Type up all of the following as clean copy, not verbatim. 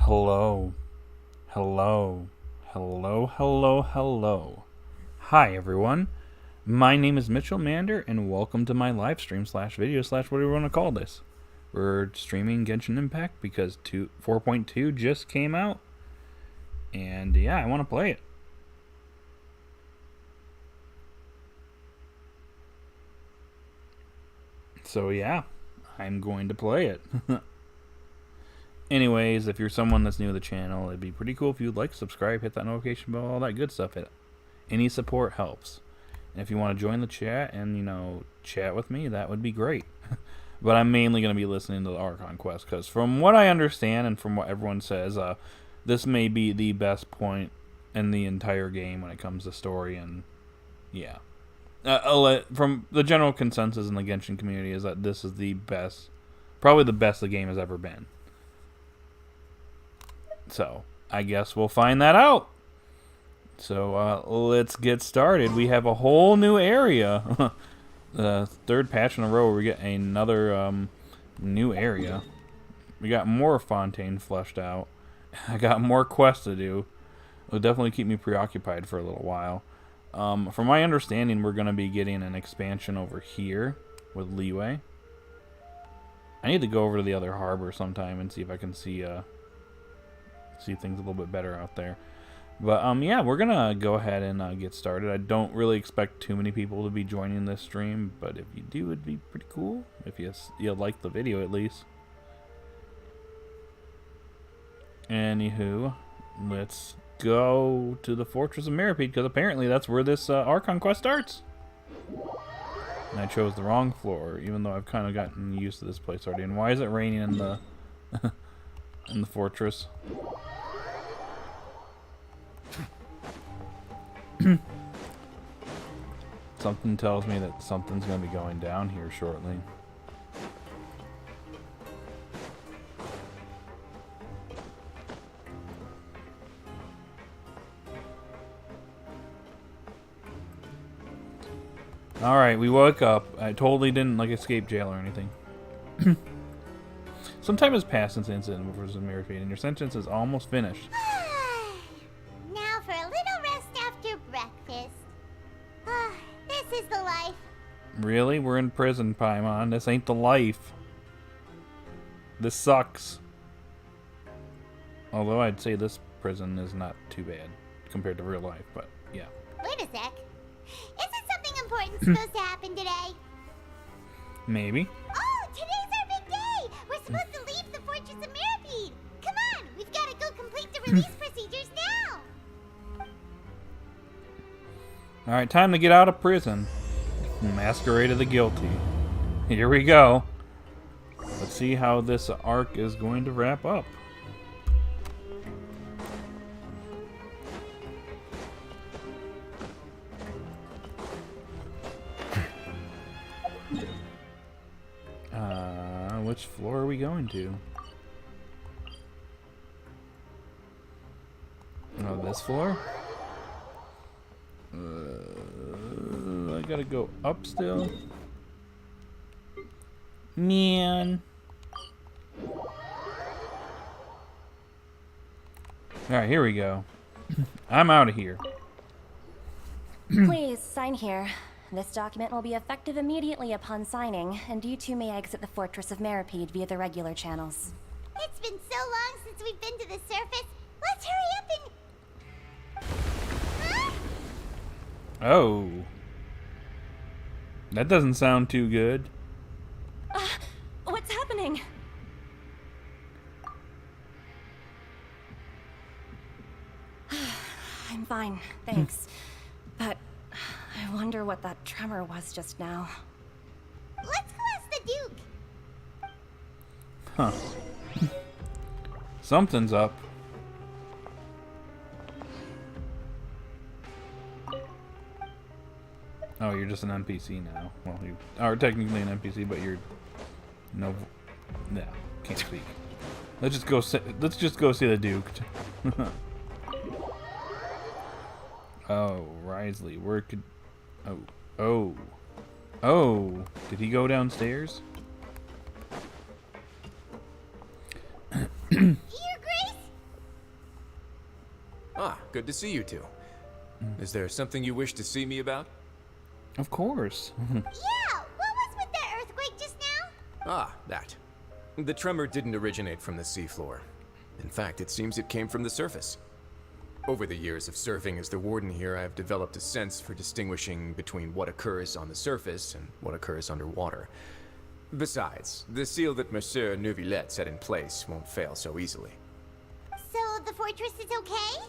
Hello. Hello. Hello, hello, hello. Hi, everyone. My name is Mitchell Mander, and welcome to my live stream slash video slash whatever you want to call this. We're streaming Genshin Impact because 4.2 just came out. And yeah, I want to play it. So yeah, I'm going to play it. Anyways, if you're someone that's new to the channel, it'd be pretty cool if you'd like, subscribe, hit that notification bell, all that good stuff. Any support helps. And if you want to join the chat and, chat with me, that would be great. But I'm mainly going to be listening to the Archon quest, because from what I understand and from what everyone says, this may be the best point in the entire game when it comes to story, and yeah. From the general consensus in the Genshin community is that this is the best, probably the best the game has ever been. So, I guess we'll find that out. So, let's get started. We have a whole new area. The third patch in a row where we get another new area. We got more Fontaine fleshed out. I got more quests to do. It'll definitely keep me preoccupied for a little while. From my understanding, we're going to be getting an expansion over here with Leeway. I need to go over to the other harbor sometime and see if I can see things a little bit better out there. But yeah, we're gonna go ahead and get started. I don't really expect too many people to be joining this stream, but if you do, it'd be pretty cool if you like the video at least. Anywho, let's go to the Fortress of Masquerade, because apparently that's where this Archon quest starts. And I chose the wrong floor, even though I've kind of gotten used to this place already. And why is it raining in the in the fortress? Something tells me that something's going to be going down here shortly. Alright, we woke up. I totally didn't escape jail or anything. Some time has passed since the incident before the Masquerade, and your sentence is almost finished. Now for a little rest after breakfast. This is the life. Really? We're in prison, Paimon. This ain't the life. This sucks. Although I'd say this prison is not too bad compared to real life, but yeah. Wait a sec. Isn't something important supposed to happen today? Maybe. Oh, today's our big day! We're supposed to leave the Fortress of Masquerade! Come on, we've got to go complete the release procedures now! Alright, time to get out of prison. Masquerade of the Guilty. Here we go. Let's see how this arc is going to wrap up. Which floor are we going to? Oh, this floor? I gotta go up still. Man. Alright, here we go. I'm out of here. Please, sign here. This document will be effective immediately upon signing, and you two may exit the Fortress of Masquerade via the regular channels. It's been so long since we've been to the surface. Let's hurry up and... Huh? Oh. That doesn't sound too good. What's happening? I'm fine, thanks. But I wonder what that tremor was just now. Let's go ask the Duke. Huh. Something's up. Oh, you're just an NPC now. Well, you are technically an NPC, but you're no. Yeah, can't speak. Let's just go see the Duke. Oh, Risley, where could? Oh! Did he go downstairs? Your Grace, good to see you two. Is there something you wish to see me about? Of course. Yeah, what was with that earthquake just now? Ah, that. The tremor didn't originate from the seafloor. In fact, it seems it came from the surface. Over the years of serving as the warden here, I've developed a sense for distinguishing between what occurs on the surface and what occurs underwater. Besides, the seal that Monsieur Neuvillette set in place won't fail so easily. So the fortress is okay?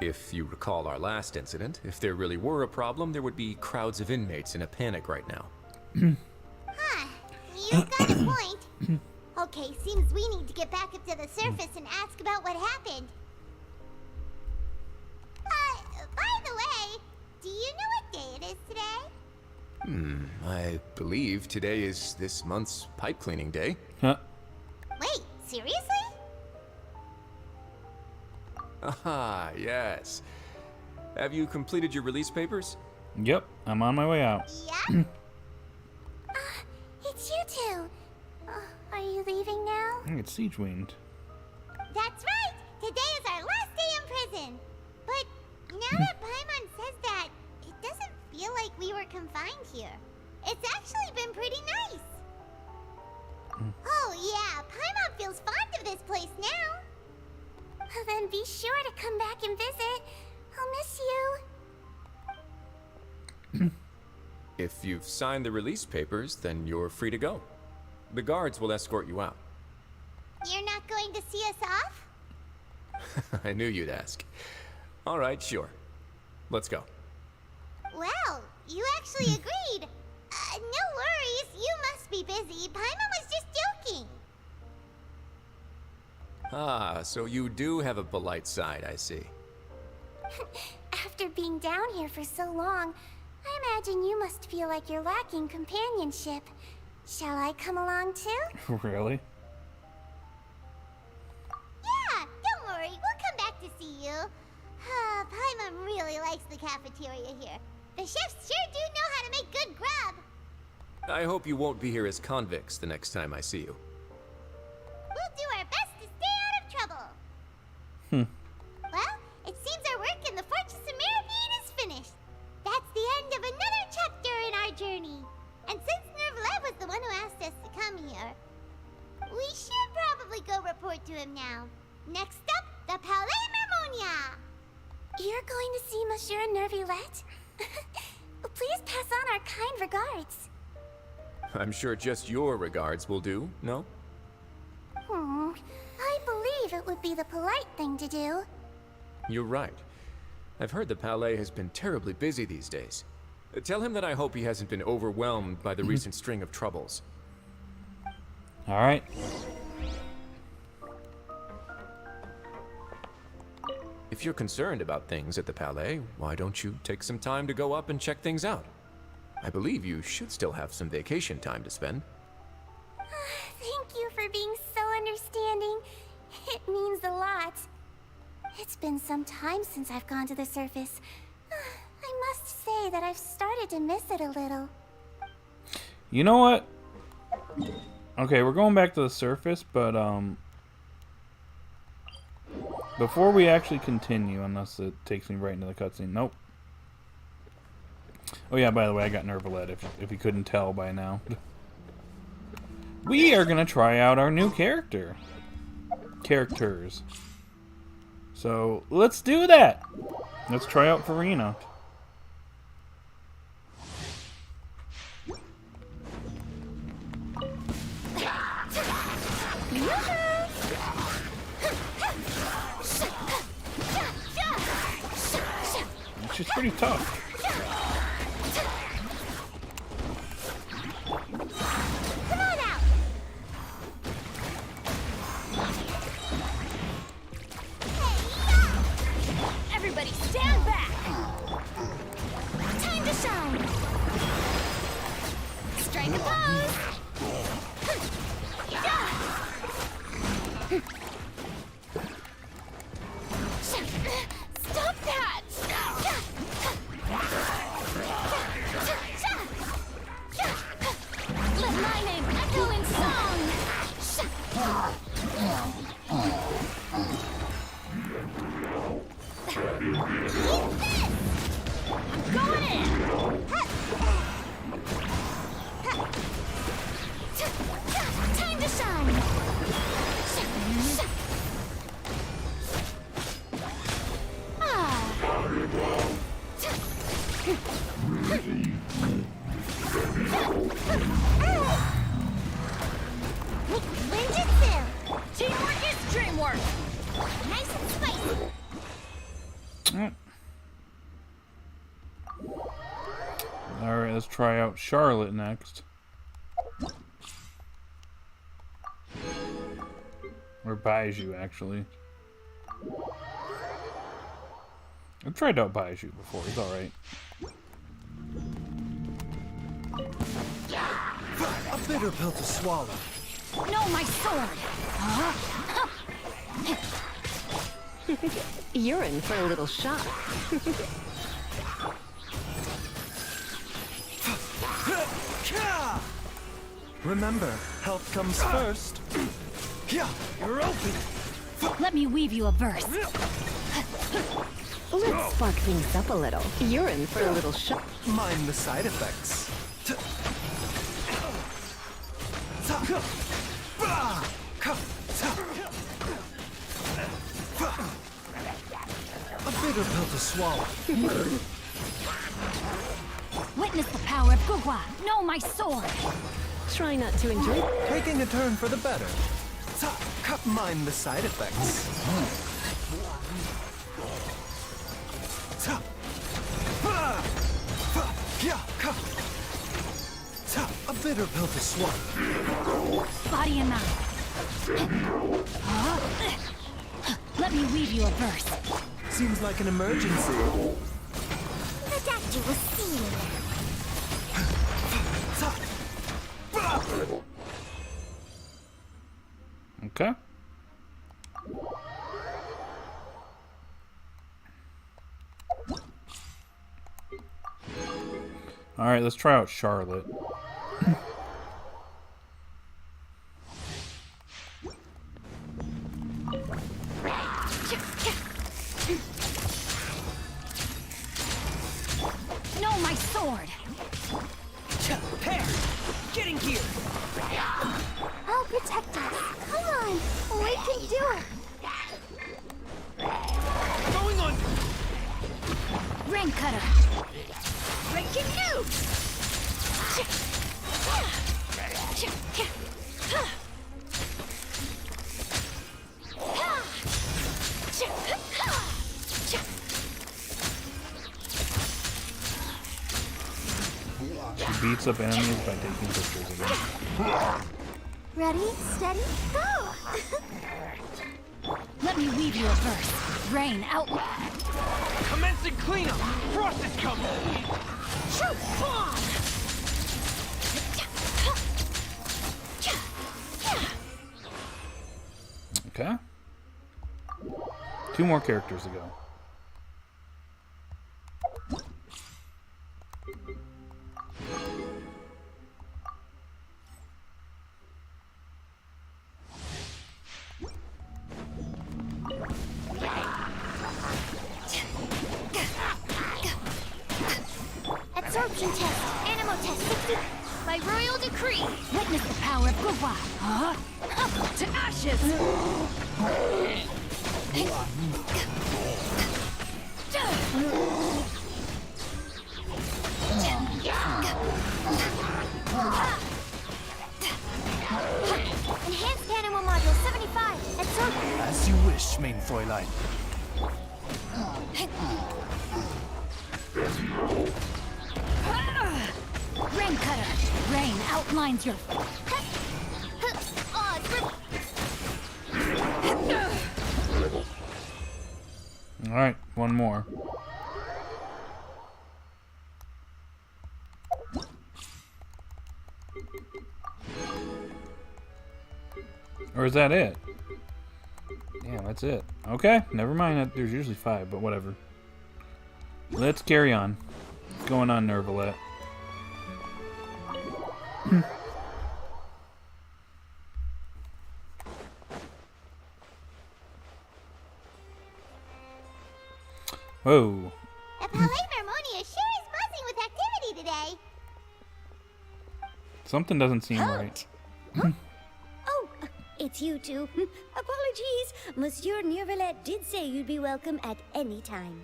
If you recall our last incident, if there really were a problem, there would be crowds of inmates in a panic right now. Huh, you've got a point. Okay, seems we need to get back up to the surface and ask about what happened. By the way, do you know what day it is today? I believe today is this month's pipe cleaning day. Huh? Wait, seriously? Aha, yes. Have you completed your release papers? Yep, I'm on my way out. Yeah? It's you two. Are you leaving now? I get siege winged. That's right! Today is our last day in prison! But now that Paimon says that, it doesn't feel like we were confined here. It's actually been pretty nice. Oh yeah, Paimon feels fond of this place now. Then be sure to come back and visit. I'll miss you. If you've signed the release papers, then you're free to go. The guards will escort you out. You're not going to see us off? I knew you'd ask. All right, sure. Let's go. Well, you actually agreed. No worries, you must be busy. Paimon was just joking. Ah, so you do have a polite side, I see. After being down here for so long, I imagine you must feel like you're lacking companionship. Shall I come along too? Really? Yeah, don't worry, we'll come back to see you. Paimon really likes the cafeteria here. The chefs sure do know how to make good grub. I hope you won't be here as convicts the next time I see you. We'll do our best to stay out of trouble. Well, it seems our work in the Fortress of Meripede is finished. That's the end of another chapter in our journey. And since Neuvillette was the one who asked us to come here, we should probably go report to him now. Next up, the Palais Mermonia. You're going to see Monsieur Neuvillette? Please pass on our kind regards. I'm sure just your regards will do, no? I believe it would be the polite thing to do. You're right. I've heard the Palais has been terribly busy these days. Tell him that I hope he hasn't been overwhelmed by the recent string of troubles. All right. If you're concerned about things at the Palais, why don't you take some time to go up and check things out? I believe you should still have some vacation time to spend. Thank you for being so understanding. It means a lot. It's been some time since I've gone to the surface. I must say that I've started to miss it a little. You know what? Okay, we're going back to the surface, but before we actually continue, unless it takes me right into the cutscene. Nope. Oh yeah, by the way, I got Neuvillette, if you couldn't tell by now. We are gonna try out our new characters. So let's do that. Let's try out Furina. She's pretty tough. Come on out! Everybody stand back! Time to shine! Strike a pose! Stop that! try out Charlotte next. Or Baiju, actually. I've tried out Baiju before. He's alright. A bitter pill to swallow. No, my sword! You're in for a little shock. Remember, health comes first. Yeah, you're open. Let me weave you a verse. Let's spark things up a little. You're in for a little shock. Mind the side effects. A bitter pill to swallow. Witness the power of Gugwa. No, my sword! Try not to enjoy. Taking a turn for the better. Mind the side effects. A bitter pill to swallow. Body and mouth. Let me weave you a verse. Seems like an emergency. The doctor will see you. Okay. Alright, let's try out Charlotte. No, my sword! Hair, getting here. I'll protect us. Come on, we can do it. Going on. Rain cutter! Breaking news. She beats up enemies by taking pictures again. Ready, steady, go. Let me weave you a verse. Rain out. Commencing cleanup. Frost is coming. Shoot, bomb. Okay. 2 more characters to go. Absorption test, animal test 60 by royal decree. Witness the power of Gugwa. To ashes! Enhanced animal module 75. Absorption. As you wish, main Fräulein. Rain cutter. Rain outlines your. Alright, 1 more. Or is that it? Yeah, that's it. Okay, never mind. There's usually 5, but whatever. Let's carry on. What's going on, Nervalette? Whoa. The Palais Harmonia sure is buzzing with activity today. Something doesn't seem right. Oh, it's you two. Apologies. Monsieur Nervalette did say you'd be welcome at any time.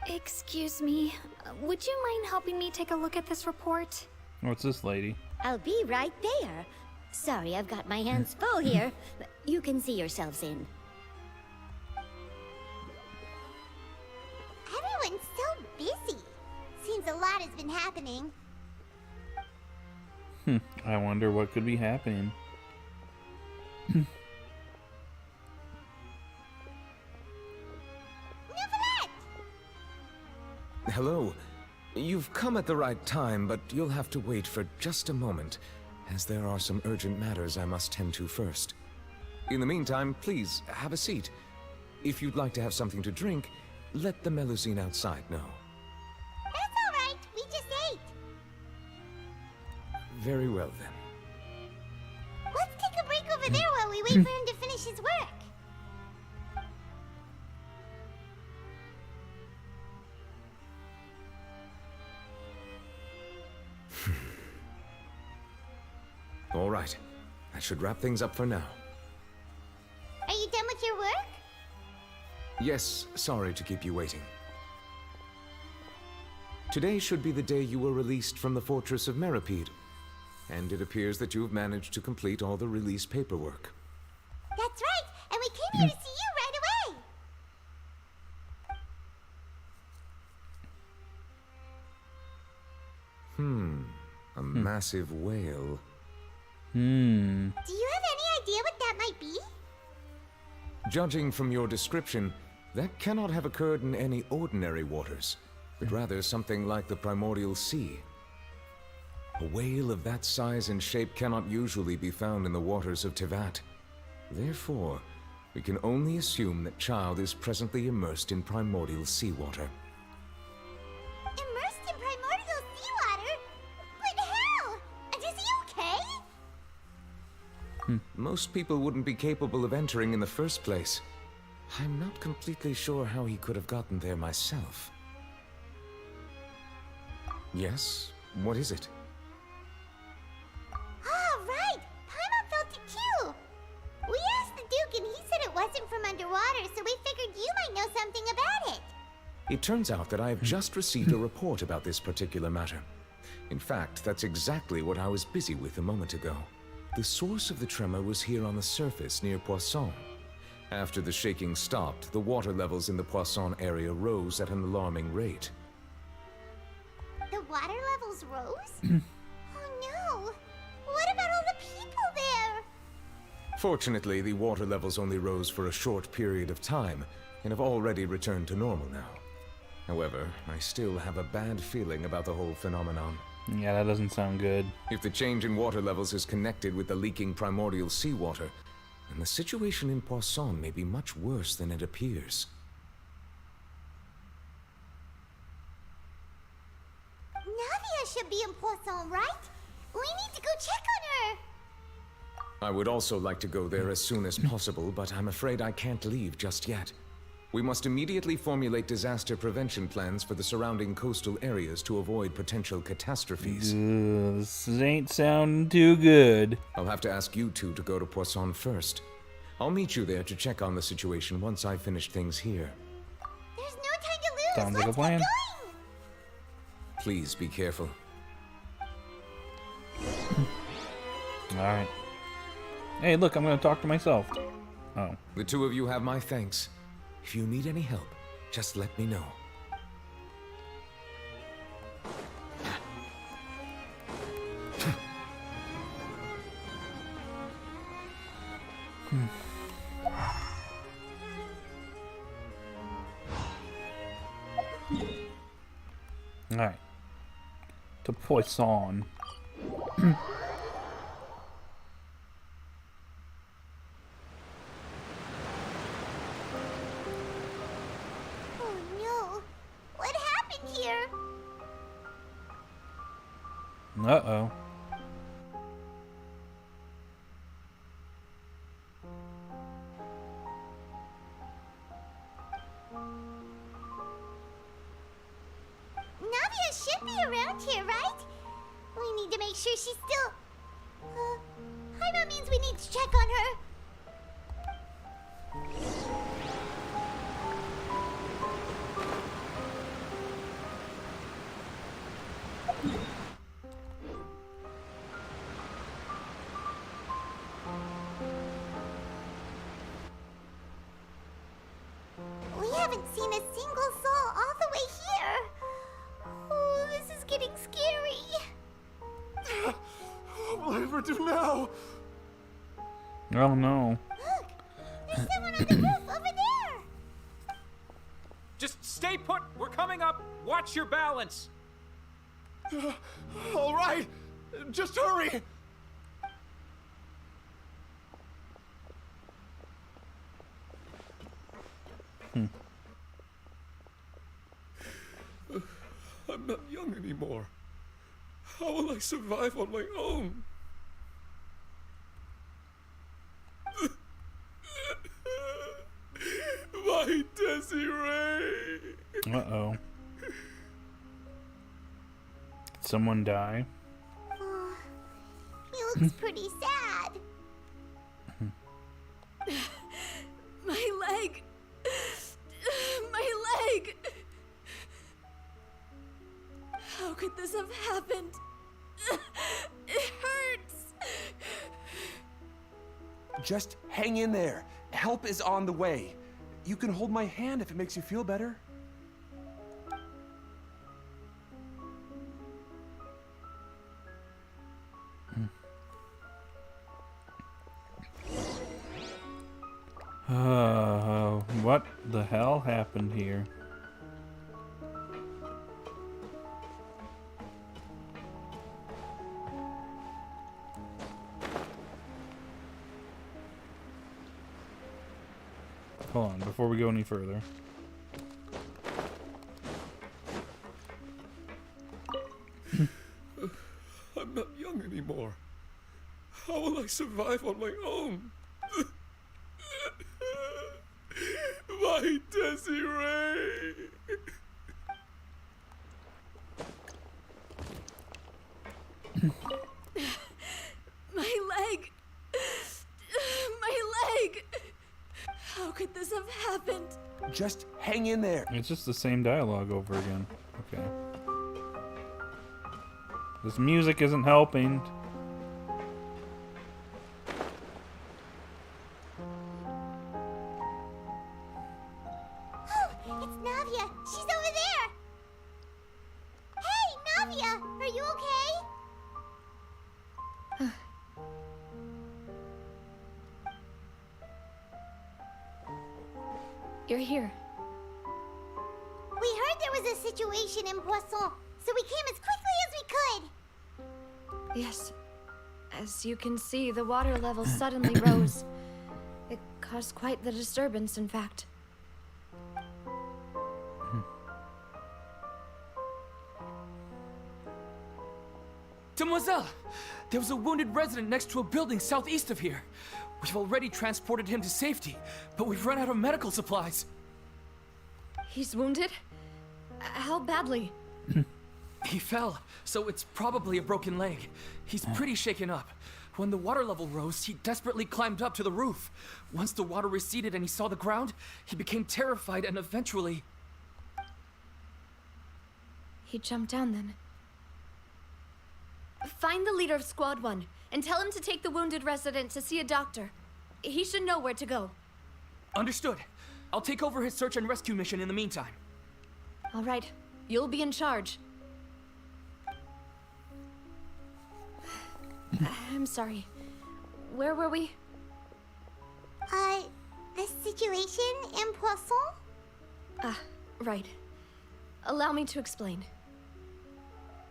Excuse me, would you mind helping me take a look at this report? What's this lady? I'll be right there. Sorry, I've got my hands full here. You can see yourselves in. Everyone's so busy. Seems a lot has been happening. I wonder what could be happening. Neuvillette! Hello. You've come at the right time, but you'll have to wait for just a moment, as there are some urgent matters I must tend to first. In the meantime, please, have a seat. If you'd like to have something to drink, let the Melusine outside know. That's all right. We just ate. Very well, then. Let's take a break over there while we wait for him to finish his work. All right. I should wrap things up for now. Are you done with your work? Yes, sorry to keep you waiting. Today should be the day you were released from the Fortress of Meripede, and it appears that you have managed to complete all the release paperwork. That's right, and we came here to see you right away. A massive whale. Do you have any idea what that might be? Judging from your description, that cannot have occurred in any ordinary waters, but rather something like the primordial sea. A whale of that size and shape cannot usually be found in the waters of Tevat. Therefore, we can only assume that Child is presently immersed in primordial seawater. Immersed in primordial seawater? But how? And is he okay? Most people wouldn't be capable of entering in the first place. I'm not completely sure how he could have gotten there myself. Yes? What is it? Ah, right! Paimon felt it too! We asked the Duke and he said it wasn't from underwater, so we figured you might know something about it. It turns out that I have just received a report about this particular matter. In fact, that's exactly what I was busy with a moment ago. The source of the tremor was here on the surface near Poisson. After the shaking stopped, the water levels in the Poisson area rose at an alarming rate. The water levels rose? Oh no! What about all the people there? Fortunately, the water levels only rose for a short period of time and have already returned to normal now. However, I still have a bad feeling about the whole phenomenon. Yeah, that doesn't sound good. If the change in water levels is connected with the leaking primordial seawater, then the situation in Poisson may be much worse than it appears. Navia should be in Poisson, right? We need to go check on her! I would also like to go there as soon as possible, but I'm afraid I can't leave just yet. We must immediately formulate disaster prevention plans for the surrounding coastal areas to avoid potential catastrophes. This ain't sounding too good. I'll have to ask you two to go to Poisson first. I'll meet you there to check on the situation once I've finished things here. There's no time to lose! Sounds like a Let's plan. get going! Please be careful. Alright. Hey, look, I'm gonna talk to myself. Oh. The two of you have my thanks. If you need any help, just let me know. Alright. To Poisson. Oh no! What happened here? Uh-oh. Navia should be around here, right? We need to make sure she's still... Paimon means we need to check on her. We haven't seen a single soul all the way here. Oh, this is getting scary. do now? Oh no. Look! There's someone on the roof over there! Just stay put. We're coming up. Watch your balance. All right, just hurry. I'm not young anymore. How will I survive on my own? My Desiree! Uh-oh. Did someone die? He looks pretty sad. My leg! My leg! How could this have happened? It hurts! Just hang in there. Help is on the way. You can hold my hand if it makes you feel better. What the hell happened here? Hold on, before we go any further. I'm not young anymore. How will I survive on my own? My Desiree! My leg! My leg! How could this have happened? Just hang in there. It's just the same dialogue over again. Okay. This music isn't helping. Oh, it's Navia. She's over there. Hey, Navia, are you okay? You're here. We heard there was a situation in Poisson, so we came as quickly as we could. Yes. As you can see, the water level suddenly rose. It caused quite the disturbance, in fact. Demoiselle! There was a wounded resident next to a building southeast of here. We've already transported him to safety, but we've run out of medical supplies. He's wounded? How badly? He fell, so it's probably a broken leg. He's pretty shaken up. When the water level rose, he desperately climbed up to the roof. Once the water receded and he saw the ground, he became terrified and eventually... He jumped down then. Find the leader of Squad 1 and tell him to take the wounded resident to see a doctor. He should know where to go. Understood. I'll take over his search and rescue mission in the meantime. All right, you'll be in charge. I'm sorry. Where were we? The situation in Poisson? Ah, right. Allow me to explain.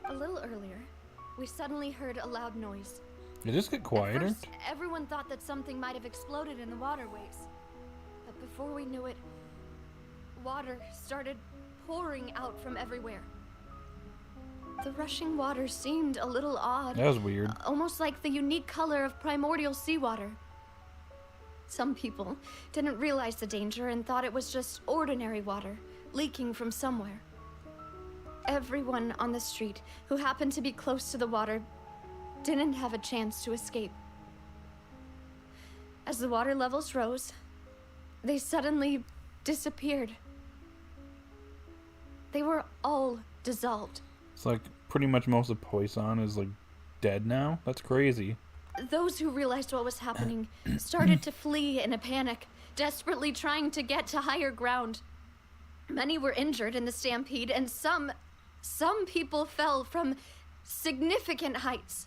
A little earlier, we suddenly heard a loud noise. Did this get quieter? At first, everyone thought that something might have exploded in the waterways. But before we knew it, water started pouring out from everywhere. The rushing water seemed a little odd. That was weird. Almost like the unique color of primordial seawater. Some people didn't realize the danger and thought it was just ordinary water leaking from somewhere. Everyone on the street who happened to be close to the water didn't have a chance to escape. As the water levels rose, they suddenly disappeared. They were all dissolved. It's like pretty much most of Poisson is like dead now. That's crazy. Those who realized what was happening started to flee in a panic, desperately trying to get to higher ground. Many were injured in the stampede, and some people fell from significant heights.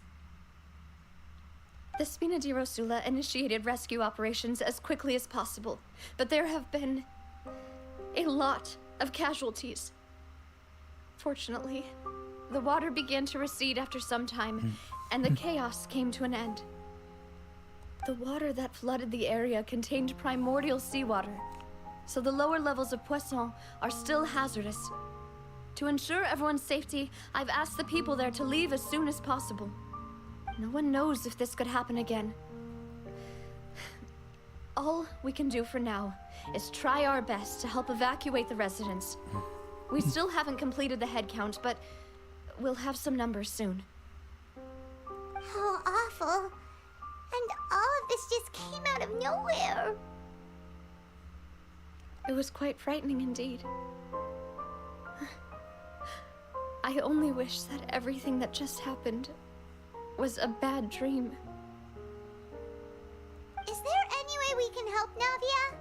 The Spina di Rosula initiated rescue operations as quickly as possible, but there have been a lot of casualties. Fortunately, the water began to recede after some time, and the chaos came to an end. The water that flooded the area contained primordial seawater, so the lower levels of Poisson are still hazardous. To ensure everyone's safety, I've asked the people there to leave as soon as possible. No one knows if this could happen again. All we can do for now is try our best to help evacuate the residents. We still haven't completed the head count, but we'll have some numbers soon. How awful. And all of this just came out of nowhere. It was quite frightening indeed. I only wish that everything that just happened was a bad dream. Is there any way we can help, Navia?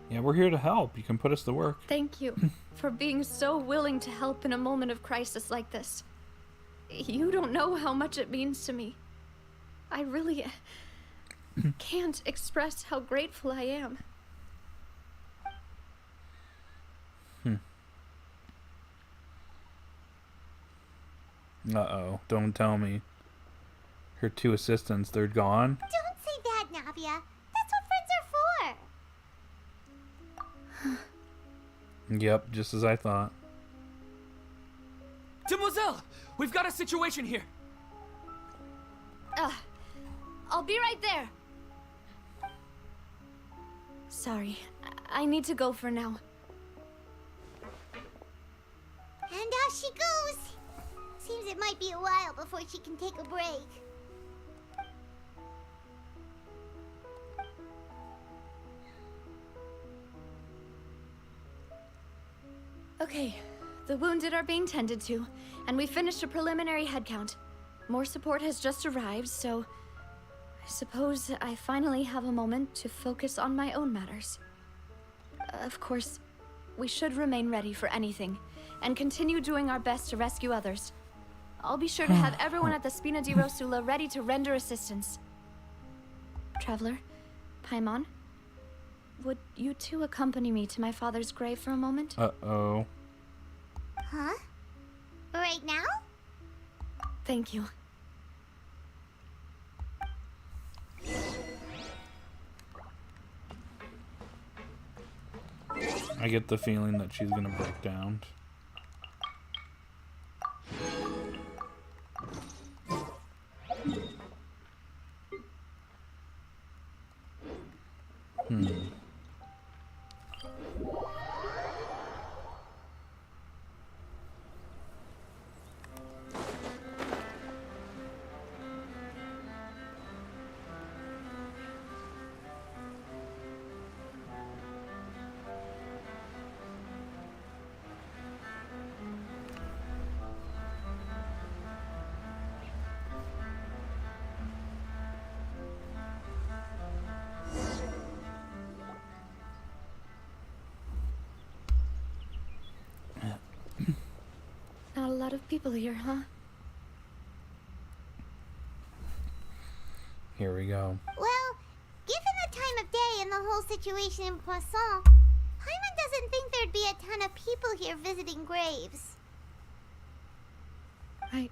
Yeah, we're here to help. You can put us to work. Thank you for being so willing to help in a moment of crisis like this. You don't know how much it means to me. I really can't express how grateful I am. Uh-oh. Don't tell me. Her 2 assistants, they're gone? Don't say that, Navia. That's what friends are for. Yep, just as I thought. Demoiselle! We've got a situation here! I'll be right there. Sorry, I need to go for now. And out she goes. Seems it might be a while before she can take a break. Okay, the wounded are being tended to, and we finished a preliminary head count. More support has just arrived, so I suppose I finally have a moment to focus on my own matters. Of course, we should remain ready for anything, and continue doing our best to rescue others. I'll be sure to have everyone at the Spina di Rosula ready to render assistance. Traveler, Paimon, would you two accompany me to my father's grave for a moment? Uh-oh. Huh? Right now? Thank you. I get the feeling that she's gonna break down. Not a lot of people here, huh? Here we go. Well, given the time of day and the whole situation in Poisson, Paimon doesn't think there'd be a ton of people here visiting graves. Right.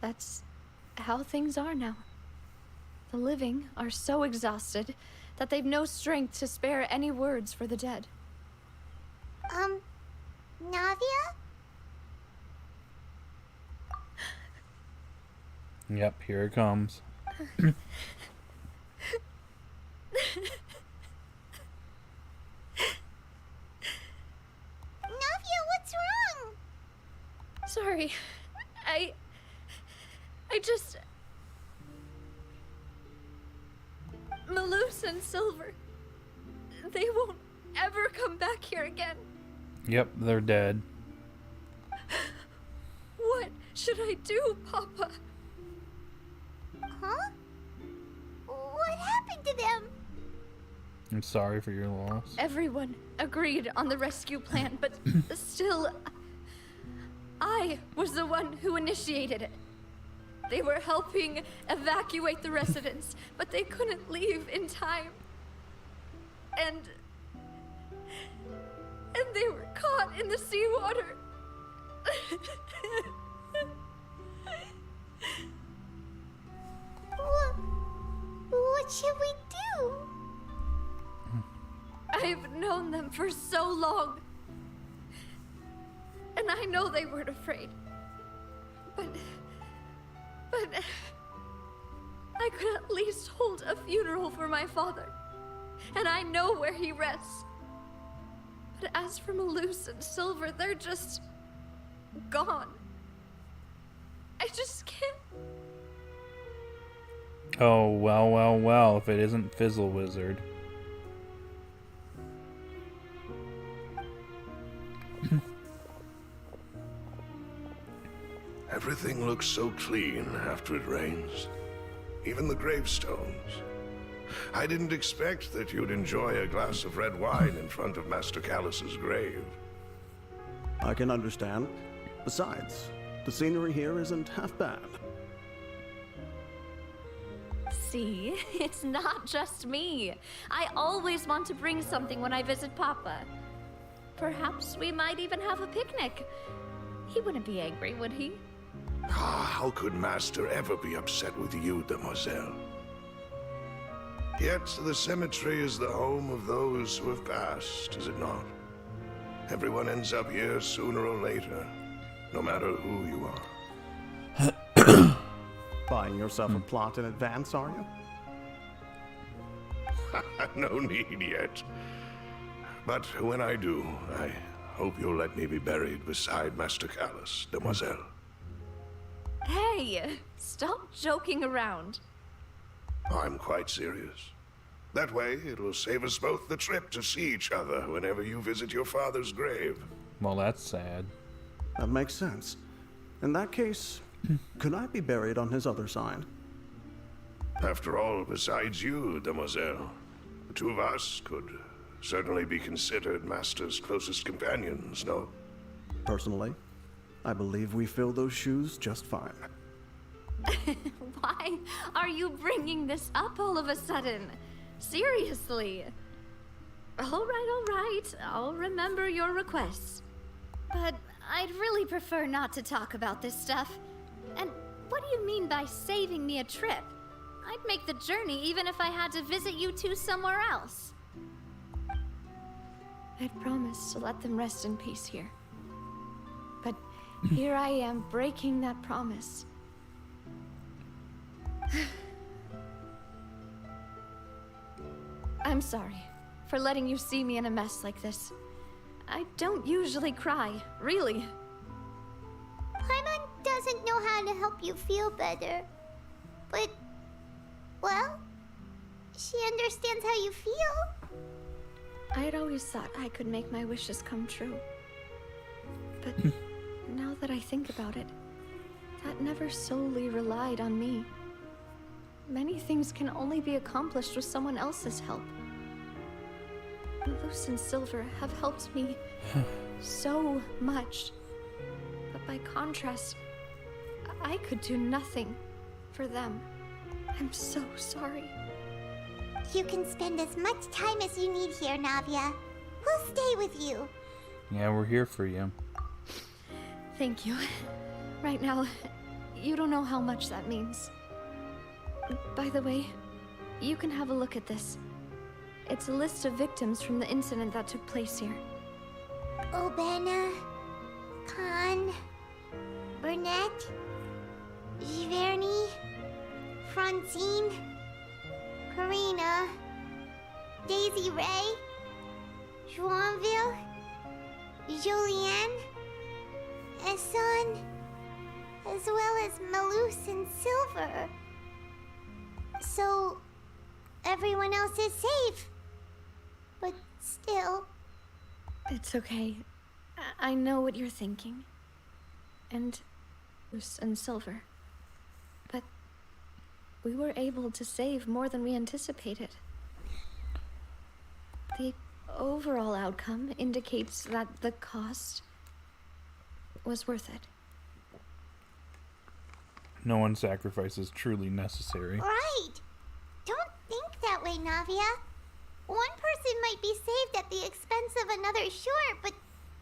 That's how things are now. The living are so exhausted that they've no strength to spare any words for the dead. Navia? Yep, here it comes. Navia, what's wrong? Sorry. I just... Malus and Silver, they won't ever come back here again. Yep, they're dead. What should I do, Papa? Huh? What happened to them? I'm sorry for your loss. Everyone agreed on the rescue plan, but still, I was the one who initiated it. They were helping evacuate the residents, but they couldn't leave in time. And they were caught in the seawater. What should we do? I've known them for so long. And I know they weren't afraid. But I could at least hold a funeral for my father. And I know where he rests. But as for Malus and Silver, they're just gone. I just can't. Oh, well, well, well, if it isn't Fizzle Wizard. Everything looks so clean after it rains. Even the gravestones. I didn't expect that you'd enjoy a glass of red wine in front of Master Callus's grave. I can understand. Besides, the scenery here isn't half bad. See, it's not just me. I always want to bring something when I visit Papa. Perhaps we might even have a picnic. He wouldn't be angry, would he? How could Master ever be upset with you, Demoiselle? Yet the cemetery is the home of those who have passed, is it not? Everyone ends up here sooner or later, no matter who you are. Buying yourself a plot in advance, are you? No need yet. But when I do, I hope you'll let me be buried beside Master Callus, Demoiselle. Hey, stop joking around. I'm quite serious. That way, it'll save us both the trip to see each other whenever you visit your father's grave. Well, that's sad. That makes sense. In that case, could I be buried on his other side? After all, besides you, Demoiselle, the two of us could certainly be considered Master's closest companions, no? Personally, I believe we fill those shoes just fine. Why are you bringing this up all of a sudden? Seriously. All right. I'll remember your requests. But I'd really prefer not to talk about this stuff. And what do you mean by saving me a trip? I'd make the journey even if I had to visit you two somewhere else. I'd promised to let them rest in peace here. But here I am breaking that promise. I'm sorry for letting you see me in a mess like this. I don't usually cry, really. Paimon doesn't know how to help you feel better. But, well, she understands how you feel. I had always thought I could make my wishes come true. But now that I think about it, that never solely relied on me. Many things can only be accomplished with someone else's help. Malus and Silver have helped me so much. But by contrast, I could do nothing for them. I'm so sorry. You can spend as much time as you need here, Navia. We'll stay with you. Yeah, we're here for you. Thank you. Right now, you don't know how much that means. By the way, you can have a look at this. It's a list of victims from the incident that took place here. Obena, Khan, Burnett, Giverny, Francine, Furina, Daisy Ray, Joinville, Julianne, Esson, as well as Malus and Silver. So, everyone else is safe. But still... It's okay. I know what you're thinking. And Malus and Silver. But we were able to save more than we anticipated. The overall outcome indicates that the cost was worth it. No one sacrifices truly necessary. Right. Don't think that way, Navia. One person might be saved at the expense of another, sure, but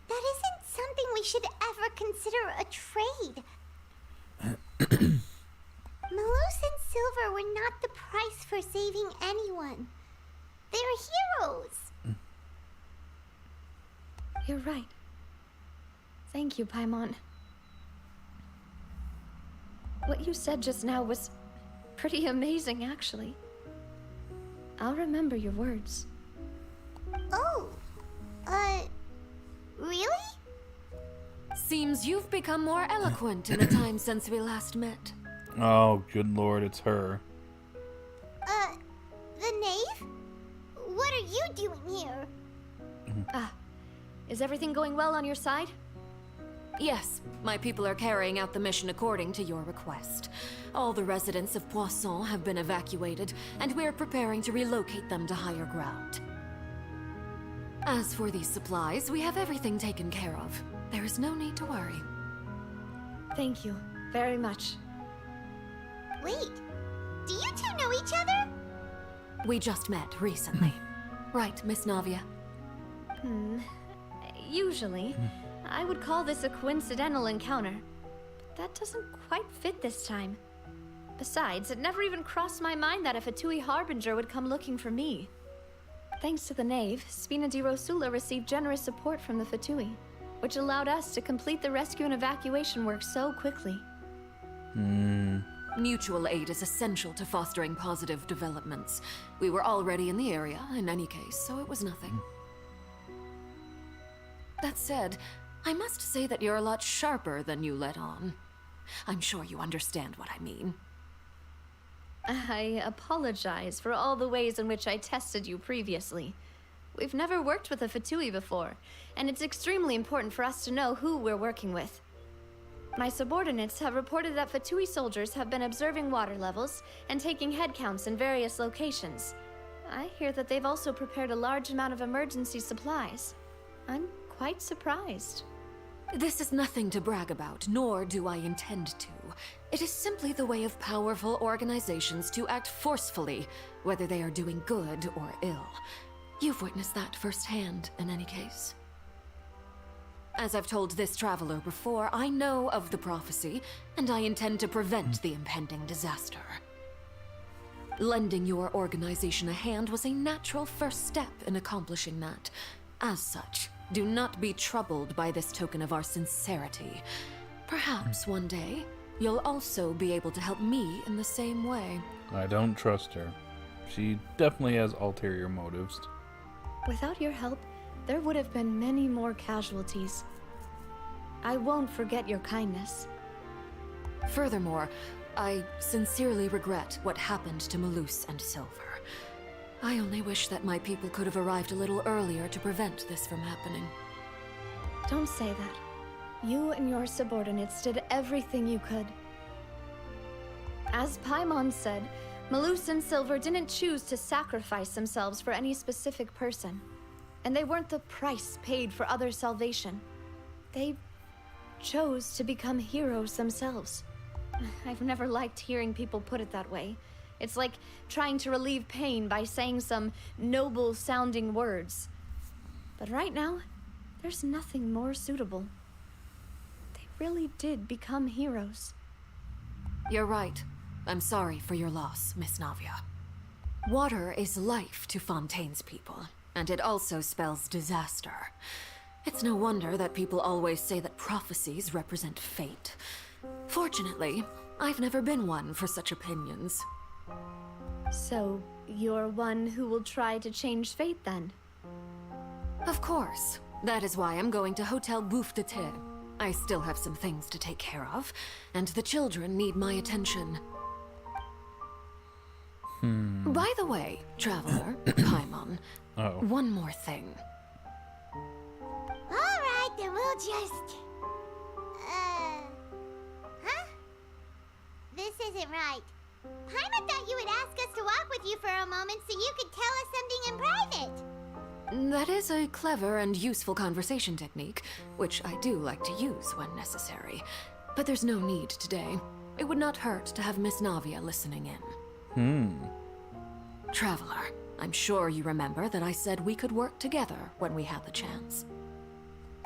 that isn't something we should ever consider a trade. Malus and Silver were not the price for saving anyone. They're heroes. You're right. Thank you, Paimon. What you said just now was pretty amazing, actually. I'll remember your words. Oh, really? Seems you've become more eloquent in the time since we last met. Oh, good lord, it's her. The knave? What are you doing here? Is everything going well on your side? Yes, my people are carrying out the mission according to your request. All the residents of Poisson have been evacuated, and we're preparing to relocate them to higher ground. As for these supplies, we have everything taken care of. There is no need to worry. Thank you very much. Wait, do you two know each other? We just met recently. Right, Miss Navia? Usually, I would call this a coincidental encounter. But that doesn't quite fit this time. Besides, it never even crossed my mind that a Fatui Harbinger would come looking for me. Thanks to the knave, Spina di Rosula received generous support from the Fatui, which allowed us to complete the rescue and evacuation work so quickly. Mutual aid is essential to fostering positive developments. We were already in the area, in any case, so it was nothing. That said, I must say that you're a lot sharper than you let on. I'm sure you understand what I mean. I apologize for all the ways in which I tested you previously. We've never worked with a Fatui before, and it's extremely important for us to know who we're working with. My subordinates have reported that Fatui soldiers have been observing water levels and taking head counts in various locations. I hear that they've also prepared a large amount of emergency supplies. I'm quite surprised. This is nothing to brag about, nor do I intend to. It is simply the way of powerful organizations to act forcefully, whether they are doing good or ill. You've witnessed that firsthand, in any case. As I've told this traveler before, I know of the prophecy, and I intend to prevent the impending disaster. Lending your organization a hand was a natural first step in accomplishing that. As such, do not be troubled by this token of our sincerity. Perhaps one day, you'll also be able to help me in the same way. I don't trust her. She definitely has ulterior motives. Without your help, there would have been many more casualties. I won't forget your kindness. Furthermore, I sincerely regret what happened to Malus and Silver. I only wish that my people could have arrived a little earlier to prevent this from happening. Don't say that. You and your subordinates did everything you could. As Paimon said, Malus and Silver didn't choose to sacrifice themselves for any specific person. And they weren't the price paid for others' salvation. They chose to become heroes themselves. I've never liked hearing people put it that way. It's like trying to relieve pain by saying some noble-sounding words. But right now, there's nothing more suitable. They really did become heroes. You're right. I'm sorry for your loss, Miss Navia. Water is life to Fontaine's people, and it also spells disaster. It's no wonder that people always say that prophecies represent fate. Fortunately, I've never been one for such opinions. So, you're one who will try to change fate, then? Of course. That is why I'm going to Hotel Bouffe de Terre. I still have some things to take care of, and the children need my attention. By the way, traveler, Paimon, one more thing. Alright, then we'll just... Huh? This isn't right. Paimon thought you would ask us to walk with you for a moment so you could tell us something in private. That is a clever and useful conversation technique, which I do like to use when necessary. But there's no need today. It would not hurt to have Miss Navia listening in. Traveler, I'm sure you remember that I said we could work together when we had the chance.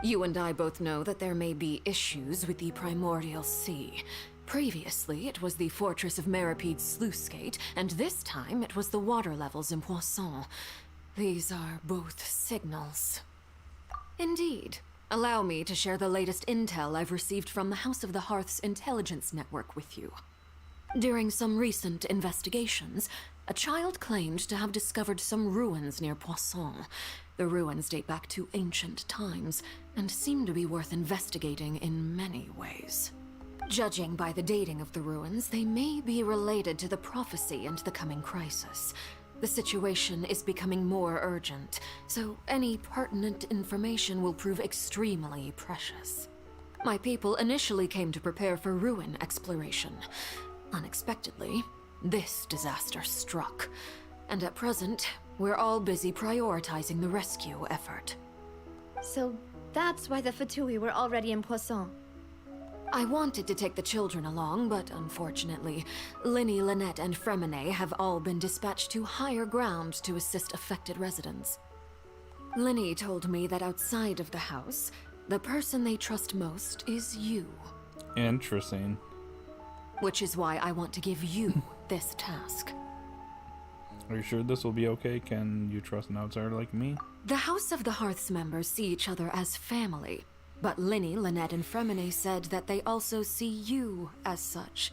You and I both know that there may be issues with the Primordial Sea. Previously, it was the fortress of Maripede's sluice gate, and this time it was the water levels in Poisson. These are both signals. Indeed. Allow me to share the latest intel I've received from the House of the Hearth's intelligence network with you. During some recent investigations, a child claimed to have discovered some ruins near Poisson. The ruins date back to ancient times, and seem to be worth investigating in many ways. Judging by the dating of the ruins, they may be related to the prophecy and the coming crisis. The situation is becoming more urgent, so any pertinent information will prove extremely precious. My people initially came to prepare for ruin exploration. Unexpectedly, this disaster struck, and at present, we're all busy prioritizing the rescue effort. So that's why the Fatui were already in Poisson. I wanted to take the children along, but unfortunately, Linny, Lynette, and Fremine have all been dispatched to higher ground to assist affected residents. Linny told me that outside of the house, the person they trust most is you. Interesting. Which is why I want to give you this task. Are you sure this will be okay? Can you trust an outsider like me? The House of the Hearth's members see each other as family. But Linny, Lynette, and Fremine said that they also see you as such,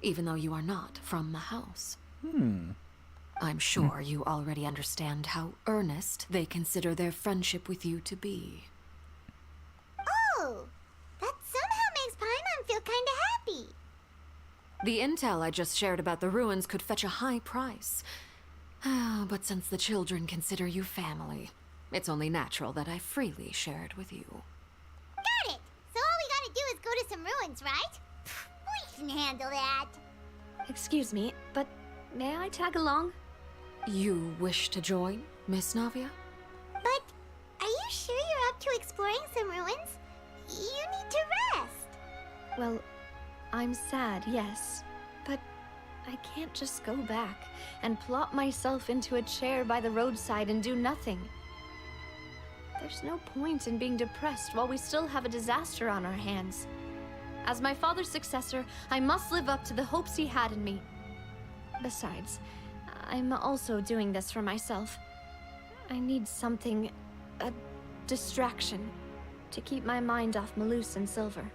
even though you are not from the house. I'm sure you already understand how earnest they consider their friendship with you to be. Oh, that somehow makes Paimon feel kinda happy. The intel I just shared about the ruins could fetch a high price. But since the children consider you family, it's only natural that I freely share it with you. Got it! So all we gotta do is go to some ruins, right? We can handle that. Excuse me, but may I tag along? You wish to join, Miss Navia? But are you sure you're up to exploring some ruins? You need to rest. Well, I'm sad, yes, but I can't just go back and plop myself into a chair by the roadside and do nothing. There's no point in being depressed while we still have a disaster on our hands. As my father's successor, I must live up to the hopes he had in me. Besides, I'm also doing this for myself. I need something, a distraction, to keep my mind off Malus and Silver.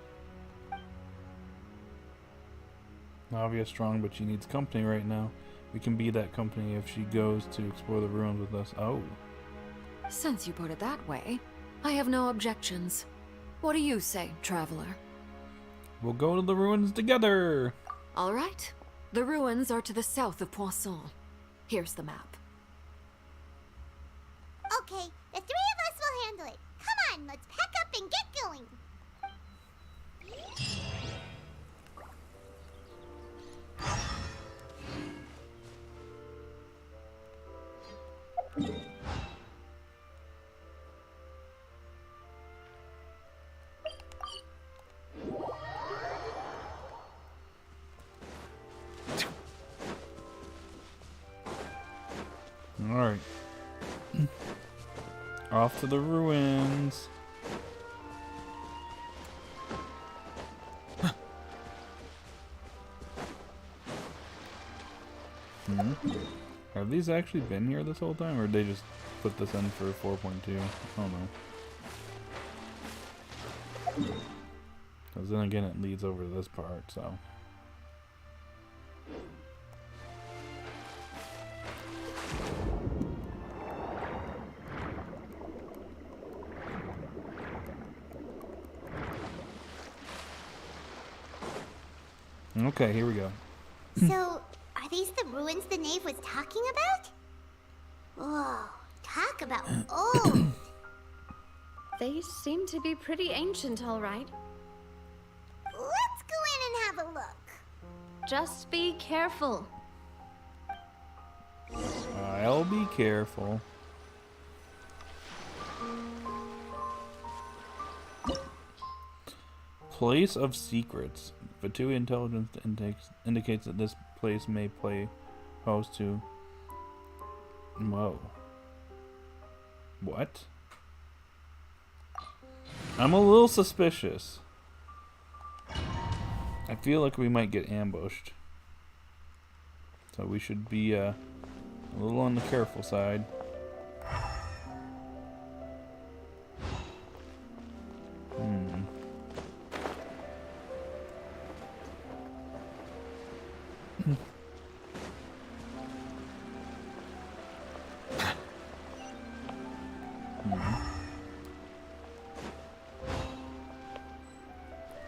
Navia's strong, but she needs company right now. We can be that company if she goes to explore the ruins with us. Oh. Since you put it that way, I have no objections. What do you say, traveler? We'll go to the ruins together! All right. The ruins are to the south of Poisson. Here's the map. Okay, the three of us will handle it. Come on, let's pack up and get going. Alright. Off to the ruins. Have these actually been here this whole time, or did they just put this in for 4.2? I don't know. Because then again, it leads over to this part, so. Okay, here we go. So, are these the ruins the knave was talking about? Whoa, talk about old. They seem to be pretty ancient, all right. Let's go in and have a look. Just be careful. I'll be careful. Place of Secrets. Fatui intelligence indicates that this place may play host to... Whoa. What? I'm a little suspicious. I feel like we might get ambushed. So we should be a little on the careful side.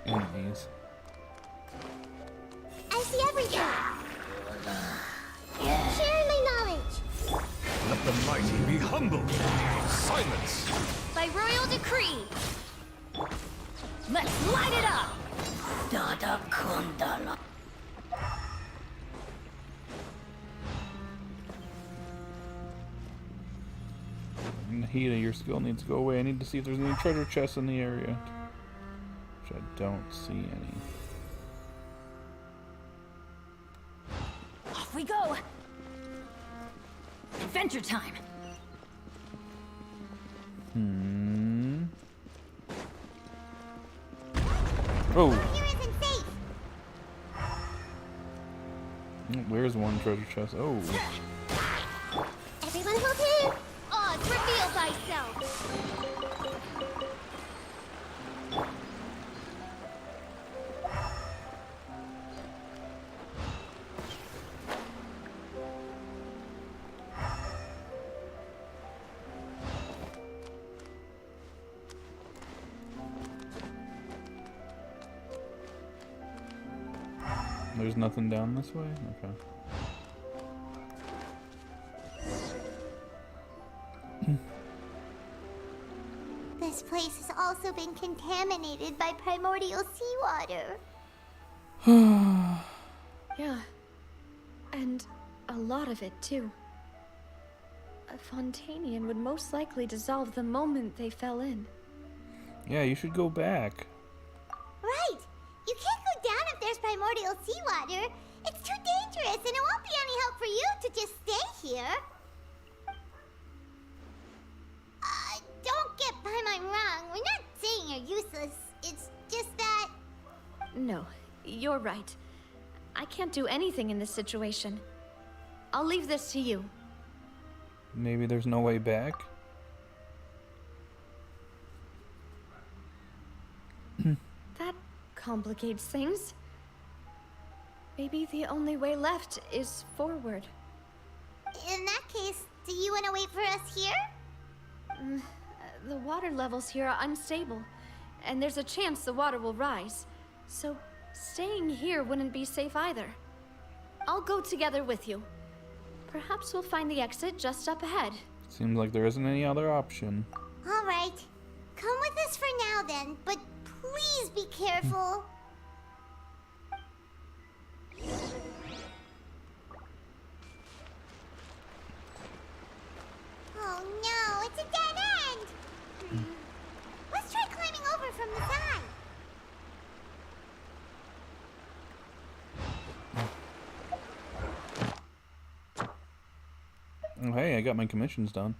Enemies. I see everything. Share my knowledge. Let the mighty be humble. Silence. By royal decree. Let's light it up. Dada Kundala. Nahida, your skill needs to go away. I need to see if there's any treasure chests in the area. Which I don't see any. Off we go. Adventure time. Oh! Here isn't safe. Where's one treasure chest? Oh. Everyone hold in. Odds, reveal thyself. There's nothing down this way? Okay. This place has also been contaminated by primordial seawater. Yeah. And a lot of it, too. A Fontanian would most likely dissolve the moment they fell in. Yeah, you should go back. Right. You can't go down if there's primordial seawater. It's too dangerous, and it won't be any help for you to just stay here. Don't get Paimon wrong. We're not saying you're useless. It's just that... No, you're right. I can't do anything in this situation. I'll leave this to you. Maybe there's no way back? That complicates things. Maybe the only way left is forward. In that case, do you want to wait for us here? The water levels here are unstable, and there's a chance the water will rise. So staying here wouldn't be safe either. I'll go together with you. Perhaps we'll find the exit just up ahead. Seems like there isn't any other option. All right. Come with us for now then, but please be careful. Oh no, it's a dead end! Let's try climbing over from the side. Oh, hey, I got my commissions done.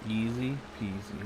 Easy peasy.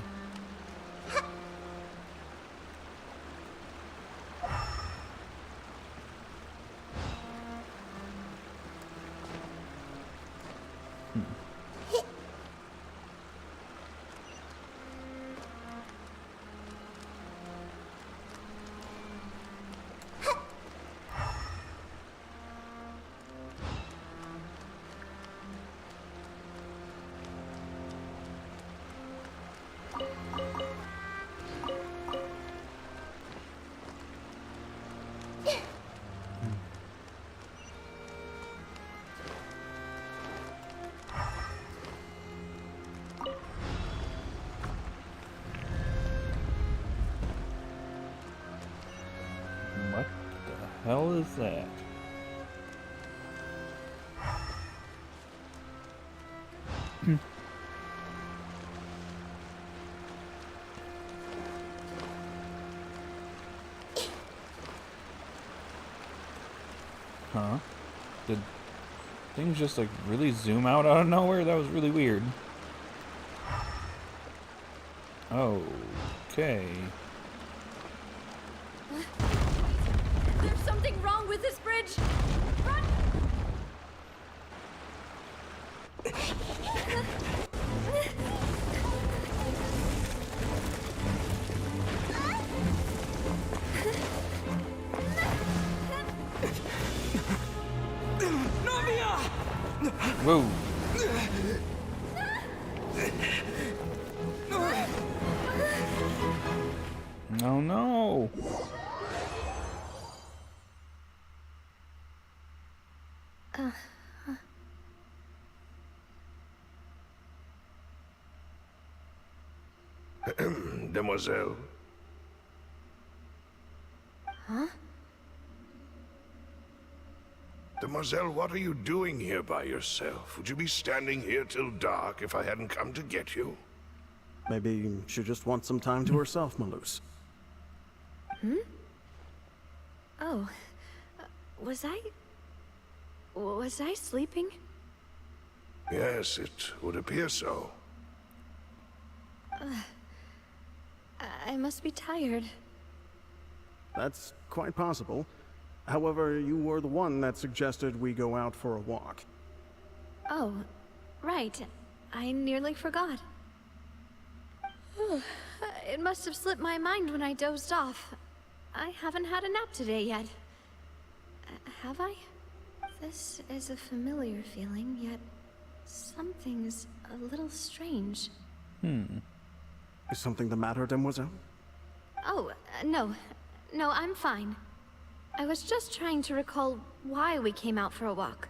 What the hell is that? Huh? Did things just like really zoom out of nowhere? That was really weird. Okay. There's something wrong with this bridge! Run! Whoa. No, no. Demoiselle. Huh? Demoiselle, what are you doing here by yourself? Would you be standing here till dark if I hadn't come to get you? Maybe she just wants some time to herself, Malus. Hmm? Oh. Was I sleeping? Yes, it would appear so. I must be tired. That's quite possible. However, you were the one that suggested we go out for a walk. Oh, right. I nearly forgot. It must have slipped my mind when I dozed off. I haven't had a nap today yet. Have I? This is a familiar feeling, yet something's a little strange. Is something the matter, Demoiselle? Oh, no. No, I'm fine. I was just trying to recall why we came out for a walk.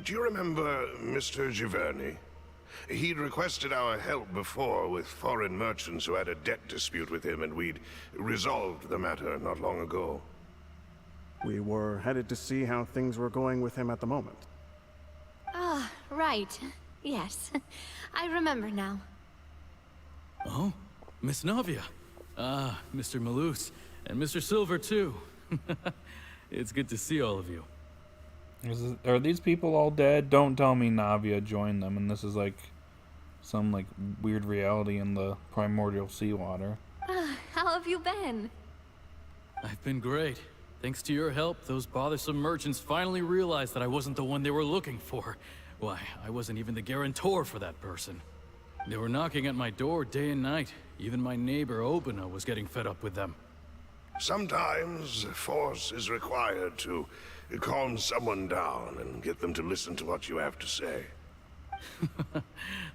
Do you remember Mr. Giverny? He'd requested our help before with foreign merchants who had a debt dispute with him, and we'd resolved the matter not long ago. We were headed to see how things were going with him at the moment. Ah, right. Yes. I remember now. Oh, Miss Navia. Ah, Mr. Malus. And Mr. Silver, too. It's good to see all of you. Are these people all dead? Don't tell me Navia joined them and this is like some like weird reality in the primordial seawater. How have you been? I've been great. Thanks to your help, those bothersome merchants finally realized that I wasn't the one they were looking for. Why, I wasn't even the guarantor for that person. They were knocking at my door day and night. Even my neighbor, Obina, was getting fed up with them. Sometimes force is required to calm someone down and get them to listen to what you have to say.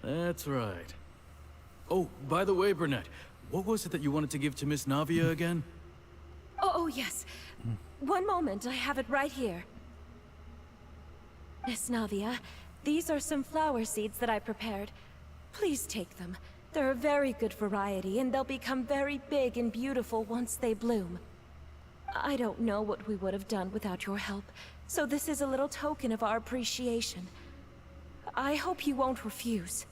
That's right. Oh, by the way, Burnett, what was it that you wanted to give to Miss Navia again? Oh, yes. One moment, I have it right here. Miss Navia, these are some flower seeds that I prepared. Please take them. They're a very good variety, and they'll become very big and beautiful once they bloom. I don't know what we would have done without your help, so this is a little token of our appreciation. I hope you won't refuse.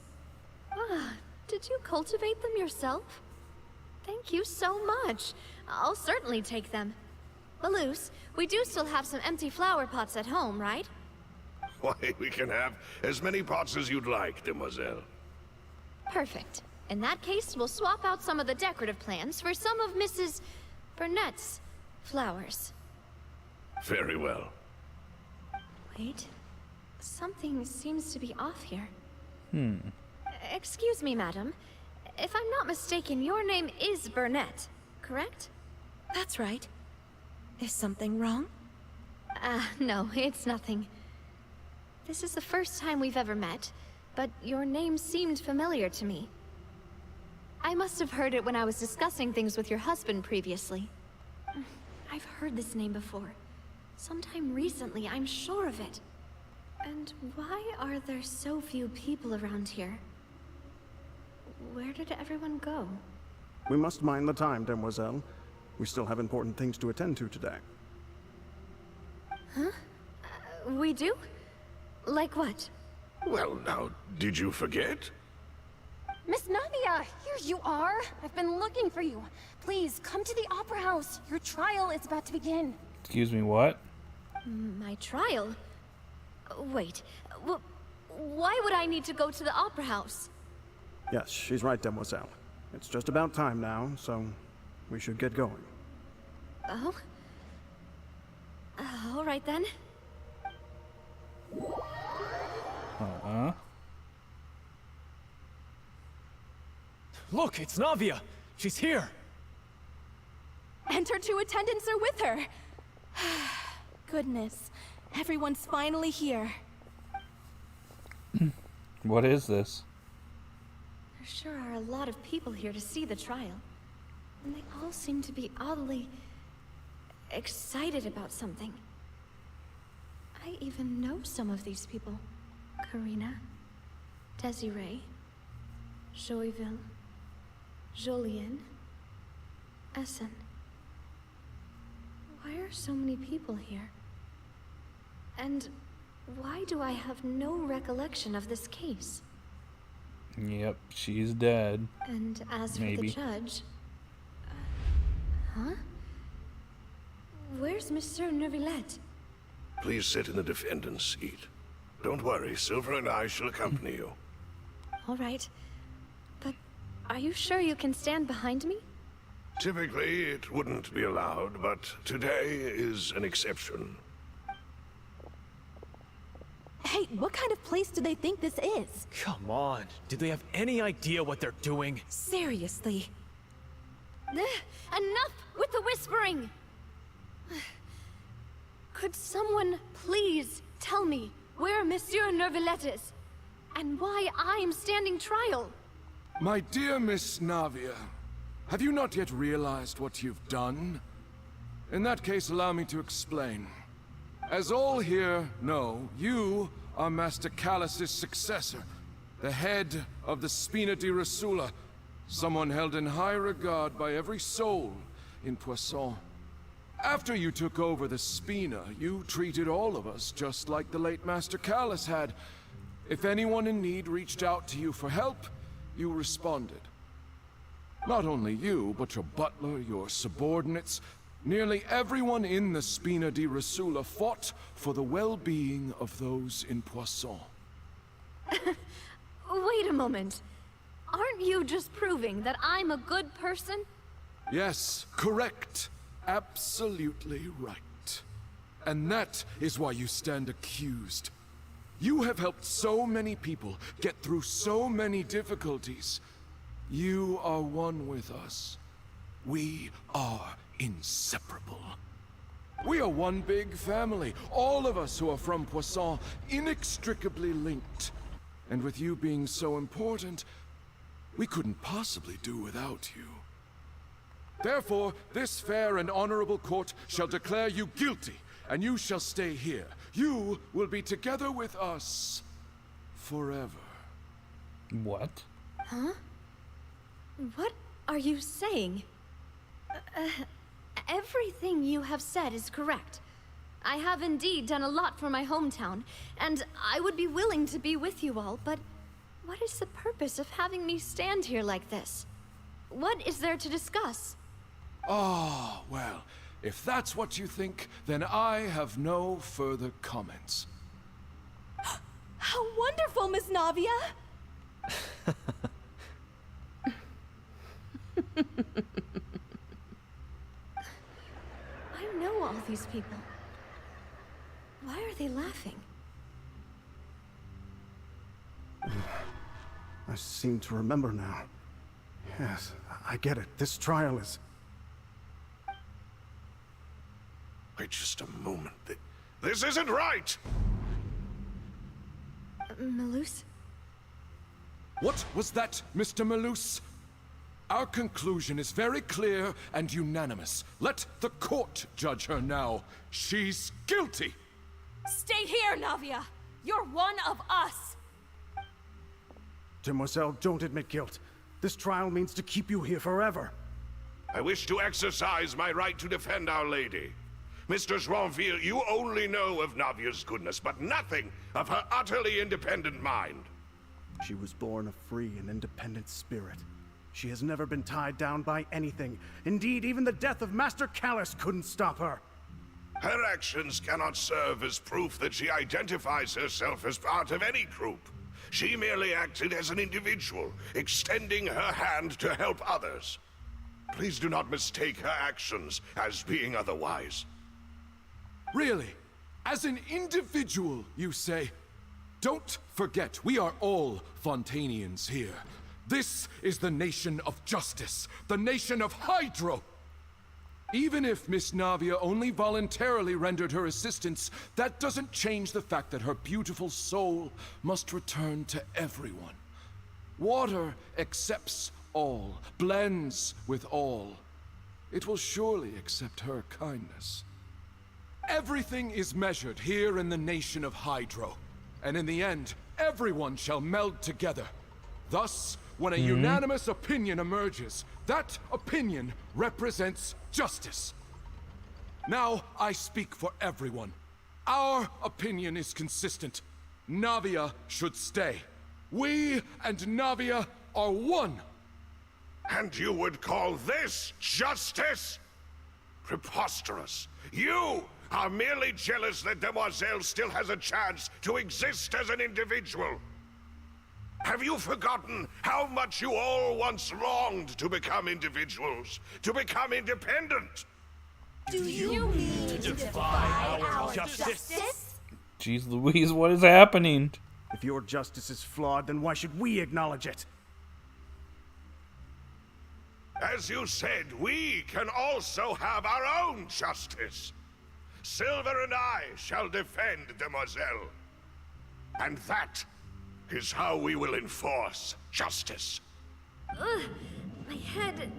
Ah, did you cultivate them yourself? Thank you so much. I'll certainly take them. Malus, we do still have some empty flower pots at home, right? Why, we can have as many pots as you'd like, Demoiselle. Perfect. In that case, we'll swap out some of the decorative plants for some of Mrs. Burnett's flowers. Very well. Wait. Something seems to be off here. Excuse me, madam. If I'm not mistaken, your name is Burnett, correct? That's right. Is something wrong? No, it's nothing. This is the first time we've ever met, but your name seemed familiar to me. I must have heard it when I was discussing things with your husband previously. I've heard this name before. Sometime recently, I'm sure of it. And why are there so few people around here? Where did everyone go? We must mind the time, Demoiselle. We still have important things to attend to today. Huh? We do? Like what? Well, now, did you forget? Miss Navia, here you are. I've been looking for you. Please, come to the Opera House. Your trial is about to begin. Excuse me, what? My trial? Wait, why would I need to go to the Opera House? Yes, she's right, Demoiselle. It's just about time now, so we should get going. Oh? All right then. Look, it's Navia. She's here. And her two attendants are with her. Goodness, everyone's finally here. What is this? There sure are a lot of people here to see the trial. And they all seem to be oddly excited about something. I even know some of these people. Karina, Desiree, Joyville, Jolien, Essen. Why are so many people here? And why do I have no recollection of this case? Yep, she's dead. And as for Maybe. the judge... huh? Where's Monsieur Neuvillette? Please sit in the defendant's seat. Don't worry, Silver and I shall accompany you. All right. But are you sure you can stand behind me? Typically, it wouldn't be allowed, but today is an exception. Hey, what kind of place do they think this is? Come on. Do they have any idea what they're doing? Seriously. Enough with the whispering! Could someone please tell me where Monsieur Neuvillette is? And why I'm standing trial? My dear Miss Navia, have you not yet realized what you've done? In that case, allow me to explain. As all here know, you are Master Callus's successor, the head of the Spina di Rosula, someone held in high regard by every soul in Poisson. After you took over the Spina, you treated all of us just like the late Master Callus had. If anyone in need reached out to you for help, you responded. Not only you, but your butler, your subordinates, nearly everyone in the Spina di Rosula fought for the well-being of those in Poisson. Wait a moment. Aren't you just proving that I'm a good person? Yes, correct. Absolutely right. And that is why you stand accused. You have helped so many people get through so many difficulties. You are one with us. We are inseparable. We are one big family, all of us who are from Poisson, inextricably linked. And with you being so important, we couldn't possibly do without you. Therefore, this fair and honorable court shall declare you guilty, and you shall stay here. You will be together with us forever. What? Huh? What are you saying? Everything you have said is correct. I have indeed done a lot for my hometown, and I would be willing to be with you all, but what is the purpose of having me stand here like this? What is there to discuss? Ah, well, if that's what you think, then I have no further comments. How wonderful, Miss Navia! I know all these people. Why are they laughing? I seem to remember now. Yes, I get it. This trial is... Wait just a moment. This isn't right! Malus? What was that, Mr. Malus? Our conclusion is very clear and unanimous. Let the court judge her now. She's guilty! Stay here, Navia! You're one of us! Demoiselle, don't admit guilt. This trial means to keep you here forever. I wish to exercise my right to defend Our Lady. Mr. Joinville, you only know of Navia's goodness, but nothing of her utterly independent mind. She was born a free and independent spirit. She has never been tied down by anything. Indeed, even the death of Master Callus couldn't stop her. Her actions cannot serve as proof that she identifies herself as part of any group. She merely acted as an individual, extending her hand to help others. Please do not mistake her actions as being otherwise. Really? As an individual, you say? Don't forget, we are all Fontanians here. This is the nation of justice, the nation of Hydro. Even if Miss Navia only voluntarily rendered her assistance, that doesn't change the fact that her beautiful soul must return to everyone. Water accepts all, blends with all. It will surely accept her kindness. Everything is measured here in the nation of Hydro, and in the end, everyone shall meld together. Thus, when a unanimous opinion emerges, that opinion represents justice. Now, I speak for everyone. Our opinion is consistent. Navia should stay. We and Navia are one. And you would call this justice? Preposterous. You are merely jealous that Demoiselle still has a chance to exist as an individual. Have you forgotten how much you all once longed to become individuals, to become independent? Do you mean to defy our justice? Jeez Louise, what is happening? If your justice is flawed, then why should we acknowledge it? As you said, we can also have our own justice. Silver and I shall defend Demoiselle. And that is how we will enforce justice. Ugh, my head...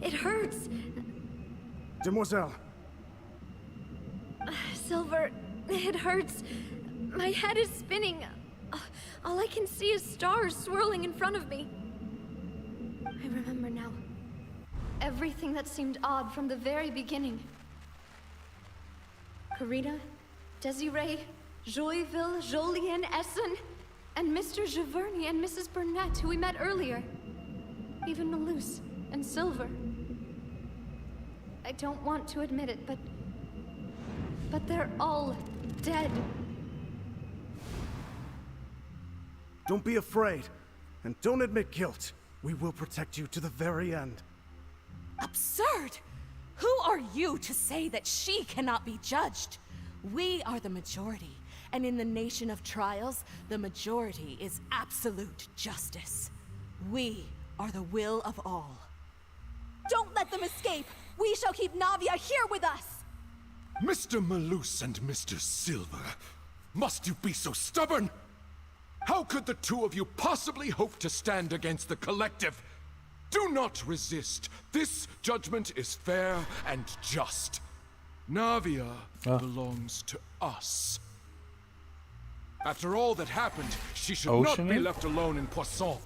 it hurts. Demoiselle. Silver, it hurts. My head is spinning. All I can see is stars swirling in front of me. I remember now. Everything that seemed odd from the very beginning. Karina, Desiree, Joyville, Jolien, Essen, and Mr. Giverny and Mrs. Burnett, who we met earlier. Even Malus and Silver. I don't want to admit it, but they're all dead. Don't be afraid, and don't admit guilt. We will protect you to the very end. Absurd! Who are you to say that she cannot be judged? We are the majority, and in the nation of trials, the majority is absolute justice. We are the will of all. Don't let them escape! We shall keep Navia here with us! Mr. Malus and Mr. Silver, must you be so stubborn? How could the two of you possibly hope to stand against the collective? Do not resist. This judgment is fair and just. Navia belongs to us. After all that happened, she should not be left alone in Poisson.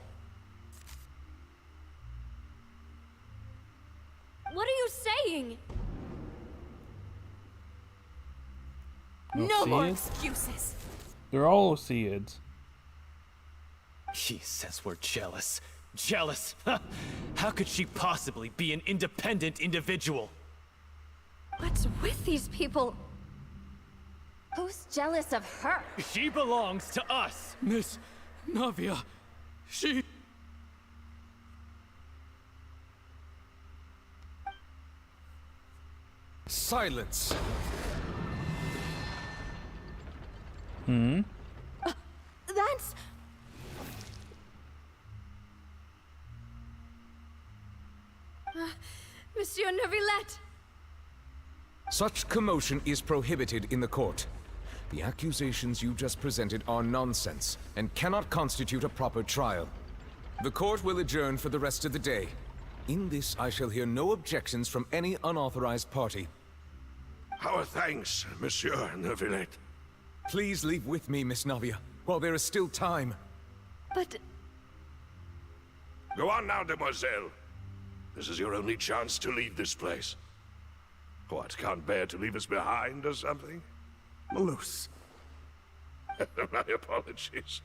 What are you saying? No more excuses. They're all Oseids. She says we're jealous. Jealous? How could she possibly be an independent individual? What's with these people? Who's jealous of her? She belongs to us. Miss Navia, she... Silence. That's... Monsieur Neuvillette! Such commotion is prohibited in the court. The accusations you just presented are nonsense and cannot constitute a proper trial. The court will adjourn for the rest of the day. In this, I shall hear no objections from any unauthorized party. Our thanks, Monsieur Neuvillette. Please leave with me, Miss Navia, while there is still time. But... Go on now, Demoiselle. This is your only chance to leave this place. What, can't bear to leave us behind or something? Malus. My apologies.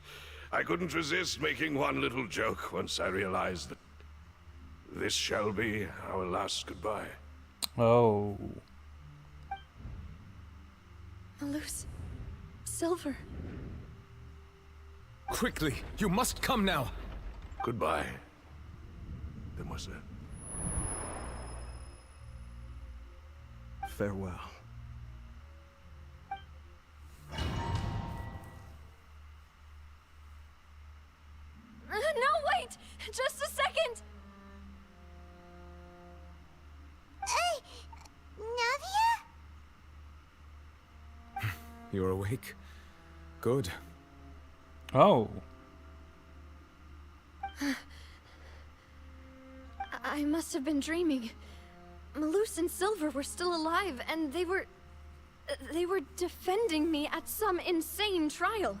I couldn't resist making one little joke once I realized that this shall be our last goodbye. Oh. Malus. Silver. Quickly, you must come now. Goodbye, demoiselle. Farewell. No, wait! Just a second! Hey, Navia? You're awake? Good. Oh. I must have been dreaming. Malus and Silver were still alive, and they were defending me at some insane trial.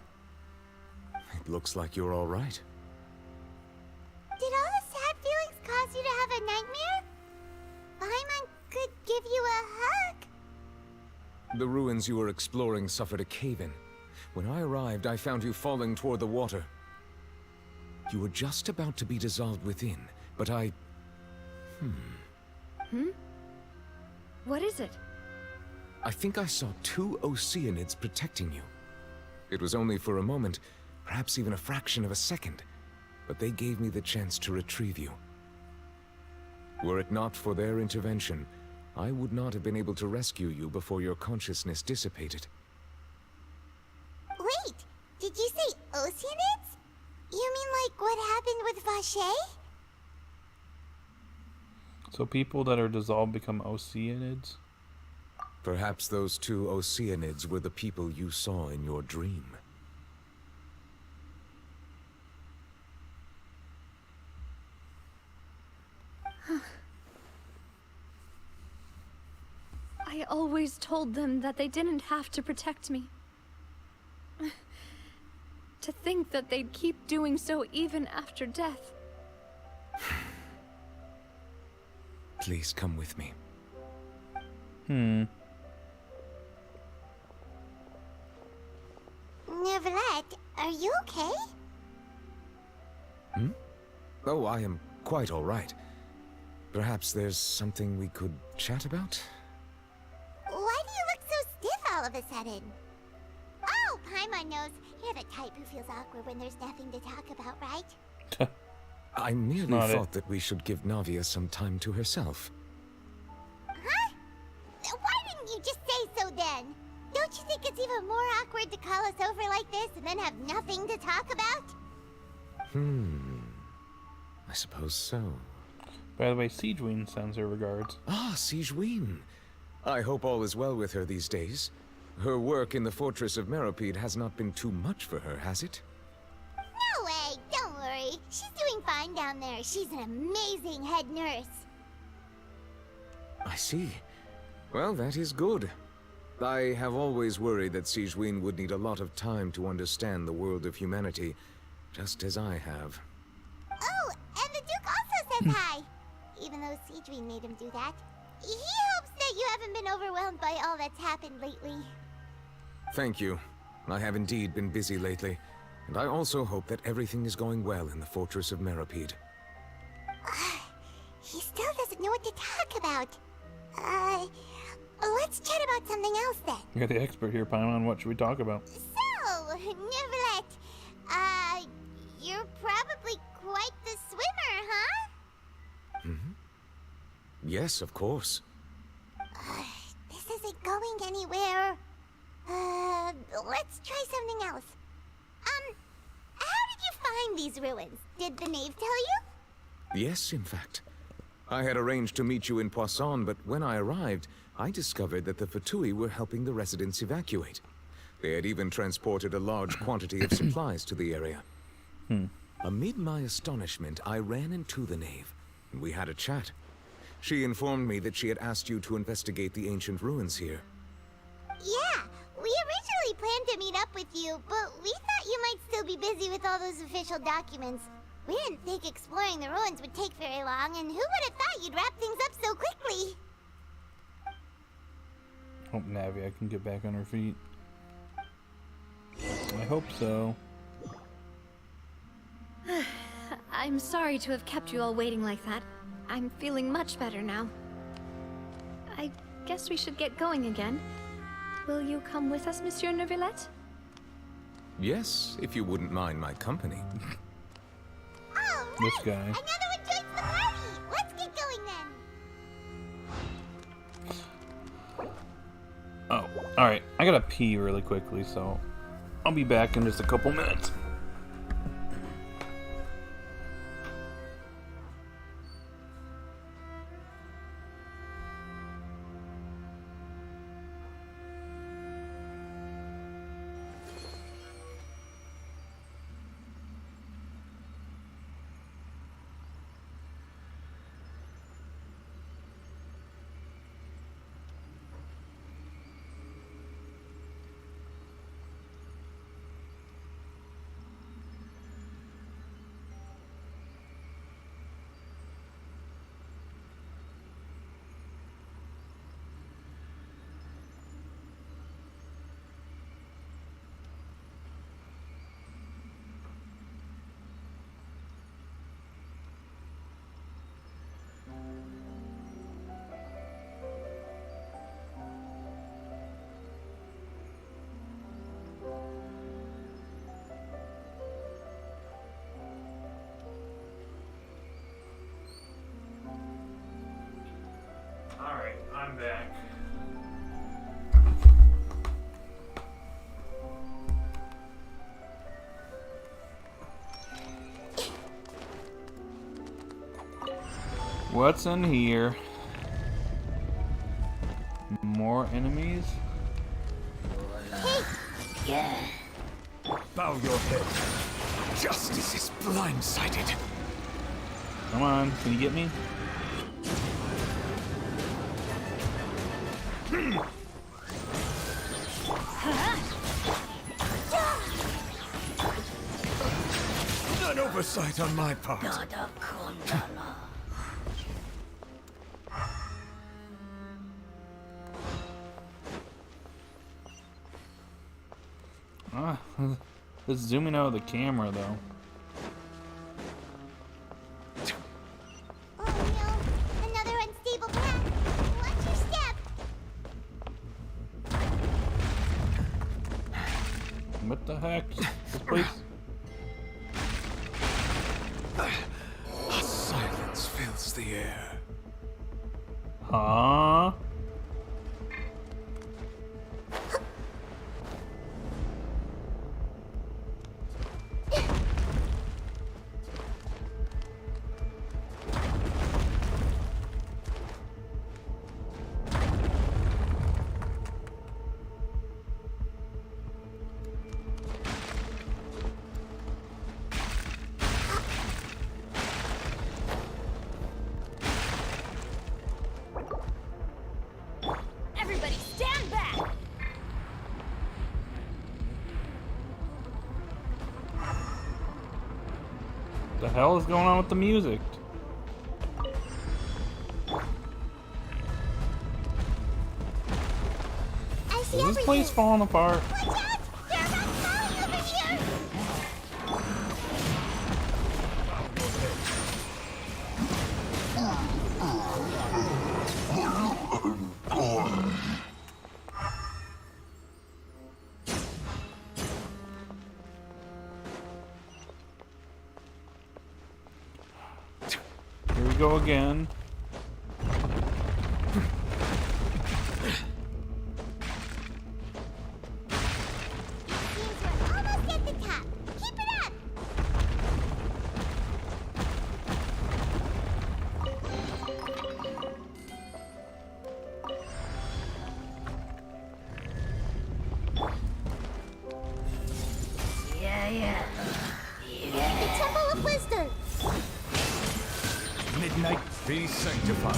It looks like you're all right. Did all the sad feelings cause you to have a nightmare? Paimon could give you a hug. The ruins you were exploring suffered a cave-in. When I arrived, I found you falling toward the water. You were just about to be dissolved within, but I... What is it? I think I saw 2 Oceanids protecting you. It was only for a moment, perhaps even a fraction of a second, but they gave me the chance to retrieve you. Were it not for their intervention, I would not have been able to rescue you before your consciousness dissipated. Wait, did you say Oceanids? You mean like what happened with Vache? So people that are dissolved become Oceanids? Perhaps those 2 Oceanids were the people you saw in your dream. I always told them that they didn't have to protect me. To think that they'd keep doing so even after death. Please come with me. Neverlet, are you okay? Oh, I am quite all right. Perhaps there's something we could chat about? Why do you look so stiff all of a sudden? Oh, Paimon knows. You're the type who feels awkward when there's nothing to talk about, right? I merely Not it. thought that we should give Navia some time to herself. Huh? Why didn't you just say so then? Don't you think it's even more awkward to call us over like this and then have nothing to talk about? I suppose so. By the way, Siegeween sends her regards. Ah, Siegeween. I hope all is well with her these days. Her work in the Fortress of Meropide has not been too much for her, has it? No way, don't worry. She's doing fine down there. She's an amazing head nurse. I see. Well, that is good. I have always worried that Siegeween would need a lot of time to understand the world of humanity, just as I have. Oh, and the Duke also says hi. Even though Siegeween made him do that. He hopes that you haven't been overwhelmed by all that's happened lately. Thank you. I have indeed been busy lately, and I also hope that everything is going well in the Fortress of Meropide. He still doesn't know what to talk about. Let's chat about something else then. You're the expert here, Paimon. What should we talk about? So, Neverlet, you're probably quite the swimmer, huh? Yes, of course. This isn't going anywhere. Let's try something else. How did you find these ruins? Did the knave tell you? Yes, in fact. I had arranged to meet you in Poisson, but when I arrived, I discovered that the Fatui were helping the residents evacuate. They had even transported a large quantity of supplies to the area. Amid my astonishment, I ran into the knave, and we had a chat. She informed me that she had asked you to investigate the ancient ruins here. Yeah, we originally planned to meet up with you, but we thought you might still be busy with all those official documents. We didn't think exploring the ruins would take very long, and who would have thought you'd wrap things up so quickly? Hope Navia can get back on her feet. I hope so. I'm sorry to have kept you all waiting like that. I'm feeling much better now. I guess we should get going again. Will you come with us, Monsieur Neuvillette? Yes, if you wouldn't mind my company. All right. This guy. Another one joins the party. Let's get going then. Oh, alright. I gotta pee really quickly, so I'll be back in just a couple minutes. Alright, I'm back. What's in here? More enemies? Yeah. Bow your head. Justice is blindsided. Come on, can you get me? An oversight on my part. Ah, it's zooming out of the camera though. Oh no, another unstable path. Watch your step. What the heck? This place. A silence fills the air. Huh? Everybody stand back. The hell is going on with the music? I see Is this everything. place falling apart? Watch out! They're about falling over here. Here we go again. Seems we're almost at the top. Keep it up. Yeah. The Temple of Wisdom. Midnight be sanctified.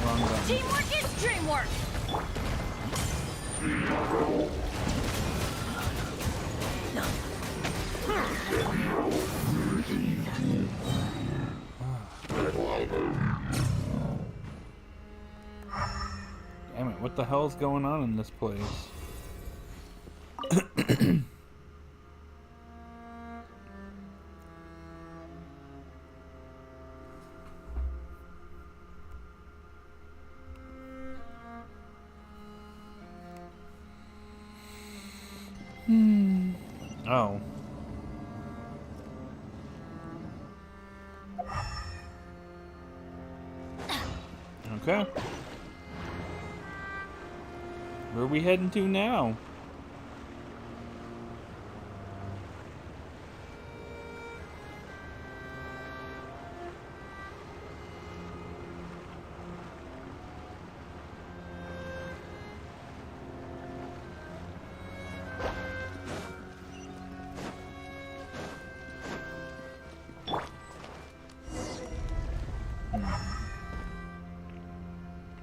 Wrong button. Teamwork is dreamwork. Damn it, what What the hell's going on in this place? Oh. Okay. Where are we heading to now?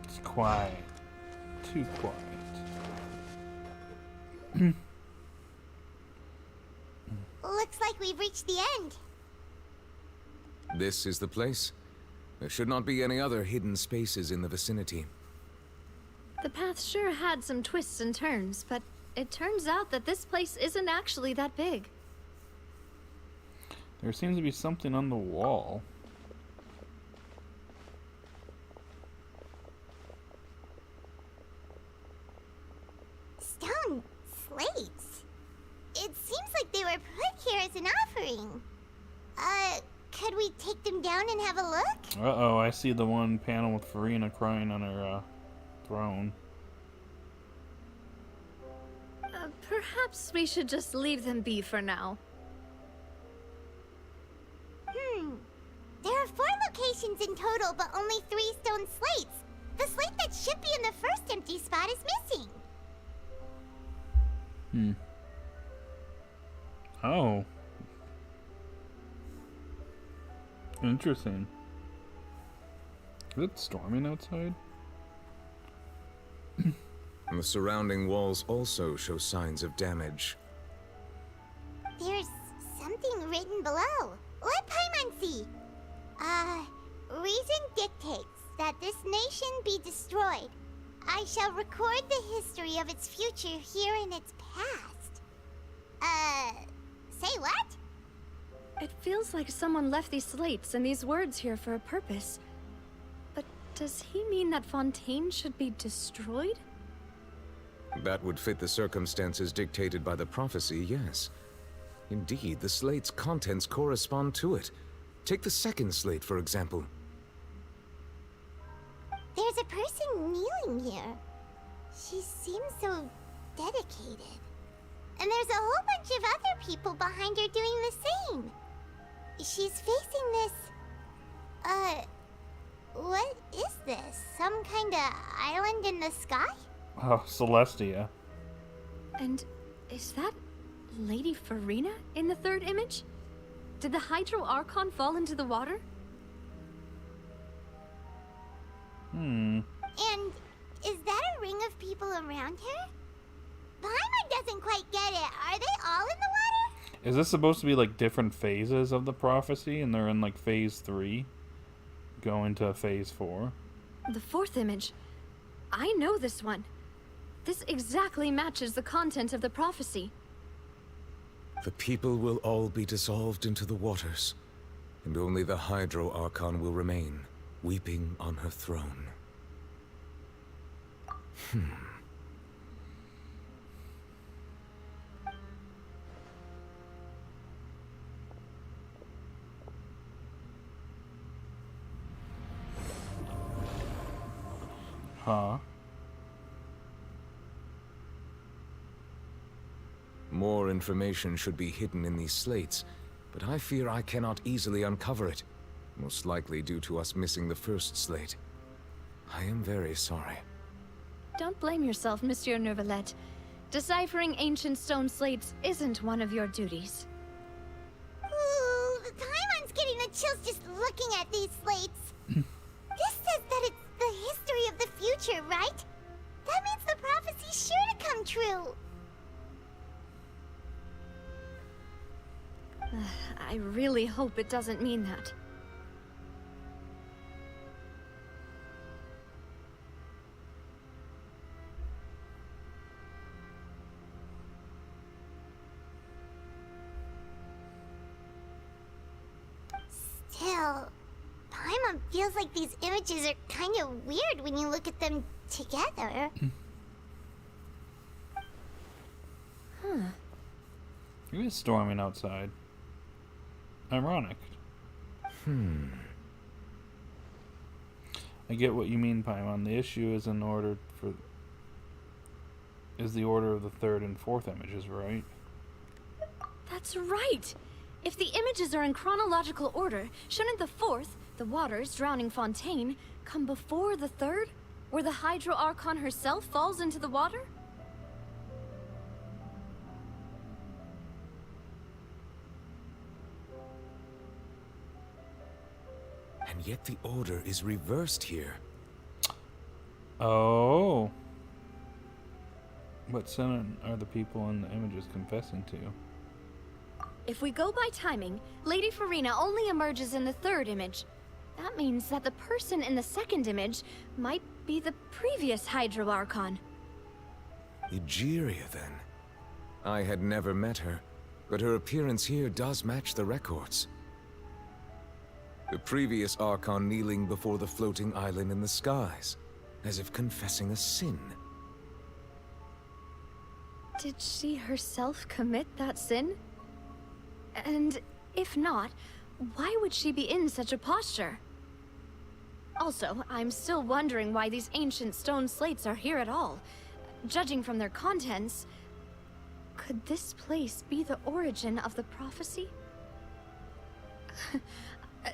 It's quiet. Too quiet. Looks like we've reached the end. This is the place? There should not be any other hidden spaces in the vicinity. The path sure had some twists and turns, but it turns out that this place isn't actually that big. There seems to be something on the wall. Stone slates. It seems like they were put here as an offering. Could we take them down and have a look? Uh-oh, I see the one panel with Furina crying on her, throne. Perhaps we should just leave them be for now. There are 4 locations in total, but only 3 stone slates. The slate that should be in the first empty spot is missing. Oh. Interesting. Is it storming outside? The surrounding walls also show signs of damage. There's something written below. Let Paimon see. Reason dictates that this nation be destroyed. I shall record the history of its future here in its past. Say what? It feels like someone left these slates and these words here for a purpose. But does he mean that Fontaine should be destroyed? That would fit the circumstances dictated by the prophecy, yes. Indeed, the slate's contents correspond to it. Take the second slate, for example. There's a person kneeling here. She seems so dedicated. And there's a whole bunch of other people behind her doing the same. She's facing this... what is this? Some kind of island in the sky? Oh, Celestia. And is that Lady Furina in the third image? Did the Hydro Archon fall into the water? And is that a ring of people around her? Paimon doesn't quite get it. Are they all in the water? Is this supposed to be like different phases of the prophecy and they're in like phase 3? Going to phase 4? The fourth image. I know this one. This exactly matches the content of the prophecy. The people will all be dissolved into the waters, and only the Hydro Archon will remain, weeping on her throne. Huh? More information should be hidden in these slates, but I fear I cannot easily uncover it, most likely due to us missing the first slate. I am very sorry. Don't blame yourself, Monsieur Neuvillette. Deciphering ancient stone slates isn't one of your duties. Ooh, Paimon's getting the chills just looking at these slates. This says that it's the history of the future, right? That means the prophecy's sure to come true. I really hope it doesn't mean that. Well, Paimon feels like these images are kind of weird when you look at them together. It is storming outside. Ironic. I get what you mean, Paimon. The issue is the order of the third and fourth images, right? That's right! If the images are in chronological order, shouldn't the fourth, the water's drowning fontaine, come before the third, where the Hydro Archon herself falls into the water? And yet the order is reversed here. Oh. What sin are the people in the images confessing to? If we go by timing, Lady Furina only emerges in the third image. That means that the person in the second image might be the previous Hydro Archon. Egeria, then. I had never met her, but her appearance here does match the records. The previous Archon kneeling before the floating island in the skies, as if confessing a sin. Did she herself commit that sin? And if not, why would she be in such a posture? Also, I'm still wondering why these ancient stone slates are here at all. Judging from their contents, could this place be the origin of the prophecy?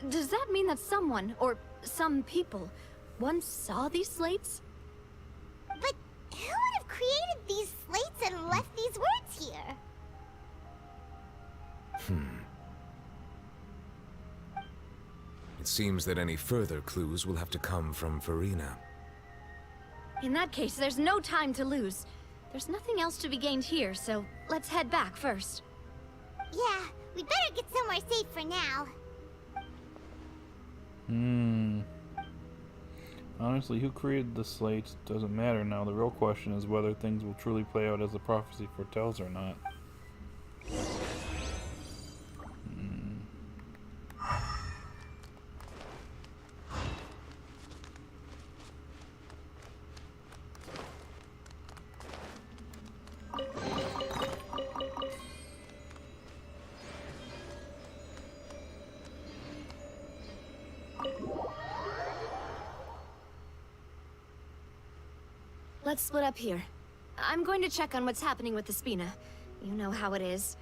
Does that mean that someone, or some people, once saw these slates? But who would have created these slates and left these words here? It seems that any further clues will have to come from Furina. In that case, there's no time to lose. There's nothing else to be gained here, so let's head back first. Yeah, we better get somewhere safe for now. Honestly, who created the slates doesn't matter now. The real question is whether things will truly play out as the prophecy foretells or not. Let's split up here. I'm going to check on what's happening with the Spina. You know how it is.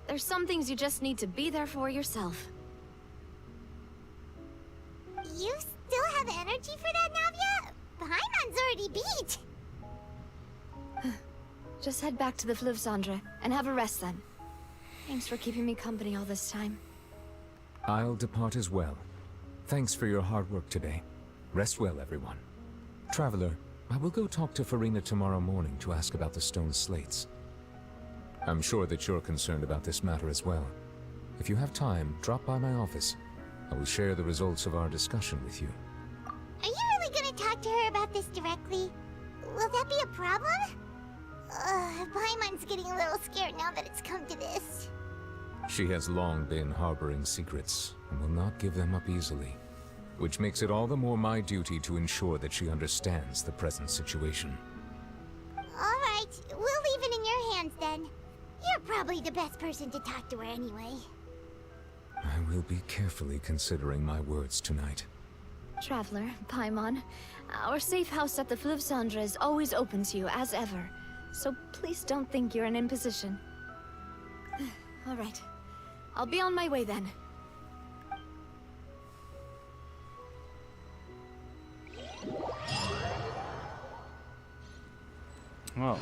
There's some things you just need to be there for yourself. You still have energy for that, Navia? Paimon's already beat. Just head back to the Fluvsandra and have a rest then. Thanks for keeping me company all this time. I'll depart as well. Thanks for your hard work today. Rest well, everyone. Traveler, I will go talk to Furina tomorrow morning to ask about the stone slates. I'm sure that you're concerned about this matter as well. If you have time, drop by my office. I will share the results of our discussion with you. Are you really gonna talk to her about this directly? Will that be a problem? Paimon's getting a little scared now that it's come to this. She has long been harboring secrets and will not give them up easily, which makes it all the more my duty to ensure that she understands the present situation. Alright, we'll leave it in your hands then. You're probably the best person to talk to her anyway. I will be carefully considering my words tonight. Traveler, Paimon, our safe house at the Fluvsandra is always open to you as ever. So please don't think you're an imposition. Alright, I'll be on my way then. Oh.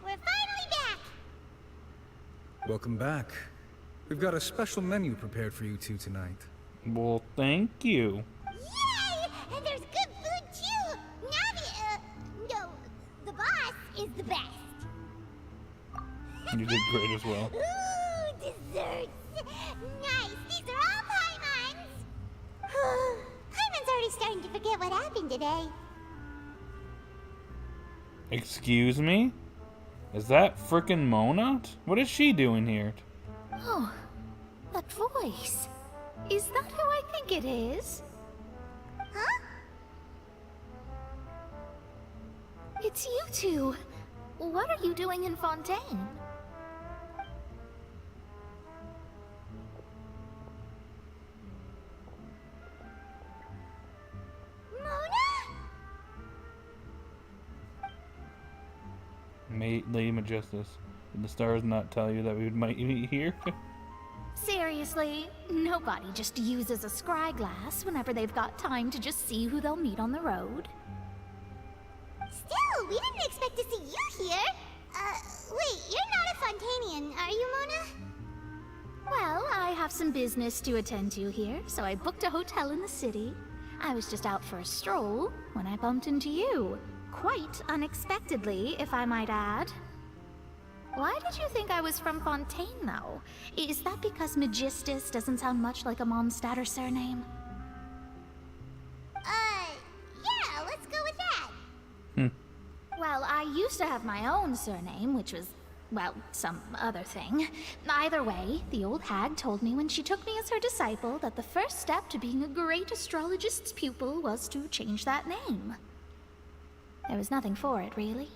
We're finally back! Welcome back. We've got a special menu prepared for you two tonight. Well, thank you. Yay! And there's good food too! Navia, no, the boss is the best. You did great as well. Ooh, desserts! Nice, these are all Paimon's! Paimon's already starting to forget what happened today. Excuse me? Is that frickin' Mona? What is she doing here? Oh, That voice. Is that who I think it is? Huh? It's you two. What are you doing in Fontaine? Lady Majestus, did the stars not tell you that we might be here? Seriously, nobody just uses a scry glass whenever they've got time to just see who they'll meet on the road. Still, we didn't expect to see you here. Wait, you're not a Fontanian, are you, Mona? Well, I have some business to attend to here, so I booked a hotel in the city. I was just out for a stroll when I bumped into you. Quite unexpectedly, if I might add. Why did you think I was from Fontaine, though? Is that because Magistus doesn't sound much like a Mondstadter surname? Yeah, let's go with that. Well, I used to have my own surname, which was, well, some other thing. Either way, the old hag told me when she took me as her disciple that the first step to being a great astrologist's pupil was to change that name. There was nothing for it, really.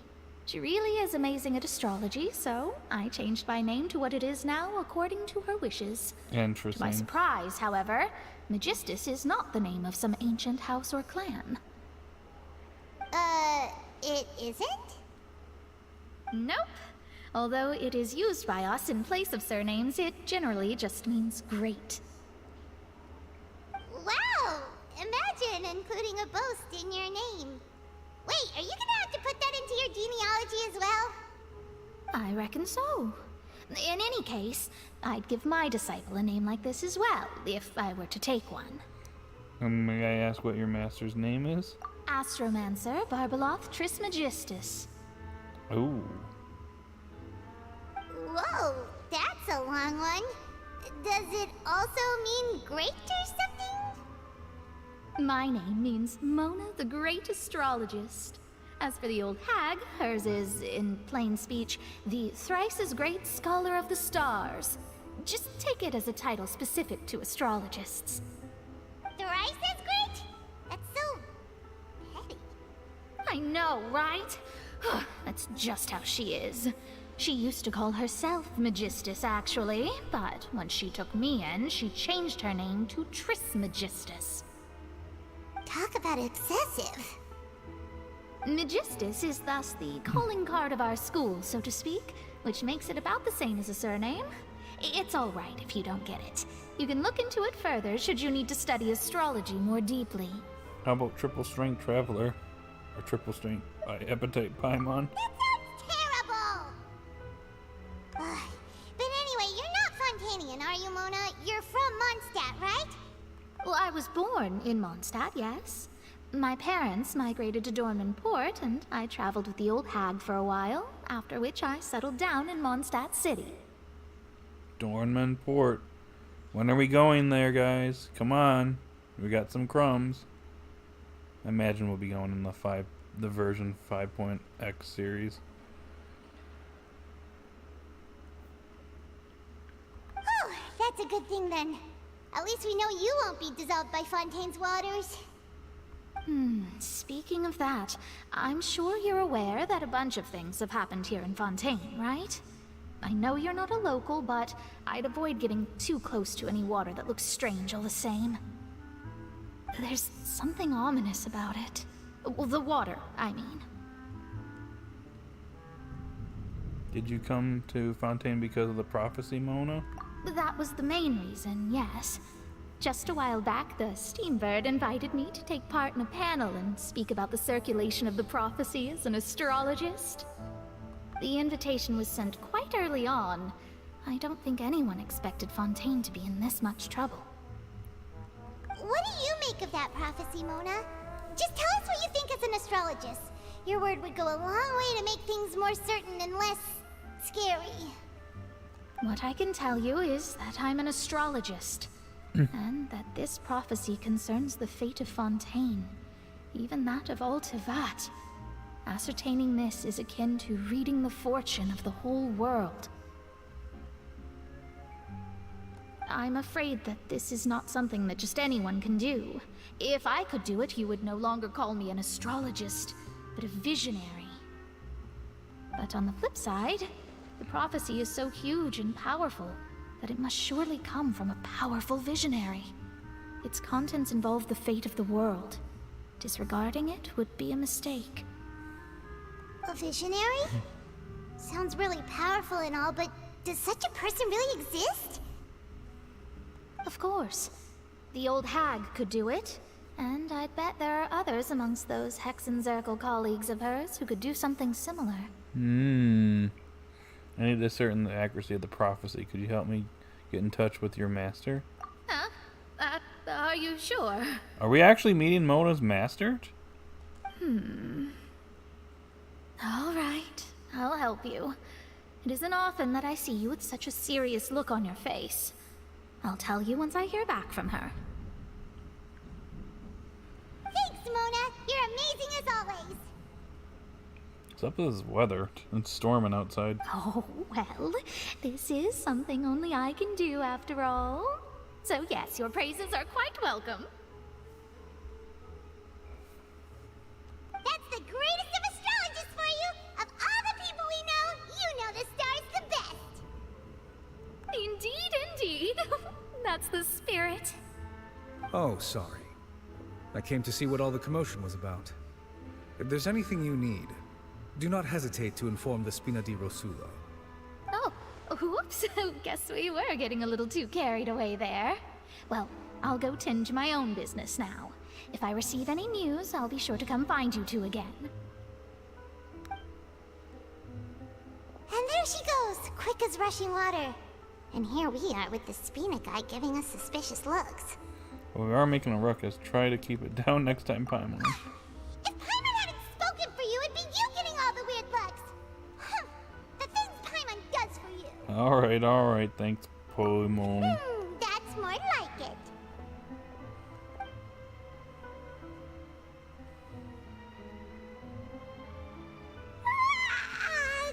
She really is amazing at astrology, so I changed my name to what it is now according to her wishes. Interesting. To my surprise, however, Magistus is not the name of some ancient house or clan. It isn't? Nope. Although it is used by us in place of surnames, it generally just means great. Wow! Imagine including a boast in your name. Wait, are you gonna have to put that into your genealogy as well? I reckon so. In any case, I'd give my disciple a name like this as well, if I were to take one. May I ask what your master's name is? Astromancer Barbeloth Trismegistus. Ooh. Whoa, that's a long one. Does it also mean great or something? My name means Mona the Great Astrologist. As for the old hag, hers is, in plain speech, the thrice-as-great Scholar of the Stars. Just take it as a title specific to astrologists. Thrice as great? That's so petty. I know, right? That's just how she is. She used to call herself Magistus, actually, but when she took me in, she changed her name to Trismegistus. Talk about obsessive. Magistus is thus the calling card of our school, so to speak, which makes it about the same as a surname. It's all right if you don't get it. You can look into it further should you need to study astrology more deeply. How about Triple Strength Traveler? Or Triple Strength by Epitite Paimon? That sounds terrible! But anyway, you're not Fontanian, are you, Mona? You're from Mondstadt, right? Well, I was born in Mondstadt, yes. My parents migrated to Dornman Port, and I traveled with the old hag for a while, after which I settled down in Mondstadt City. Dornman Port. When are we going there, guys? Come on. We got some crumbs. I imagine we'll be going in the version 5.x series. Oh, that's a good thing then. At least we know you won't be dissolved by Fontaine's waters. Speaking of that, I'm sure you're aware that a bunch of things have happened here in Fontaine, right? I know you're not a local, but I'd avoid getting too close to any water that looks strange all the same. There's something ominous about it. Well, the water, I mean. Did you come to Fontaine because of the prophecy, Mona? That was the main reason, yes. Just a while back, the Steambird invited me to take part in a panel and speak about the circulation of the prophecy as an astrologist. The invitation was sent quite early on. I don't think anyone expected Fontaine to be in this much trouble. What do you make of that prophecy, Mona? Just tell us what you think as an astrologist. Your word would go a long way to make things more certain and less scary. What I can tell you is that I'm an astrologist, and that this prophecy concerns the fate of Fontaine, even that of all Tevat. Ascertaining this is akin to reading the fortune of the whole world. I'm afraid that this is not something that just anyone can do. If I could do it, you would no longer call me an astrologist, but a visionary. But on the flip side, the prophecy is so huge and powerful that it must surely come from a powerful visionary. Its contents involve the fate of the world. Disregarding it would be a mistake. A visionary? Sounds really powerful and all, but does such a person really exist? Of course. The old hag could do it, and I'd bet there are others amongst those Hexenzirkel colleagues of hers who could do something similar. I need to ascertain the accuracy of the prophecy. Could you help me get in touch with your master? Huh? Are you sure? Are we actually meeting Mona's master? All right, I'll help you. It isn't often that I see you with such a serious look on your face. I'll tell you once I hear back from her. Thanks, Mona. You're amazing as always. What's up with this weather? It's storming outside. Oh, well, this is something only I can do after all. So yes, your praises are quite welcome. That's the greatest of astrologists for you! Of all the people we know, you know the star's the best! Indeed, indeed. That's the spirit. Oh, sorry. I came to see what all the commotion was about. If there's anything you need, do not hesitate to inform the Spina di Rosula. Oh, whoops. Guess we were getting a little too carried away there. Well, I'll go tend to my own business now. If I receive any news, I'll be sure to come find you two again. And there she goes, quick as rushing water. And here we are with the Spina guy giving us suspicious looks. Well, we are making a ruckus. Try to keep it down next time, Paimon. If Paimon hadn't spoken for you, it'd be you getting all the weird looks. The things Paimon does for you. Alright, thanks, Paimon. That's more like it.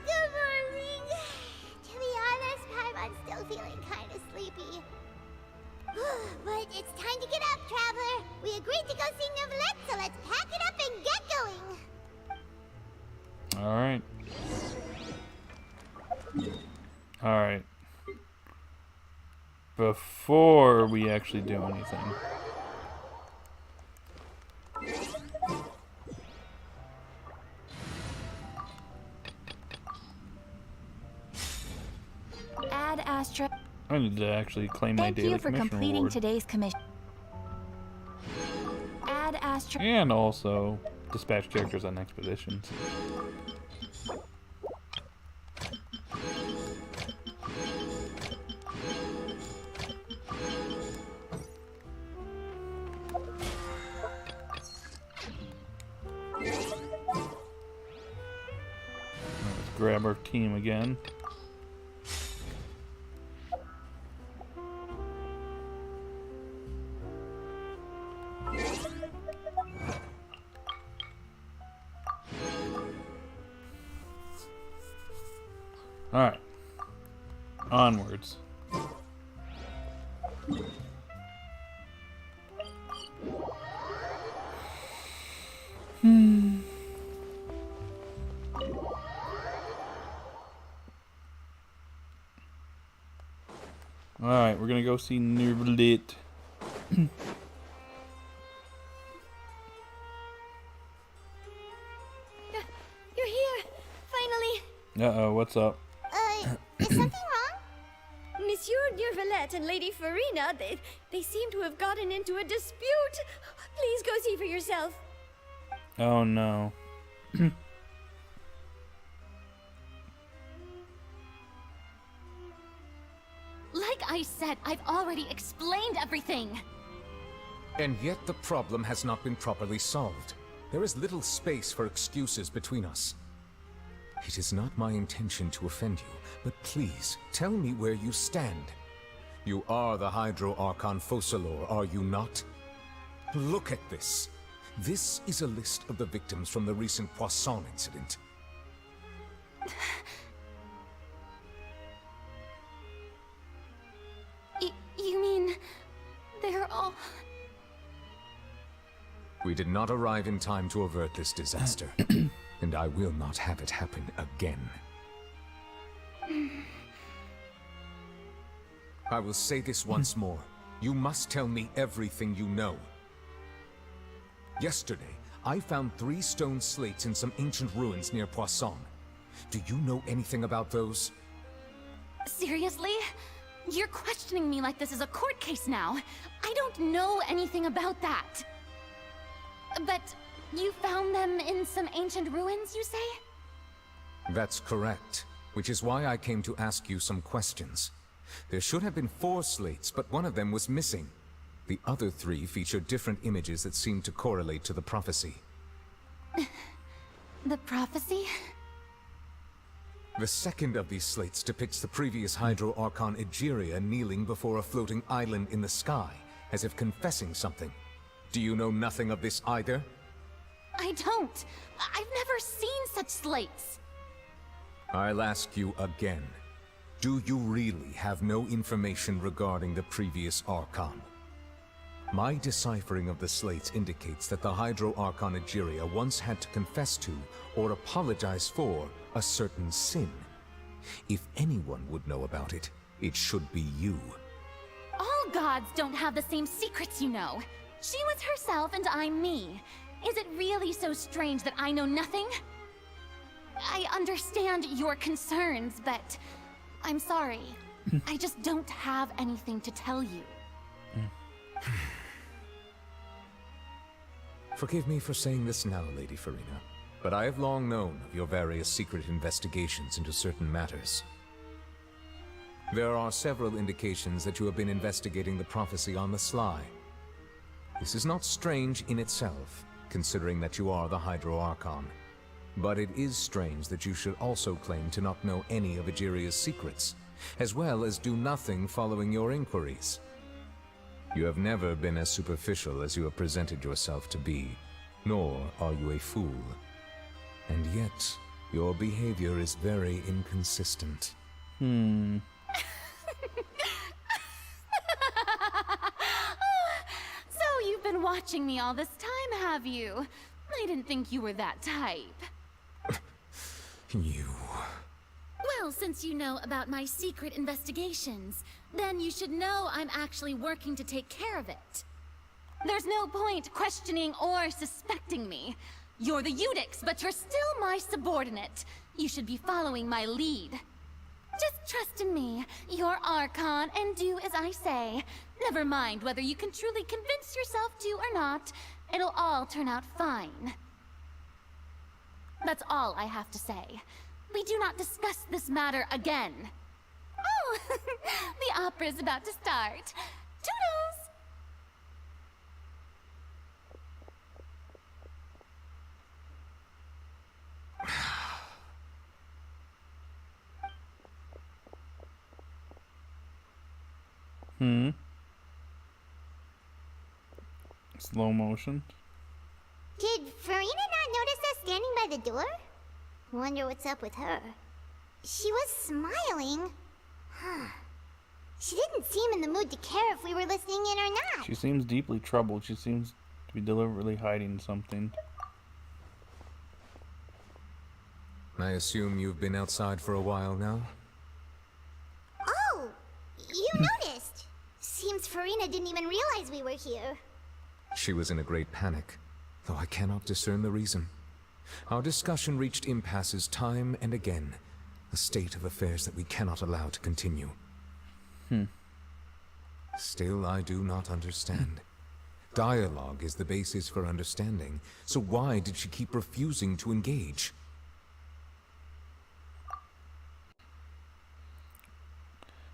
Good morning. To be honest, Paimon's still feeling kind of sleepy. But it's time to get up, Traveler. We agreed to go see Neuvillette, so let's pack it up and get going. Alright. Before we actually do anything. Ad Astra. I need to actually claim my daily commission Thank you for completing reward. today's commission. Ad Astra. And also dispatch characters on expeditions. Let's grab our team again. Alright. Onwards. Alright, we're gonna go see Neuvillette. You're here! Finally! Uh-oh, what's up? Is something wrong? Monsieur Neuvillette and Lady Furina, they seem to have gotten into a dispute. Please go see for yourself. Oh no. Like I said, I've already explained everything. And yet the problem has not been properly solved. There is little space for excuses between us. It is not my intention to offend you, but please, tell me where you stand. You are the Hydro Archon Focalor, are you not? Look at this. This is a list of the victims from the recent Poisson incident. You We did not arrive in time to avert this disaster, and I will not have it happen again. I will say this once more. You must tell me everything you know. Yesterday, I found 3 stone slates in some ancient ruins near Poisson. Do you know anything about those? Seriously? You're questioning me like this is a court case now. I don't know anything about that. But you found them in some ancient ruins, you say? That's correct, which is why I came to ask you some questions. There should have been 4 slates, but one of them was missing. The other 3 featured different images that seemed to correlate to the prophecy. The prophecy? The second of these slates depicts the previous Hydro Archon Egeria kneeling before a floating island in the sky, as if confessing something. Do you know nothing of this either? I don't. I've never seen such slates. I'll ask you again. Do you really have no information regarding the previous Archon? My deciphering of the slates indicates that the Hydro Archon Egeria once had to confess to, or apologize for, a certain sin. If anyone would know about it, it should be you. All gods don't have the same secrets, you know. She was herself and I'm me. Is it really so strange that I know nothing? I understand your concerns, but I'm sorry. I just don't have anything to tell you. Forgive me for saying this now, Lady Furina, but I have long known of your various secret investigations into certain matters. There are several indications that you have been investigating the prophecy on the sly. This is not strange in itself, considering that you are the Hydro Archon. But it is strange that you should also claim to not know any of Egeria's secrets, as well as do nothing following your inquiries. You have never been as superficial as you have presented yourself to be, nor are you a fool. And yet, your behavior is very inconsistent. So you've been watching me all this time, have you? I didn't think you were that type. You... Well, since you know about my secret investigations, then you should know I'm actually working to take care of it. There's no point questioning or suspecting me. You're the Eudix, but you're still my subordinate. You should be following my lead. Just trust in me, you're Archon, and do as I say. Never mind whether you can truly convince yourself to or not. It'll all turn out fine. That's all I have to say. We do not discuss this matter again. Oh, the opera's about to start. Toodles! Slow motion. Did Furina not notice us standing by the door? Wonder what's up with her. She was smiling. Huh. She didn't seem in the mood to care if we were listening in or not. She seems deeply troubled. She seems to be deliberately hiding something. I assume you've been outside for a while now? Oh, you noticed. Seems Furina didn't even realize we were here. She was in a great panic, though I cannot discern the reason. Our discussion reached impasses time and again, a state of affairs that we cannot allow to continue. Still, I do not understand. Dialogue is the basis for understanding, so why did she keep refusing to engage?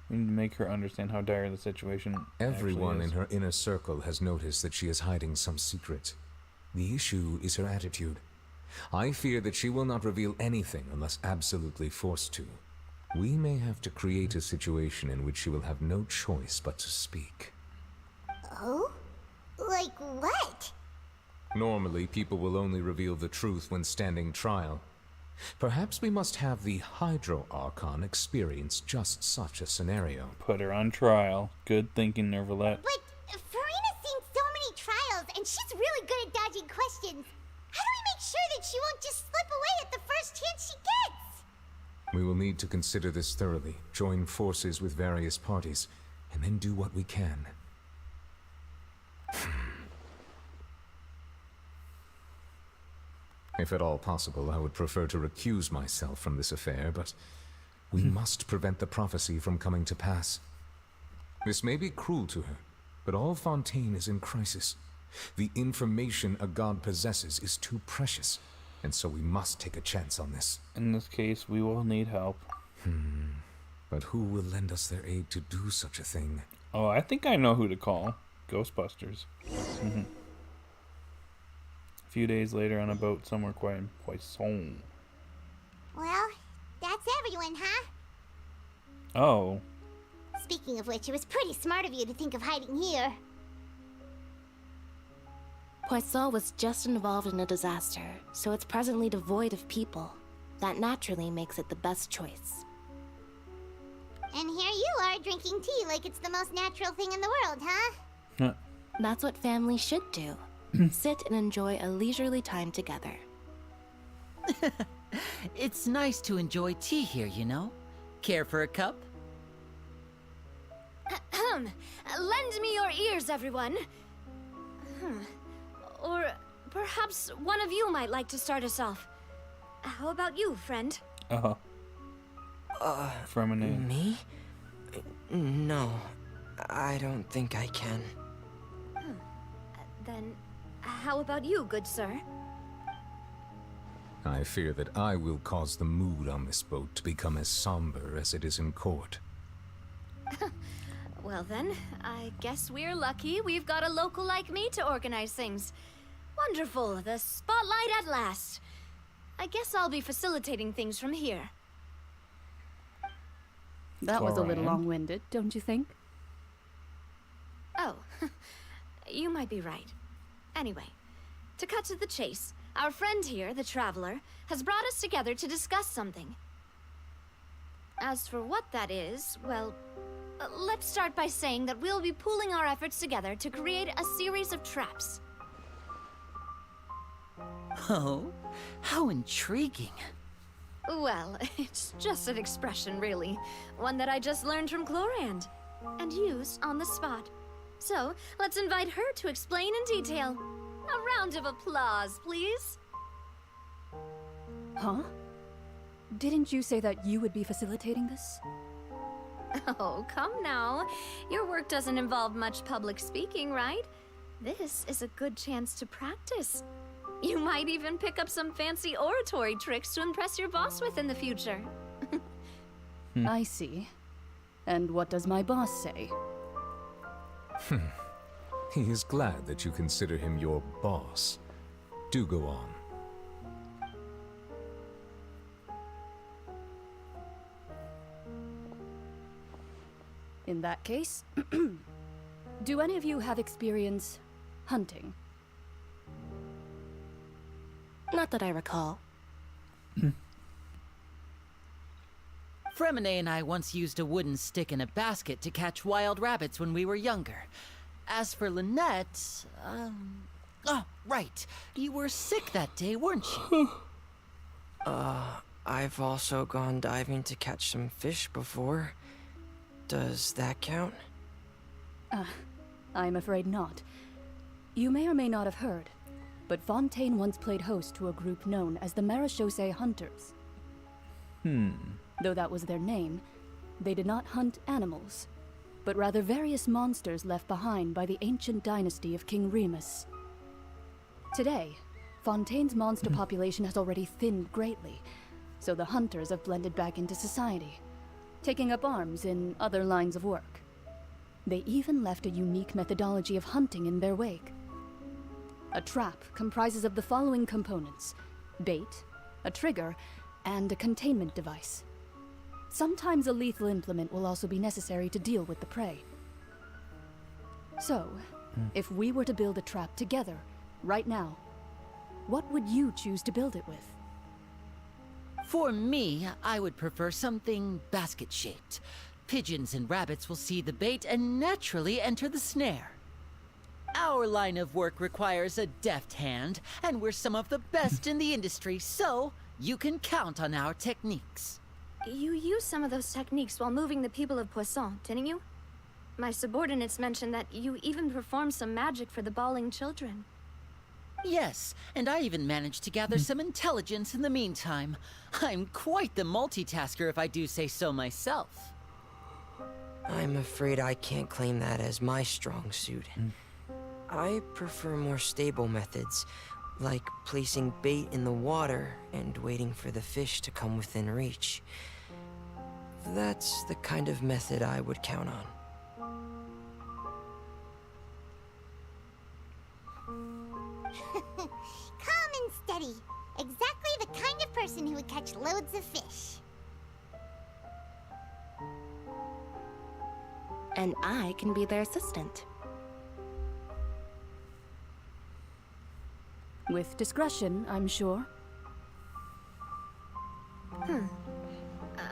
We need to make her understand how dire the situation Everyone in is. her inner circle has noticed that she is hiding some secret. The issue is her attitude. I fear that she will not reveal anything unless absolutely forced to. We may have to create a situation in which she will have no choice but to speak. Oh? Like what? Normally, people will only reveal the truth when standing trial. Perhaps we must have the Hydro Archon experience just such a scenario. Put her on trial. Good thinking, Nervalette. But Furina's seen so many trials, and she's really good at dodging that she won't just slip away at the first chance she gets. We will need to consider this thoroughly, join forces with various parties, and then do what we can. If at all possible, I would prefer to recuse myself from this affair, but we must prevent the prophecy from coming to pass. This may be cruel to her, but all Fontaine is in crisis. The information a god possesses is too precious, and so we must take a chance on this. In this case, we will need help. But who will lend us their aid to do such a thing? Oh, I think I know who to call. Ghostbusters. A few days later on a boat somewhere quite in Poisson. Well, that's everyone, huh? Oh. Speaking of which, it was pretty smart of you to think of hiding here. Poisson was just involved in a disaster, so it's presently devoid of people. That naturally makes it the best choice. And here you are drinking tea like it's the most natural thing in the world, huh? That's what families should do. Sit and enjoy a leisurely time together. It's nice to enjoy tea here, you know? Care for a cup? Lend me your ears, everyone. Or perhaps one of you might like to start us off. How about you, friend? From a name. Me? No, I don't think I can. Then, how about you, good sir? I fear that I will cause the mood on this boat to become as somber as it is in court. Well then, I guess we're lucky we've got a local like me to organize things. Wonderful, the spotlight at last. I guess I'll be facilitating things from here. That was a little long-winded, don't you think? Oh, you might be right. Anyway, to cut to the chase, our friend here, the Traveler, has brought us together to discuss something. As for what that is, well, let's start by saying that we'll be pooling our efforts together to create a series of traps. Oh, how intriguing. Well, it's just an expression, really. One that I just learned from Chlorand, and used on the spot. So, let's invite her to explain in detail. A round of applause, please. Huh? Didn't you say that you would be facilitating this? Oh, come now. Your work doesn't involve much public speaking, right? This is a good chance to practice. You might even pick up some fancy oratory tricks to impress your boss with in the future. I see. And what does my boss say? He is glad that you consider him your boss. Do go on. In that case, do any of you have experience hunting? Not that I recall. Fremine and I once used a wooden stick in a basket to catch wild rabbits when we were younger. As for Lynette, oh, right. You were sick that day, weren't you? I've also gone diving to catch some fish before. Does that count? I'm afraid not. You may or may not have heard, but Fontaine once played host to a group known as the Marechaussee Hunters. Though that was their name, they did not hunt animals, but rather various monsters left behind by the ancient dynasty of King Remus. Today, Fontaine's monster population has already thinned greatly, so the hunters have blended back into society, taking up arms in other lines of work. They even left a unique methodology of hunting in their wake. A trap comprises of the following components: bait, a trigger, and a containment device. Sometimes a lethal implement will also be necessary to deal with the prey. So, if we were to build a trap together, right now, what would you choose to build it with? For me, I would prefer something basket-shaped. Pigeons and rabbits will see the bait and naturally enter the snare. Our line of work requires a deft hand, and we're some of the best in the industry, so you can count on our techniques. You used some of those techniques while moving the people of Poisson, didn't you? My subordinates mentioned that you even performed some magic for the bawling children. Yes, and I even managed to gather some intelligence in the meantime. I'm quite the multitasker if I do say so myself. I'm afraid I can't claim that as my strong suit. I prefer more stable methods, like placing bait in the water and waiting for the fish to come within reach. That's the kind of method I would count on. Calm and steady. Exactly the kind of person who would catch loads of fish. And I can be their assistant. With discretion, I'm sure.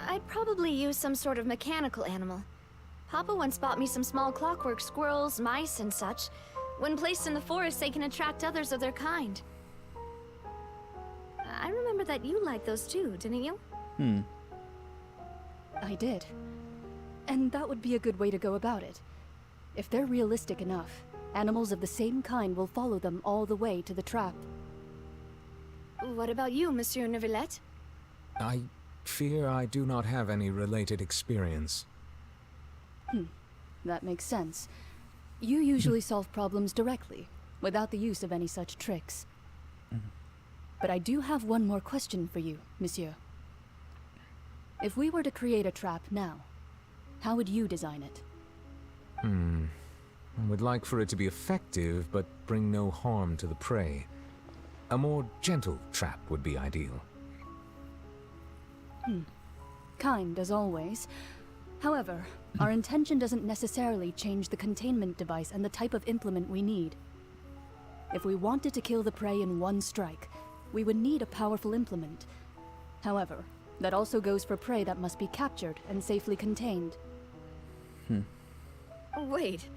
I'd probably use some sort of mechanical animal. Papa once bought me some small clockwork squirrels, mice, and such. When placed in the forest, they can attract others of their kind. I remember that you liked those too, didn't you? I did. And that would be a good way to go about it. If they're realistic enough, animals of the same kind will follow them all the way to the trap. What about you, Monsieur Neuvillette? I fear I do not have any related experience. That makes sense. You usually solve problems directly, without the use of any such tricks. But I do have one more question for you, monsieur. If we were to create a trap now, how would you design it? I would like for it to be effective, but bring no harm to the prey. A more gentle trap would be ideal. Kind, as always. However, our intention doesn't necessarily change the containment device and the type of implement we need. If we wanted to kill the prey in one strike, we would need a powerful implement. However, that also goes for prey that must be captured and safely contained. Wait,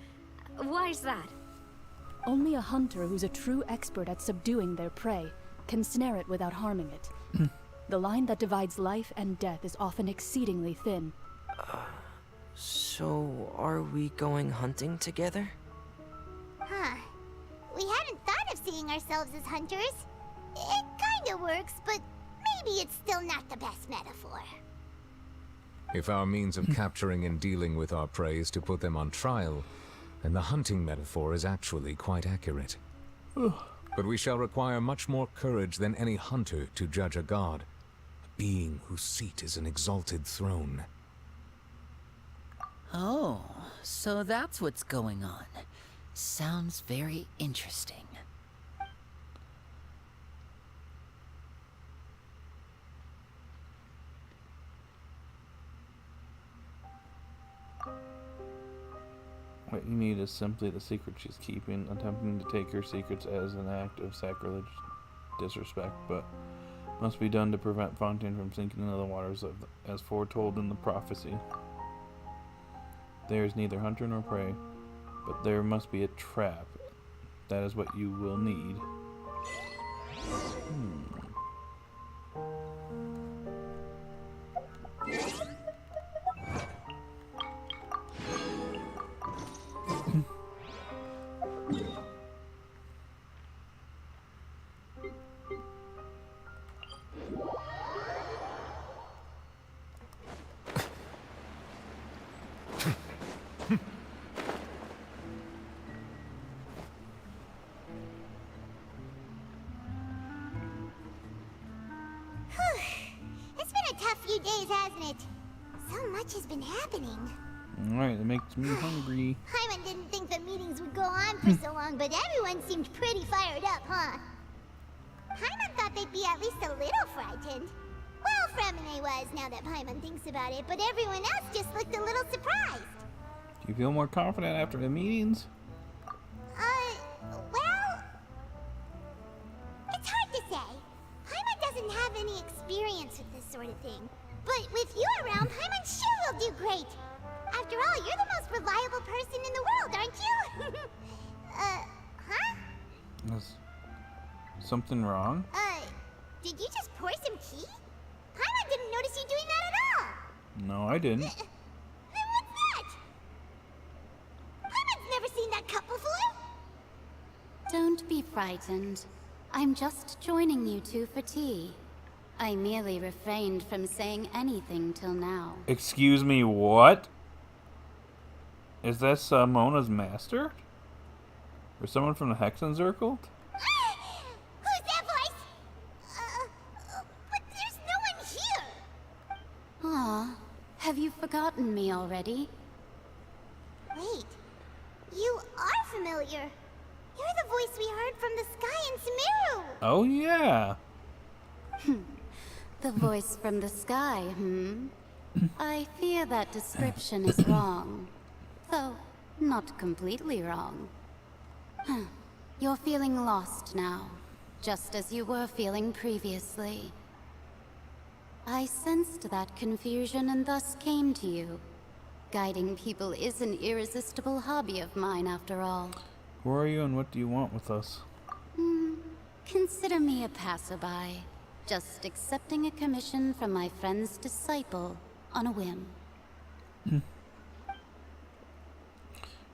why's that? Only a hunter who's a true expert at subduing their prey can snare it without harming it. The line that divides life and death is often exceedingly thin. So, are we going hunting together? Huh. We hadn't thought of seeing ourselves as hunters. It kinda works, but maybe it's still not the best metaphor. If our means of capturing and dealing with our prey is to put them on trial, then the hunting metaphor is actually quite accurate. But we shall require much more courage than any hunter to judge a god, a being whose seat is an exalted throne. Oh, so that's what's going on. Sounds very interesting. What you need is simply the secret she's keeping. Attempting to take her secrets as an act of sacrilege, disrespect, but must be done to prevent Fontaine from sinking into the waters as foretold in the prophecy. There is neither hunter nor prey, but there must be a trap. That is what you will need. It's been a tough few days, hasn't it? So much has been happening. Alright, that makes me hungry. Hyman didn't think the meetings would go on for so long, but everyone seemed pretty fired up, huh? Hyman thought they'd be at least a little frightened. Well, Fremine was, now that Hyman thinks about it, but everyone else just looked a little surprised. Do you feel more confident after the meetings? Well... It's hard to say. Hyman doesn't have any experience with this sort of thing. But with you around, Hyman sure will do great. After all, you're the most reliable person in the world, aren't you? Is something wrong? Did you just pour some tea? Paimon didn't notice you doing that at all. No, I didn't. Then what's that? Paimon's never seen that cup before. Don't be frightened. I'm just joining you two for tea. I merely refrained from saying anything till now. Excuse me, what? Is this Mona's master? Or someone from the Hexen Circle? Who's that voice? But there's no one here. Aw, have you forgotten me already? Wait, you are familiar. You're the voice we heard from the sky in Sumeru. Oh, yeah. The voice from the sky, I fear that description is wrong. Though, not completely wrong. You're feeling lost now, just as you were feeling previously. I sensed that confusion and thus came to you. Guiding people is an irresistible hobby of mine, after all. Who are you and what do you want with us? Consider me a passerby, just accepting a commission from my friend's disciple on a whim.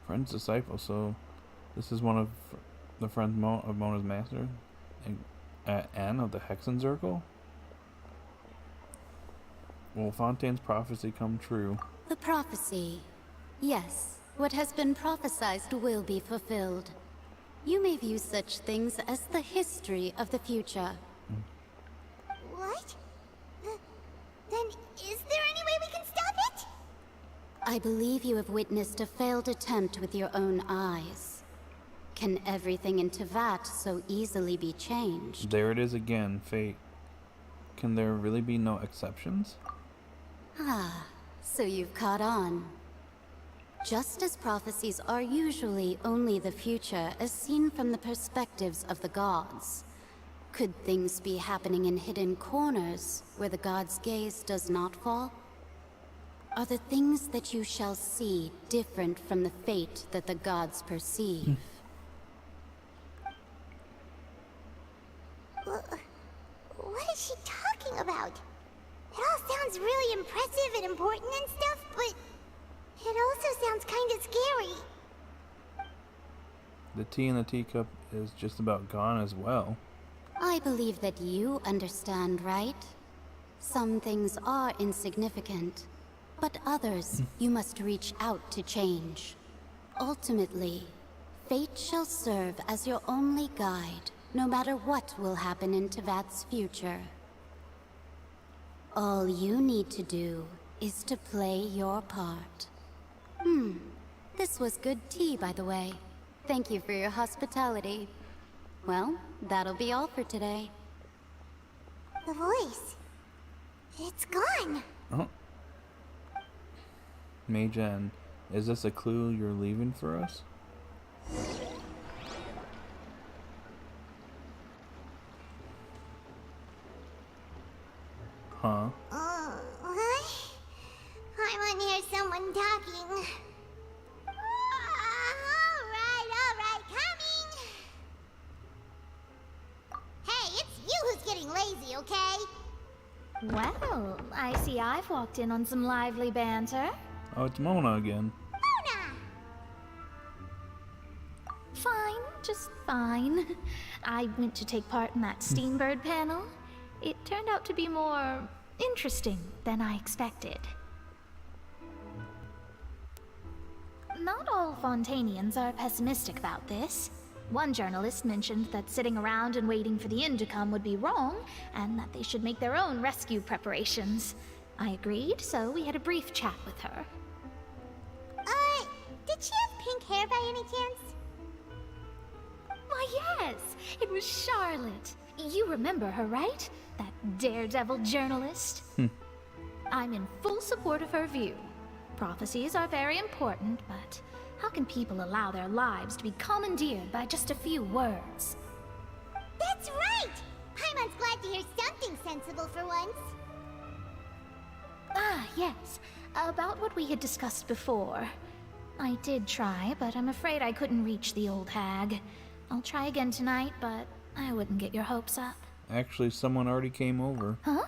Friend's disciple, so this is one of the friends of Mona's master? Anne of the Hexen Circle? Will Fontaine's prophecy come true? The prophecy. Yes, what has been prophesized will be fulfilled. You may view such things as the history of the future. What? Then is there any way we can stop it? I believe you have witnessed a failed attempt with your own eyes. Can everything in Tevat so easily be changed? There it is again, fate. Can there really be no exceptions? Ah, so you've caught on. Just as prophecies are usually only the future as seen from the perspectives of the gods, could things be happening in hidden corners where the gods' gaze does not fall? Are the things that you shall see different from the fate that the gods perceive? What is she talking about? It all sounds really impressive and important and stuff, but it also sounds kind of scary. The tea in the teacup is just about gone as well. I believe that you understand, right? Some things are insignificant, but others you must reach out to change. Ultimately, fate shall serve as your only guide, no matter what will happen in Tevat's future. All you need to do is to play your part. This was good tea, by the way. Thank you for your hospitality. Well, that'll be all for today. The voice. It's gone. Oh. Mei-Jen, is this a clue you're leaving for us? Huh? What? I want to hear someone talking. All right, coming. Hey, it's you who's getting lazy, okay? Well, I see I've walked in on some lively banter. Oh, it's Mona again. Mona! Fine, just fine. I went to take part in that Steambird panel. It turned out to be more interesting than I expected. Not all Fontainians are pessimistic about this. One journalist mentioned that sitting around and waiting for the end to come would be wrong, and that they should make their own rescue preparations. I agreed, so we had a brief chat with her. Did she have pink hair by any chance? Why, yes! It was Charlotte. You remember her, right? That daredevil journalist? I'm in full support of her view. Prophecies are very important, but how can people allow their lives to be commandeered by just a few words? That's right! Paimon's glad to hear something sensible for once. Ah, yes. About what we had discussed before. I did try, but I'm afraid I couldn't reach the old hag. I'll try again tonight, but I wouldn't get your hopes up. Actually, someone already came over. Huh?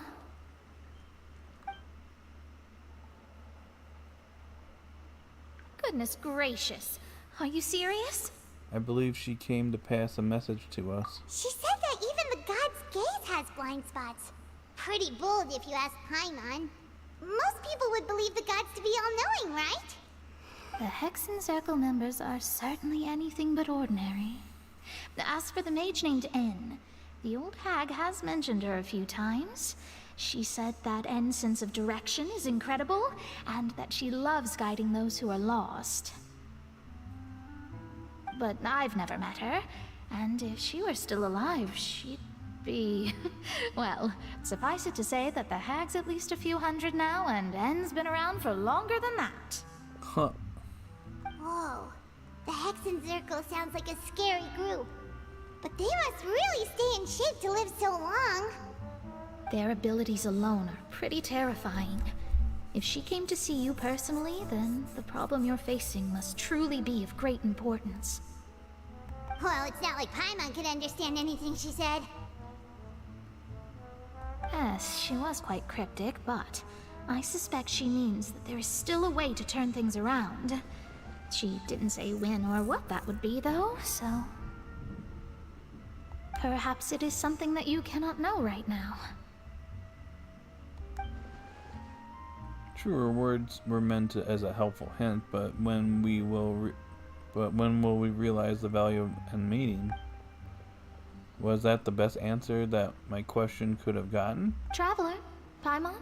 Goodness gracious. Are you serious? I believe she came to pass a message to us. She said that even the god's gaze has blind spots. Pretty bold if you ask Paimon. Most people would believe the gods to be all-knowing, right? The Hexen Circle members are certainly anything but ordinary. As for the mage named N, the old hag has mentioned her a few times. She said that N's sense of direction is incredible, and that she loves guiding those who are lost. But I've never met her, and if she were still alive, she'd be... well, suffice it to say that the hag's at least a few hundred now, and N's been around for longer than that. Huh. Whoa. The Hexen Circle sounds like a scary group. But they must really stay in shape to live so long. Their abilities alone are pretty terrifying. If she came to see you personally, then the problem you're facing must truly be of great importance. Well, it's not like Paimon could understand anything she said. Yes, she was quite cryptic, but I suspect she means that there is still a way to turn things around. She didn't say when or what that would be, though, so... perhaps it is something that you cannot know right now. True, her words were meant as a helpful hint, but when will we realize the value and meaning? Was that the best answer that my question could have gotten? Traveler, Paimon,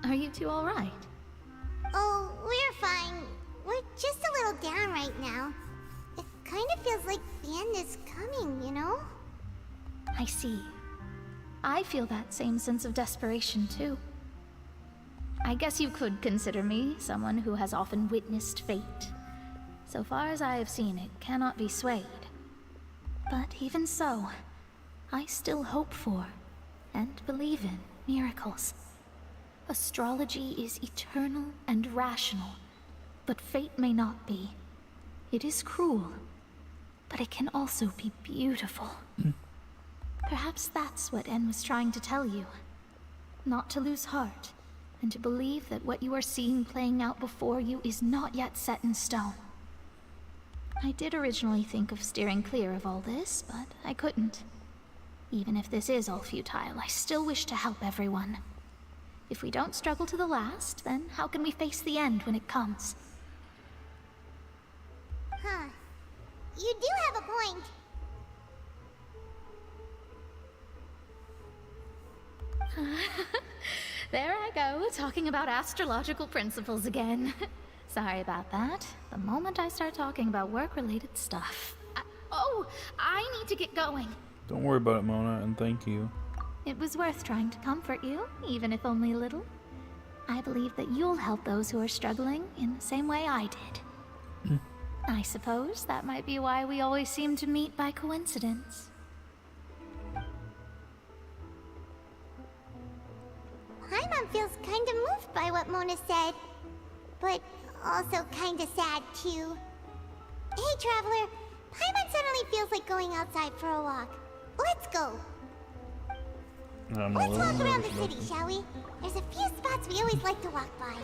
are you two all right? Oh, we're fine. We're just a little down right now. It kind of feels like the end is coming, you know? I see. I feel that same sense of desperation, too. I guess you could consider me someone who has often witnessed fate. So far as I have seen, it cannot be swayed. But even so, I still hope for, and believe in, miracles. Astrology is eternal and rational, but fate may not be. It is cruel, but it can also be beautiful. Perhaps that's what En was trying to tell you. Not to lose heart, and to believe that what you are seeing playing out before you is not yet set in stone. I did originally think of steering clear of all this, but I couldn't. Even if this is all futile, I still wish to help everyone. If we don't struggle to the last, then how can we face the end when it comes? Huh. You do have a point. There I go, talking about astrological principles again. Sorry about that. The moment I start talking about work-related stuff... I need to get going. Don't worry about it, Mona, and thank you. It was worth trying to comfort you, even if only a little. I believe that you'll help those who are struggling in the same way I did. I suppose that might be why we always seem to meet by coincidence. Paimon feels kind of moved by what Mona said, but also kind of sad too. Hey, Traveler, Paimon suddenly feels like going outside for a walk. Let's go. Let's walk around the city, shall we? There's a few spots we always like to walk by.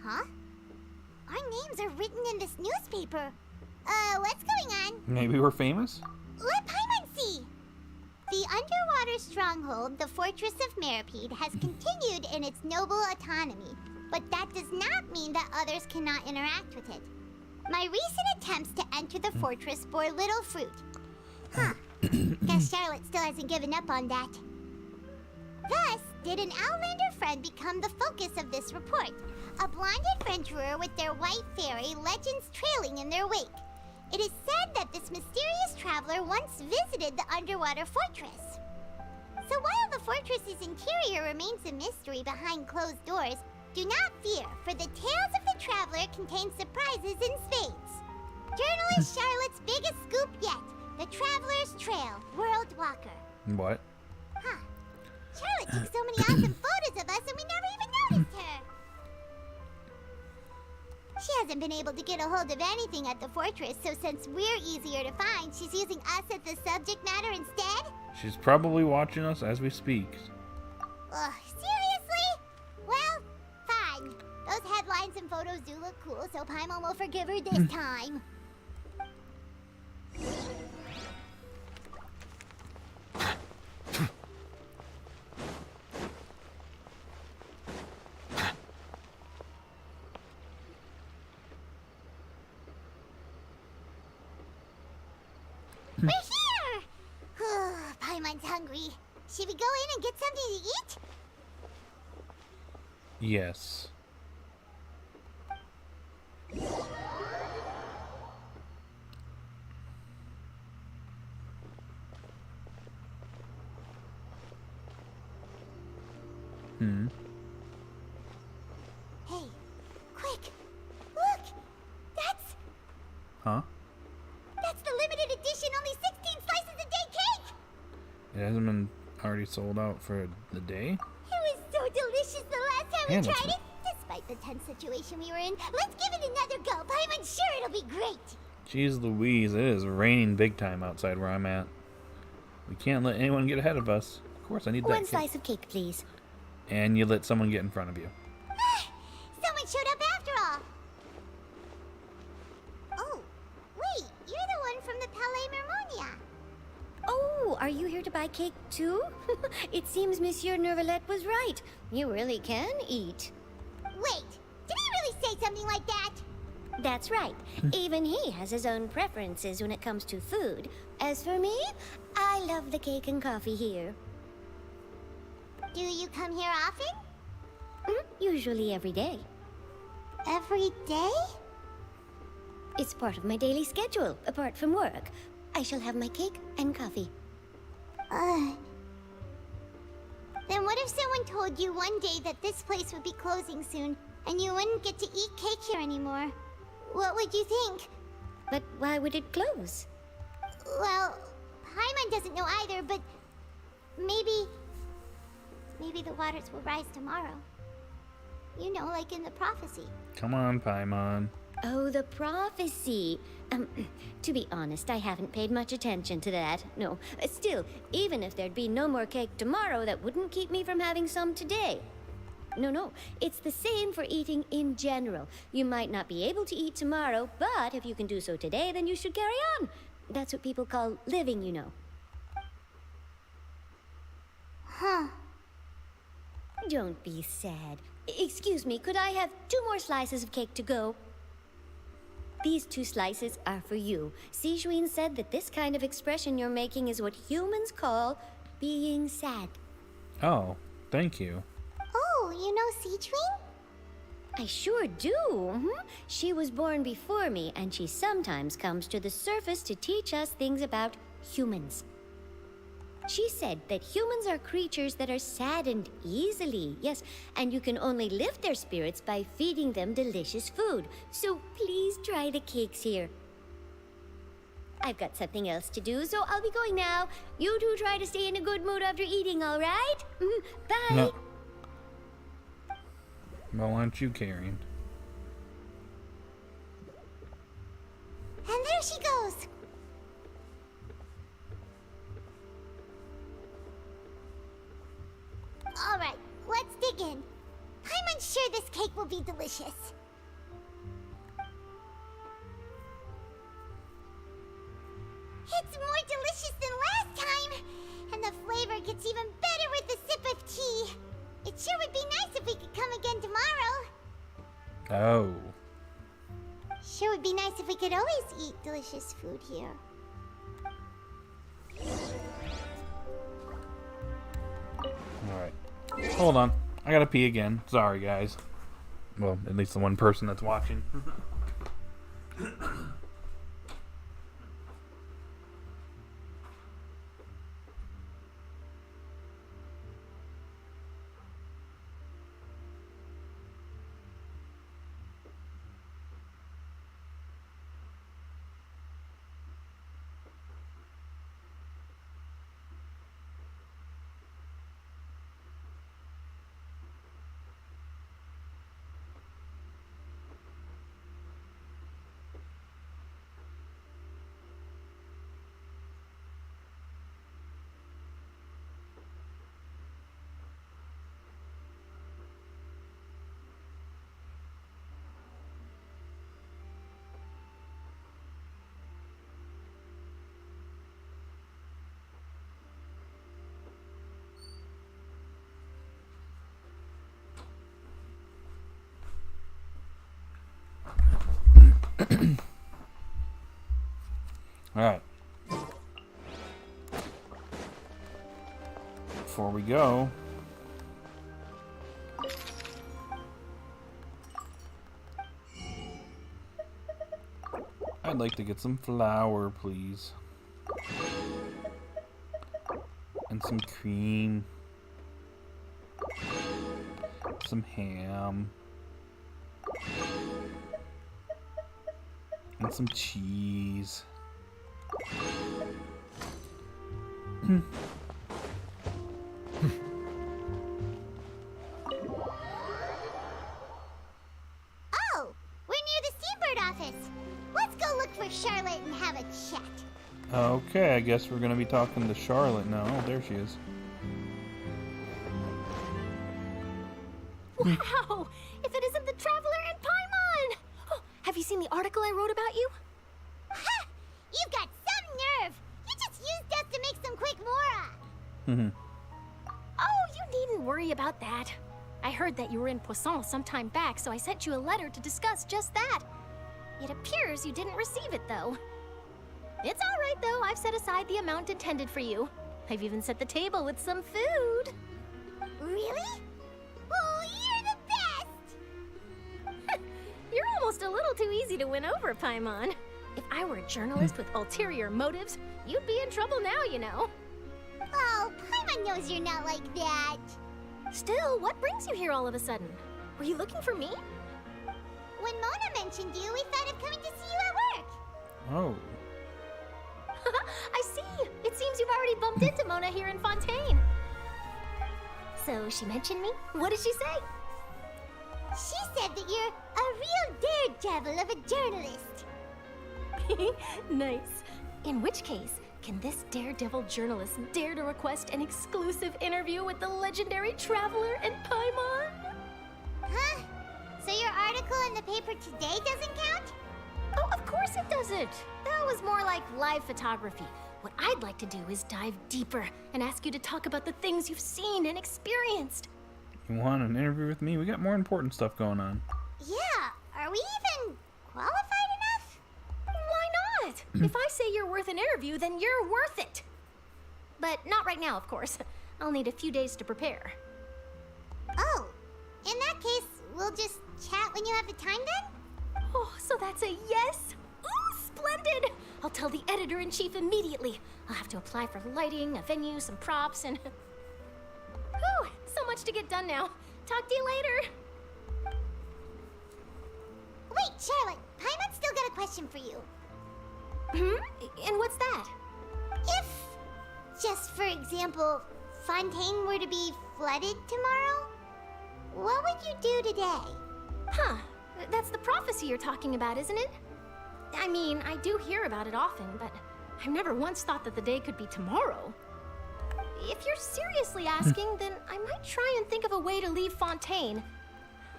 Huh? Our names are written in this newspaper. What's going on? Maybe we're famous? Let Paimon see! The underwater stronghold, the Fortress of Meripede, has continued in its noble autonomy, but that does not mean that others cannot interact with it. My recent attempts to enter the fortress bore little fruit. Huh. Guess Charlotte still hasn't given up on that. Thus, did an Outlander friend become the focus of this report. A blind adventurer with their white fairy, legends trailing in their wake. It is said that this mysterious traveler once visited the underwater fortress. So while the fortress's interior remains a mystery behind closed doors, do not fear, for the tales of the traveler contain surprises in spades. Journalist Charlotte's biggest scoop yet, the Traveler's Trail, World Walker. What? Huh. Charlotte took so many awesome photos of us and we never even noticed her. She hasn't been able to get a hold of anything at the fortress, so since we're easier to find, she's using us as the subject matter instead? She's probably watching us as we speak. Ugh, seriously? Well, fine. Those headlines and photos do look cool, so Paimon will forgive her this time. We're here! Paimon's hungry. Should we go in and get something to eat? Yes. Hey, quick! Look! That's... Huh? That's the limited edition, only 16 slices a day cake! It hasn't been already sold out for the day? It was so delicious the last time Yeah, we that's tried it. Despite the tense situation we were in, let's give it another go. Paimon's sure it'll be great. Jeez Louise, it is raining big time outside where I'm at. We can't let anyone get ahead of us. Of course, I need that One cake. slice of cake, please. And you let someone get in front of you. Someone showed up after all. Oh, wait, you're the one from the Palais Mermonia. Oh, are you here to buy cake too? It seems Monsieur Neuvillette was right. You really can eat. Wait, did he really say something like that? That's right. Even he has his own preferences when it comes to food. As for me, I love the cake and coffee here. Do you come here often? Usually every day. Every day? It's part of my daily schedule, apart from work. I shall have my cake and coffee. Then what if someone told you one day that this place would be closing soon, and you wouldn't get to eat cake here anymore? What would you think? But why would it close? Well, Paimon doesn't know either, but maybe the waters will rise tomorrow. You know, like in the prophecy. Come on, Paimon. Oh, the prophecy. To be honest, I haven't paid much attention to that. No, still, even if there'd be no more cake tomorrow, that wouldn't keep me from having some today. No, it's the same for eating in general. You might not be able to eat tomorrow, but if you can do so today, then you should carry on. That's what people call living, you know. Huh. Don't be sad. Excuse me, could I have 2 more slices of cake to go? These 2 slices are for you. Sijuin said that this kind of expression you're making is what humans call being sad. Oh, thank you. Oh, you know Sijuin? I sure do. She was born before me, and she sometimes comes to the surface to teach us things about humans. She said that humans are creatures that are saddened easily, yes, and you can only lift their spirits by feeding them delicious food. So please try the cakes here. I've got something else to do, so I'll be going now. You two try to stay in a good mood after eating, all right? Bye. No. Well, aren't you carrying? And there she goes. All right, let's dig in. I'm sure this cake will be delicious. It's more delicious than last time, and the flavor gets even better with a sip of tea. It sure would be nice if we could come again tomorrow. Oh. Sure would be nice if we could always eat delicious food here. Alright. Hold on. I gotta pee again. Sorry, guys. Well, at least the one person that's watching. Alright. Before we go, I'd like to get some flour, please. And some cream. Some ham. And some cheese. Oh, we're near the Seabird office. Let's go look for Charlotte and have a chat. Okay, I guess we're gonna be talking to Charlotte now. Oh, there she is. Wow! If it isn't the Traveler and Paimon! Oh, have you seen the article I wrote about you? Ha! You've got some nerve! You just used us to make some quick mora! Oh, you needn't worry about that. I heard that you were in Poisson some time back, so I sent you a letter to discuss just that. It appears you didn't receive it, though. It's all right, though. I've set aside the amount intended for you. I've even set the table with some food. Really? Oh, you're the best! You're almost a little too easy to win over, Paimon. If I were a journalist with ulterior motives, you'd be in trouble now, you know. Oh, Paimon knows you're not like that. Still, what brings you here all of a sudden? Were you looking for me? When Mona mentioned you, we thought of coming to see you at work. Oh. I see. It seems you've already bumped into Mona here in Fontaine. So she mentioned me? What did she say? She said that you're a real daredevil of a journalist. Nice. In which case, can this daredevil journalist dare to request an exclusive interview with the legendary Traveler and Paimon? Huh? So your article in the paper today doesn't count? Oh, of course it doesn't. That was more like live photography. What I'd like to do is dive deeper and ask you to talk about the things you've seen and experienced. You want an interview with me? We got more important stuff going on. Yeah, are we even qualified enough? Why not? If I say you're worth an interview, then you're worth it. But not right now, of course. I'll need a few days to prepare. Oh, in that case, we'll just chat when you have the time then? Oh, so that's a yes? Ooh, splendid! I'll tell the editor-in-chief immediately. I'll have to apply for lighting, a venue, some props, and... Whew, so much to get done now. Talk to you later. Wait, Charlotte, Paimon's still got a question for you. And what's that? If, just for example, Fontaine were to be flooded tomorrow, what would you do today? Huh, that's the prophecy you're talking about, isn't it? I mean, I do hear about it often, but I've never once thought that the day could be tomorrow. If you're seriously asking, then I might try and think of a way to leave Fontaine.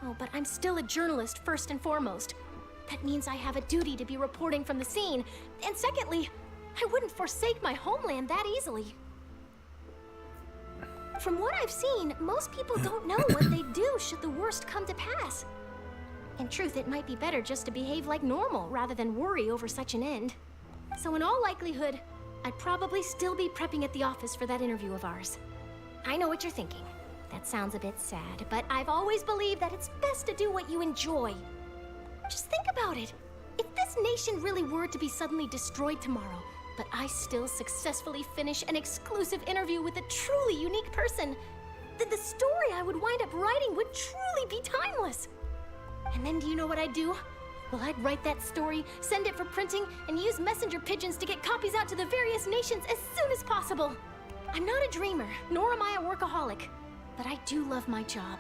Oh, but I'm still a journalist first and foremost. That means I have a duty to be reporting from the scene. And secondly, I wouldn't forsake my homeland that easily. From what I've seen, most people don't know what they'd do should the worst come to pass. In truth, it might be better just to behave like normal rather than worry over such an end. So in all likelihood, I'd probably still be prepping at the office for that interview of ours. I know what you're thinking. that sounds a bit sad, but I've always believed that it's best to do what you enjoy. Just think about it. If this nation really were to be suddenly destroyed tomorrow, but I still successfully finish an exclusive interview with a truly unique person, then the story I would wind up writing would truly be timeless. And then do you know what I'd do? Well, I'd write that story, send it for printing, and use messenger pigeons to get copies out to the various nations as soon as possible. I'm not a dreamer, nor am I a workaholic, but I do love my job,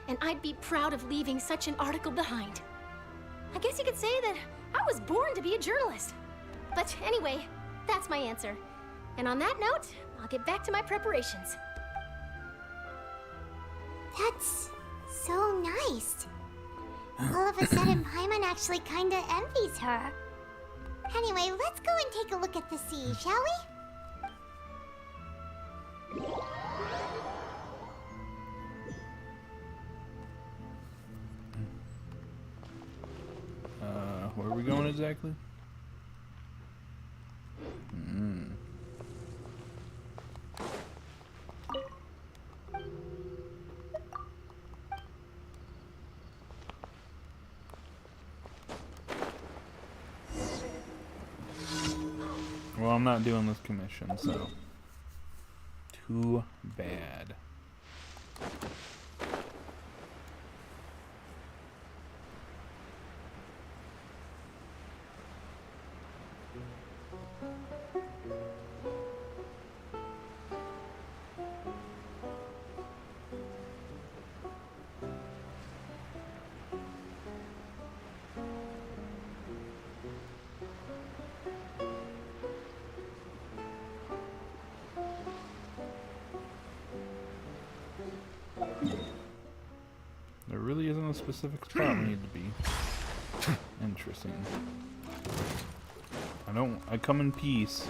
and I'd be proud of leaving such an article behind. I guess you could say that I was born to be a journalist. But anyway, that's my answer. And on that note, I'll get back to my preparations. That's so nice. All of a sudden, Paimon actually kinda envies her. Anyway, let's go and take a look at the sea, shall we? Where are we going exactly? Well, I'm not doing this commission, so too bad. There really isn't a specific spot we need to be. Interesting. I come in peace.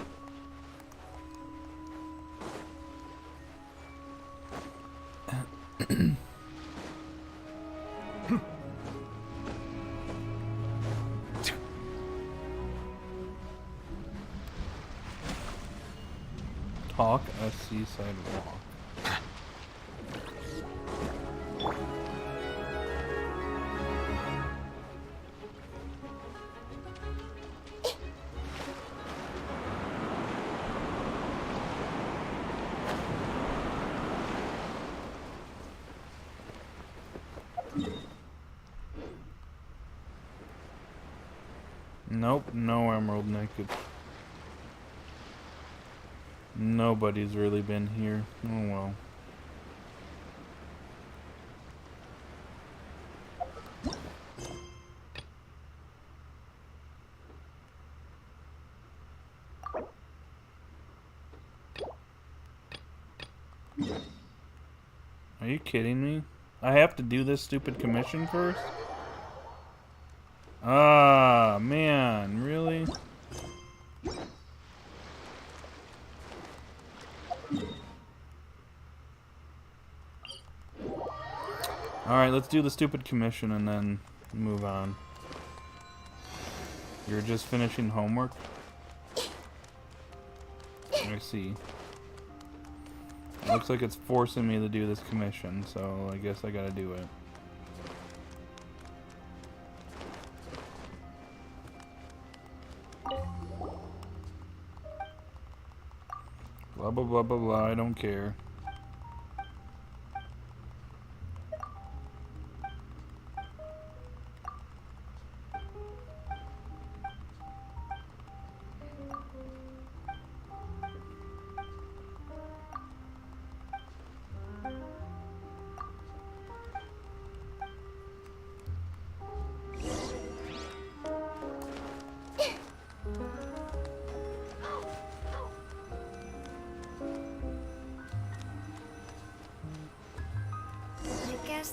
Talk a seaside walk. Nope, no emerald naked. Nobody's really been here. Oh well. Are you kidding me? I have to do this stupid commission first? Ah, man, really? Alright, let's do the stupid commission and then move on. You're just finishing homework? I see. Looks like it's forcing me to do this commission, so I guess I gotta do it. Blah blah blah blah blah, I don't care.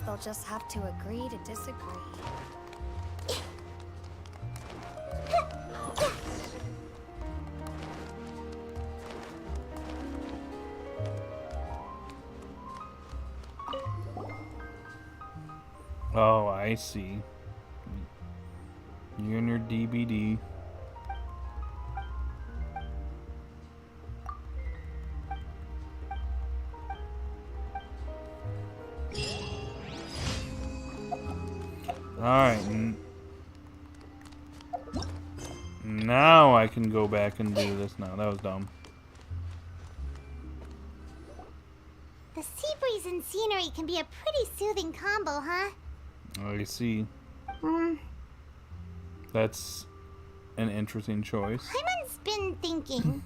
They'll just have to agree to disagree. Oh, I see. You and your DBD. Alright. Now I can go back and do this now. That was dumb. The sea breeze and scenery can be a pretty soothing combo, huh? I see. That's an interesting choice. Paimon's been thinking,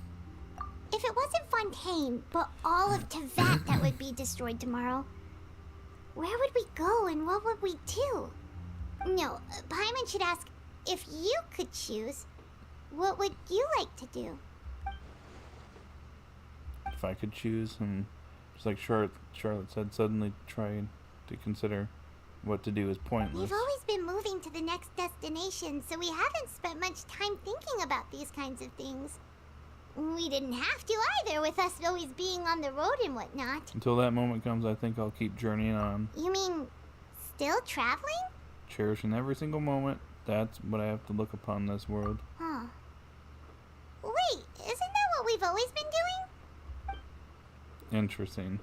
if it wasn't Fontaine, but all of Tevat that would be destroyed tomorrow, where would we go and what would we do? No, Paimon should ask, if you could choose, what would you like to do? If I could choose, and just like Charlotte said, suddenly trying to consider what to do is pointless. We've always been moving to the next destination, so we haven't spent much time thinking about these kinds of things. We didn't have to either, with us always being on the road and whatnot. Until that moment comes, I think I'll keep journeying on. You mean, still traveling? Cherishing every single moment. That's what I have to look upon this world. Huh. Wait, isn't that what we've always been doing? Interesting.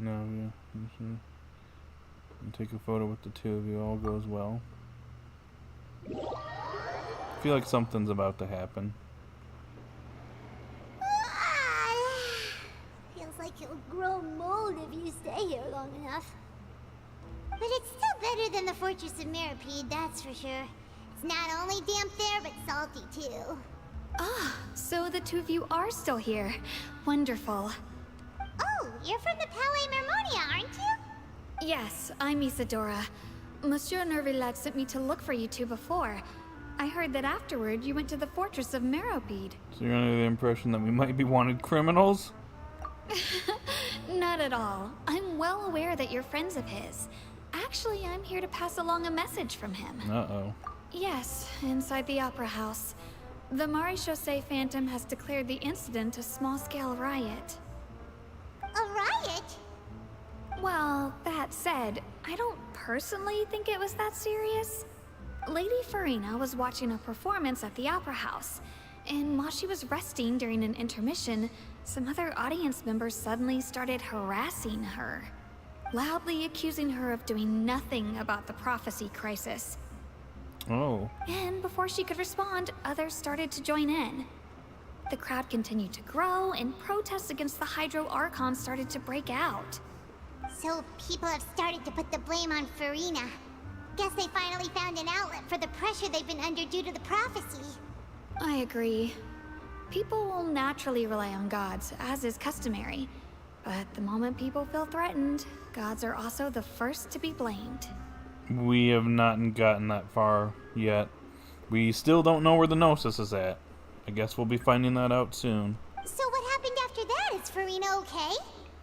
No, yeah. I'll take a photo with the two of you. All goes well. I feel like something's about to happen. Feels like you'll grow mold if you stay here long enough. But it's still better than the Fortress of Mirapede, that's for sure. It's not only damp there, but salty too. Ah, so the two of you are still here. Wonderful. Oh, you're from the Palais Mermonia, aren't you? Yes, I'm Isadora. Monsieur Nervillet sent me to look for you two before. I heard that afterward you went to the Fortress of Mirapede. So you're under the impression that we might be wanted criminals? Not at all. I'm well aware that you're friends of his. Actually, I'm here to pass along a message from him. Uh-oh. Yes, inside the Opera House. The Maréchaussée Phantom has declared the incident a small-scale riot. A riot? Well, that said, I don't personally think it was that serious. Lady Furina was watching a performance at the Opera House, and while she was resting during an intermission, some other audience members suddenly started harassing her, loudly accusing her of doing nothing about the prophecy crisis. Oh. And before she could respond, others started to join in. The crowd continued to grow, and protests against the Hydro Archon started to break out. So people have started to put the blame on Furina. Guess they finally found an outlet for the pressure they've been under due to the prophecy. I agree. People will naturally rely on gods, as is customary. But the moment people feel threatened, gods are also the first to be blamed. We have not gotten that far yet. We still don't know where the Gnosis is at. I guess we'll be finding that out soon. So what happened after that? Is Furina okay?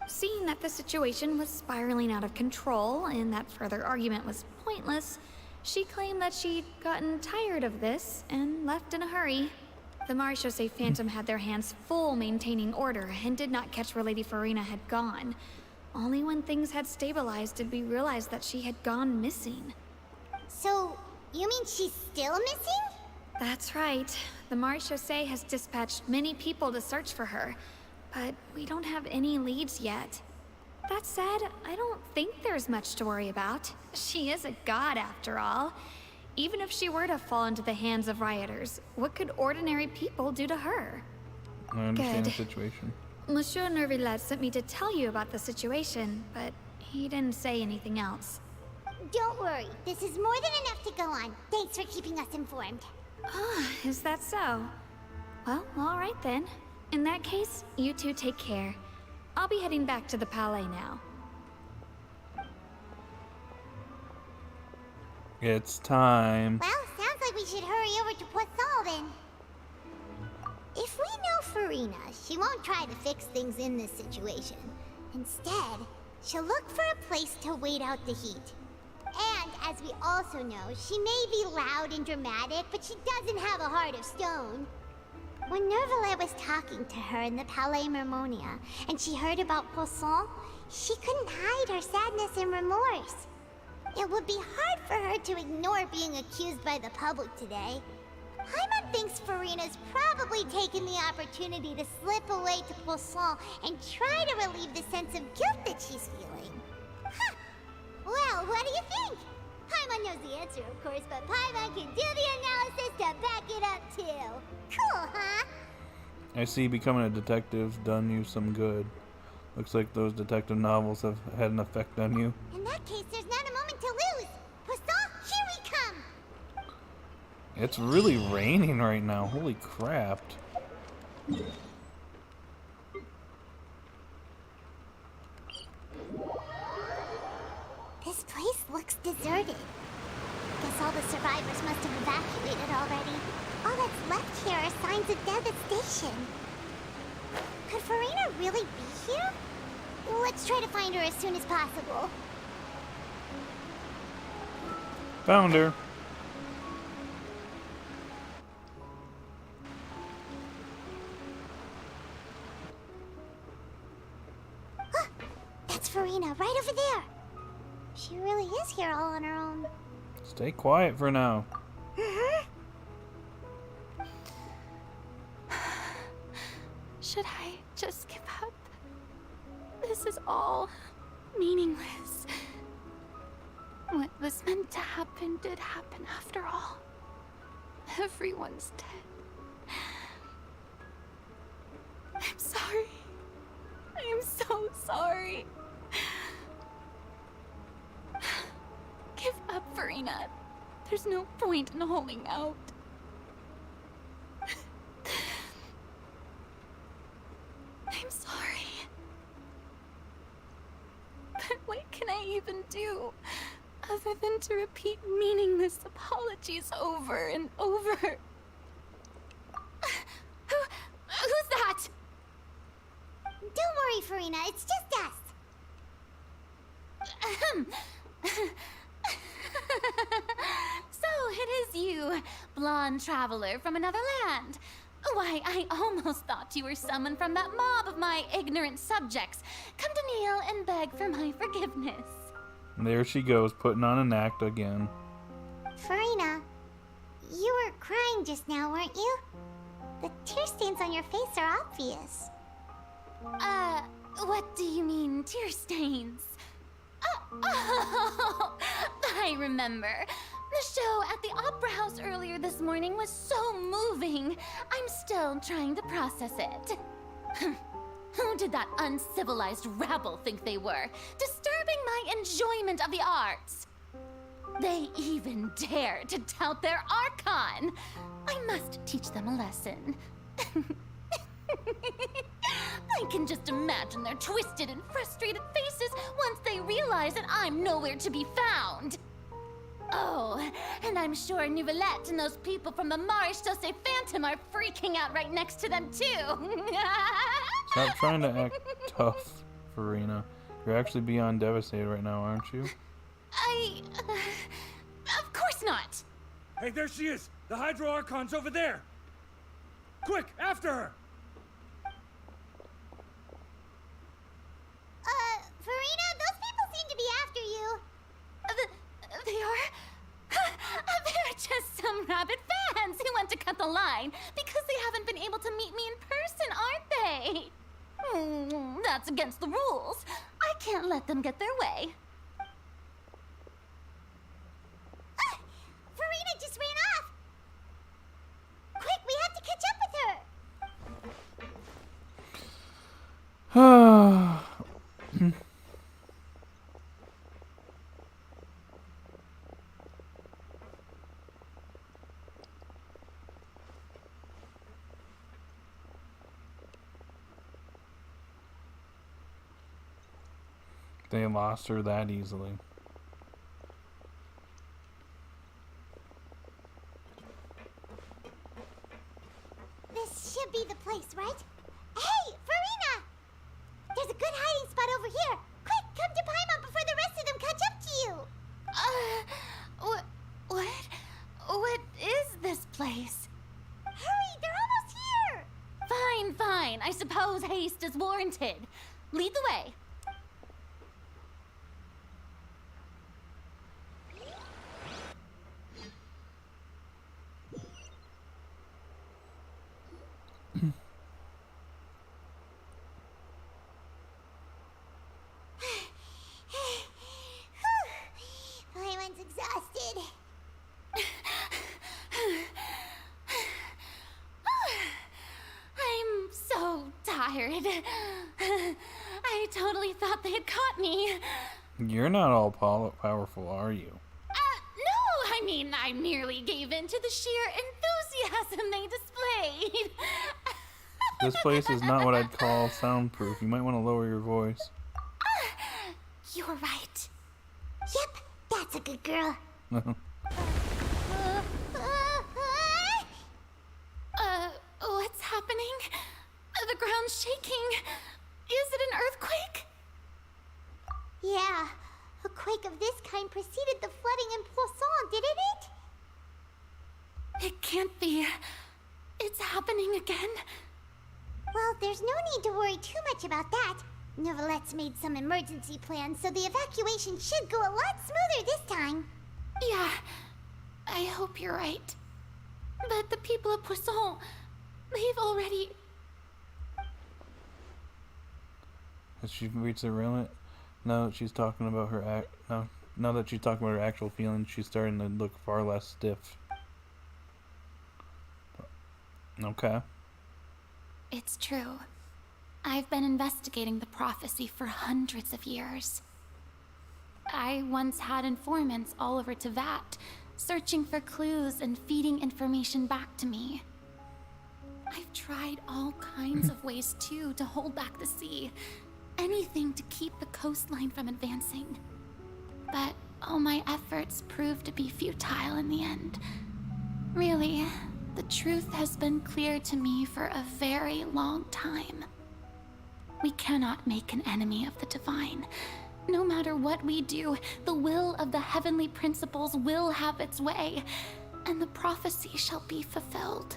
Seeing that the situation was spiraling out of control and that further argument was pointless, she claimed that she'd gotten tired of this and left in a hurry. The Maréchaussée Phantom had their hands full maintaining order and did not catch where Lady Furina had gone. Only when things had stabilized did we realize that she had gone missing. So, you mean she's still missing? That's right. The Maréchaussée has dispatched many people to search for her, but we don't have any leads yet. That said, I don't think there's much to worry about. She is a god after all. Even if she were to fall into the hands of rioters, what could ordinary people do to her? I understand Good. the situation. Monsieur Nervillet sent me to tell you about the situation, but he didn't say anything else. Don't worry, this is more than enough to go on. Thanks for keeping us informed. Ah, is that so? Well, all right then. In that case, you two take care. I'll be heading back to the Palais now. It's time. Well, sounds like we should hurry over to Poisson then. If we know Furina, she won't try to fix things in this situation. Instead, she'll look for a place to wait out the heat. And, as we also know, she may be loud and dramatic, but she doesn't have a heart of stone. When Nervillet was talking to her in the Palais Mermonia, and she heard about Poisson, she couldn't hide her sadness and remorse. It would be hard for her to ignore being accused by the public today. Paimon thinks Furina's probably taken the opportunity to slip away to Poisson and try to relieve the sense of guilt that she's feeling. Huh. Well, what do you think? Paimon knows the answer, of course, but Paimon can do the analysis to back it up, too. Cool, huh? I see becoming a detective's done you some good. Looks like those detective novels have had an effect on you. In that case, there's not a moment to lose. Poisson, here we come! It's really raining right now. Holy crap. This place looks deserted. Guess all the survivors must have evacuated already. All that's left here are signs of devastation. Could Furina really be here? Let's try to find her as soon as possible. Found her. That's Furina, right over there. She really is here all on her own. Stay quiet for now. Should I just give up? This is all meaningless. What was meant to happen did happen after all. Everyone's dead. I'm sorry. I am so sorry. Give up, Furina. There's no point in holding out. I'm sorry. But what can I even do other than to repeat meaningless apologies over and over? Who's that? Don't worry, Furina. It's just us. So it is you, blonde traveler from another land. Why, I almost thought you were summoned from that mob of my ignorant subjects. Come to kneel and beg for my forgiveness. And there she goes, putting on an act again. Furina, you were crying just now, weren't you? The tear stains on your face are obvious. What do you mean, tear stains? Oh, I remember. The show at the Opera House earlier this morning was so moving. I'm still trying to process it. Who did that uncivilized rabble think they were, disturbing my enjoyment of the arts? They even dare to tout their Archon. I must teach them a lesson. I can just imagine their twisted and frustrated faces once they realize that I'm nowhere to be found. Oh, and I'm sure Nouvellette and those people from the Marche Chaussee Phantom are freaking out right next to them, too. Stop trying to act tough, Furina. You're actually beyond devastated right now, aren't you? Of course not. Hey, there she is! The Hydro Archon's over there! Quick, after her! Furina, those people seem to be after you. They are? They're just some rabid fans who want to cut the line because they haven't been able to meet me in person, aren't they? That's against the rules. I can't let them get their way. Furina just ran off. Quick, we have to catch up with her. They lost her that easily. This should be the place, right? Hey, Furina! There's a good hiding spot over here. Quick, come to Paimon before the rest of them catch up to you. What is this place? Hurry, they're almost here. Fine. I suppose haste is warranted. Lead the way. I totally thought they had caught me. You're not all powerful, are you? No, I mean, I merely gave in to the sheer enthusiasm they displayed. This place is not what I'd call soundproof. You might want to lower your voice. You're right. Yep, that's a good girl. What's happening? The ground's shaking. Is it an earthquake? Yeah, a quake of this kind preceded the flooding in Poisson, didn't it? It can't be. It's happening again. Well, there's no need to worry too much about that. Neverlette's made some emergency plans, so the evacuation should go a lot smoother this time. Yeah, I hope you're right. But the people of Poisson, they've already... Has she reached the limit? Now that she's talking about her now that she's talking about her actual feelings, she's starting to look far less stiff. Okay. It's true. I've been investigating the prophecy for hundreds of years. I once had informants all over Tevat, searching for clues and feeding information back to me. I've tried all kinds of ways, too, to hold back the sea. Anything to keep the coastline from advancing. But all my efforts proved to be futile in the end. Really, the truth has been clear to me for a very long time. We cannot make an enemy of the divine. No matter what we do, the will of the heavenly principles will have its way, and the prophecy shall be fulfilled.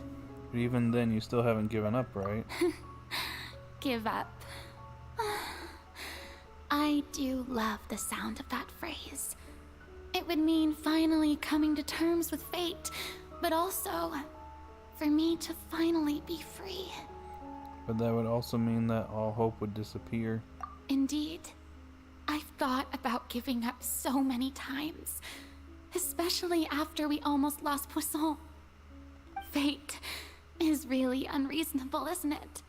But even then, you still haven't given up, right? Give up. I do love the sound of that phrase. It would mean finally coming to terms with fate, but also for me to finally be free. But that would also mean that all hope would disappear. Indeed. I've thought about giving up so many times, especially after we almost lost Poisson. Fate is really unreasonable, isn't it?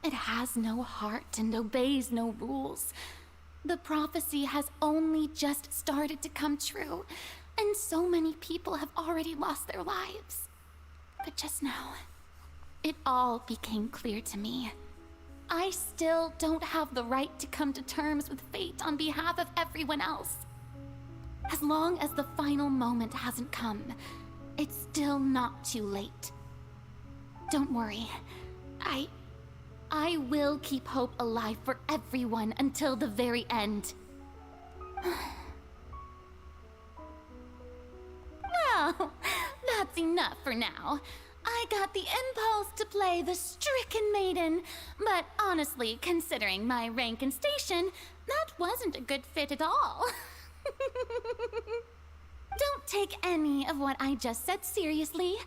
It has no heart and obeys no rules. The prophecy has only just started to come true, and so many people have already lost their lives. But just now, it all became clear to me. I still don't have the right to come to terms with fate on behalf of everyone else. As long as the final moment hasn't come, it's still not too late. Don't worry. I will keep hope alive for everyone until the very end. Well, that's enough for now. I got the impulse to play the stricken maiden, but honestly, considering my rank and station, that wasn't a good fit at all. Don't take any of what I just said seriously.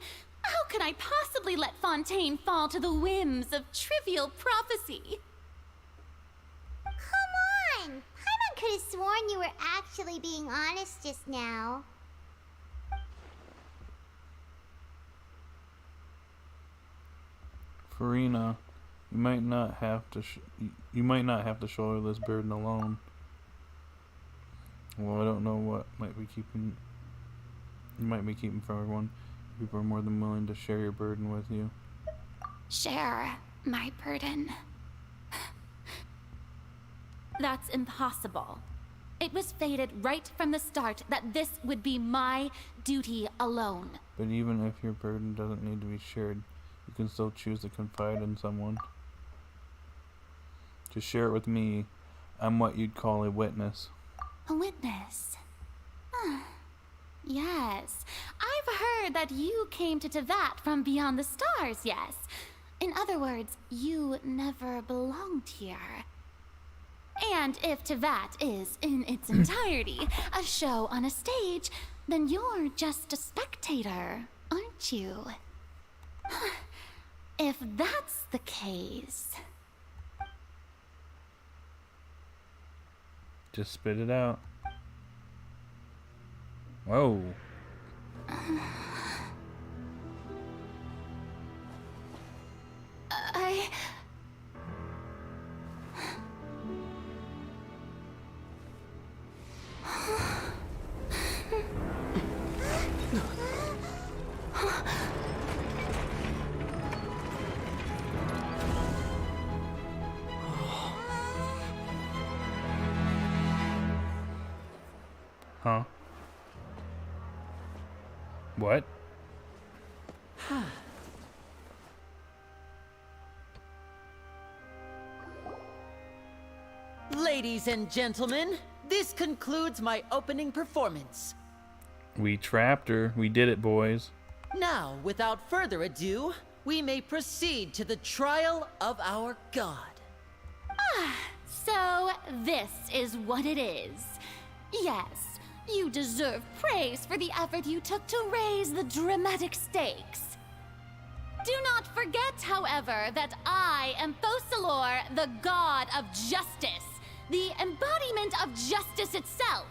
How could I possibly let Fontaine fall to the whims of trivial prophecy? Come on! Paimon could have sworn you were actually being honest just now. Furina, you might not have to shoulder this burden alone. Well, I don't know what you might be keeping from everyone. People are more than willing to share your burden with you. Share my burden. That's impossible. It was fated right from the start that this would be my duty alone. But even if your burden doesn't need to be shared, you can still choose to confide in someone. Just share it with me. I'm what you'd call a witness. A witness? Yes. I've heard that you came to Tevat from beyond the stars, yes. In other words, you never belonged here. And if Tevat is, in its entirety, a show on a stage, then you're just a spectator, aren't you? If that's the case... Just spit it out. Whoa. What? Ladies and gentlemen, this concludes my opening performance. We trapped her. We did it, boys. Now, without further ado, we may proceed to the trial of our god. So this is what it is. Yes, you deserve praise for the effort you took to raise the dramatic stakes. Do not forget, however, that I am Focalor, the god of justice, the embodiment of justice itself.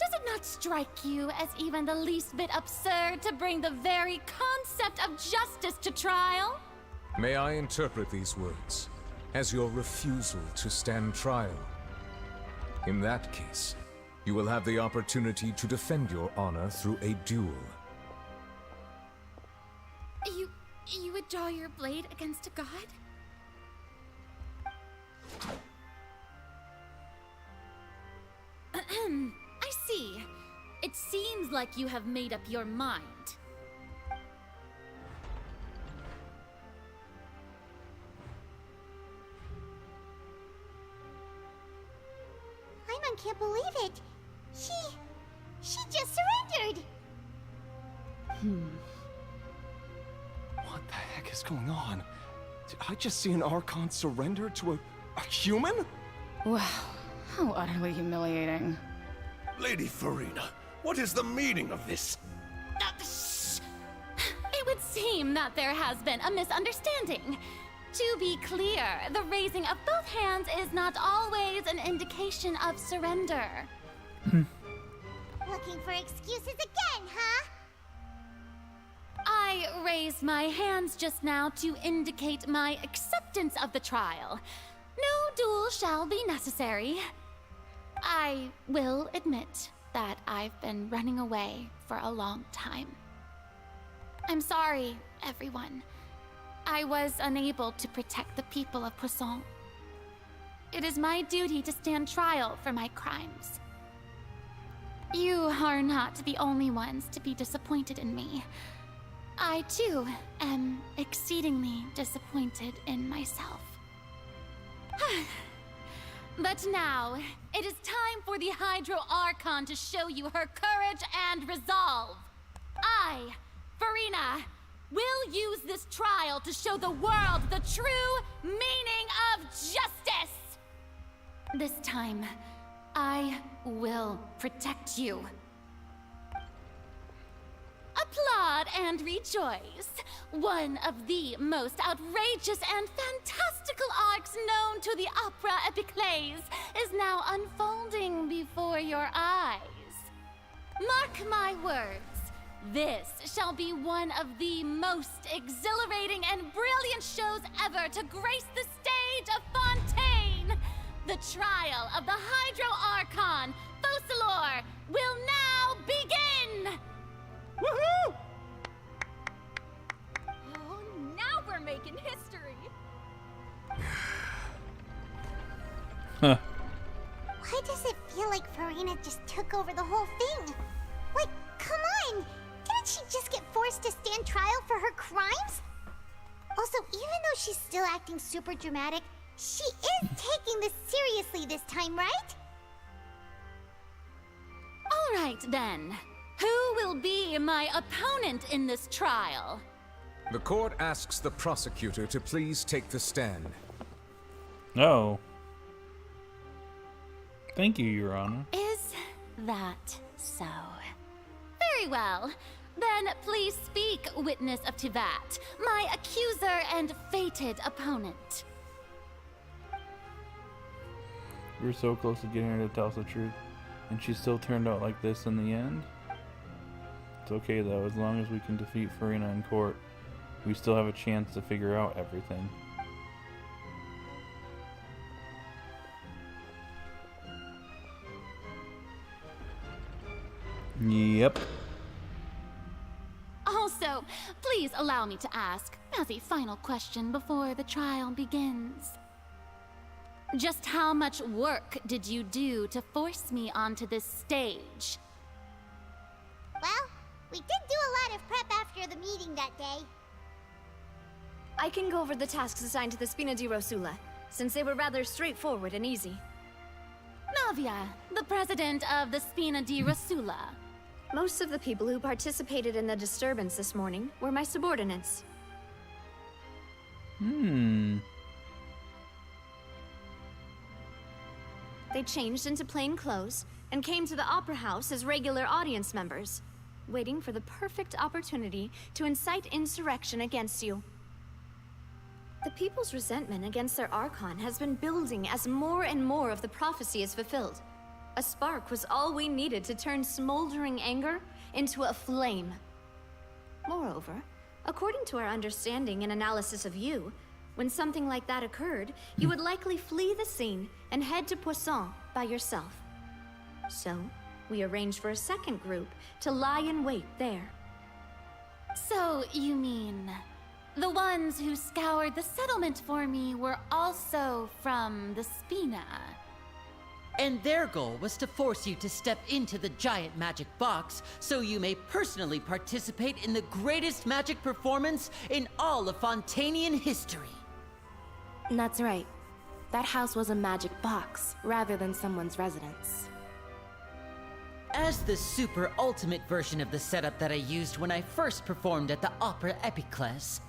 Does it not strike you as even the least bit absurd to bring the very concept of justice to trial? May I interpret these words as your refusal to stand trial? In that case, you will have the opportunity to defend your honor through a duel. You would draw your blade against a god? I see. It seems like you have made up your mind. Paimon can't believe it. She just surrendered. What the heck is going on? Did I just see an Archon surrender to a human? Wow, how utterly humiliating. Lady Furina, what is the meaning of this? It would seem that there has been a misunderstanding. To be clear, the raising of both hands is not always an indication of surrender. Looking for excuses again, huh? I raised my hands just now to indicate my acceptance of the trial. No duel shall be necessary. I will admit that I've been running away for a long time. I'm sorry, everyone. I was unable to protect the people of Poisson. It is my duty to stand trial for my crimes. You are not the only ones to be disappointed in me. I, too, am exceedingly disappointed in myself. But now, it is time for the Hydro Archon to show you her courage and resolve. I, Furina, will use this trial to show the world the true meaning of justice! This time, I will protect you. Applaud and rejoice. One of the most outrageous and fantastical arcs known to the opera epiclese is now unfolding before your eyes. Mark my words, this shall be one of the most exhilarating and brilliant shows ever to grace the stage of Fontaine. The trial of the Hydro Archon, Focalor, will now begin! Woohoo! Oh, now we're making history. Why does it feel like Furina just took over the whole thing? Like, come on! Didn't she just get forced to stand trial for her crimes? Also, even though she's still acting super dramatic, she is taking this seriously this time, right? All right, then. Who will be my opponent in this trial? The court asks the prosecutor to please take the stand. Oh. Thank you, Your Honor. Is that so? Very well. Then please speak, witness of Tivat, my accuser and fated opponent. We were so close to getting her to tell us the truth, and she still turned out like this in the end? It's okay though, as long as we can defeat Furina in court, we still have a chance to figure out everything. Yep. Also, please allow me to ask, as a final question before the trial begins. Just how much work did you do to force me onto this stage? Well, we did do a for the meeting that day. I can go over the tasks assigned to the Spina di Rosula, since they were rather straightforward and easy. Navia, the president of the Spina di Rosula. Most of the people who participated in the disturbance this morning were my subordinates. They changed into plain clothes and came to the Opera House as regular audience members, waiting for the perfect opportunity to incite insurrection against you. The people's resentment against their Archon has been building as more and more of the prophecy is fulfilled. A spark was all we needed to turn smoldering anger into a flame. Moreover, according to our understanding and analysis of you, when something like that occurred, you would likely flee the scene and head to Poisson by yourself. So, we arranged for a second group to lie in wait there. So, you mean... the ones who scoured the settlement for me were also from the Spina? And their goal was to force you to step into the giant magic box so you may personally participate in the greatest magic performance in all of Fontanian history. That's right. That house was a magic box, rather than someone's residence. As the super ultimate version of the setup that I used when I first performed at the Opera Epiclese,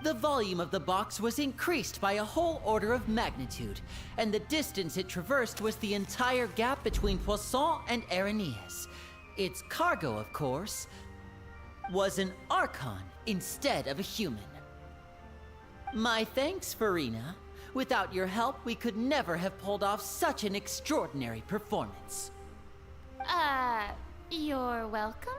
the volume of the box was increased by a whole order of magnitude, and the distance it traversed was the entire gap between Poisson and Areneas. Its cargo, of course, was an Archon instead of a human. My thanks, Furina. Without your help, we could never have pulled off such an extraordinary performance. You're welcome?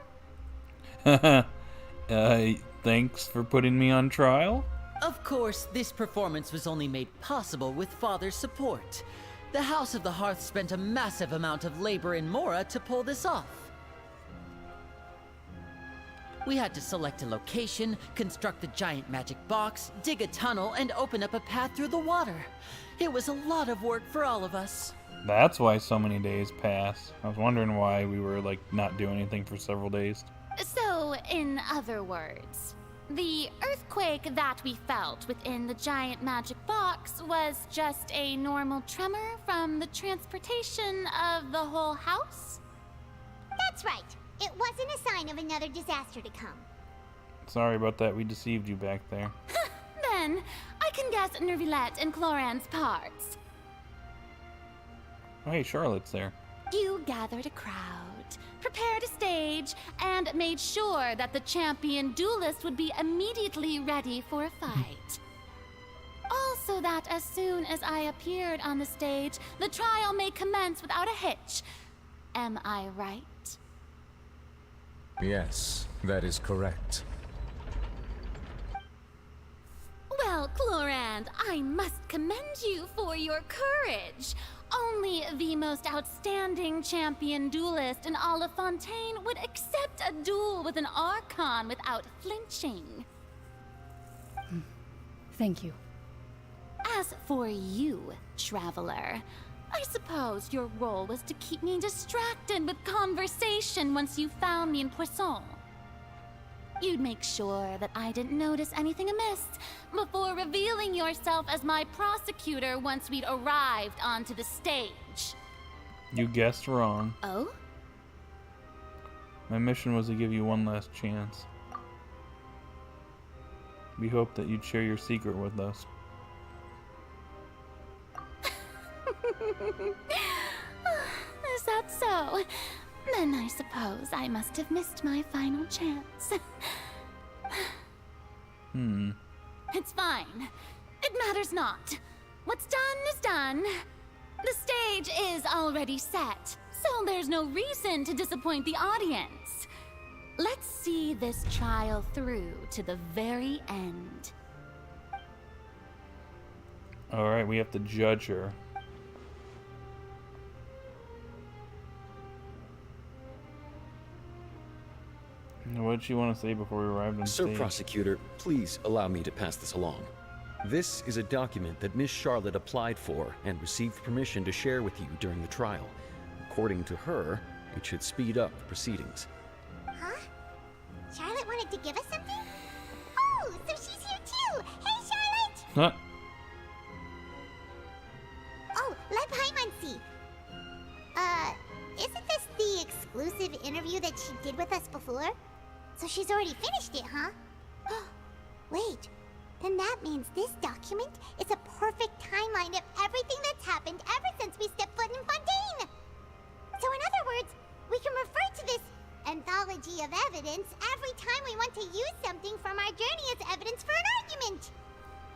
Thanks for putting me on trial? Of course, this performance was only made possible with Father's support. The House of the Hearth spent a massive amount of labor in Mora to pull this off. We had to select a location, construct the giant magic box, dig a tunnel, and open up a path through the water. It was a lot of work for all of us. That's why so many days passed. I was wondering why we were, not doing anything for several days. So, in other words, the earthquake that we felt within the giant magic box was just a normal tremor from the transportation of the whole house? That's right. It wasn't a sign of another disaster to come. Sorry about that. We deceived you back there. Then, I can guess Nervilette and Cloran's parts. Oh, hey, Charlotte's there. You gathered a crowd, prepared a stage, and made sure that the champion duelist would be immediately ready for a fight. Also that as soon as I appeared on the stage, the trial may commence without a hitch. Am I right? Yes, that is correct. Well, Clorand, I must commend you for your courage. Only the most outstanding champion duelist in all of Fontaine would accept a duel with an Archon without flinching. Thank you. As for you, Traveler, I suppose your role was to keep me distracted with conversation once you found me in Poisson. You'd make sure that I didn't notice anything amiss before revealing yourself as my prosecutor once we'd arrived onto the stage. You guessed wrong. Oh? My mission was to give you one last chance. We hoped that you'd share your secret with us. Is that so? Then I suppose I must have missed my final chance. It's fine. It matters not. What's done is done. The stage is already set, so there's no reason to disappoint the audience. Let's see this trial through to the very end. Alright, we have to judge her. What did you want to say before we arrived on Sir stage? Prosecutor, please allow me to pass this along. This is a document that Miss Charlotte applied for and received permission to share with you during the trial. According to her, it should speed up the proceedings. Huh? to give us something? Oh, so she's here too! Hey, Charlotte! Huh? Oh, Paimon-si. Isn't this the exclusive interview that she did with us before? So she's already finished it, huh? Wait, then that means this document is a perfect timeline of everything that's happened ever since we stepped foot in Fontaine! So in other words, we can refer to this anthology of evidence every time we want to use something from our journey as evidence for an argument!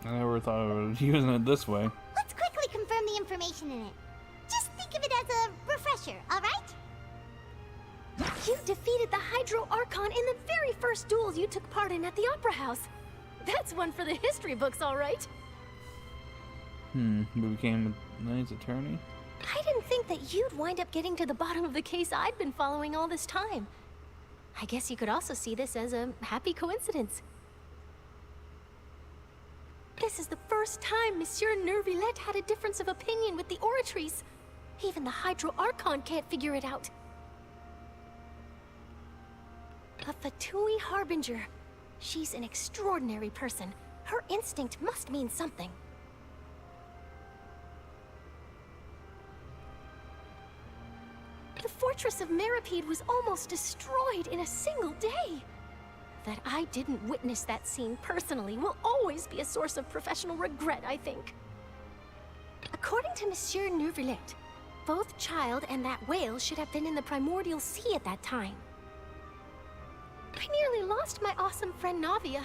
I never thought of using it this way. Let's quickly confirm the information in it. Just think of it as a refresher, alright? You defeated the Hydro Archon in the very first duels you took part in at the Opera House. That's one for the history books, all right. We became a knight's attorney? I didn't think that you'd wind up getting to the bottom of the case I'd been following all this time. I guess you could also see this as a happy coincidence. This is the first time Monsieur Nervillette had a difference of opinion with the Oratrice. Even the Hydro Archon can't figure it out. A Fatui Harbinger. She's an extraordinary person. Her instinct must mean something. The fortress of Meripede was almost destroyed in a single day. That I didn't witness that scene personally will always be a source of professional regret, I think. According to Monsieur Nervillette, both Child and that whale should have been in the Primordial Sea at that time. I nearly lost my awesome friend Navia.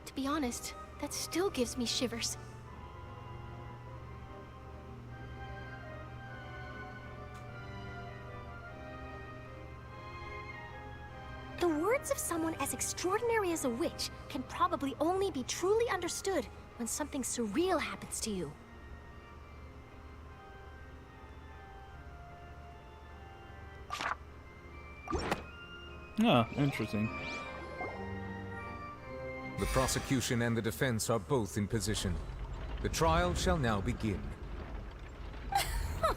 To be honest, that still gives me shivers. The words of someone as extraordinary as a witch can probably only be truly understood when something surreal happens to you. Oh, interesting. The prosecution and the defense are both in position. The trial shall now begin.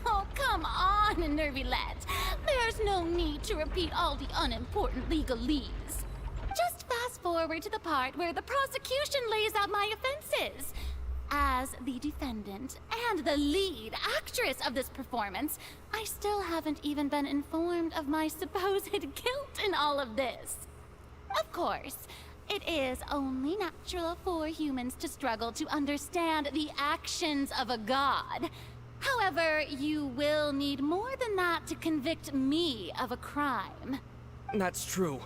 Oh, come on, Nervillette. There's no need to repeat all the unimportant legalese. Just fast forward to the part where the prosecution lays out my offenses. As the defendant and the lead actress of this performance, I still haven't even been informed of my supposed guilt in all of this. Of course, it is only natural for humans to struggle to understand the actions of a god. However, you will need more than that to convict me of a crime. That's true.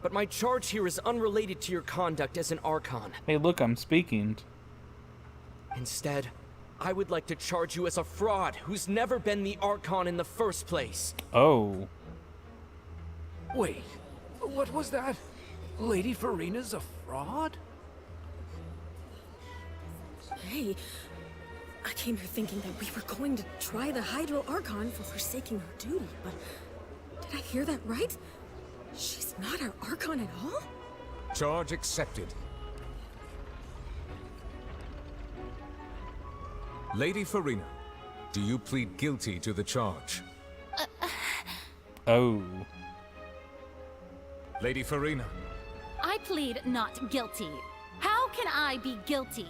But my charge here is unrelated to your conduct as an Archon. Hey, look, I'm speaking. Instead, I would like to charge you as a fraud who's never been the Archon in the first place. Oh. Wait, what was that? Lady Furina's a fraud? Hey, I came here thinking that we were going to try the Hydro Archon for forsaking her duty, but did I hear that right? She's not our Archon at all? Charge accepted. Lady Furina, do you plead guilty to the charge? Oh. Lady Furina. I plead not guilty. How can I be guilty?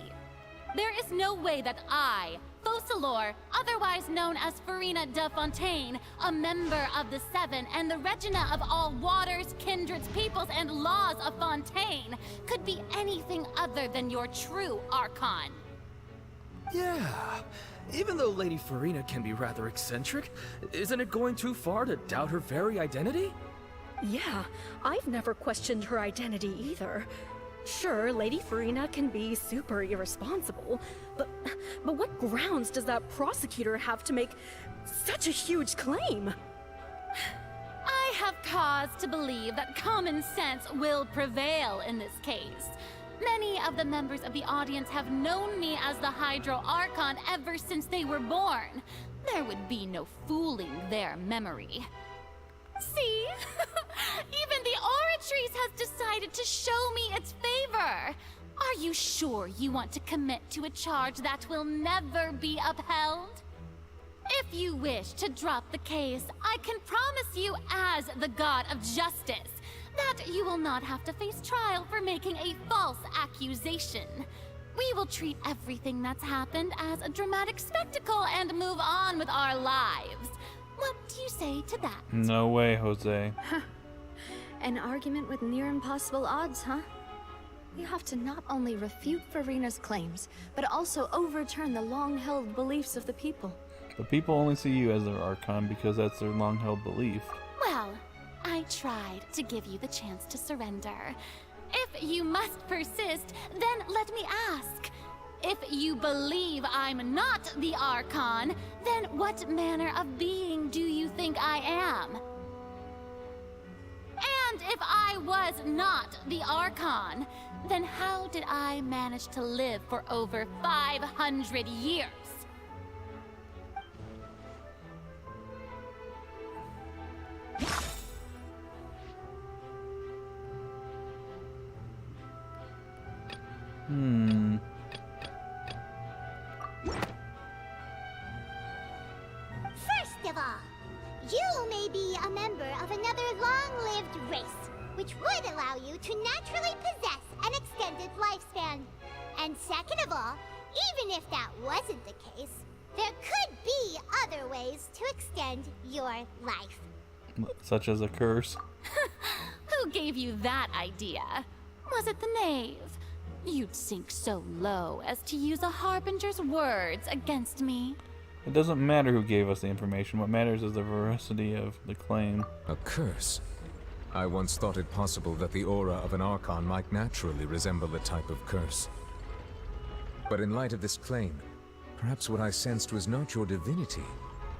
There is no way that I, Focalor, otherwise known as Furina de Fontaine, a member of the Seven and the Regina of all waters, kindreds, peoples, and laws of Fontaine, could be anything other than your true Archon. Yeah, even though Lady Furina can be rather eccentric, isn't it going too far to doubt her very identity? Yeah, I've never questioned her identity either. Sure, Lady Furina can be super irresponsible, but what grounds does that prosecutor have to make such a huge claim? I have cause to believe that common sense will prevail in this case. Many of the members of the audience have known me as the Hydro Archon ever since they were born. There would be no fooling their memory. See? Even the Oratrice has decided to show me its favor. Are you sure you want to commit to a charge that will never be upheld? If you wish to drop the case, I can promise you as the god of justice that you will not have to face trial for making a false accusation. We will treat everything that's happened as a dramatic spectacle and move on with our lives. What do you say to that? No way, Jose. An argument with near impossible odds, huh? You have to not only refute Furina's claims, but also overturn the long-held beliefs of the people. But people only see you as their Archon because that's their long-held belief. Well, I tried to give you the chance to surrender. If you must persist, then let me ask. If you believe I'm not the Archon, then what manner of being do you think I am? And if I was not the Archon, then how did I manage to live for over 500 years? First of all, you may be a member of another long-lived race, which would allow you to naturally possess an extended lifespan. And second of all, even if that wasn't the case, there could be other ways to extend your life. Such as a curse. Who gave you that idea? Was it the knave? You'd sink so low as to use a harbinger's words against me. It doesn't matter who gave us the information. What matters is the veracity of the claim. A curse? I once thought it possible that the aura of an Archon might naturally resemble a type of curse. But in light of this claim, perhaps what I sensed was not your divinity,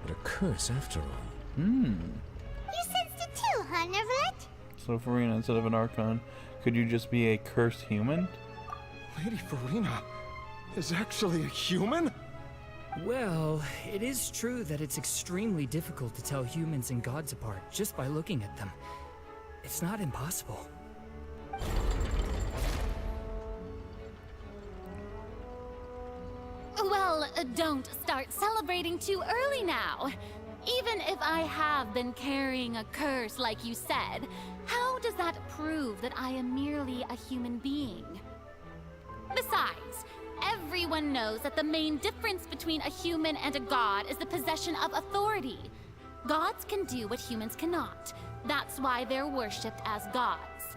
but a curse after all. You sensed it too, huh, Neverlet? So Furina, instead of an Archon, could you just be a cursed human? Lady Furina is actually a human? Well, it is true that it's extremely difficult to tell humans and gods apart just by looking at them. It's not impossible. Well, don't start celebrating too early now. Even if I have been carrying a curse like you said, how does that prove that I am merely a human being? Besides, everyone knows that the main difference between a human and a god is the possession of authority. Gods can do what humans cannot. That's why they're worshipped as gods.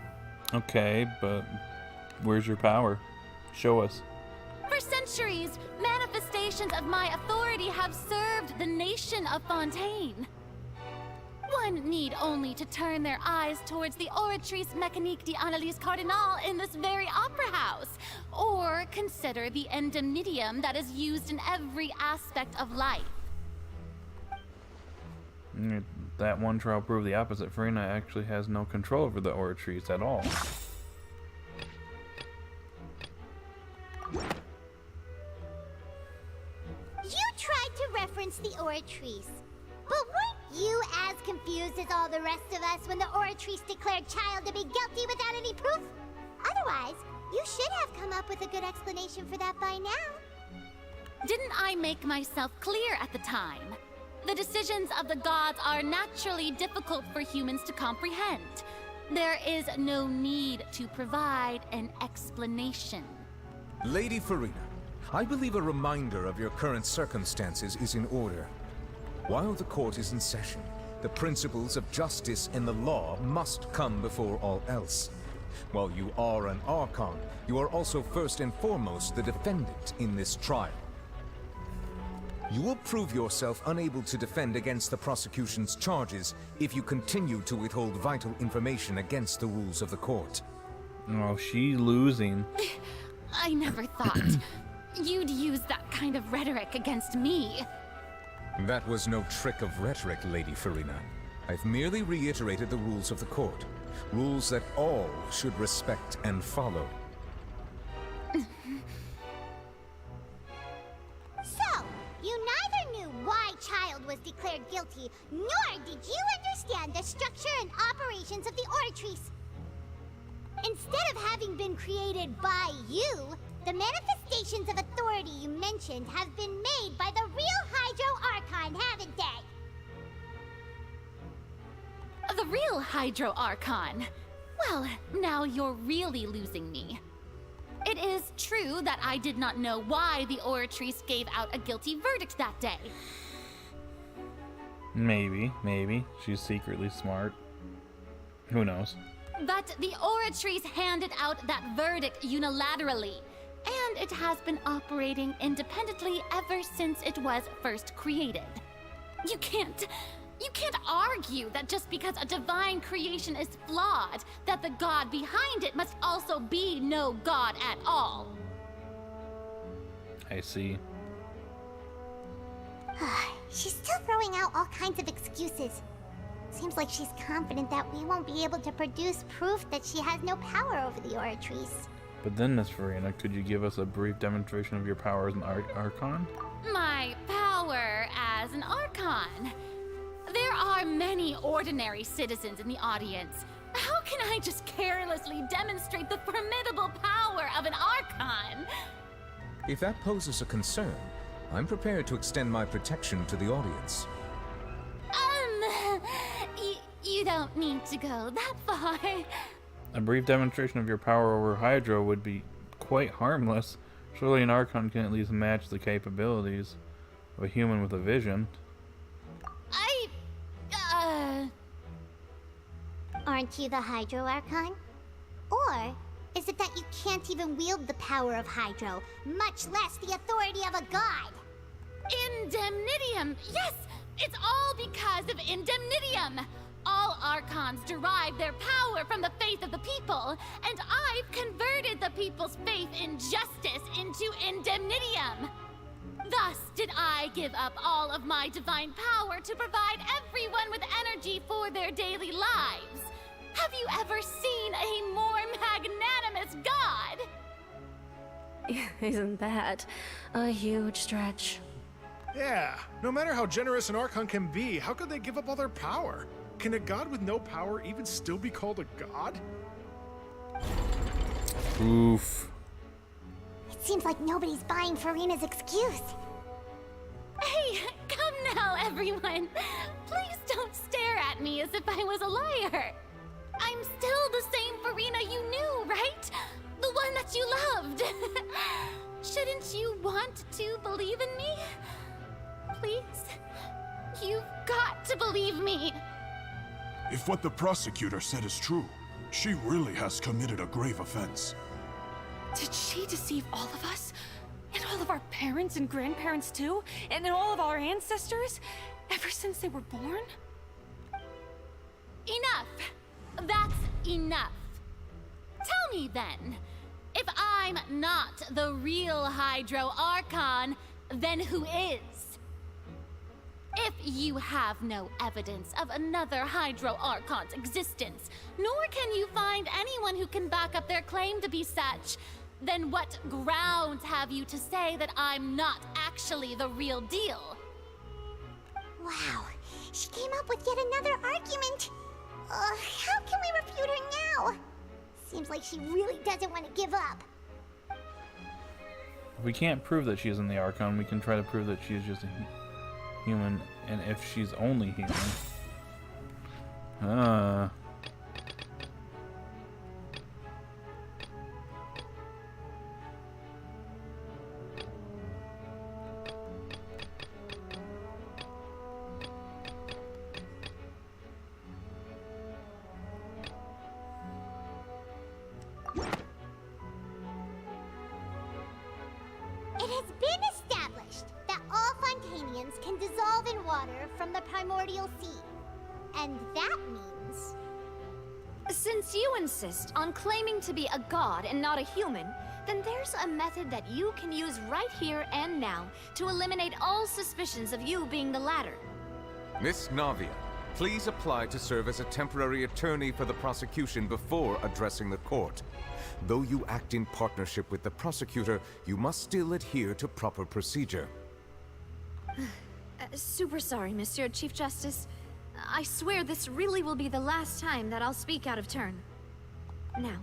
Okay, but where's your power? Show us. For centuries, manifestations of my authority have served the nation of Fontaine. One need only to turn their eyes towards the Oratrice Mécanique d'Analyse Cardinal in this very opera house, or consider the endemnitium that is used in every aspect of life. That one trial proved the opposite. Furina actually has no control over the Oratrice at all. You tried to reference the Oratrice, but weren't you as confused as all the rest of us when the Oratrice declared Child to be guilty without any proof? Otherwise, you should have come up with a good explanation for that by now. Didn't I make myself clear at the time? The decisions of the gods are naturally difficult for humans to comprehend. There is no need to provide an explanation. Lady Furina, I believe a reminder of your current circumstances is in order. While the court is in session, the principles of justice and the law must come before all else. While you are an Archon, you are also first and foremost the defendant in this trial. You will prove yourself unable to defend against the prosecution's charges if you continue to withhold vital information against the rules of the court. Oh, she's losing. I never thought you'd use that kind of rhetoric against me. That was no trick of rhetoric, Lady Furina. I've merely reiterated the rules of the court. Rules that all should respect and follow. So, you neither knew why Child was declared guilty, nor did you understand the structure and operations of the Oratrice. Instead of having been created by you, the manifestations of authority you mentioned have been made by the real Hydro Archon, haven't they? The real Hydro Archon? Well, now you're really losing me. It is true that I did not know why the Oratrice gave out a guilty verdict that day. Maybe. She's secretly smart. Who knows? But the Oratrice handed out that verdict unilaterally, and it has been operating independently ever since it was first created. You can't argue that just because a divine creation is flawed, that the god behind it must also be no god at all. I see. She's still throwing out all kinds of excuses. Seems like she's confident that we won't be able to produce proof that she has no power over the Oratrice. But then, Miss Furina, could you give us a brief demonstration of your power as an Archon? My power as an Archon? There are many ordinary citizens in the audience. How can I just carelessly demonstrate the formidable power of an Archon? If that poses a concern, I'm prepared to extend my protection to the audience. You don't need to go that far. A brief demonstration of your power over Hydro would be quite harmless. Surely an Archon can at least match the capabilities of a human with a vision. Aren't you the Hydro Archon? Or is it that you can't even wield the power of Hydro, much less the authority of a god? Indemnitium! Yes! It's all because of Indemnitium! All Archons derive their power from the faith of the people, and I've converted the people's faith in justice into Indemnitium! Thus did I give up all of my divine power to provide everyone with energy for their daily lives. Have you ever seen a more magnanimous god? Isn't that a huge stretch? Yeah, no matter how generous an Archon can be, how could they give up all their power? Can a god with no power even still be called a god? Oof. It seems like nobody's buying Furina's excuse. Hey, come now, everyone. Please don't stare at me as if I was a liar. I'm still the same Furina you knew, right? The one that you loved. Shouldn't you want to believe in me? Please? You've got to believe me. If what the prosecutor said is true, she really has committed a grave offense. Did she deceive all of us? And all of our parents and grandparents too? And all of our ancestors? Ever since they were born? Enough! That's enough. Tell me then, if I'm not the real Hydro Archon, then who is? If you have no evidence of another Hydro Archon's existence, nor can you find anyone who can back up their claim to be such, then what grounds have you to say that I'm not actually the real deal? Wow, she came up with yet another argument. How can we refute her now? Seems like she really doesn't want to give up. If we can't prove that she isn't the Archon, we can try to prove that she is just a human, and if she's only human. It has been established that all Fontanians can dissolve in water from the primordial sea. And that means... Since you insist on claiming to be a god and not a human, then there's a method that you can use right here and now to eliminate all suspicions of you being the latter. Miss Navia, please apply to serve as a temporary attorney for the prosecution before addressing the court. Though you act in partnership with the prosecutor, you must still adhere to proper procedure. Super sorry, Monsieur Chief Justice. I swear this really will be the last time that I'll speak out of turn. Now,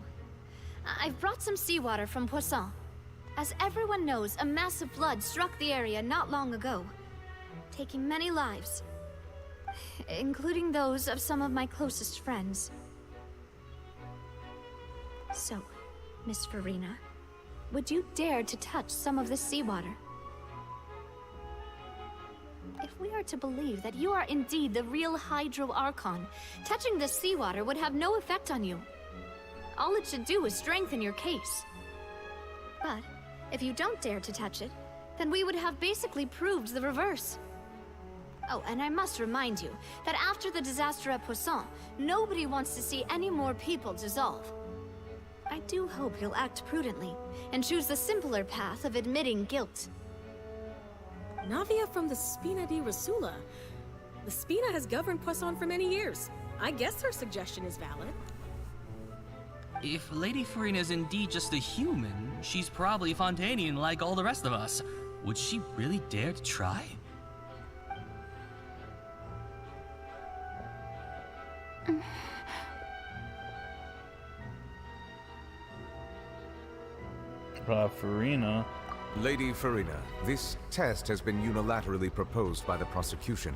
I've brought some seawater from Poisson. As everyone knows, a massive flood struck the area not long ago, taking many lives, including those of some of my closest friends. So, Miss Furina, would you dare to touch some of the seawater? If we are to believe that you are indeed the real Hydro Archon, touching the seawater would have no effect on you. All it should do is strengthen your case. But if you don't dare to touch it, then we would have basically proved the reverse. Oh, and I must remind you that after the disaster at Poisson, nobody wants to see any more people dissolve. I do hope you'll act prudently and choose the simpler path of admitting guilt. Navia from the Spina di Rasula. The Spina has governed Poisson for many years. I guess her suggestion is valid. If Lady Furina is indeed just a human, she's probably Fontanian like all the rest of us. Would she really dare to try? Furina. Lady Furina, this test has been unilaterally proposed by the prosecution.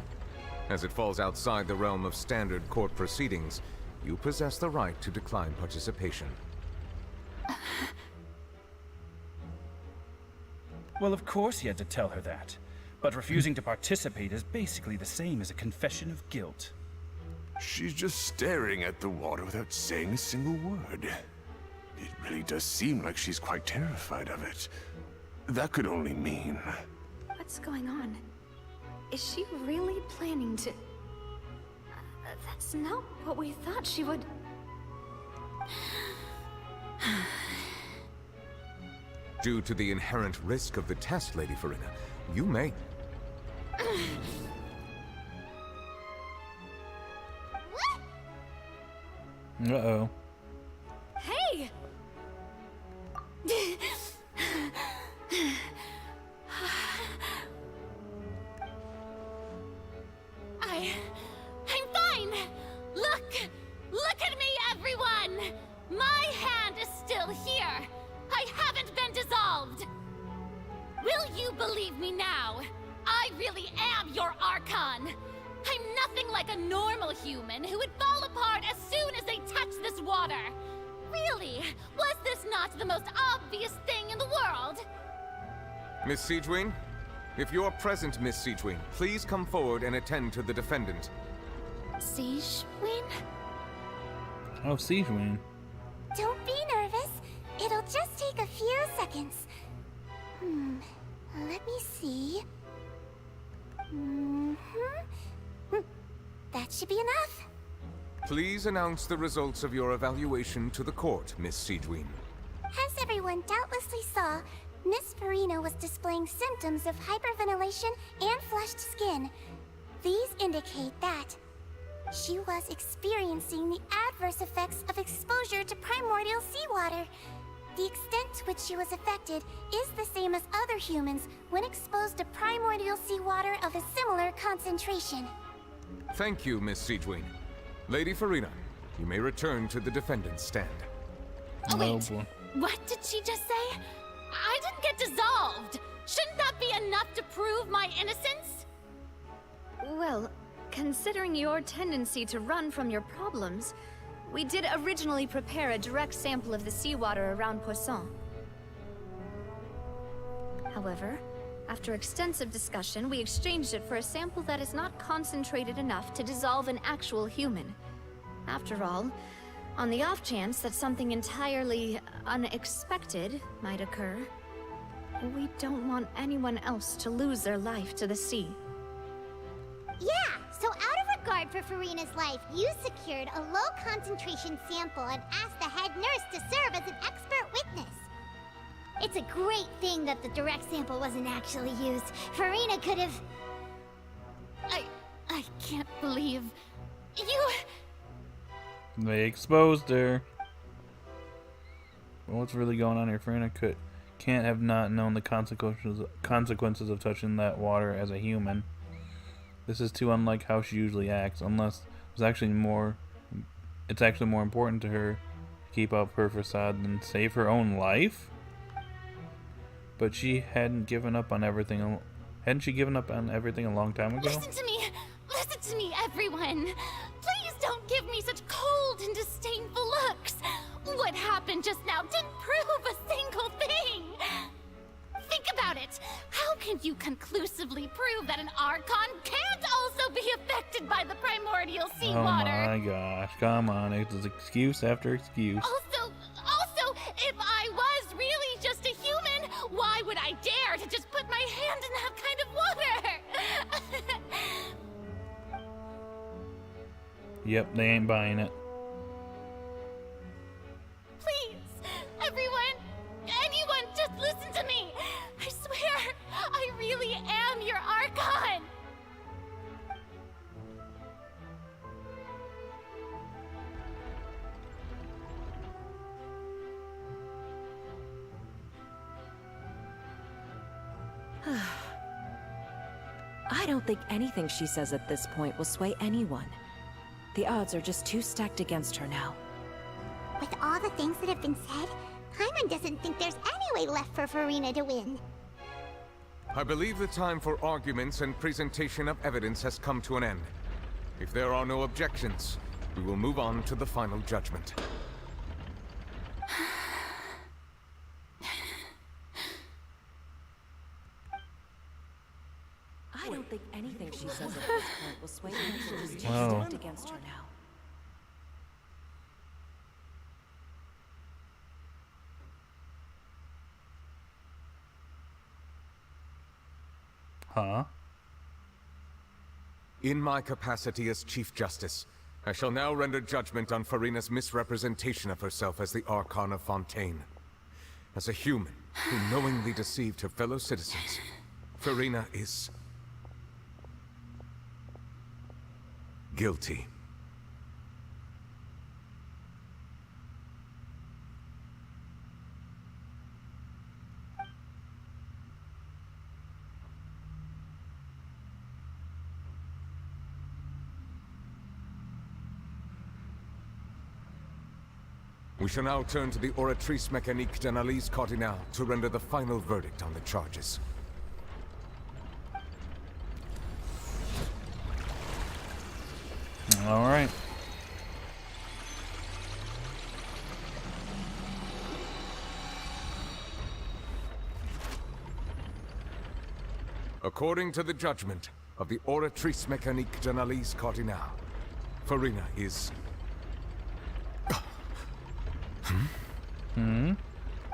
As it falls outside the realm of standard court proceedings, you possess the right to decline participation. Well, of course he had to tell her that. But refusing to participate is basically the same as a confession of guilt. She's just staring at the water without saying a single word. It really does seem like she's quite terrified of it. That could only mean... What's going on? Is she really planning to... That's not what we thought she would... Due to the inherent risk of the test, Lady Furina, you may... Uh-oh. Hey! I'm fine! Look at me, everyone! My hand is still here! I haven't been dissolved! Will you believe me now? I really am your Archon! I'm nothing like a normal human who would fall apart as soon as they touch this water! Really? Was this not the most obvious thing in the world? Miss Siegewin? If you're present, Miss Siegewin, please come forward and attend to the defendant. Siegewin? Oh, Siegewin. Don't be nervous. It'll just take a few seconds. Let me see. That should be enough. Please announce the results of your evaluation to the court, Miss Siegewin. As everyone doubtlessly saw, Miss Furina was displaying symptoms of hyperventilation and flushed skin. These indicate that she was experiencing the adverse effects of exposure to primordial seawater. The extent to which she was affected is the same as other humans when exposed to primordial seawater of a similar concentration. Thank you, Miss Siegewin. Lady Furina, you may return to the defendant's stand. Oh, wait. What did she just say? I didn't get dissolved! Shouldn't that be enough to prove my innocence? Well, considering your tendency to run from your problems, we did originally prepare a direct sample of the seawater around Poisson. However, after extensive discussion, we exchanged it for a sample that is not concentrated enough to dissolve an actual human. After all, on the off chance that something entirely unexpected might occur, we don't want anyone else to lose their life to the sea. Yeah, so out of regard for Furina's life, you secured a low-concentration sample and asked the head nurse to serve as an expert witness. It's a great thing that the direct sample wasn't actually used. Furina could have... I can't believe... You... They exposed her. Well, what's really going on here? Furina can't have not known the consequences of touching that water as a human. This is too unlike how she usually acts, unless it's actually more important to her to keep up her facade than save her own life. But she hadn't given up on everything. Hadn't she given up on everything a long time ago? Listen to me, everyone. Please don't give me such cold and disdainful looks. What happened happened just now didn't prove a single thing. Think about it. How can you conclusively prove that an Archon can't also be affected by the primordial seawater? Oh my gosh, come on, it's excuse after excuse. Also, if I was really just a human, why would I dare to just put my hand in that kind of water? Yep, they ain't buying it. Please, everyone, anyone, just listen to me. I swear, I really am your Archon. I don't think anything she says at this point will sway anyone. The odds are just too stacked against her now. With all the things that have been said, Paimon doesn't think there's any way left for Furina to win. I believe the time for arguments and presentation of evidence has come to an end. If there are no objections, we will move on to the final judgment. I don't think anything she says at this point will sway anyone. She's too Wow. stacked against her now. Huh? In my capacity as Chief Justice, I shall now render judgment on Furina's misrepresentation of herself as the Archon of Fontaine. As a human who knowingly deceived her fellow citizens, Furina is guilty. We shall now turn to the Oratrice Mécanique d'Analyse Cardinal to render the final verdict on the charges. All right. According to the judgment of the Oratrice Mécanique d'Analyse Cardinal, Furina is...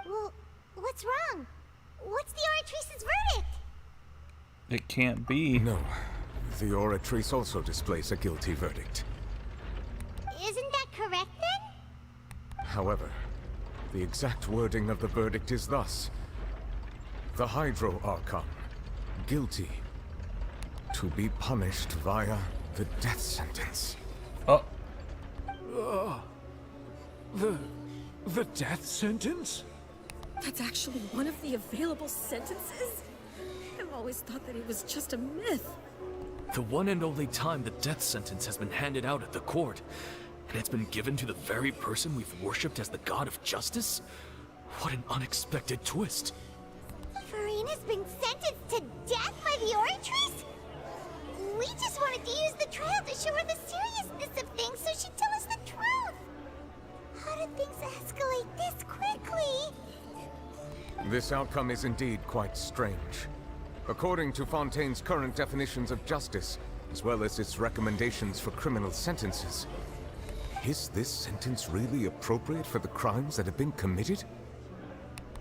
Well, what's wrong? What's the Oratrice's verdict? It can't be. No. The Oratrice also displays a guilty verdict. Isn't that correct then? However, the exact wording of the verdict is thus. The Hydro Archon, guilty, to be punished via the death sentence. Oh. The death sentence? That's actually one of the available sentences? I've always thought that it was just a myth. The one and only time the death sentence has been handed out at the court, and it's been given to the very person we've worshipped as the god of justice? What an unexpected twist. Furina's been sentenced to death by the Oratrice? We just wanted to use the trial to show her the seriousness of things so she'd tell us the truth. How did things escalate this quickly? This outcome is indeed quite strange. According to Fontaine's current definitions of justice, as well as its recommendations for criminal sentences, is this sentence really appropriate for the crimes that have been committed?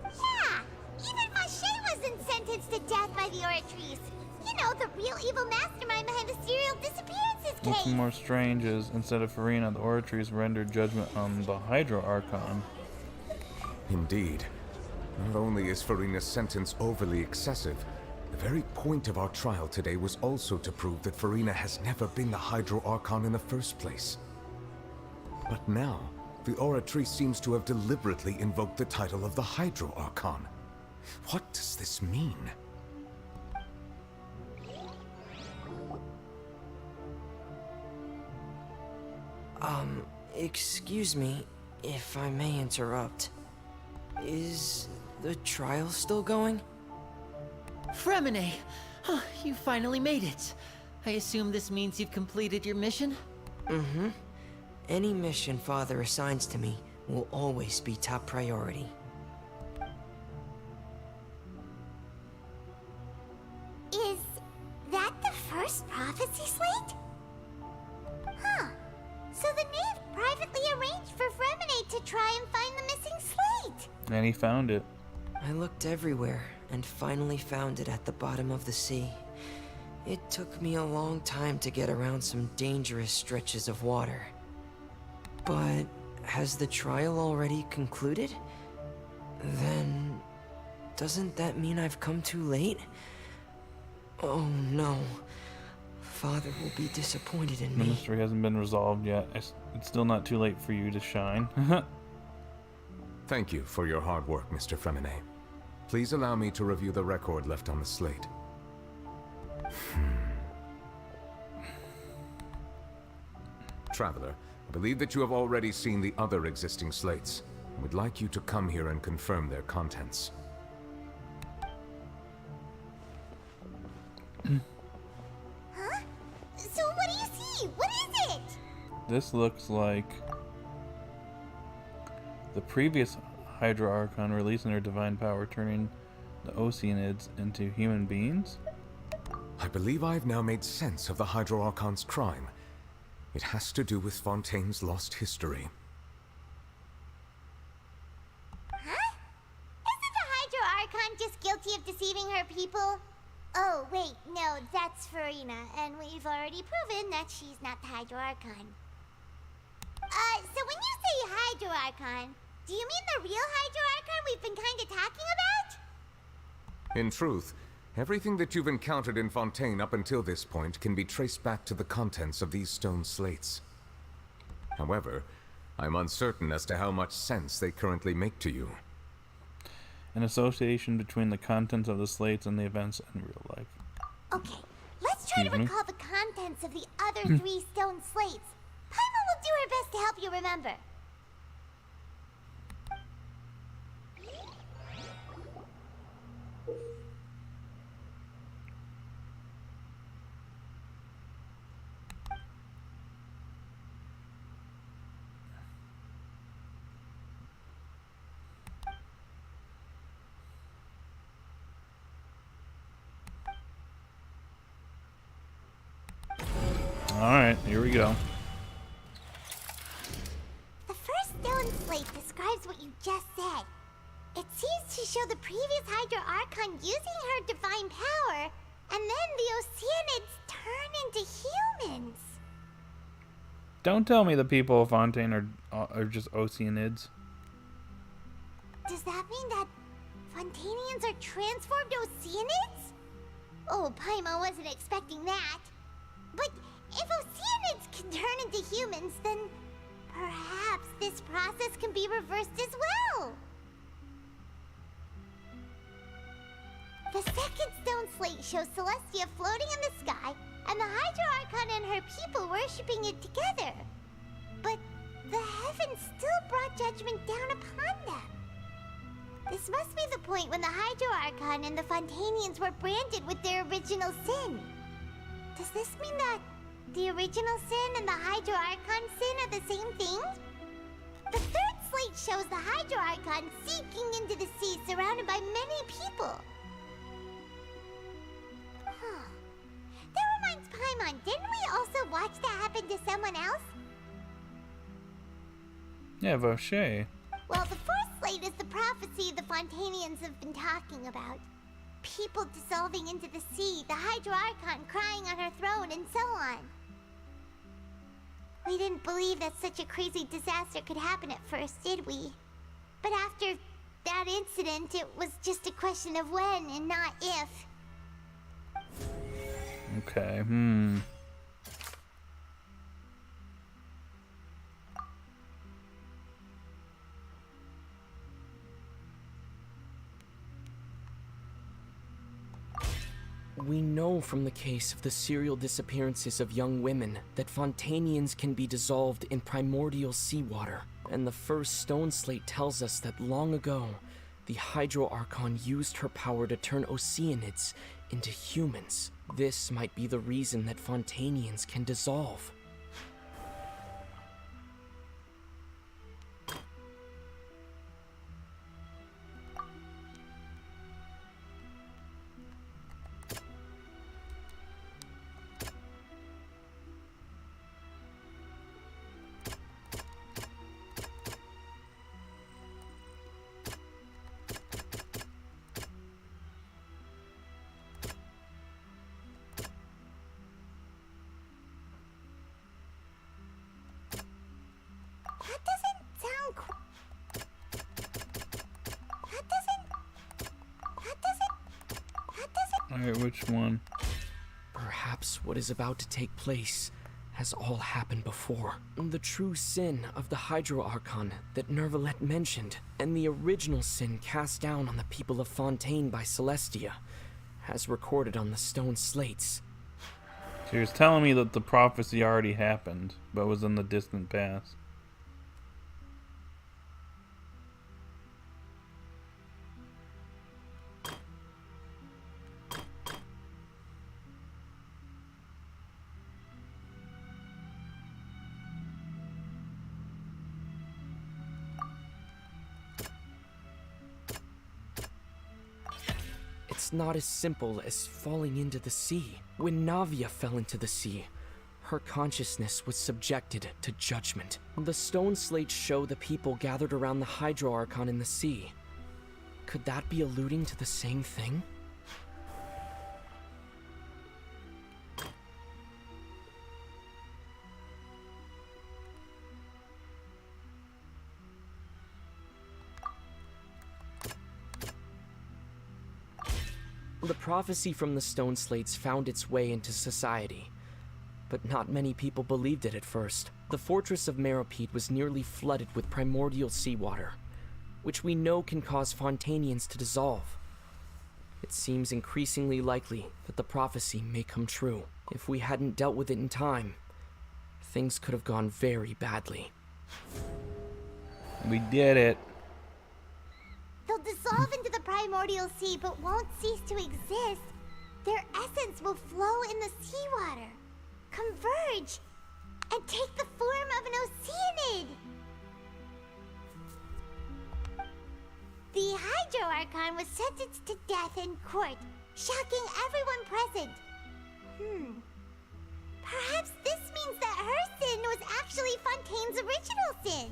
Yeah, even Masquerade wasn't sentenced to death by the Oratrice. You know, the real evil mastermind behind the serial disappearances What's case. more strange is, instead of Furina, the Oratrice rendered judgment on the Hydro Archon. Indeed. Not only is Furina's sentence overly excessive, the very point of our trial today was also to prove that Furina has never been the Hydro Archon in the first place. But now, the Oratrice seems to have deliberately invoked the title of the Hydro Archon. What does this mean? Excuse me, if I may interrupt. Is the trial still going? Fremine! You finally made it. I assume this means you've completed your mission? Mm-hmm. Any mission Father assigns to me, will always be top priority. Is that the first prophecy slate? Huh. So the knave privately arranged for Furina to try and find the missing slate. And he found it. I looked everywhere and finally found it at the bottom of the sea. It took me a long time to get around some dangerous stretches of water. But has the trial already concluded? Then doesn't that mean I've come too late? Oh no. Father will be disappointed in The me. mystery hasn't been resolved yet. It's still not too late for you to shine. Thank you for your hard work, Mr. Furina. Please allow me to review the record left on the slate. Traveler, I believe that you have already seen the other existing slates. I would like you to come here and confirm their contents. Huh? So what do you see? What is it? This looks like the previous Hydra Archon releasing their divine power, turning the Oceanids into human beings. I believe I've now made sense of the Hydra Archon's crime. It has to do with Fontaine's lost history. Huh? Isn't the Hydro Archon just guilty of deceiving her people? Oh, wait, no, that's Furina, and we've already proven that she's not the Hydro Archon. So when you say Hydro Archon, do you mean the real Hydro Archon we've been kinda talking about? In truth, everything that you've encountered in Fontaine up until this point can be traced back to the contents of these stone slates. However, I'm uncertain as to how much sense they currently make to you. An association between the contents of the slates and the events in real life. Okay, let's try to recall the contents of the other 3 stone slates. Paimon will do her best to help you remember. Alright, here we go. The first stone slate describes what you just said. It seems to show the previous Hydra Archon using her divine power, and then the Oceanids turn into humans. Don't tell me the people of Fontaine are just Oceanids. Does that mean that Fontanians are transformed Oceanids? Oh, Paimon wasn't expecting that. But if Oceanids can turn into humans, then perhaps this process can be reversed as well. The second stone slate shows Celestia floating in the sky, and the Hydra Archon and her people worshipping it together. But the heavens still brought judgment down upon them. This must be the point when the Hydra Archon and the Fontanians were branded with their original sin. Does this mean that the original sin and the Hydra Archon sin are the same thing? The third slate shows the Hydra Archon sinking into the sea surrounded by many people. Huh. That reminds Paimon, didn't we also watch that happen to someone else? Yeah, Vaucher. Well, the fourth slate is the prophecy the Fontanians have been talking about. People dissolving into the sea, the Hydra Archon crying on her throne, and so on. We didn't believe that such a crazy disaster could happen at first, did we? But after that incident, it was just a question of when and not if. Okay, We know from the case of the serial disappearances of young women that Fontanians can be dissolved in primordial seawater, and the first stone slate tells us that long ago, the Hydro Archon used her power to turn Oceanids into humans. This might be the reason that Fontanians can dissolve. Alright, which one? Perhaps what is about to take place has all happened before. The true sin of the Hydro Archon that Nervalet mentioned, and the original sin cast down on the people of Fontaine by Celestia, as recorded on the stone slates. So he was telling me that the prophecy already happened, but was in the distant past. It's not as simple as falling into the sea. When Navia fell into the sea, her consciousness was subjected to judgment. The stone slates show the people gathered around the Hydro Archon in the sea. Could that be alluding to the same thing? The prophecy from the stone slates found its way into society, but not many people believed it at first. The fortress of Meropide was nearly flooded with primordial seawater, which we know can cause Fontainians to dissolve. It seems increasingly likely that the prophecy may come true. If we hadn't dealt with it in time, things could have gone very badly. We did it. They'll dissolve into the primordial sea but won't cease to exist. Their essence will flow in the seawater, converge, and take the form of an oceanid. The Hydro Archon was sentenced to death in court, shocking everyone present. Perhaps this means that her sin was actually Fontaine's original sin.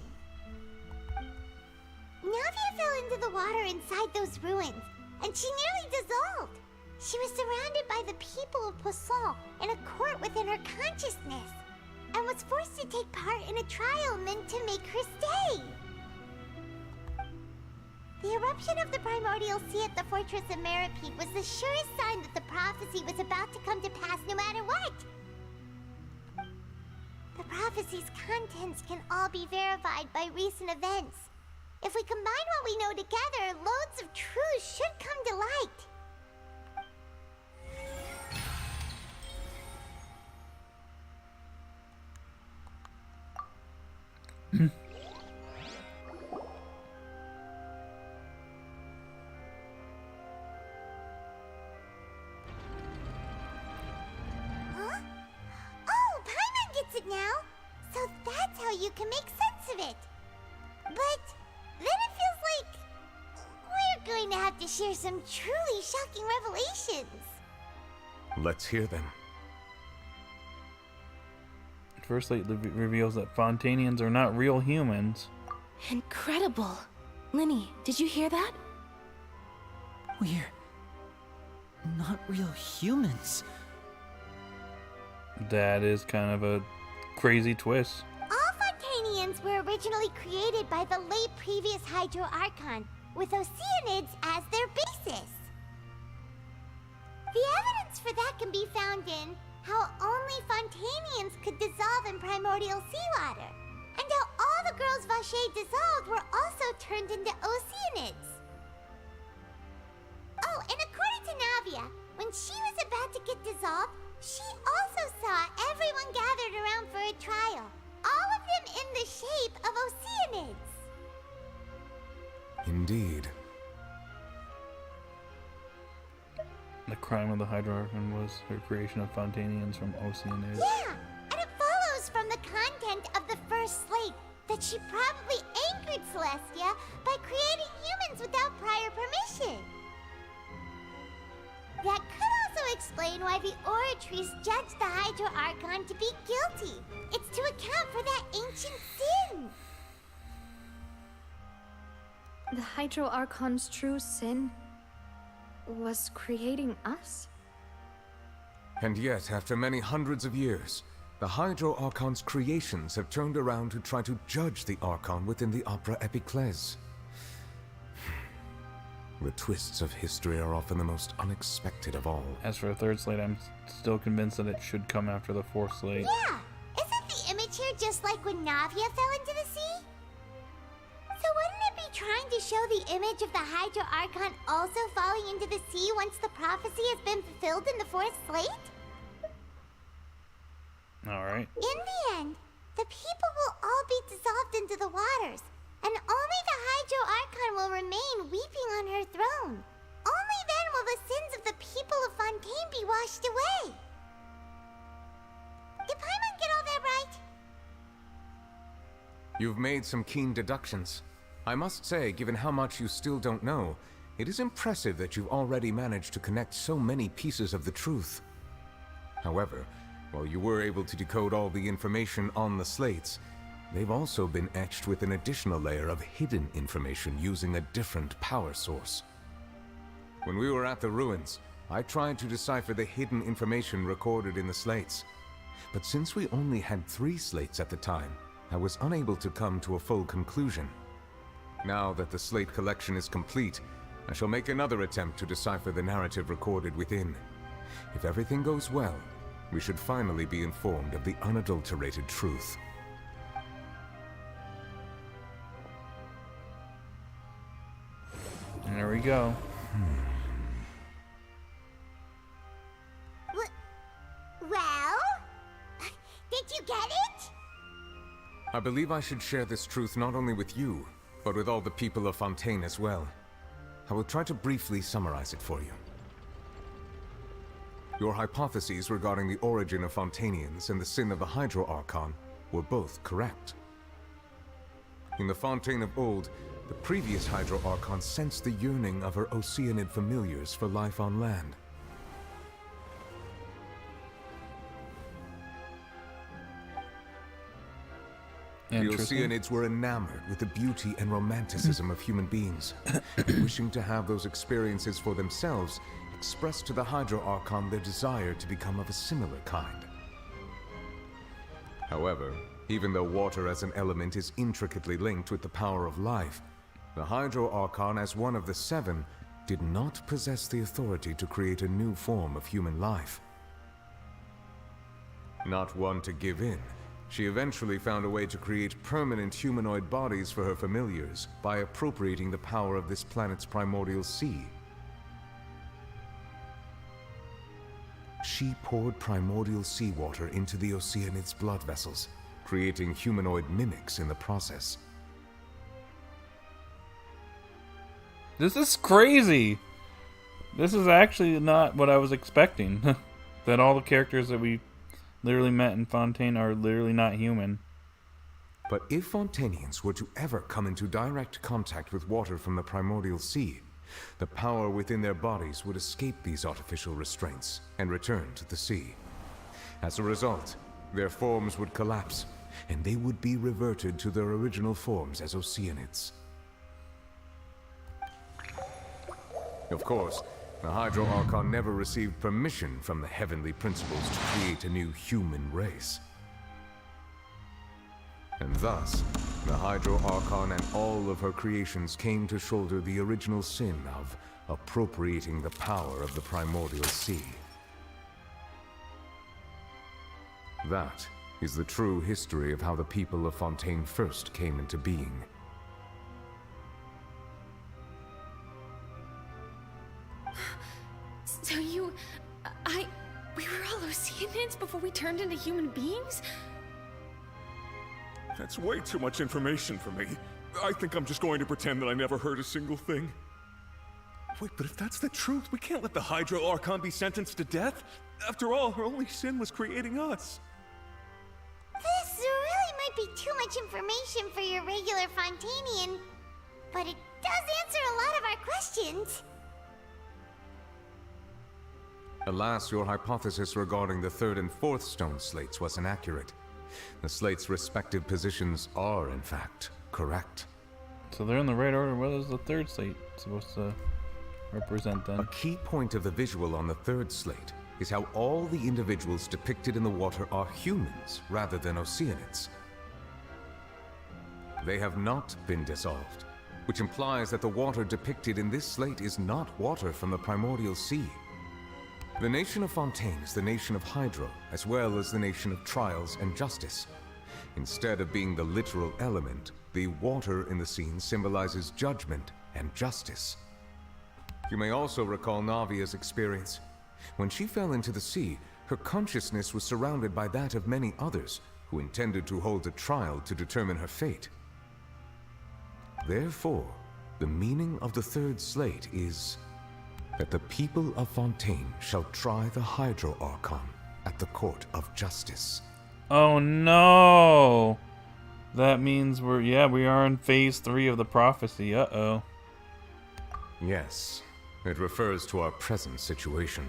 Navia fell into the water inside those ruins, and she nearly dissolved. She was surrounded by the people of Poisson in a court within her consciousness, and was forced to take part in a trial meant to make her stay. The eruption of the primordial sea at the fortress of Meropide was the surest sign that the prophecy was about to come to pass no matter what. The prophecy's contents can all be verified by recent events. If we combine what we know together, loads of truths should come to light. Huh? Oh, Paimon gets it now! So that's how you can make sense of it. But then it feels like we're going to have to share some truly shocking revelations. Let's hear them. First Light reveals that Fontainians are not real humans. Incredible. Linny, did you hear that? We're not real humans. That is kind of a crazy twist. All Fontainians were originally created by the late previous Hydro Archon, with Oceanids as their basis. The evidence for that can be found in how only Fontainians could dissolve in primordial seawater, and how all the girls Vacher dissolved were also turned into Oceanids. Oh, and according to Navia, when she was about to get dissolved, she also saw everyone gathered around for a trial, all of them in the shape of Oceanids. Indeed. The crime of the Hydro Archon was her creation of Fontainians from Oceanids. Yeah, and it follows from the content of the first slate that she probably angered Celestia by creating humans without prior permission. That could also explain why the Oratrice judged the Hydro Archon to be guilty. It's to account for that ancient sin. The Hydro Archon's true sin was creating us? And yet, after many hundreds of years, the Hydro Archon's creations have turned around to try to judge the Archon within the Opera Epiclese. The twists of history are often the most unexpected of all. As for the third slate, I'm still convinced that it should come after the fourth slate. Yeah! Isn't the image here just like when Navia fell into the sea? So wouldn't it be trying to show the image of the Hydro Archon also falling into the sea once the prophecy has been fulfilled in the fourth slate? Alright. In the end, the people will all be dissolved into the waters, and only the Hydro Archon will remain weeping on her throne. Only then will the sins of the people of Fontaine be washed away. Did Paimon get all that right? You've made some keen deductions. I must say, given how much you still don't know, it is impressive that you've already managed to connect so many pieces of the truth. However, while you were able to decode all the information on the slates, they've also been etched with an additional layer of hidden information using a different power source. When we were at the ruins, I tried to decipher the hidden information recorded in the slates. But since we only had 3 slates at the time, I was unable to come to a full conclusion. Now that the slate collection is complete, I shall make another attempt to decipher the narrative recorded within. If everything goes well, we should finally be informed of the unadulterated truth. There we go. Well? Did you get it? I believe I should share this truth not only with you, but with all the people of Fontaine as well. I will try to briefly summarize it for you. Your hypotheses regarding the origin of Fontainians and the sin of the Hydro Archon were both correct. In the Fontaine of old, the previous Hydro Archon sensed the yearning of her Oceanid familiars for life on land. The Oceanids were enamored with the beauty and romanticism of human beings, and wishing to have those experiences for themselves, expressed to the Hydro Archon their desire to become of a similar kind. However, even though water as an element is intricately linked with the power of life, the Hydro Archon, as one of the 7, did not possess the authority to create a new form of human life. Not one to give in, she eventually found a way to create permanent humanoid bodies for her familiars by appropriating the power of this planet's primordial sea. She poured primordial seawater into the Oceanid's blood vessels, creating humanoid mimics in the process. This is crazy! This is actually not what I was expecting. That all the characters that we literally met in Fontaine are literally not human. But if Fontainians were to ever come into direct contact with water from the primordial sea, the power within their bodies would escape these artificial restraints and return to the sea. As a result, their forms would collapse, and they would be reverted to their original forms as Oceanids. Of course, the Hydro Archon never received permission from the Heavenly Principles to create a new human race. And thus, the Hydro Archon and all of her creations came to shoulder the original sin of appropriating the power of the primordial sea. That is the true history of how the people of Fontaine first came into being. So we were all Oceanids before we turned into human beings? That's way too much information for me. I think I'm just going to pretend that I never heard a single thing. Wait, but if that's the truth, we can't let the Hydro Archon be sentenced to death. After all, her only sin was creating us. This really might be too much information for your regular Fontainian, but it does answer a lot of our questions. Alas, your hypothesis regarding the 3rd and 4th stone slates was inaccurate. The slates' respective positions are, in fact, correct. So they're in the right order. What is the 3rd slate supposed to represent then? A key point of the visual on the 3rd slate is how all the individuals depicted in the water are humans rather than Oceanids. They have not been dissolved, which implies that the water depicted in this slate is not water from the primordial sea. The nation of Fontaine is the nation of Hydro, as well as the nation of Trials and Justice. Instead of being the literal element, the water in the scene symbolizes judgment and justice. You may also recall Navia's experience. When she fell into the sea, her consciousness was surrounded by that of many others who intended to hold a trial to determine her fate. Therefore, the meaning of the third slate is that the people of Fontaine shall try the Hydro Archon at the Court of Justice. Oh no! That means we are in phase 3 of the prophecy. Uh-oh. Yes, it refers to our present situation.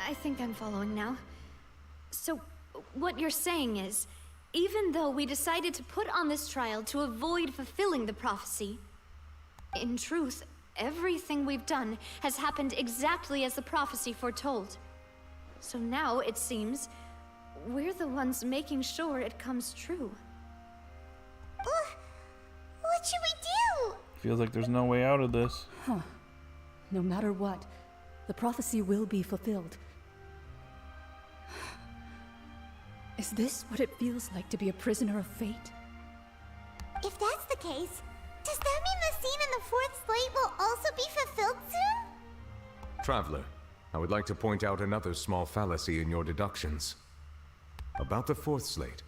I think I'm following now. So, what you're saying is, even though we decided to put on this trial to avoid fulfilling the prophecy, in truth, everything we've done has happened exactly as the prophecy foretold. So now, it seems, we're the ones making sure it comes true. What should we do? Feels like there's no way out of this. Huh. No matter what, the prophecy will be fulfilled. Is this what it feels like to be a prisoner of fate? If that's the case, does that mean the scene in the fourth slate will also be fulfilled soon? Traveler, I would like to point out another small fallacy in your deductions. About the fourth slate,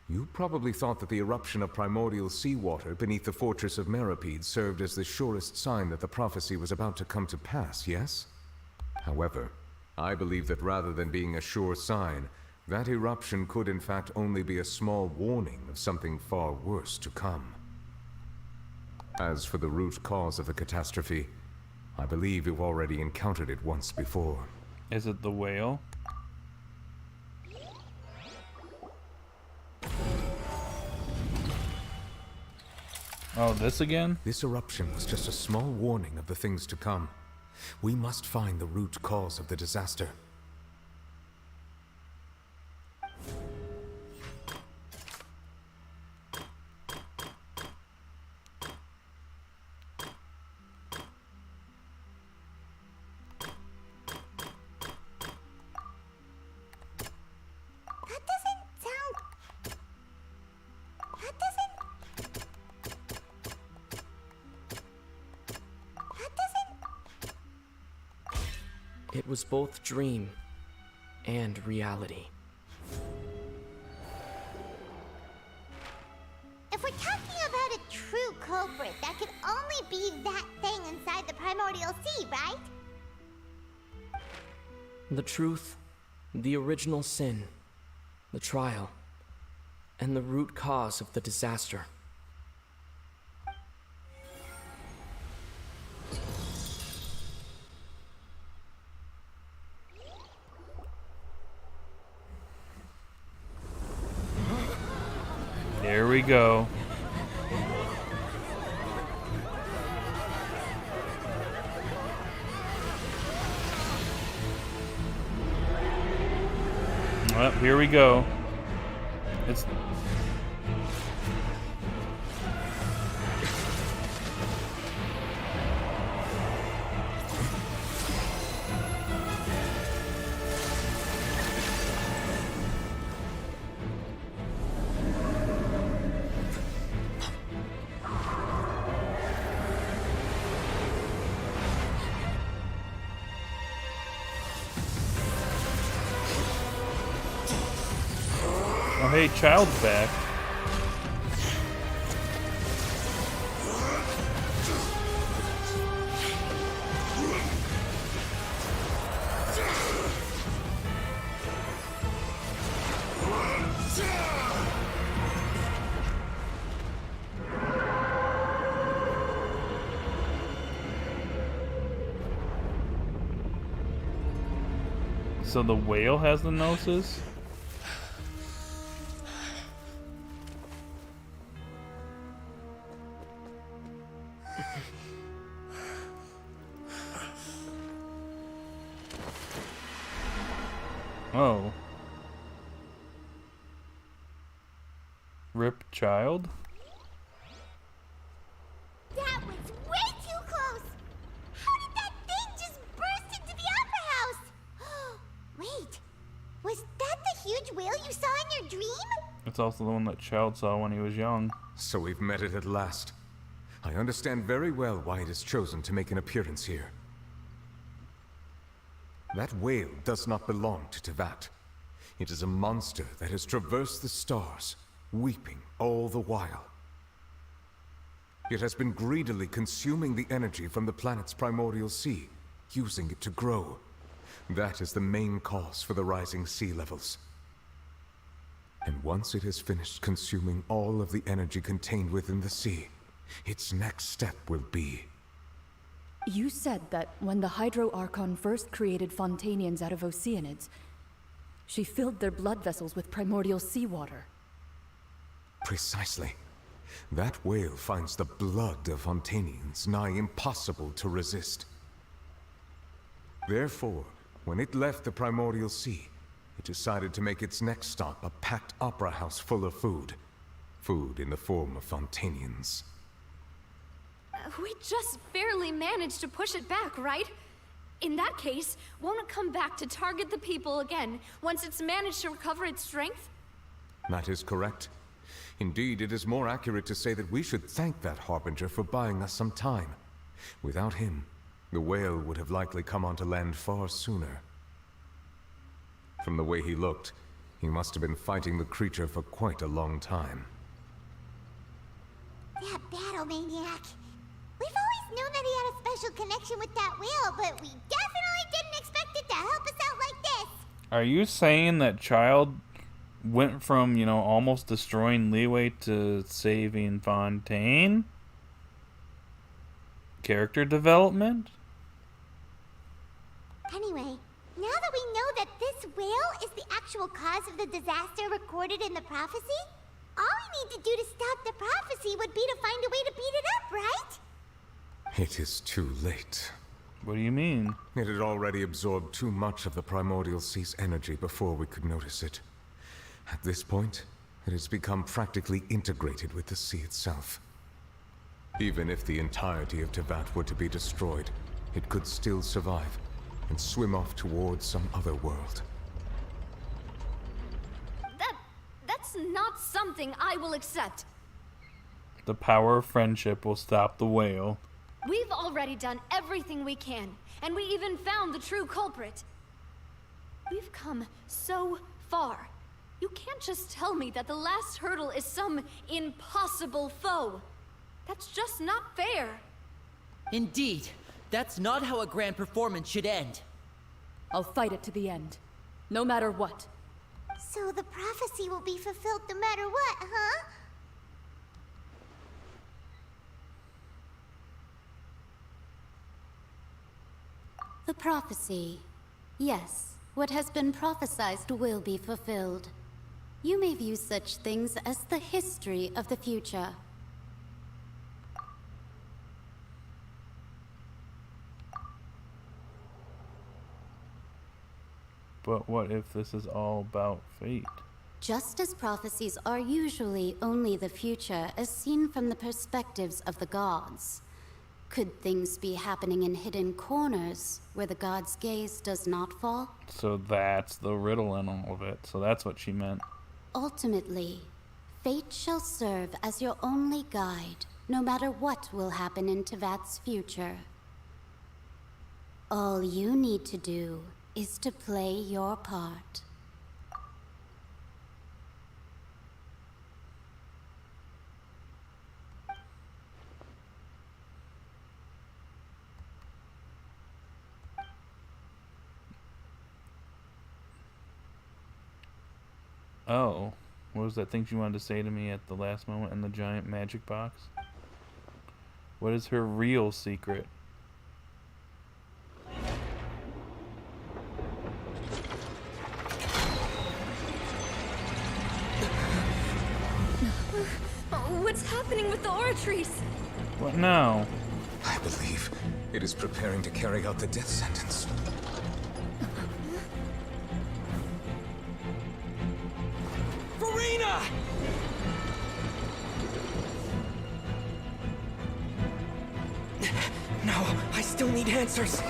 you probably thought that the eruption of primordial seawater beneath the fortress of Meripede served as the surest sign that the prophecy was about to come to pass, yes? However, I believe that rather than being a sure sign, that eruption could in fact only be a small warning of something far worse to come. As for the root cause of the catastrophe, I believe you've already encountered it once before. Is it the whale? Oh, this again? This eruption was just a small warning of the things to come. We must find the root cause of the disaster. It was both dream and reality. If we're talking about a true culprit, that could only be that thing inside the primordial sea, right? The truth, the original sin, the trial, and the root cause of the disaster. There we go. Well, here we go. It's oh, hey, Child's back. So the whale has the gnosis? Oh. Rip Child? It's also the one that Child saw when he was young. So we've met it at last. I understand very well why it has chosen to make an appearance here. That whale does not belong to Tevat. It is a monster that has traversed the stars, weeping all the while. It has been greedily consuming the energy from the planet's primordial sea, using it to grow. That is the main cause for the rising sea levels. And once it has finished consuming all of the energy contained within the sea, its next step will be... You said that when the Hydro Archon first created Fontanians out of Oceanids, she filled their blood vessels with primordial seawater. Precisely. That whale finds the blood of Fontanians nigh impossible to resist. Therefore, when it left the primordial sea, it decided to make its next stop a packed opera house full of food. Food in the form of Fontanians. We just barely managed to push it back, right? In that case, won't it come back to target the people again once it's managed to recover its strength? That is correct. Indeed, it is more accurate to say that we should thank that Harbinger for buying us some time. Without him, the whale would have likely come onto land far sooner. From the way he looked, he must have been fighting the creature for quite a long time. That battle maniac. We've always known that he had a special connection with that whale, but we definitely didn't expect it to help us out like this. Are you saying that Child went from, you know, almost destroying Leeway to saving Fontaine? Character development? Anyway, now that we know that this whale is the actual cause of the disaster recorded in the prophecy, all we need to do to stop the prophecy would be to find a way to beat it up, right? It is too late. What do you mean? It had already absorbed too much of the primordial sea's energy before we could notice it. At this point, it has become practically integrated with the sea itself. Even if the entirety of Tevat were to be destroyed, it could still survive and swim off towards some other world. That's not something I will accept. The power of friendship will stop the whale. We've already done everything we can, and we even found the true culprit. We've come so far. You can't just tell me that the last hurdle is some impossible foe. That's just not fair. Indeed, that's not how a grand performance should end. I'll fight it to the end, no matter what. So the prophecy will be fulfilled no matter what, huh? The prophecy. Yes, what has been prophesied will be fulfilled. You may view such things as the history of the future. But what if this is all about fate? Just as prophecies are usually only the future as seen from the perspectives of the gods, could things be happening in hidden corners where the gods' gaze does not fall? So that's the riddle in all of it. So that's what she meant. Ultimately, fate shall serve as your only guide, no matter what will happen in Tevat's future. All you need to do is to play your part. Oh, what was that thing she wanted to say to me at the last moment in the giant magic box? What is her real secret? What's happening with the Oratrice? What now? I believe it is preparing to carry out the death sentence. Furina! No, I still need answers.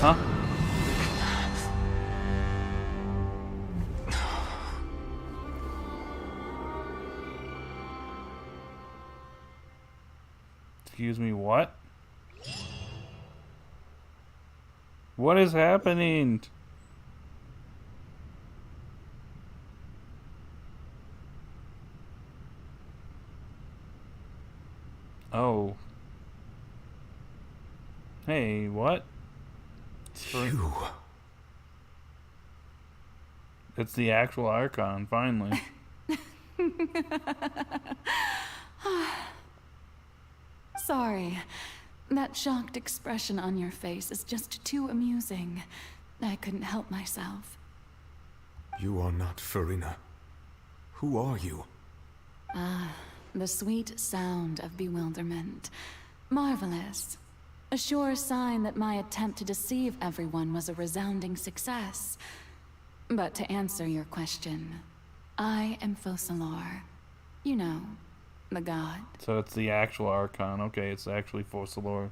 Huh? Excuse me, what? What is happening? Oh. Hey, what? You. It's the actual Archon, finally. Sorry. That shocked expression on your face is just too amusing. I couldn't help myself. You are not Furina. Who are you? Ah, the sweet sound of bewilderment. Marvelous. A sure sign that my attempt to deceive everyone was a resounding success. But to answer your question, I am Focalor. You know, the god. So it's the actual Archon. Okay, it's actually Focalor.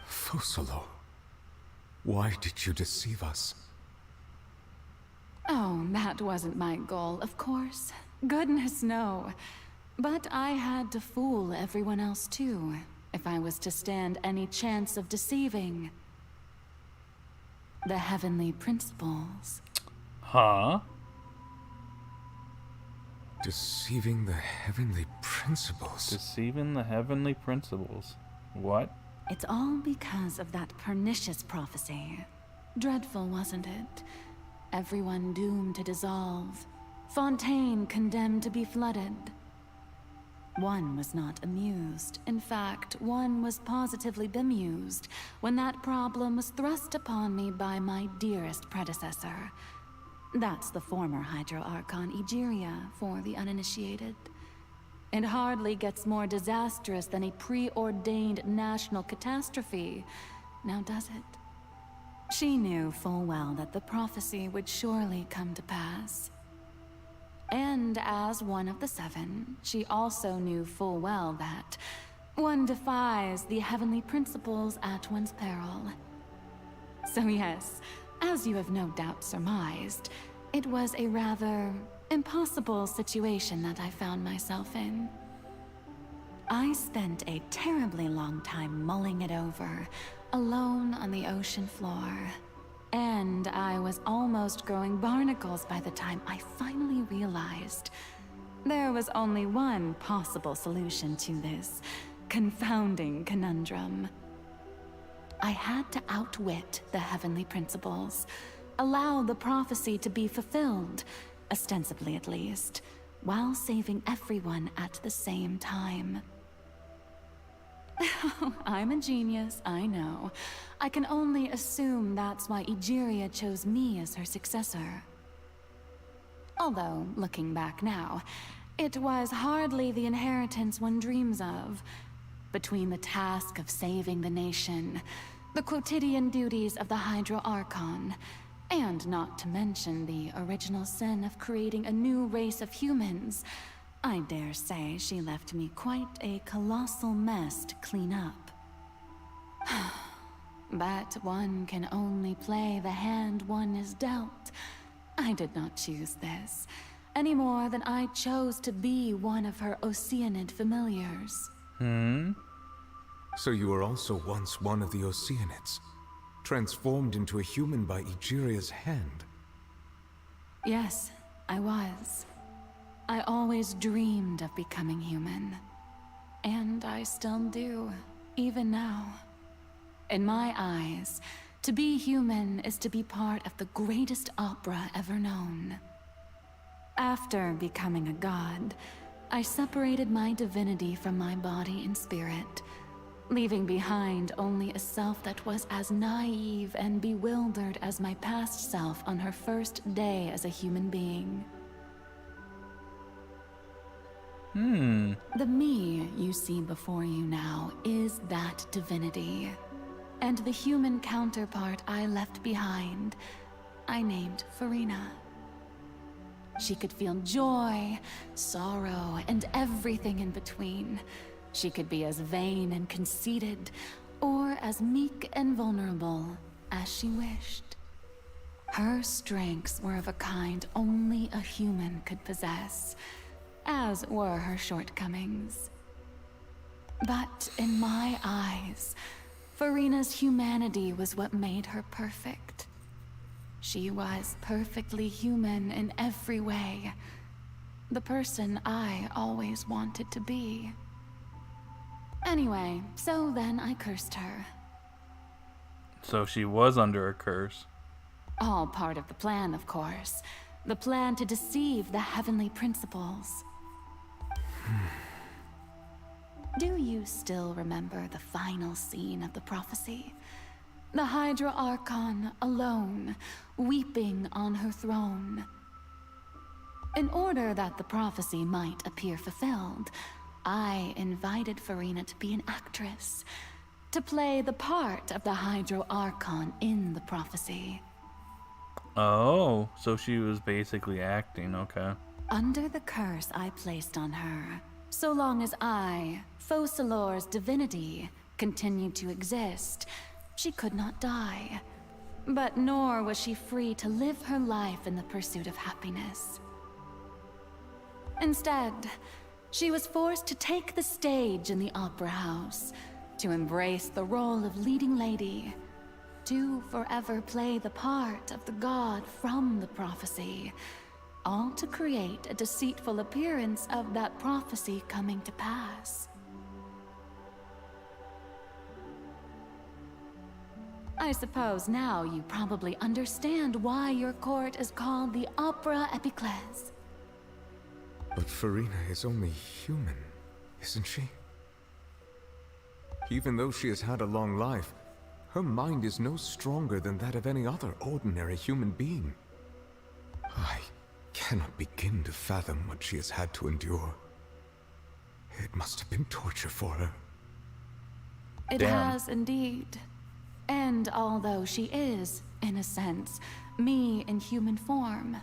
Focalor? Why did you deceive us? Oh, that wasn't my goal, of course. Goodness, no. But I had to fool everyone else too, if I was to stand any chance of deceiving the heavenly principles. Huh? Deceiving the heavenly principles? Deceiving the heavenly principles. What? It's all because of that pernicious prophecy. Dreadful, wasn't it? Everyone doomed to dissolve. Fontaine condemned to be flooded. One was not amused. In fact, one was positively bemused when that problem was thrust upon me by my dearest predecessor. That's the former Hydro Archon Egeria for the uninitiated. It hardly gets more disastrous than a preordained national catastrophe, now does it? She knew full well that the prophecy would surely come to pass. And as one of the seven, she also knew full well that one defies the heavenly principles at one's peril. So yes, as you have no doubt surmised, it was a rather impossible situation that I found myself in. I spent a terribly long time mulling it over, alone on the ocean floor. And I was almost growing barnacles by the time I finally realized there was only one possible solution to this confounding conundrum. I had to outwit the heavenly principles, allow the prophecy to be fulfilled, ostensibly at least, while saving everyone at the same time. I'm a genius, I know. I can only assume that's why Egeria chose me as her successor. Although, looking back now, it was hardly the inheritance one dreams of. Between the task of saving the nation, the quotidian duties of the Hydro Archon, and not to mention the original sin of creating a new race of humans, I dare say she left me quite a colossal mess to clean up. But one can only play the hand one is dealt. I did not choose this, any more than I chose to be one of her Oceanid familiars. So you were also once one of the Oceanids, transformed into a human by Egeria's hand? Yes, I was. I always dreamed of becoming human. And I still do, even now. In my eyes, to be human is to be part of the greatest opera ever known. After becoming a god, I separated my divinity from my body and spirit, leaving behind only a self that was as naive and bewildered as my past self on her first day as a human being. The me you see before you now is that divinity. And the human counterpart I left behind, I named Furina. She could feel joy, sorrow, and everything in between. She could be as vain and conceited, or as meek and vulnerable as she wished. Her strengths were of a kind only a human could possess, as were her shortcomings. But in my eyes, Furina's humanity was what made her perfect. She was perfectly human in every way. The person I always wanted to be. Anyway, so then I cursed her. So she was under a curse. All part of the plan, of course. The plan to deceive the heavenly principles. Do you still remember the final scene of the prophecy? The Hydra Archon alone, weeping on her throne. In order that the prophecy might appear fulfilled, I invited Furina to be an actress, to play the part of the Hydra Archon in the prophecy. Oh, so she was basically acting, okay. Under the curse I placed on her, so long as I, Focalor's divinity, continued to exist, she could not die. But nor was she free to live her life in the pursuit of happiness. Instead, she was forced to take the stage in the opera house, to embrace the role of leading lady, to forever play the part of the god from the prophecy, all to create a deceitful appearance of that prophecy coming to pass. I suppose now you probably understand why your court is called the Opera Epiclese. But Furina is only human, isn't she? Even though she has had a long life, her mind is no stronger than that of any other ordinary human being. I cannot begin to fathom what she has had to endure. It must have been torture for her. It has indeed. And although she is, in a sense, me in human form,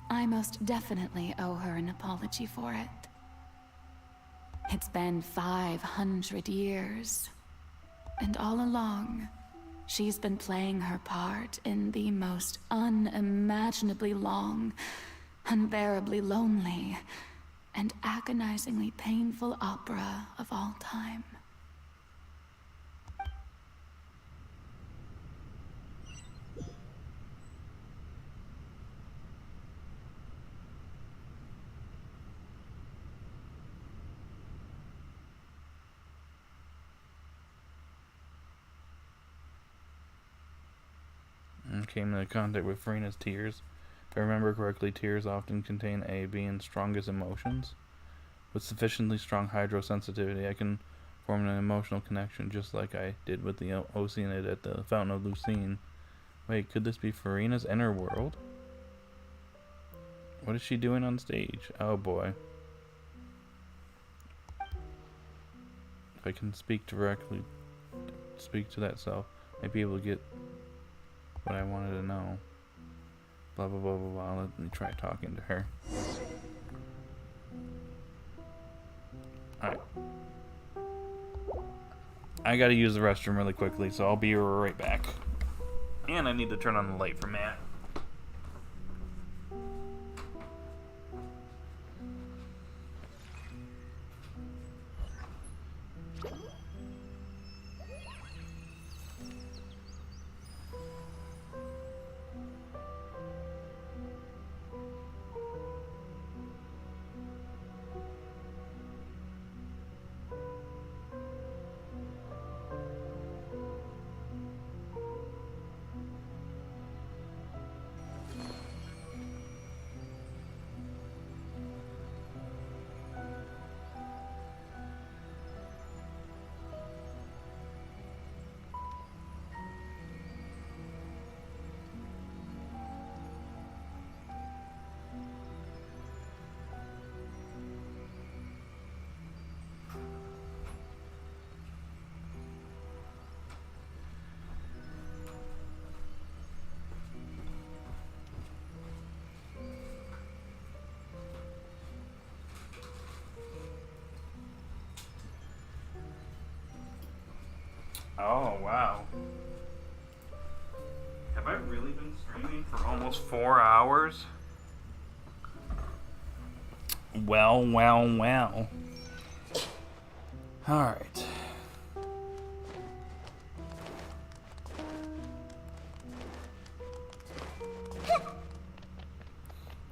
I most definitely owe her an apology for it. It's been 500 years, and all along, she's been playing her part in the most unimaginably long, unbearably lonely, and agonizingly painful opera of all time. Came into contact with Furina's tears. If I remember correctly, tears often contain A, being strongest emotions. With sufficiently strong hydrosensitivity, I can form an emotional connection just like I did with the Oceanid at the Fountain of Lucine. Wait, could this be Furina's inner world? What is she doing on stage? Oh boy. If I can speak directly, speak to that self, I'd be able to get what I wanted to know. Blah blah blah blah blah. Let me try talking to her. Alright. I gotta use the restroom really quickly, so I'll be right back. And I need to turn on the light for Matt. Oh, wow. Have I really been streaming for almost 4 hours? Well. Alright.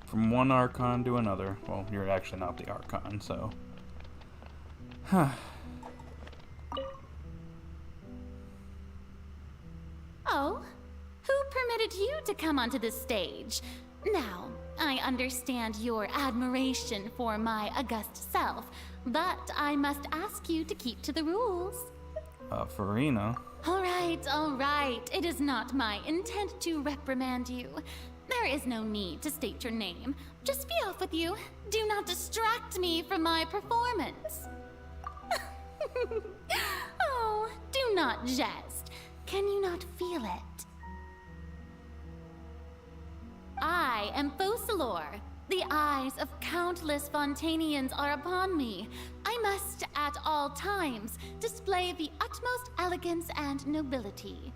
From one Archon to another. Well, you're actually not the Archon, so... Huh. Oh? Who permitted you to come onto this stage? Now, I understand your admiration for my august self, but I must ask you to keep to the rules. Furina. All right. It is not my intent to reprimand you. There is no need to state your name. Just be off with you. Do not distract me from my performance. Oh, do not jest. Can you not feel it? I am Focalor. The eyes of countless Fontanians are upon me. I must, at all times, display the utmost elegance and nobility.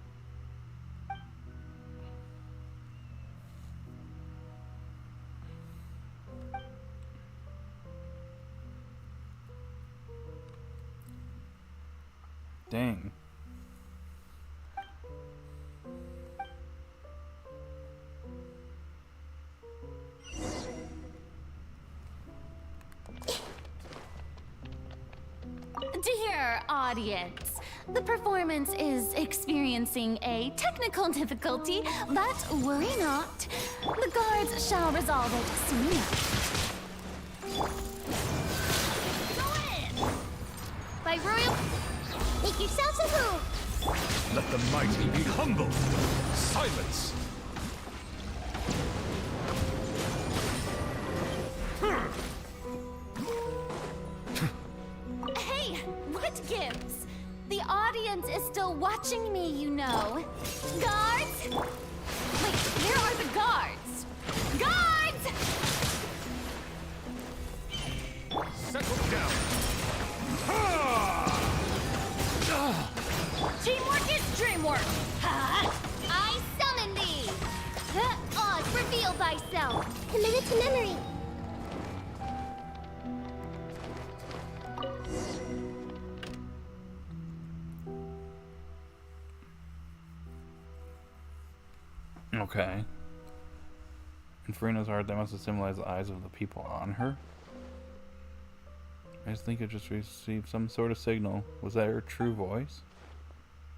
Dang. Dear audience, the performance is experiencing a technical difficulty, but worry not. The guards shall resolve it soon enough. By royal... Make yourselves a move! Let the mighty be humble! Silence! Hey, what gives? The audience is still watching me, you know. Guards? Wait, where are the guards? Guards! Settle down! Teamwork is dreamwork! Huh? I summon thee! Oz, reveal thyself! Commit it to memory! Okay. In Furina's heart, that must have symbolized the eyes of the people on her. I just think it just received some sort of signal. Was that her true voice?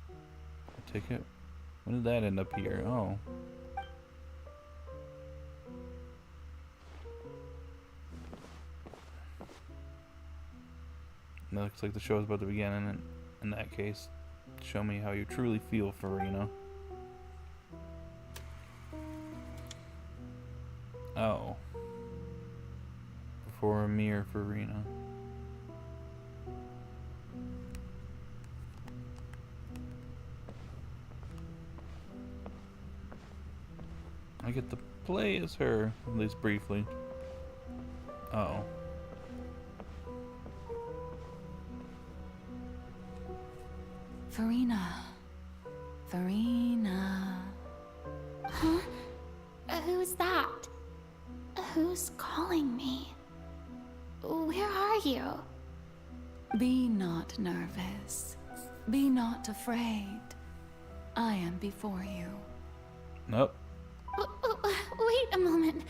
A ticket? When did that end up here? Oh. That looks like the show is about to begin, and in that case, show me how you truly feel, Furina. Oh. Before a mere Furina. I get to play as her, at least briefly. Uh oh. Furina. Furina. Huh? Who's that? Who's calling me? Where are you? Be not nervous. Be not afraid. I am before you. Nope. Wait a moment.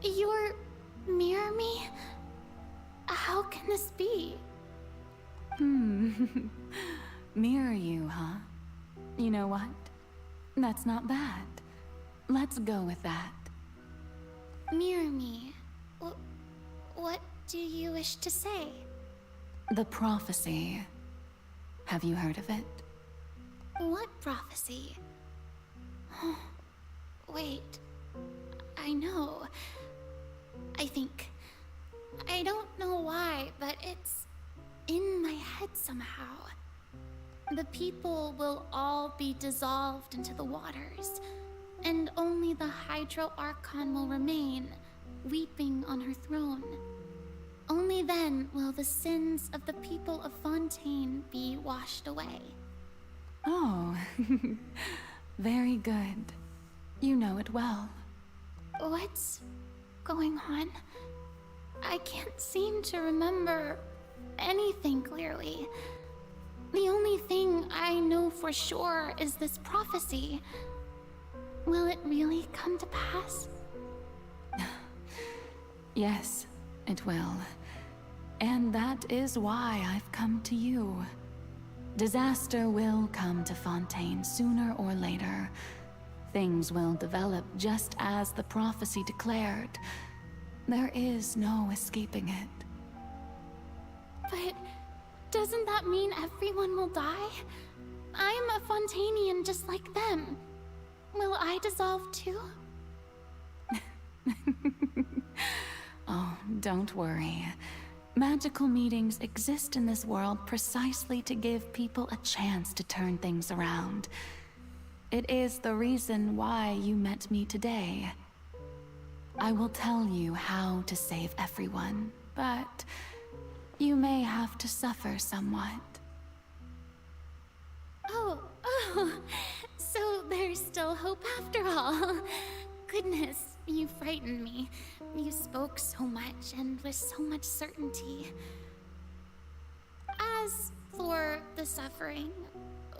You're mirror me? How can this be? Mirror you, huh? You know what? That's not bad. Let's go with that. Mirror me. What do you wish to say? The prophecy. Have you heard of it? What prophecy? Wait. I know. I think. I don't know why, but it's in my head somehow. The people will all be dissolved into the waters, and only the Hydro Archon will remain, weeping on her throne. Only then will the sins of the people of Fontaine be washed away. Oh, very good. You know it well. What's going on? I can't seem to remember anything clearly. The only thing I know for sure is this prophecy. Will it really come to pass? Yes, it will. And that is why I've come to you. Disaster will come to Fontaine sooner or later. Things will develop just as the prophecy declared. There is no escaping it. But doesn't that mean everyone will die? I'm a Fontainian just like them. Will I dissolve too? Oh, don't worry. Magical meetings exist in this world precisely to give people a chance to turn things around. It is the reason why you met me today. I will tell you how to save everyone, but you may have to suffer somewhat. Oh, so there's still hope after all. Goodness, you frightened me. You spoke so much and with so much certainty. As for the suffering,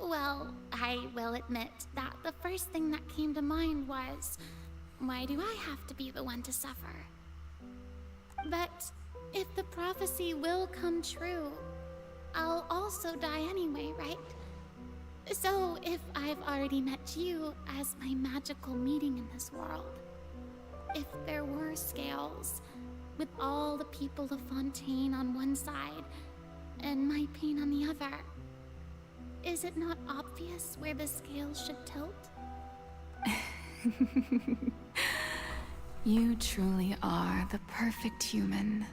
well, I will admit that the first thing that came to mind was, why do I have to be the one to suffer? But if the prophecy will come true, I'll also die anyway, right? So if I've already met you as my magical meeting in this world, if there were scales, with all the people of Fontaine on one side and my pain on the other, is it not obvious where the scales should tilt? You truly are the perfect human.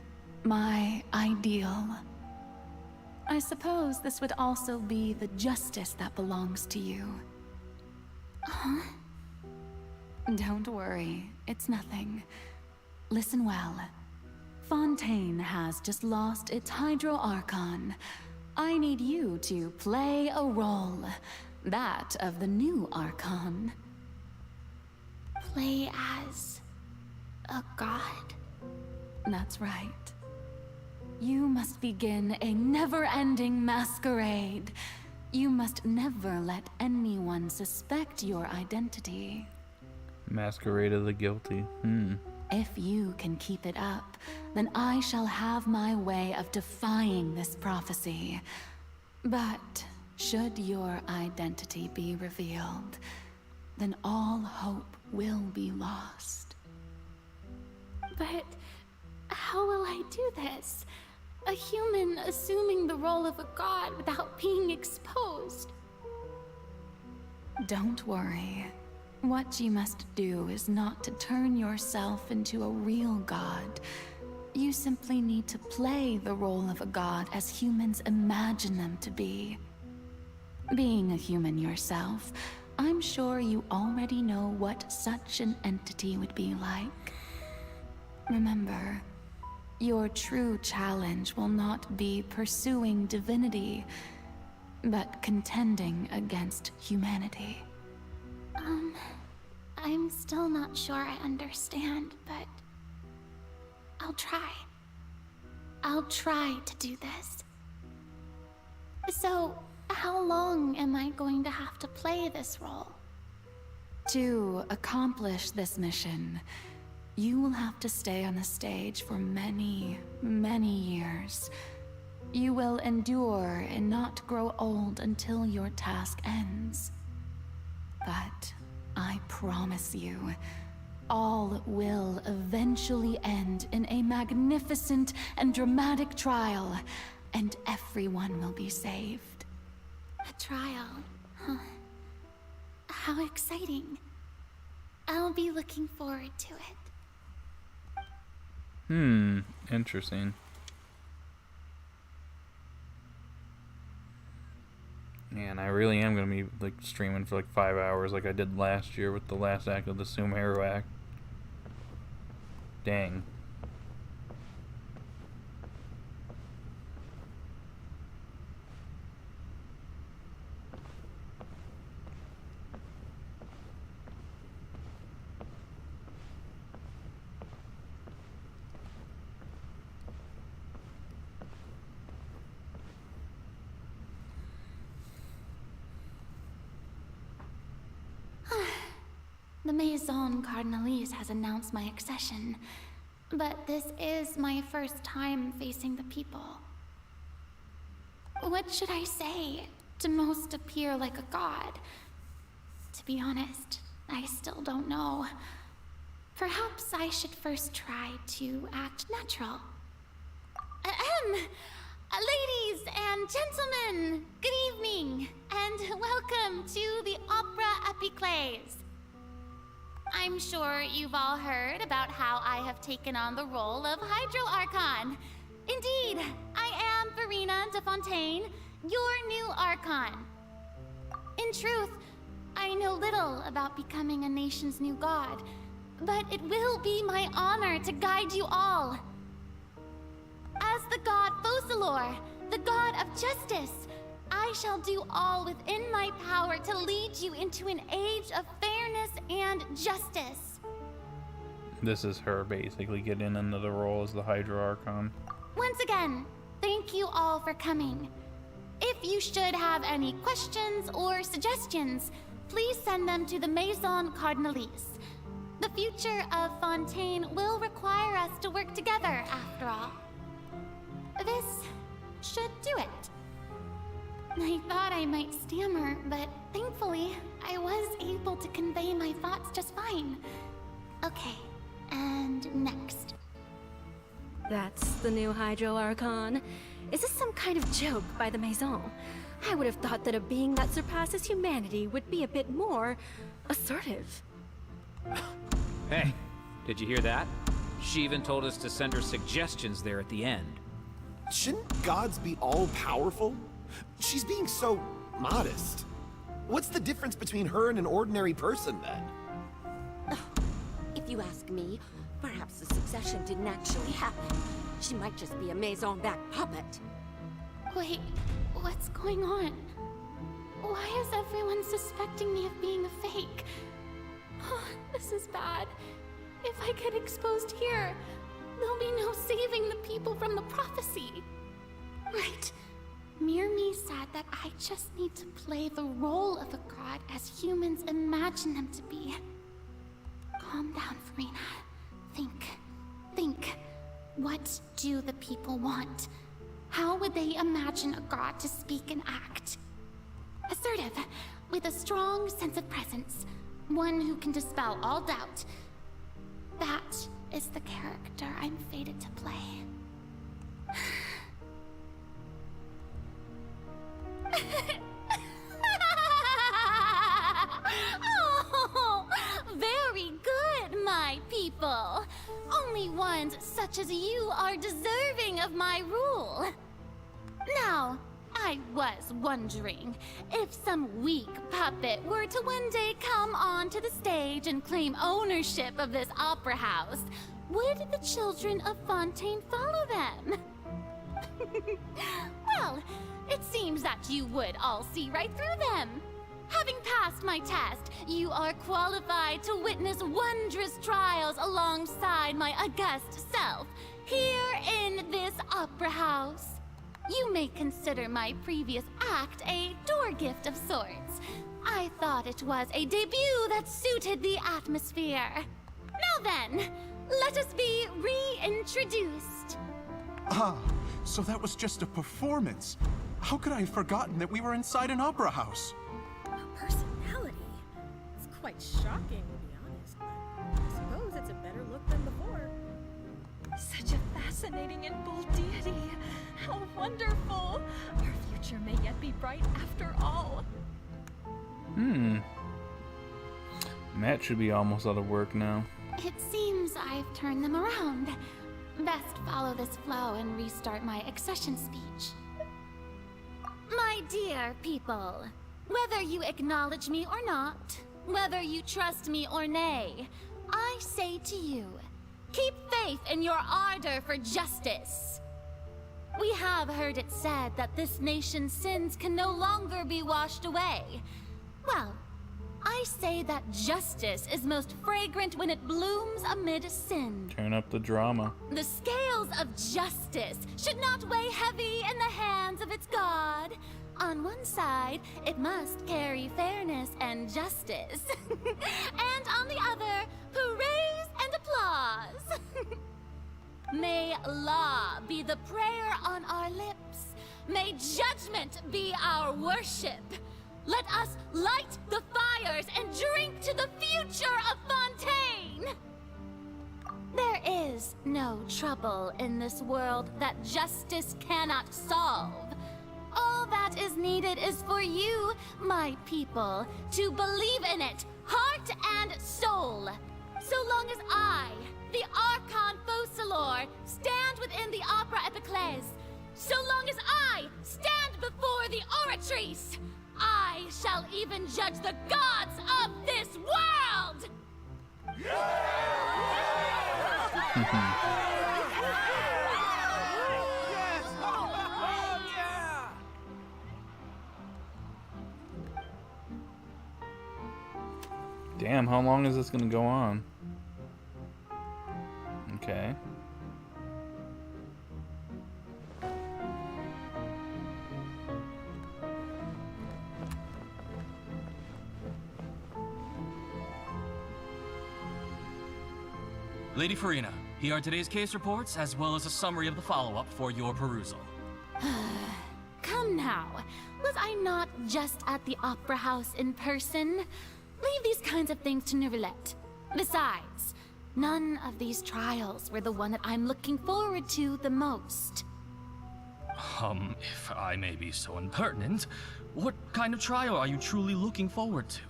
My ideal. I suppose this would also be the justice that belongs to you. Huh? Don't worry, it's nothing. Listen well. Fontaine has just lost its Hydro Archon. I need you to play a role. That of the new Archon. Play as a god? That's right. You must begin a never-ending masquerade. You must never let anyone suspect your identity. Masquerade of the guilty. If you can keep it up, then I shall have my way of defying this prophecy. But should your identity be revealed, then all hope will be lost. But how will I do this? A human assuming the role of a god without being exposed. Don't worry. What you must do is not to turn yourself into a real god. You simply need to play the role of a god as humans imagine them to be. Being a human yourself, I'm sure you already know what such an entity would be like. Remember, your true challenge will not be pursuing divinity, but contending against humanity. I'm still not sure I understand, but I'll try. I'll try to do this. So, how long am I going to have to play this role? To accomplish this mission, you will have to stay on the stage for many, many years. You will endure and not grow old until your task ends. But I promise you, all will eventually end in a magnificent and dramatic trial, and everyone will be saved. A trial, huh? How exciting. I'll be looking forward to it. Interesting. Man, I really am gonna be like streaming for like 5 hours like I did last year with the last act of the Sumeru act. Dang. The Maison Cardinalise has announced my accession, but this is my first time facing the people. What should I say to most appear like a god? To be honest, I still don't know. Perhaps I should first try to act natural. Ladies and gentlemen, good evening, and welcome to the Opera Epiclese. I'm sure you've all heard about how I have taken on the role of Hydro Archon. Indeed, I am Furina de Fontaine, your new Archon. In truth, I know little about becoming a nation's new god, but it will be my honor to guide you all. As the god Focalor, the god of justice, I shall do all within my power to lead you into an age of fairness and justice. This is her basically getting into the role as the Hydro Archon. Once again, thank you all for coming. If you should have any questions or suggestions, please send them to the Maison Cardinalise. The future of Fontaine will require us to work together, after all. This should do it. I thought I might stammer, but thankfully, I was able to convey my thoughts just fine. Okay, and next. That's the new Hydro Archon. Is this some kind of joke by the Maison? I would have thought that a being that surpasses humanity would be a bit more assertive. Hey, did you hear that? She even told us to send her suggestions there at the end. Shouldn't gods be all-powerful? She's being so modest. What's the difference between her and an ordinary person, then? If you ask me, perhaps the succession didn't actually happen. She might just be a Maison-back puppet. Wait, what's going on? Why is everyone suspecting me of being a fake? Oh, this is bad. If I get exposed here, there'll be no saving the people from the prophecy. Right. Mirmi said that I just need to play the role of a god as humans imagine them to be. Calm down, Furina. Think. What do the people want? How would they imagine a god to speak and act? Assertive, with a strong sense of presence. One who can dispel all doubt. That is the character I'm fated to play. Oh, very good, my people. Only ones such as you are deserving of my rule. Now, I was wondering, if some weak puppet were to one day come onto the stage and claim ownership of this opera house, would the children of Fontaine follow them? Well, it seems that you would all see right through them. Having passed my test, you are qualified to witness wondrous trials alongside my august self, here in this opera house. You may consider my previous act a door gift of sorts. I thought it was a debut that suited the atmosphere. Now then, let us be reintroduced. Ah, so that was just a performance. How could I have forgotten that we were inside an opera house? A personality? It's quite shocking, to be honest, but I suppose it's a better look than before. Such a fascinating and bold deity. How wonderful! Our future may yet be bright after all. Matt should be almost out of work now. It seems I've turned them around. Best follow this flow and restart my accession speech. My dear people, whether you acknowledge me or not, whether you trust me or nay, I say to you, keep faith in your ardor for justice. We have heard it said that this nation's sins can no longer be washed away. Well, I say that justice is most fragrant when it blooms amid sin. Turn up the drama. The scales of justice should not weigh heavy in the hands of its god. On one side, it must carry fairness and justice. And on the other, praise and applause. May law be the prayer on our lips. May judgment be our worship. Let us light the fires and drink to the future of Fontaine! There is no trouble in this world that justice cannot solve. All that is needed is for you, my people, to believe in it, heart and soul. So long as I, the Archon Focalor, stand within the Opera Epiclese, so long as I stand before the Oratrice, I shall even judge the gods of this world! Damn, how long is this gonna go on? Okay. Lady Furina, here are today's case reports, as well as a summary of the follow-up for your perusal. Come now, was I not just at the Opera House in person? Leave these kinds of things to Neuvillette. Besides, none of these trials were the one that I'm looking forward to the most. If I may be so impertinent, what kind of trial are you truly looking forward to?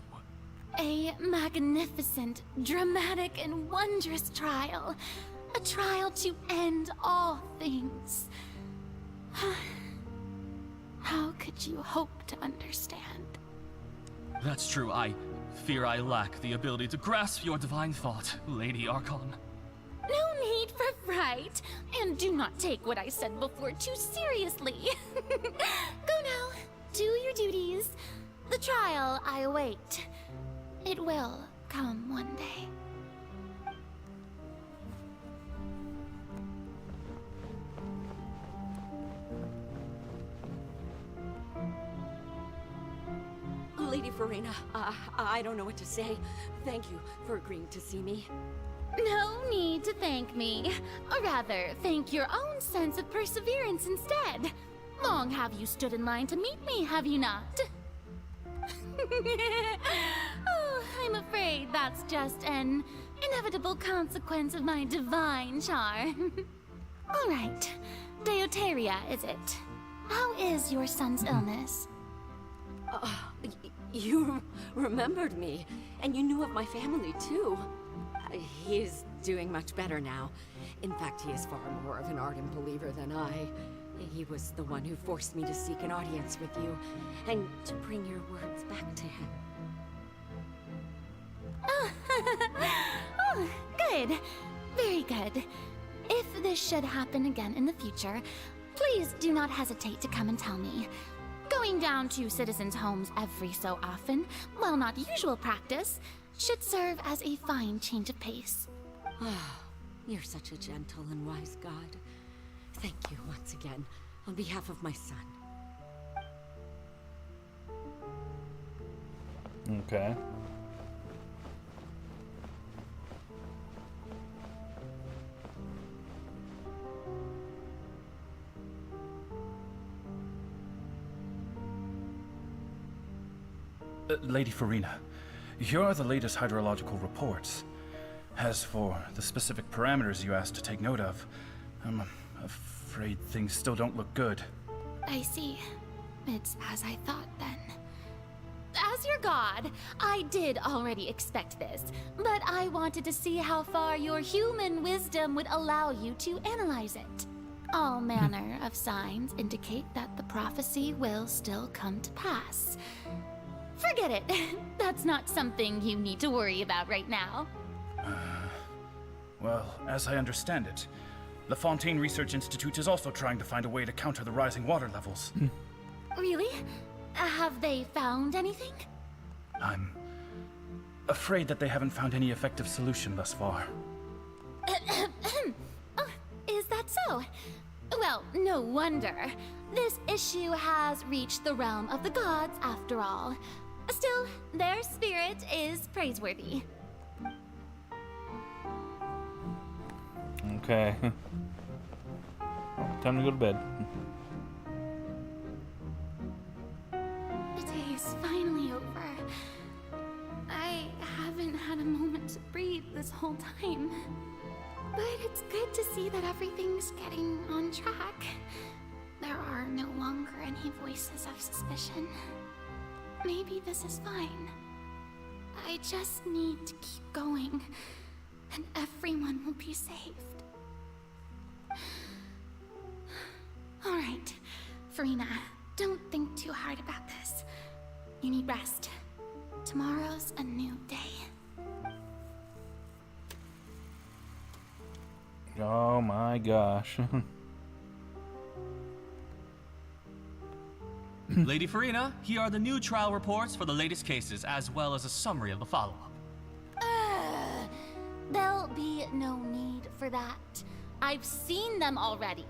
A magnificent, dramatic, and wondrous trial. A trial to end all things. How could you hope to understand? That's true. I fear I lack the ability to grasp your divine thought, Lady Archon. No need for fright, and do not take what I said before too seriously. Go now, do your duties. The trial I await. It will come one day. Lady Furina, I don't know what to say. Thank you for agreeing to see me. No need to thank me. Or rather, thank your own sense of perseverance instead. Long have you stood in line to meet me, have you not? Oh, I'm afraid that's just an inevitable consequence of my divine charm. All right, Deoteria, is it? How is your son's illness? You remembered me, and you knew of my family, too. He is doing much better now. In fact, he is far more of an ardent believer than I. He was the one who forced me to seek an audience with you, and to bring your words back to him. Oh, good. Very good. If this should happen again in the future, please do not hesitate to come and tell me. Going down to citizens' homes every so often, while not usual practice, should serve as a fine change of pace. You're such a gentle and wise god. Thank you once again, on behalf of my son. Okay. Lady Furina, here are the latest hydrological reports. As for the specific parameters you asked to take note of, I'm afraid things still don't look good. I see. It's as I thought then. As your god, I did already expect this, but I wanted to see how far your human wisdom would allow you to analyze it. All manner of signs indicate that the prophecy will still come to pass. Forget it. That's not something you need to worry about right now. Well, as I understand it, the Fontaine Research Institute is also trying to find a way to counter the rising water levels. Really? Have they found anything? I'm afraid that they haven't found any effective solution thus far. Oh, is that so? Well, no wonder. This issue has reached the realm of the gods after all. Still, their spirit is praiseworthy. Okay. Time to go to bed. The day is finally over. I haven't had a moment to breathe this whole time. But it's good to see that everything's getting on track. There are no longer any voices of suspicion. Maybe this is fine. I just need to keep going, and everyone will be saved. Alright, Furina, don't think too hard about this. You need rest. Tomorrow's a new day. Oh my gosh. Lady Furina, here are the new trial reports for the latest cases, as well as a summary of the follow-up. There'll be no need for that. I've seen them already.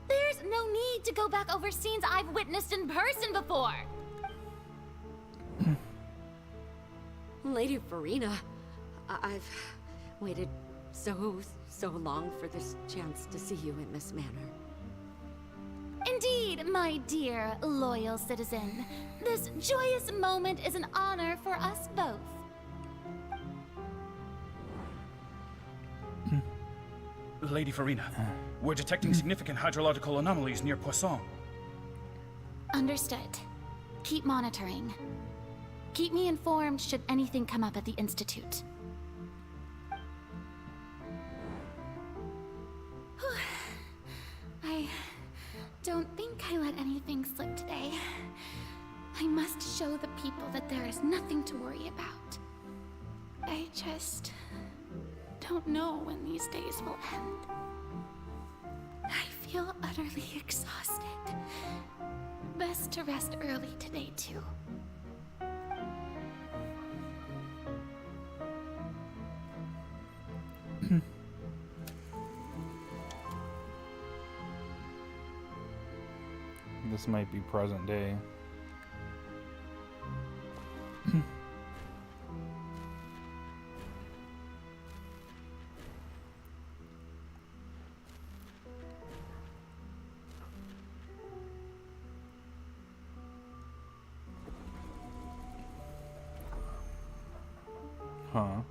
There's no need to go back over scenes I've witnessed in person before. Lady Furina, I've waited so long for this chance to see you in this manner. Indeed, my dear, loyal citizen. This joyous moment is an honor for us both. Lady Furina, we're detecting significant hydrological anomalies near Poisson. Understood. Keep monitoring. Keep me informed should anything come up at the Institute. I don't think I let anything slip today. I must show the people that there is nothing to worry about. I just don't know when these days will end. I feel utterly exhausted. Best to rest early today, too. This might be present day. Huh.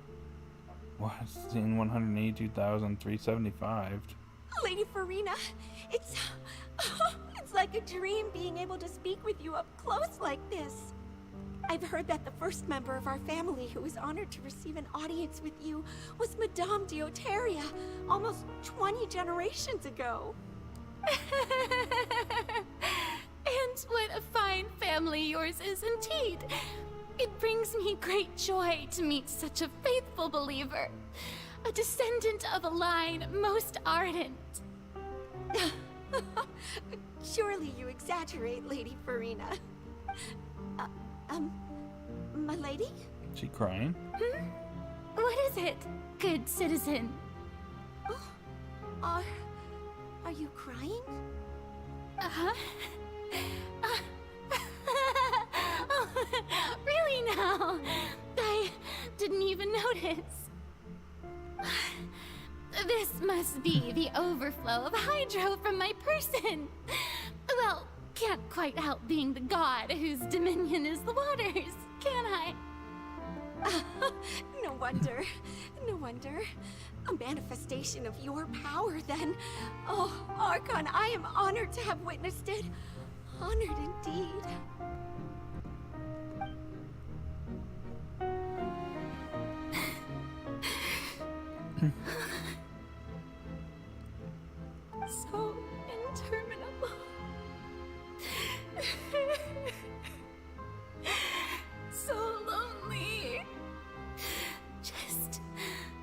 What? Scene 182,375. Lady Furina, it's like a dream being able to speak with you up close like this. I've heard that the first member of our family who was honored to receive an audience with you was Madame Deoteria, almost 20 generations ago. And what a fine family yours is indeed. It brings me great joy to meet such a faithful believer, a descendant of a line most ardent. Surely you exaggerate, Lady Furina. My lady? She crying? What is it, good citizen? Are you crying? Uh-huh. Oh, really now? I didn't even notice. This must be the overflow of hydro from my person. Well, can't quite help being the god whose dominion is the waters, can I? No wonder. No wonder. A manifestation of your power, then. Oh, Archon, I am honored to have witnessed it. Honored indeed. So interminable. So lonely. Just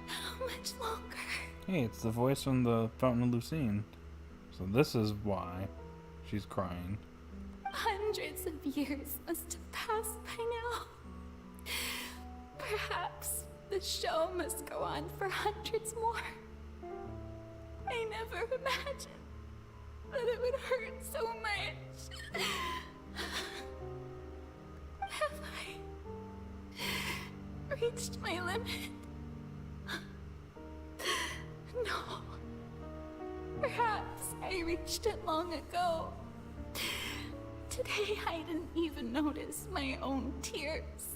how much longer? Hey, it's the voice from the Fountain of Lucine. So this is why she's crying. Hundreds of years must have passed by now. Perhaps the show must go on for hundreds more. I never imagined. that it would hurt so much. Have I reached my limit? No. Perhaps I reached it long ago. Today I didn't even notice my own tears.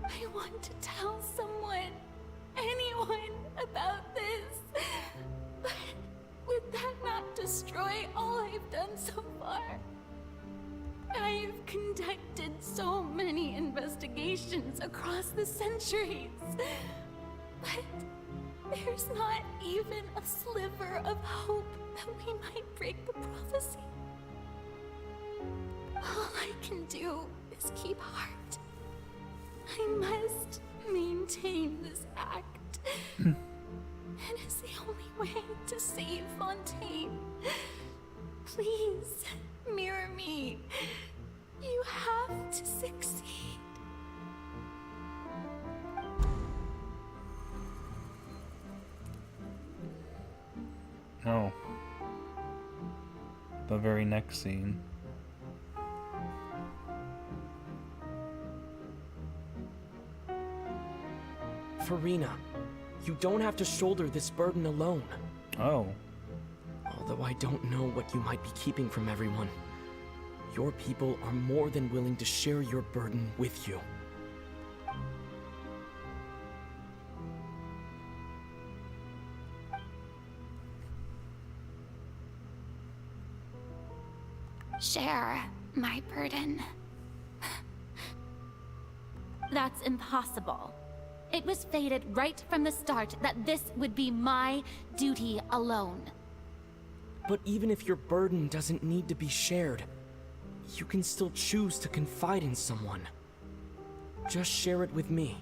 I want to tell someone, anyone, about this. But would that not destroy all I've done so far? I've conducted so many investigations across the centuries. But there's not even a sliver of hope that we might break the prophecy. All I can do is keep heart. I must maintain this act. It is the only way to save Fontaine. Please, mirror me. You have to succeed. Oh. The very next scene. Furina, you don't have to shoulder this burden alone. Oh. Although I don't know what you might be keeping from everyone, your people are more than willing to share your burden with you. Share my burden. That's impossible. It was fated right from the start that this would be my duty alone. But even if your burden doesn't need to be shared, you can still choose to confide in someone. Just share it with me.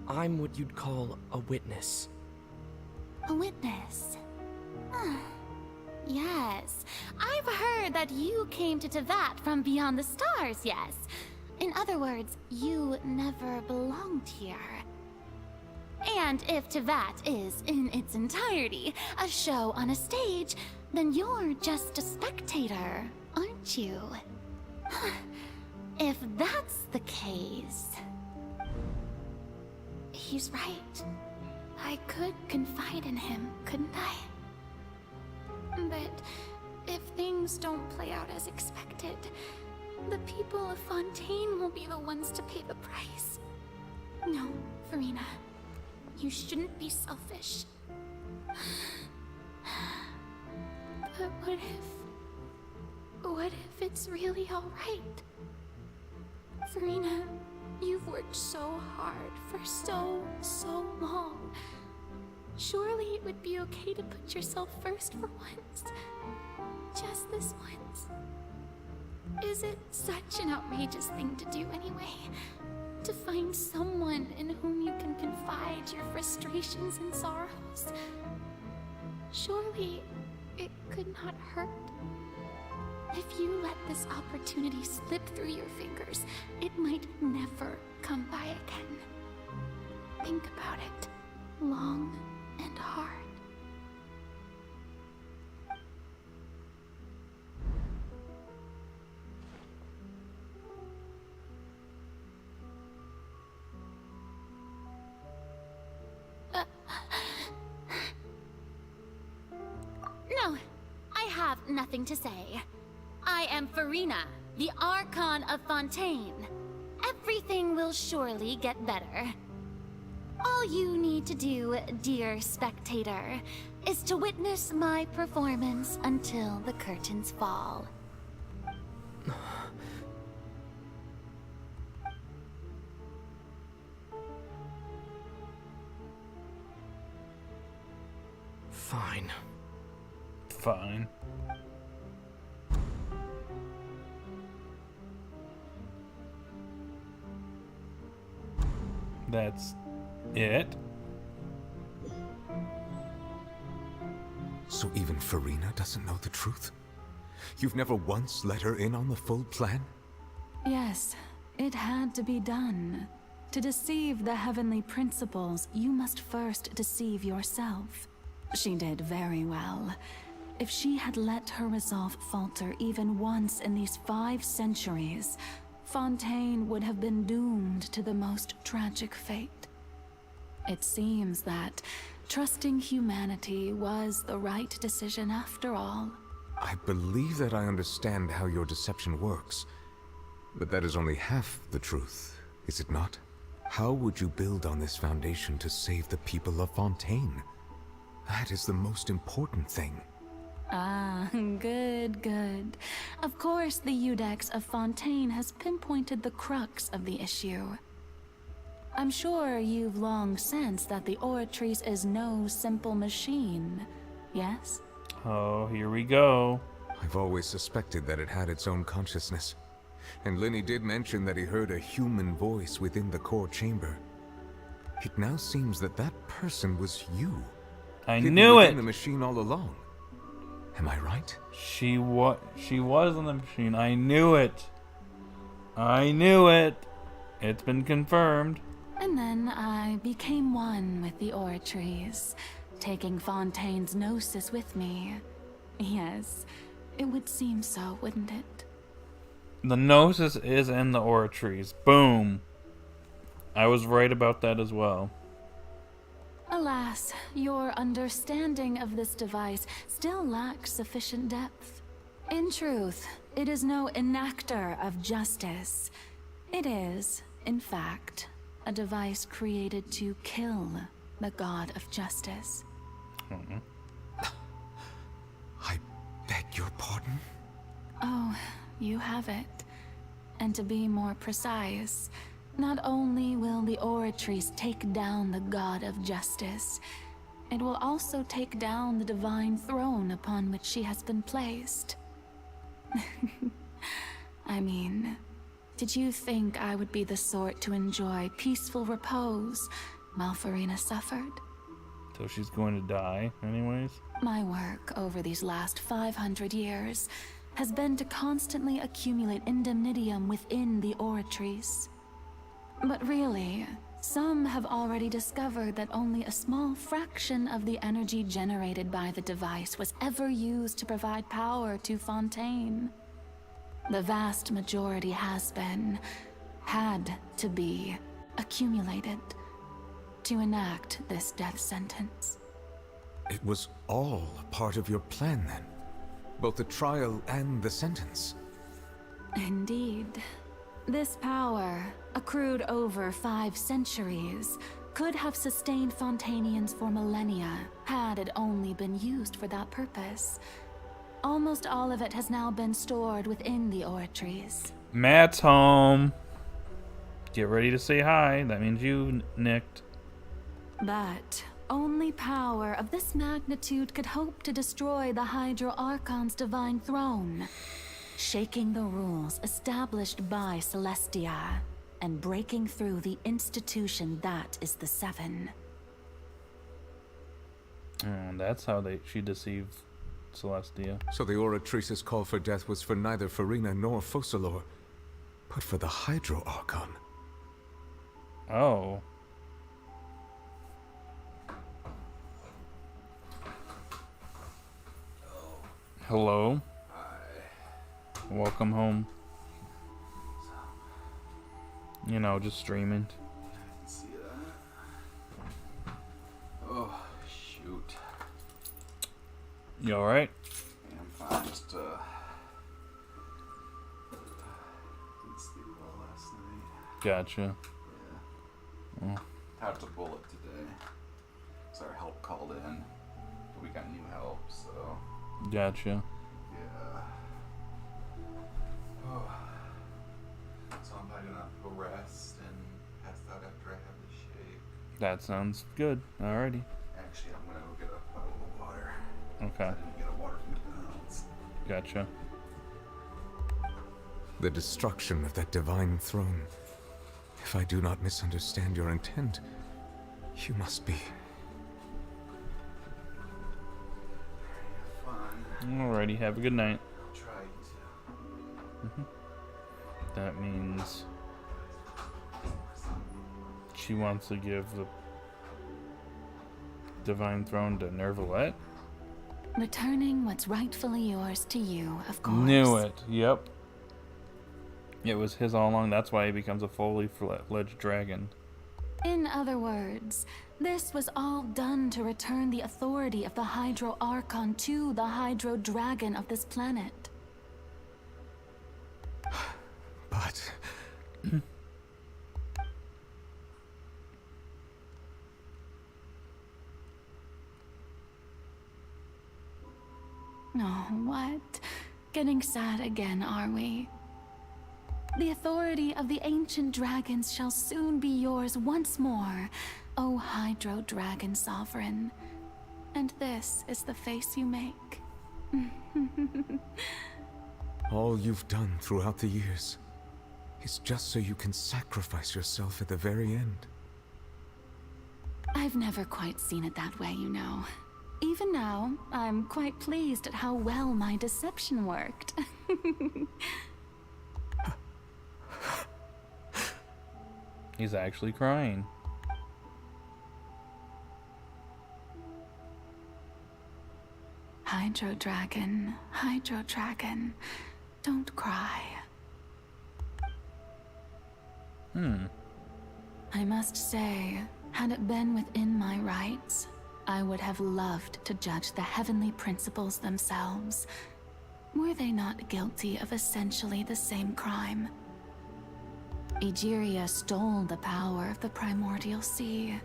I'm what you'd call a witness. A witness? Yes. I've heard that you came to Tevat from beyond the stars, yes. In other words, you never belonged here. And if Tevat is, in its entirety, a show on a stage, then you're just a spectator, aren't you? If that's the case... He's right. I could confide in him, couldn't I? But if things don't play out as expected, the people of Fontaine will be the ones to pay the price. No, Furina. You shouldn't be selfish. But what if it's really alright? Furina, you've worked so hard for so long. Surely it would be okay to put yourself first for once. Just this once. Is it such an outrageous thing to do anyway? To find someone in whom you can confide your frustrations and sorrows? Surely it could not hurt. If you let this opportunity slip through your fingers, it might never come by again. Think about it long and hard. No, I have nothing to say. I am Furina, the Archon of Fontaine. Everything will surely get better. All you need to do, dear spectator, is to witness my performance until the curtains fall. Fine. Fine. That's it? So even Furina doesn't know the truth? You've never once let her in on the full plan? Yes, it had to be done. To deceive the heavenly principles, you must first deceive yourself. She did very well. If she had let her resolve falter even once in these 5 centuries, Fontaine would have been doomed to the most tragic fate. It seems that trusting humanity was the right decision after all. I believe that I understand how your deception works, but that is only half the truth, is it not? How would you build on this foundation to save the people of Fontaine? That is the most important thing. Ah, good, good. Of course, the Iudex of Fontaine has pinpointed the crux of the issue. I'm sure you've long sensed that the Oratrice is no simple machine, yes? Oh, here we go. I've always suspected that it had its own consciousness. And Lenny did mention that he heard a human voice within the core chamber. It now seems that that person was you. I hidden knew within it. the machine all along. Am I right? She was in the machine. I knew it. I knew it. It's been confirmed. And then I became one with the Oratrice, taking Fontaine's gnosis with me. Yes, it would seem so, wouldn't it? The Gnosis is in the Oratrice. Boom. I was right about that as well. Alas, your understanding of this device still lacks sufficient depth. In truth, it is no enactor of justice. It is, in fact, a device created to kill the god of justice. I beg your pardon? Oh, you have it. And to be more precise, not only will the Oratrice take down the god of justice, it will also take down the divine throne upon which she has been placed. I mean, did you think I would be the sort to enjoy peaceful repose while Furina suffered? So she's going to die anyways? My work over these last 500 years has been to constantly accumulate indemnitium within the Oratrice. But really, some have already discovered that only a small fraction of the energy generated by the device was ever used to provide power to Fontaine. The vast majority had to be, accumulated to enact this death sentence. It was all part of your plan then? Both the trial and the sentence? Indeed. This power, accrued over 5 centuries, could have sustained Fontainians for millennia had it only been used for that purpose. Almost all of it has now been stored within the Oratrice. Matt's home. Get ready to say hi. That means you nicked. But only power of this magnitude could hope to destroy the Hydro Archon's divine throne, shaking the rules established by Celestia and breaking through the institution that is the Seven. Oh, that's how she deceived Celestia. So the Oratrice's call for death was for neither Furina nor Focalor, but for the Hydro Archon. Oh. Hello. Hi. Welcome home. You know, just streaming. I can see that. Oh, shoot. You alright? Yeah, I'm fine. Just, didn't sleep well last night. Gotcha. Yeah. Oh. Tapped a bullet today. So our help called in. But we got new help, so. Gotcha. Yeah. Oh. So I'm probably gonna go rest and pass out after I have the shake. That sounds good. Alrighty. Actually, I'm gonna go get a bottle of water. Okay. I didn't get a water from McDonald's. Gotcha. The destruction of that divine throne. If I do not misunderstand your intent, you must be... Alrighty, have a good night. I'll try to. That means she wants to give Divine Throne to Nervalette? Returning what's rightfully yours to you, of course. Knew it. Yep. It was his all along. That's why he becomes a fully fledged dragon. In other words, this was all done to return the authority of the Hydro Archon to the Hydro Dragon of this planet. But... Oh, what? Getting sad again, are we? The authority of the ancient dragons shall soon be yours once more, O Hydro Dragon Sovereign. And this is the face you make. all you've done throughout the years is just so you can sacrifice yourself at the very end. I've never quite seen it that way, you know. Even now, I'm quite pleased at how well my deception worked. He's actually crying. Hydro Dragon, don't cry. I must say, had it been within my rights, I would have loved to judge the heavenly principles themselves. Were they not guilty of essentially the same crime? Egeria stole the power of the primordial sea,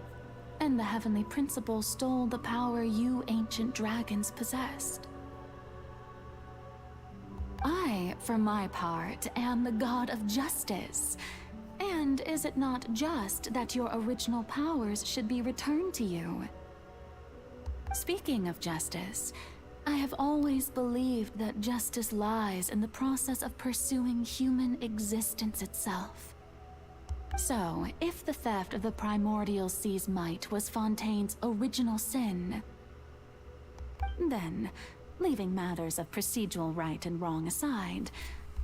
and the heavenly principles stole the power you ancient dragons possessed. I, for my part, am the god of justice. And is it not just that your original powers should be returned to you? Speaking of justice, I have always believed that justice lies in the process of pursuing human existence itself. So, if the theft of the primordial sea's might was Fontaine's original sin, then, leaving matters of procedural right and wrong aside,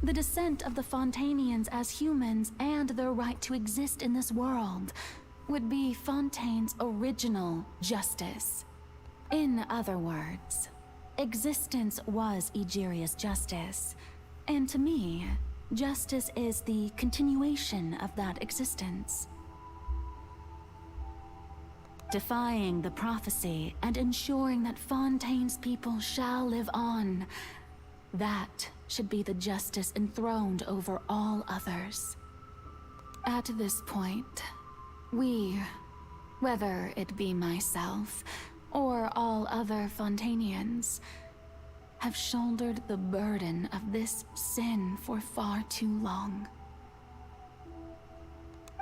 the descent of the Fontanians as humans and their right to exist in this world would be Fontaine's original justice. In other words, existence was Egeria's justice, and to me, justice is the continuation of that existence. Defying the prophecy and ensuring that Fontaine's people shall live on, that should be the justice enthroned over all others. At this point, we, whether it be myself or all other Fontanians, have shouldered the burden of this sin for far too long.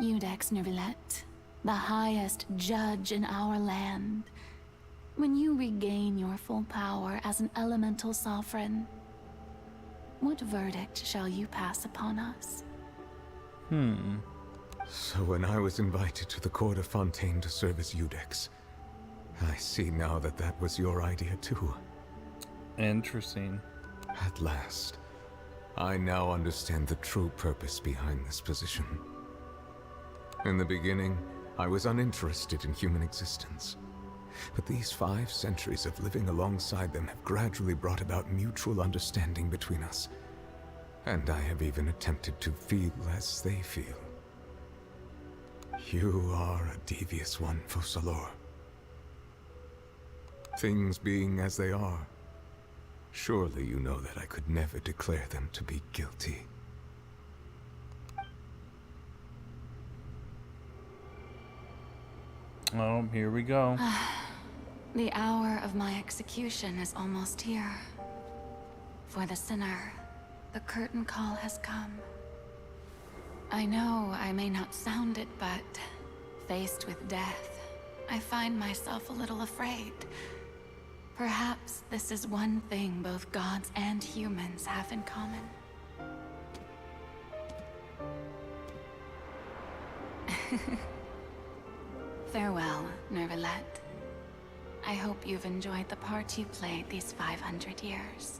Iudex Nervalette, the highest judge in our land, when you regain your full power as an elemental sovereign, what verdict shall you pass upon us? So when I was invited to the court of Fontaine to serve as Iudex, I see now that that was your idea too. Interesting. At last, I now understand the true purpose behind this position. In the beginning, I was uninterested in human existence. But these 5 centuries of living alongside them have gradually brought about mutual understanding between us. And I have even attempted to feel as they feel. You are a devious one, Focalors. Things being as they are, surely you know that I could never declare them to be guilty. Oh, here we go. The hour of my execution is almost here. For the sinner, the curtain call has come. I know I may not sound it, but faced with death, I find myself a little afraid. Perhaps this is one thing both gods and humans have in common. Farewell, Nervalette. I hope you've enjoyed the part you played these 500 years.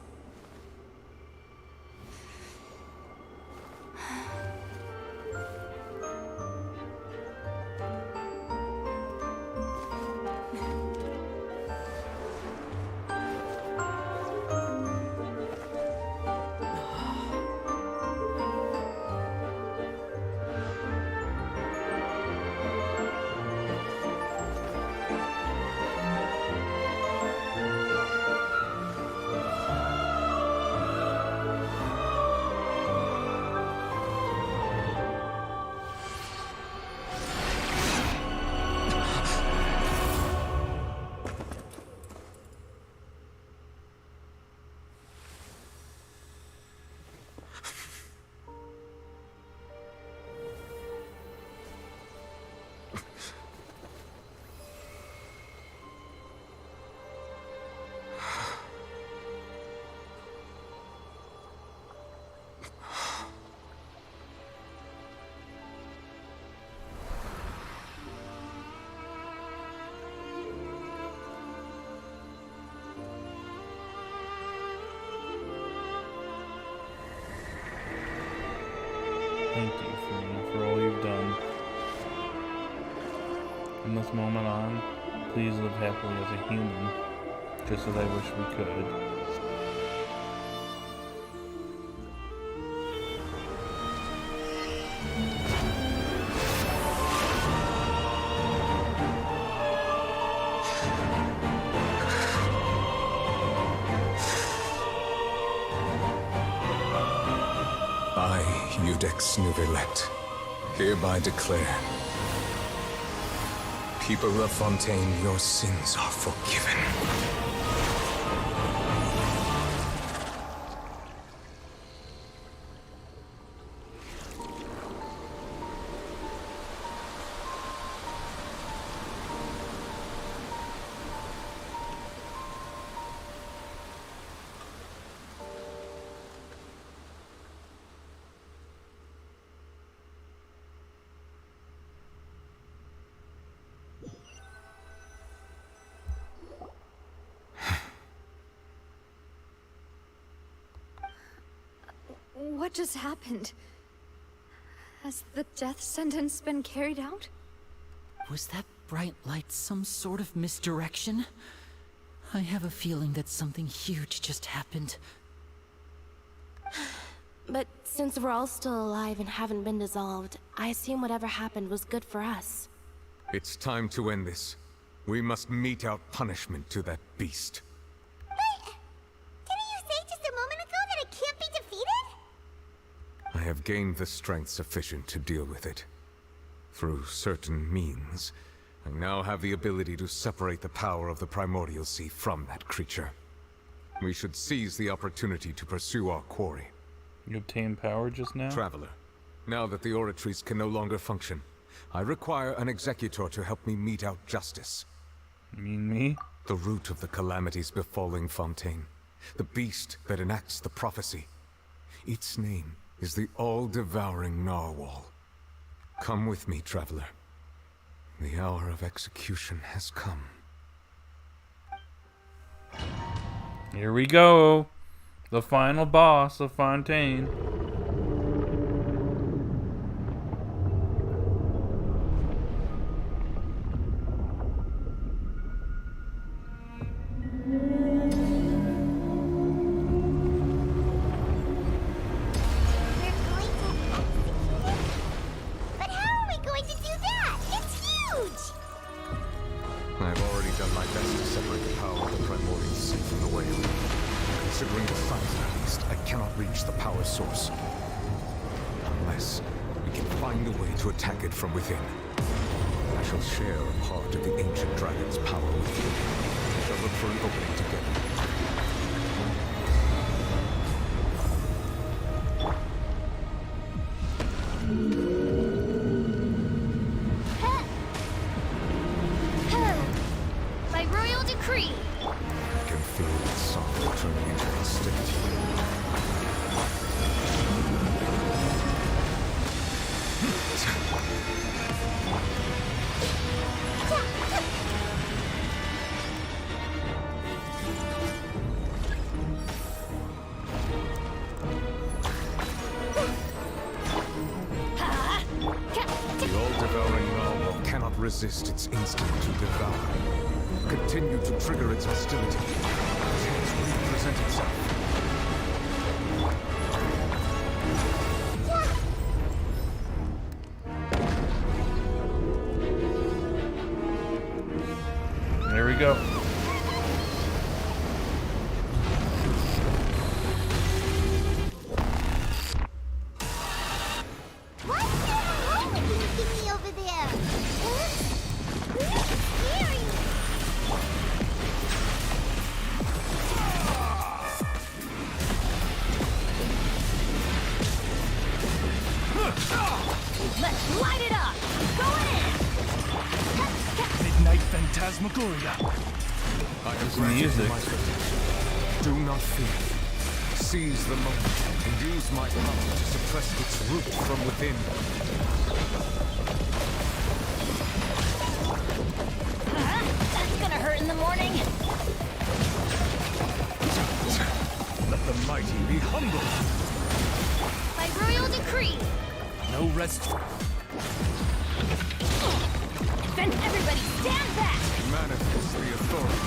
Thank you, Furina, for all you've done. From this moment on, please live happily as a human, just as I wish we could. I, Eudex Nouvelet, hereby declare, people of Fontaine, your sins are forgiven. What just happened? Has the death sentence been carried out? Was that bright light some sort of misdirection? I have a feeling that something huge just happened. But since we're all still alive and haven't been dissolved, I assume whatever happened was good for us. It's time to end this. We must mete out punishment to that beast. Didn't you say just a moment ago that it can't be defeated? I have gained the strength sufficient to deal with it. Through certain means, I now have the ability to separate the power of the Primordial Sea from that creature. We should seize the opportunity to pursue our quarry. You obtained power just now? Traveler, now that the oratories can no longer function, I require an executor to help me mete out justice. You mean me? The root of the calamities befalling Fontaine. The beast that enacts the prophecy. Its name is the all-devouring Narwhal. Come with me, traveler. The hour of execution has come. Here we go. The final boss of Fontaine. From within. I shall share a part of the ancient dragon's power with you. We shall look for an opening together. By royal decree. I can feel its sorrow turning into hostility. Resist its instinct to devour. Continue to trigger its hostility. Chance will present itself. There we go. Do not fear. Seize the moment and use my power to suppress its root from within. That's gonna hurt in the morning. Let the mighty be humbled. By royal decree. No rest. Then everybody stand back! Manifest the authority.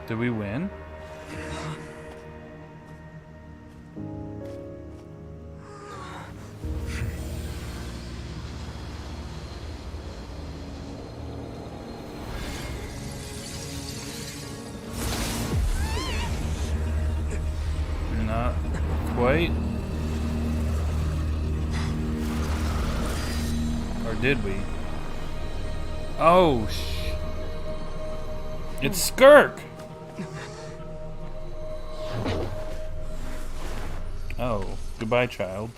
Did we win? Not quite. Or did we? Oh, it's Skirk! Oh, goodbye, child.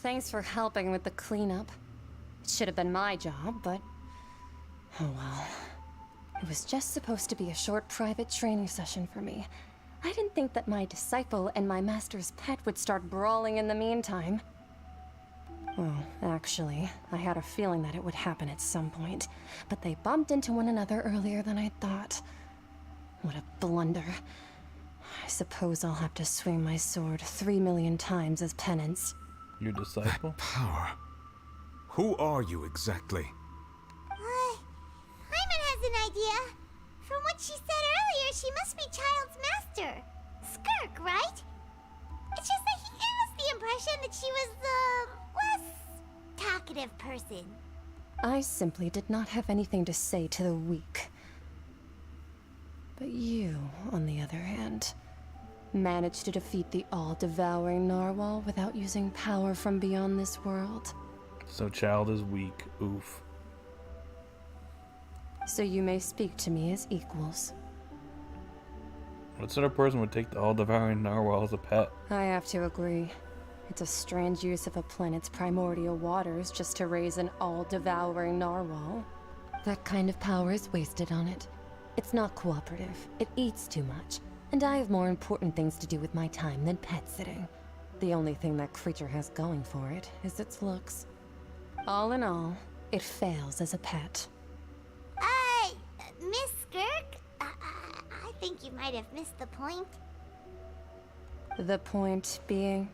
Thanks for helping with the cleanup. It should have been my job, but... oh well. It was just supposed to be a short private training session for me. I didn't think that my disciple and my master's pet would start brawling in the meantime. Well, actually, I had a feeling that it would happen at some point, but they bumped into one another earlier than I thought. What a blunder. I suppose I'll have to swing my sword 3 million times as penance. Your disciple? That power. Who are you exactly? Hyman has an idea. From what she said earlier, she must be Child's master. Skirk, right? It's just that he gave us the impression that she was the less talkative person. I simply did not have anything to say to the weak. But you, on the other hand, managed to defeat the all-devouring narwhal without using power from beyond this world. So Child is weak. Oof. So you may speak to me as equals. What sort of person would take the all-devouring narwhal as a pet? I have to agree. It's a strange use of a planet's primordial waters just to raise an all-devouring narwhal. That kind of power is wasted on it. It's not cooperative. It eats too much. And I have more important things to do with my time than pet sitting. The only thing that creature has going for it is its looks. All in all, it fails as a pet. Miss Skirk? I think you might have missed the point. The point being?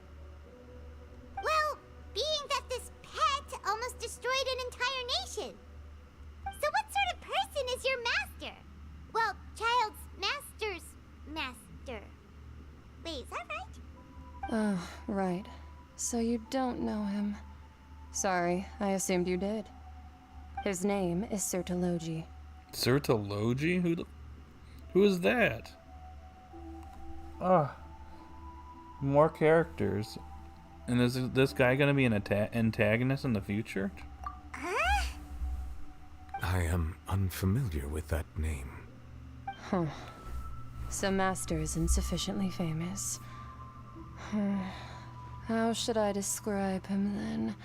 Well, being that this pet almost destroyed an entire nation. So what sort of person is your master? Well, Child's master's master. Wait, is that right? Oh, right. So you don't know him. Sorry, I assumed you did. His name is Sertologi. Sertologi? Who is that? More characters. And is this guy gonna be an antagonist in the future? I am unfamiliar with that name. Huh. So Master isn't sufficiently famous. How should I describe him then?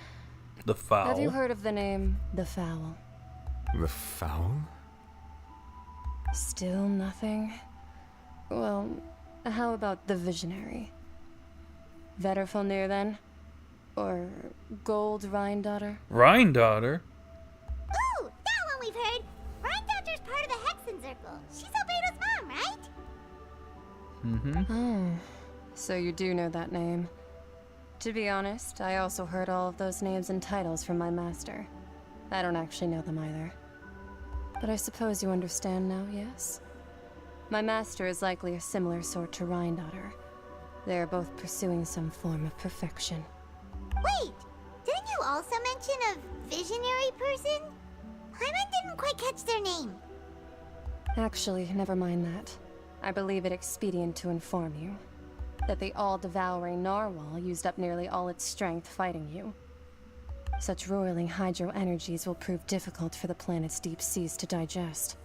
The Fowl. Have you heard of the name The Fowl? The Fowl? Still nothing? Well, how about the Visionary? Vetterfulnir then? Or Gold Rhine-daughter? Rhine-daughter? Ooh, that one we've heard. Rhine-daughter's part of the Hexen Circle. She's Albedo's mom, right? Mm-hmm. Oh, so you do know that name. To be honest, I also heard all of those names and titles from my master. I don't actually know them either. But I suppose you understand now, yes? My master is likely a similar sort to Rhine-daughter. They are both pursuing some form of perfection. Wait, didn't you also mention a visionary person? Hyman didn't quite catch their name. Actually, never mind that. I believe it expedient to inform you that the all-devouring narwhal used up nearly all its strength fighting you. Such roiling hydro energies will prove difficult for the planet's deep seas to digest.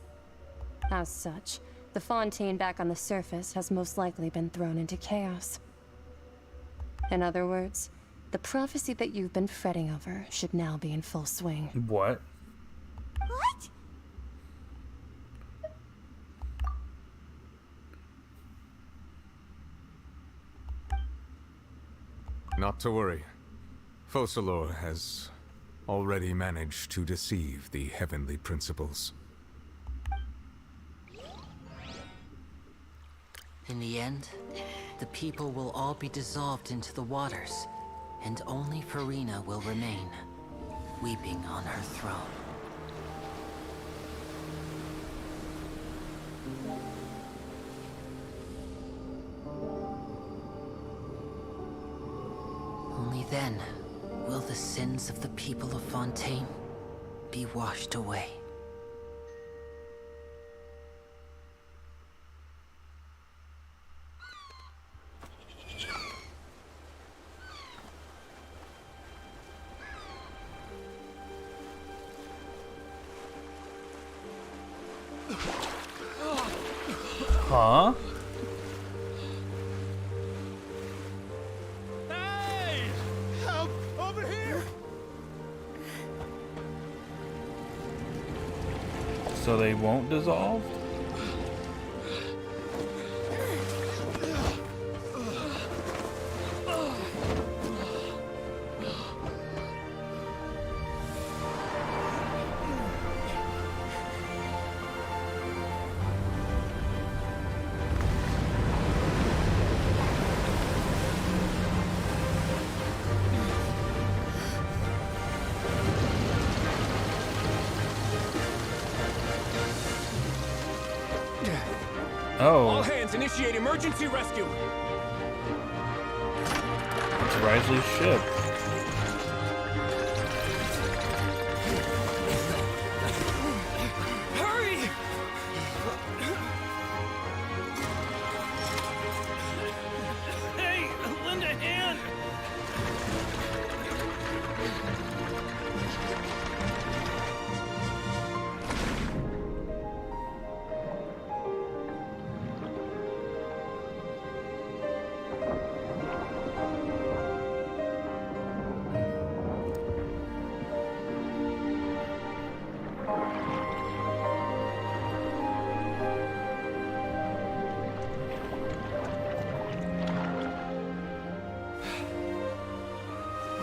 As such, the Fontaine back on the surface has most likely been thrown into chaos. In other words, the prophecy that you've been fretting over should now be in full swing. What? What? Not to worry. Focalor has already managed to deceive the heavenly principles. In the end, the people will all be dissolved into the waters, and only Furina will remain, weeping on her throne. Only then will the sins of the people of Fontaine be washed away. Huh? Hey! Help! Over here! So they won't dissolve? Oh. All hands, initiate emergency rescue. It's Risley's ship. Hurry! Hey, lend a hand.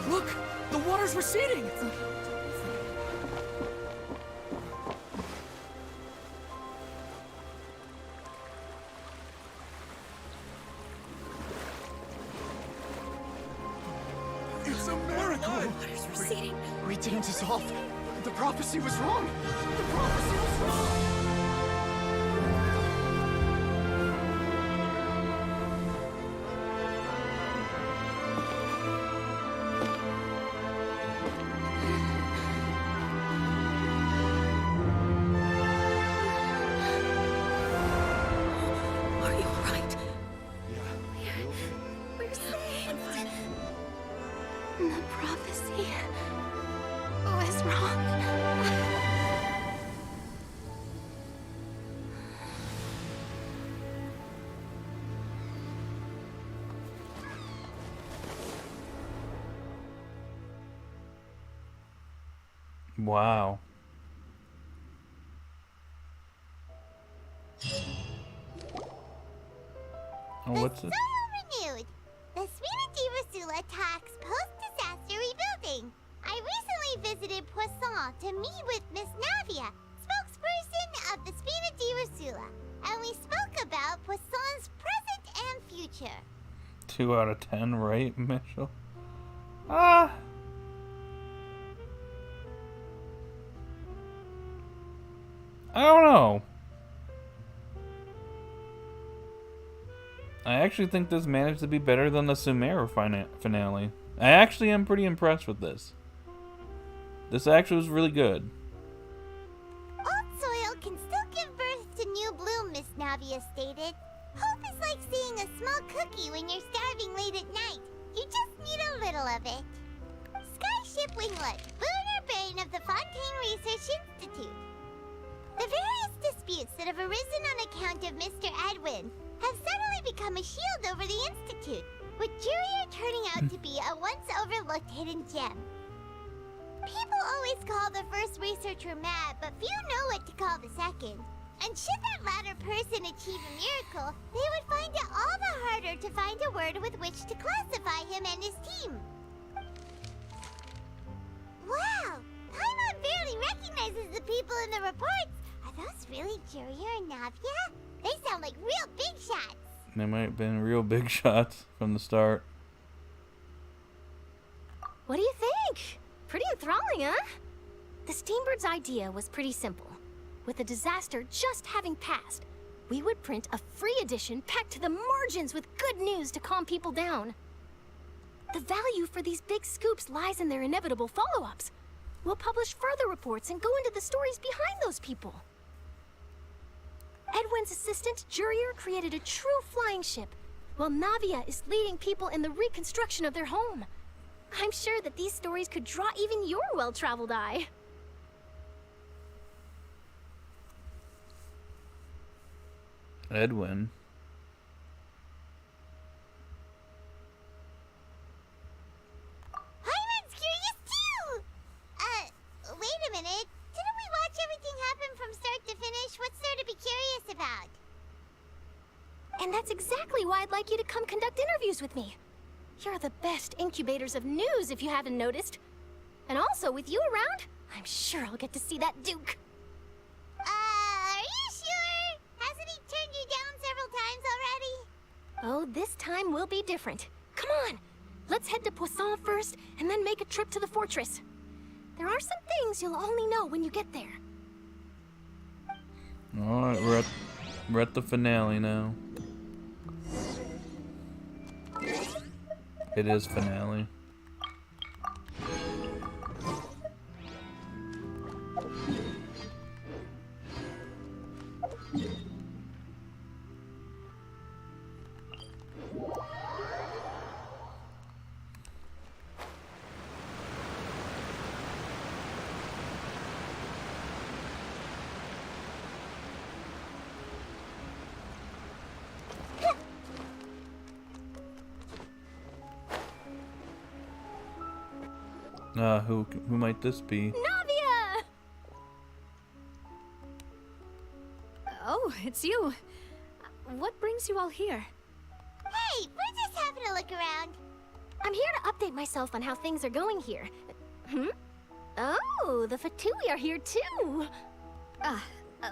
Look! The water's receding! It's a miracle! Water's receding. We didn't dissolve. The prophecy was wrong. The prophecy was wrong. Are you alright? We're saved. The prophecy was wrong. Wow. Oh, what's it? Renewed. The Spina di Rosula talks post-disaster rebuilding. I recently visited Poisson to meet with Miss Navia, spokesperson of the Spina di Rosula, and we spoke about Poisson's present and future. 2 out of 10, right, Mitchell? Ah. I don't know. I actually think this managed to be better than the Sumeru finale. I actually am pretty impressed with this. This actually was really good. Old soil can still give birth to new bloom, Miss Navia stated. Hope is like seeing a small cookie when you're starving late at night. You just need a little of it. Skyship Winglet, lunar brain of the Fontaine Research Institute. The various disputes that have arisen on account of Mr. Edwin have suddenly become a shield over the Institute, with Jurier turning out to be a once-overlooked hidden gem. People always call the first researcher mad, but few know what to call the second. And should that latter person achieve a miracle, they would find it all the harder to find a word with which to classify him and his team. Wow! Paimon barely recognizes the people in the reports. Are those really Jurier and Navia? They sound like real big shots. They might have been real big shots from the start. What do you think? Pretty enthralling, huh? The Steambird's idea was pretty simple. With the disaster just having passed, we would print a free edition packed to the margins with good news to calm people down. The value for these big scoops lies in their inevitable follow-ups. We'll publish further reports and go into the stories behind those people. Edwin's assistant, Jurier, created a true flying ship, while Navia is leading people in the reconstruction of their home. I'm sure that these stories could draw even your well-traveled eye. Edwin. Paimon's curious too! Wait a minute. Didn't we watch everything happen from start to finish? What's there to be curious about? And that's exactly why I'd like you to come conduct interviews with me. You're the best incubators of news, if you haven't noticed. And also, with you around, I'm sure I'll get to see that Duke. Are you sure? Hasn't he turned you down several times already? Oh, this time will be different. Come on, let's head to Poisson first, and then make a trip to the fortress. There are some things you'll only know when you get there. Alright, we're at the finale now. It is finale. Who might this be? Navia! Oh, it's you. What brings you all here? Hey, we're just having a look around. I'm here to update myself on how things are going here. Oh, the Fatui are here too.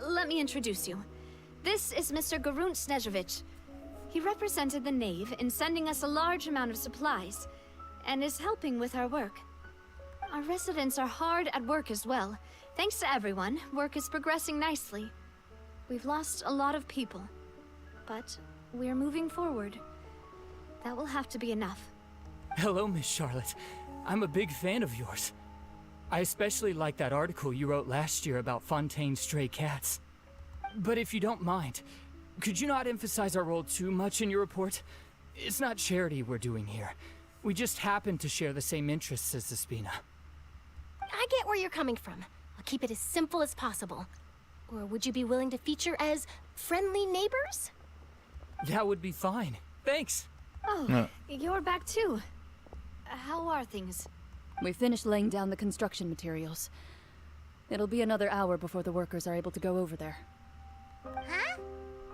Let me introduce you. This is Mr. Garunt Snežević. He represented the Knave in sending us a large amount of supplies, and is helping with our work. Our residents are hard at work as well. Thanks to everyone, work is progressing nicely. We've lost a lot of people, but we're moving forward. That will have to be enough. Hello, Miss Charlotte. I'm a big fan of yours. I especially like that article you wrote last year about Fontaine's stray cats. But if you don't mind, could you not emphasize our role too much in your report? It's not charity we're doing here. We just happen to share the same interests as the Spina. I get where you're coming from. I'll keep it as simple as possible. Or would you be willing to feature as friendly neighbors? That would be fine. Thanks. Oh, you're back too. How are things? We finished laying down the construction materials. It'll be another hour before the workers are able to go over there. Huh?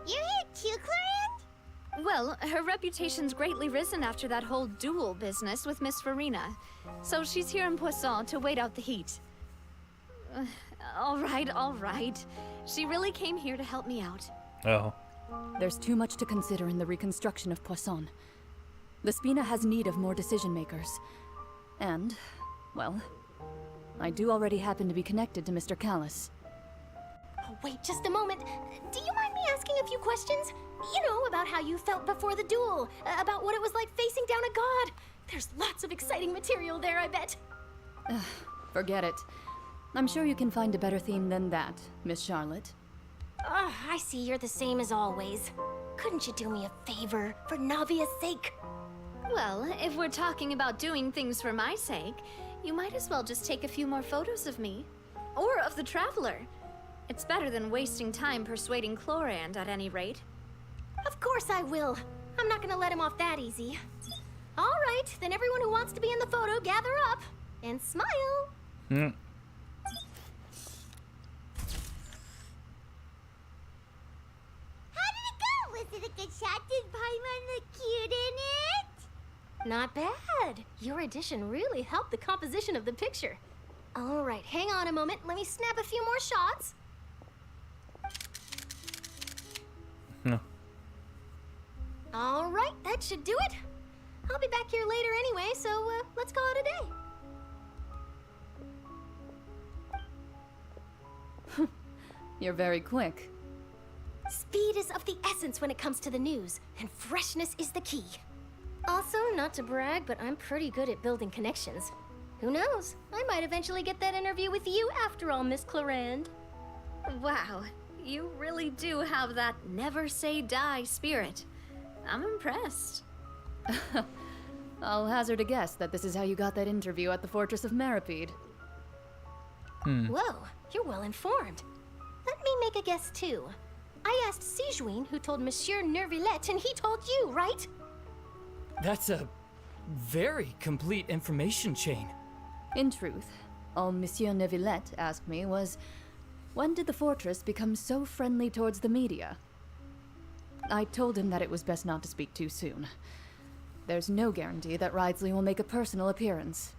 You're here too, Clorand? Well, her reputation's greatly risen after that whole duel business with Miss Furina. So she's here in Poisson to wait out the heat. All right. She really came here to help me out. Oh. There's too much to consider in the reconstruction of Poisson. The Spina has need of more decision-makers. And, well, I do already happen to be connected to Mr. Callis. Oh, wait just a moment. Do you mind me asking a few questions? You know, about how you felt before the duel, about what it was like facing down a god. There's lots of exciting material there, I bet. Forget it. I'm sure you can find a better theme than that, Miss Charlotte. I see you're the same as always. Couldn't you do me a favor, for Navia's sake? Well, if we're talking about doing things for my sake, you might as well just take a few more photos of me. Or of the Traveler. It's better than wasting time persuading Clorand, at any rate. Of course I will. I'm not gonna let him off that easy. All right, then everyone who wants to be in the photo, gather up. And smile. look cute in it? Not bad. Your addition really helped the composition of the picture. All right, hang on a moment. Let me snap a few more shots. No. All right, that should do it. I'll be back here later anyway, so let's call it a day. You're very quick. Speed is of the essence when it comes to the news, and freshness is the key. Also, not to brag, but I'm pretty good at building connections. Who knows? I might eventually get that interview with you after all, Miss Clarand. Wow, you really do have that never say die spirit. I'm impressed. I'll hazard a guess that this is how you got that interview at the Fortress of Maripede. Whoa, you're well informed. Let me make a guess too. I asked Sijuin, who told Monsieur Nervillet, and he told you, right? That's a very complete information chain. In truth, all Monsieur Neuvillette asked me was, when did the fortress become so friendly towards the media? I told him that it was best not to speak too soon. There's no guarantee that Ridesley will make a personal appearance.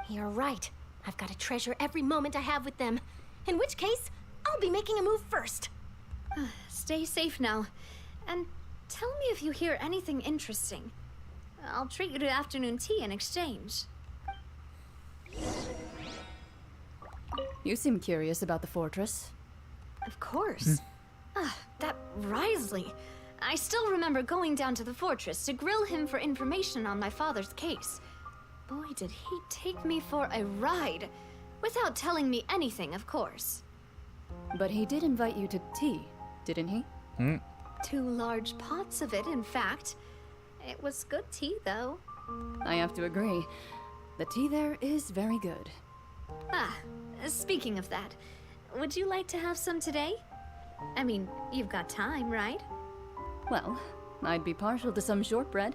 You're right. I've got to treasure every moment I have with them. In which case, I'll be making a move first. Stay safe now. And tell me if you hear anything interesting. I'll treat you to afternoon tea in exchange. You seem curious about the fortress. Of course. That Risley. I still remember going down to the fortress to grill him for information on my father's case. Boy, did he take me for a ride. Without telling me anything, of course. But he did invite you to tea, didn't he? 2 large pots of it, in fact. It was good tea, though. I have to agree. The tea there is very good. Speaking of that, would you like to have some today? I mean, you've got time, right? Well, I'd be partial to some shortbread.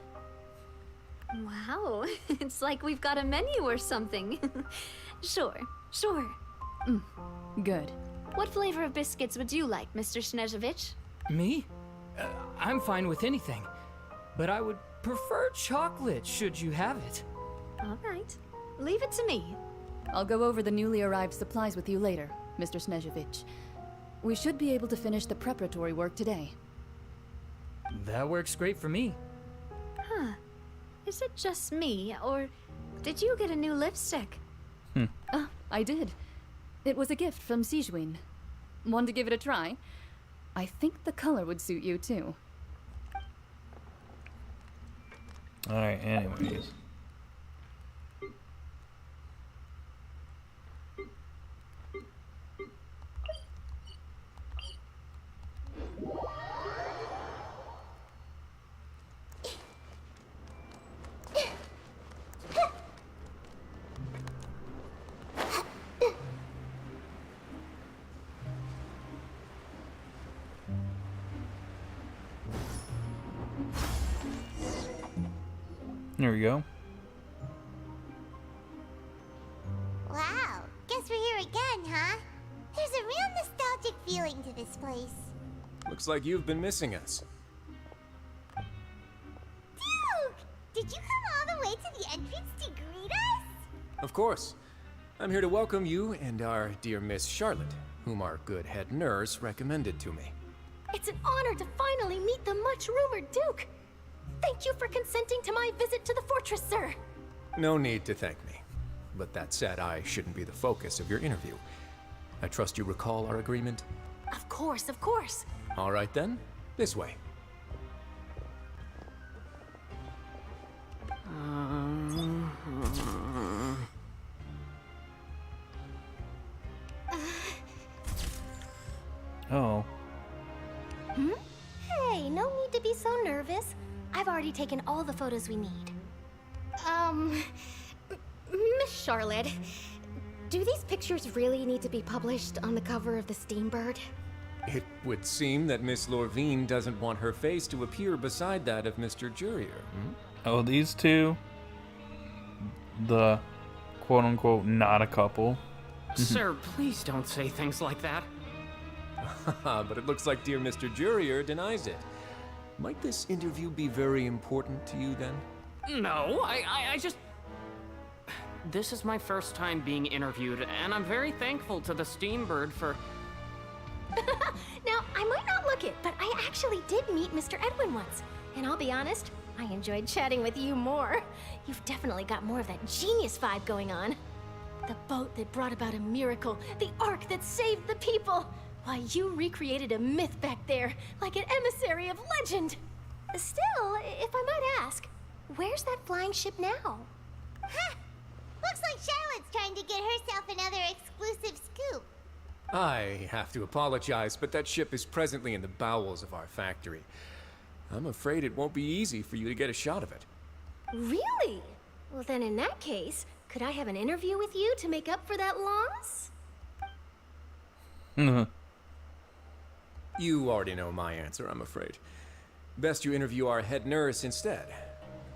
Wow, it's like we've got a menu or something. Sure. Good. What flavor of biscuits would you like, Mr. Snezhevich? Me? I'm fine with anything. But I would prefer chocolate, should you have it. All right. Leave it to me. I'll go over the newly arrived supplies with you later, Mr. Snezhevich. We should be able to finish the preparatory work today. That works great for me. Is it just me, or did you get a new lipstick? I did. It was a gift from Sijuin. Want to give it a try? I think the color would suit you, too. Alright, anyways. There we go. Wow, guess we're here again, huh? There's a real nostalgic feeling to this place. Looks like you've been missing us. Duke! Did you come all the way to the entrance to greet us? Of course. I'm here to welcome you and our dear Miss Charlotte, whom our good head nurse recommended to me. It's an honor to finally meet the much-rumored Duke. Thank you for consenting to my visit to the fortress, sir. No need to thank me. But that said, I shouldn't be the focus of your interview. I trust you recall our agreement? Of course, of course. All right then, this way. Oh. Hey, no need to be so nervous. I've already taken all the photos we need. Miss Charlotte, do these pictures really need to be published on the cover of the Steambird? It would seem that Miss Lorvine doesn't want her face to appear beside that of Mr. Jurier. Oh, these two, the quote-unquote not a couple. Sir, please don't say things like that. But it looks like dear Mr. Jurier denies it. Might this interview be very important to you then? No, I just... This is my first time being interviewed, and I'm very thankful to the Steambird for... Now, I might not look it, but I actually did meet Mr. Edwin once. And I'll be honest, I enjoyed chatting with you more. You've definitely got more of that genius vibe going on. The boat that brought about a miracle, the ark that saved the people. Why, you recreated a myth back there, like an emissary of legend. Still, if I might ask, where's that flying ship now? Huh. Looks like Charlotte's trying to get herself another exclusive scoop. I have to apologize, but that ship is presently in the bowels of our factory. I'm afraid it won't be easy for you to get a shot of it. Really? Well, then in that case, could I have an interview with you to make up for that loss? You already know my answer, I'm afraid. Best you interview our head nurse instead.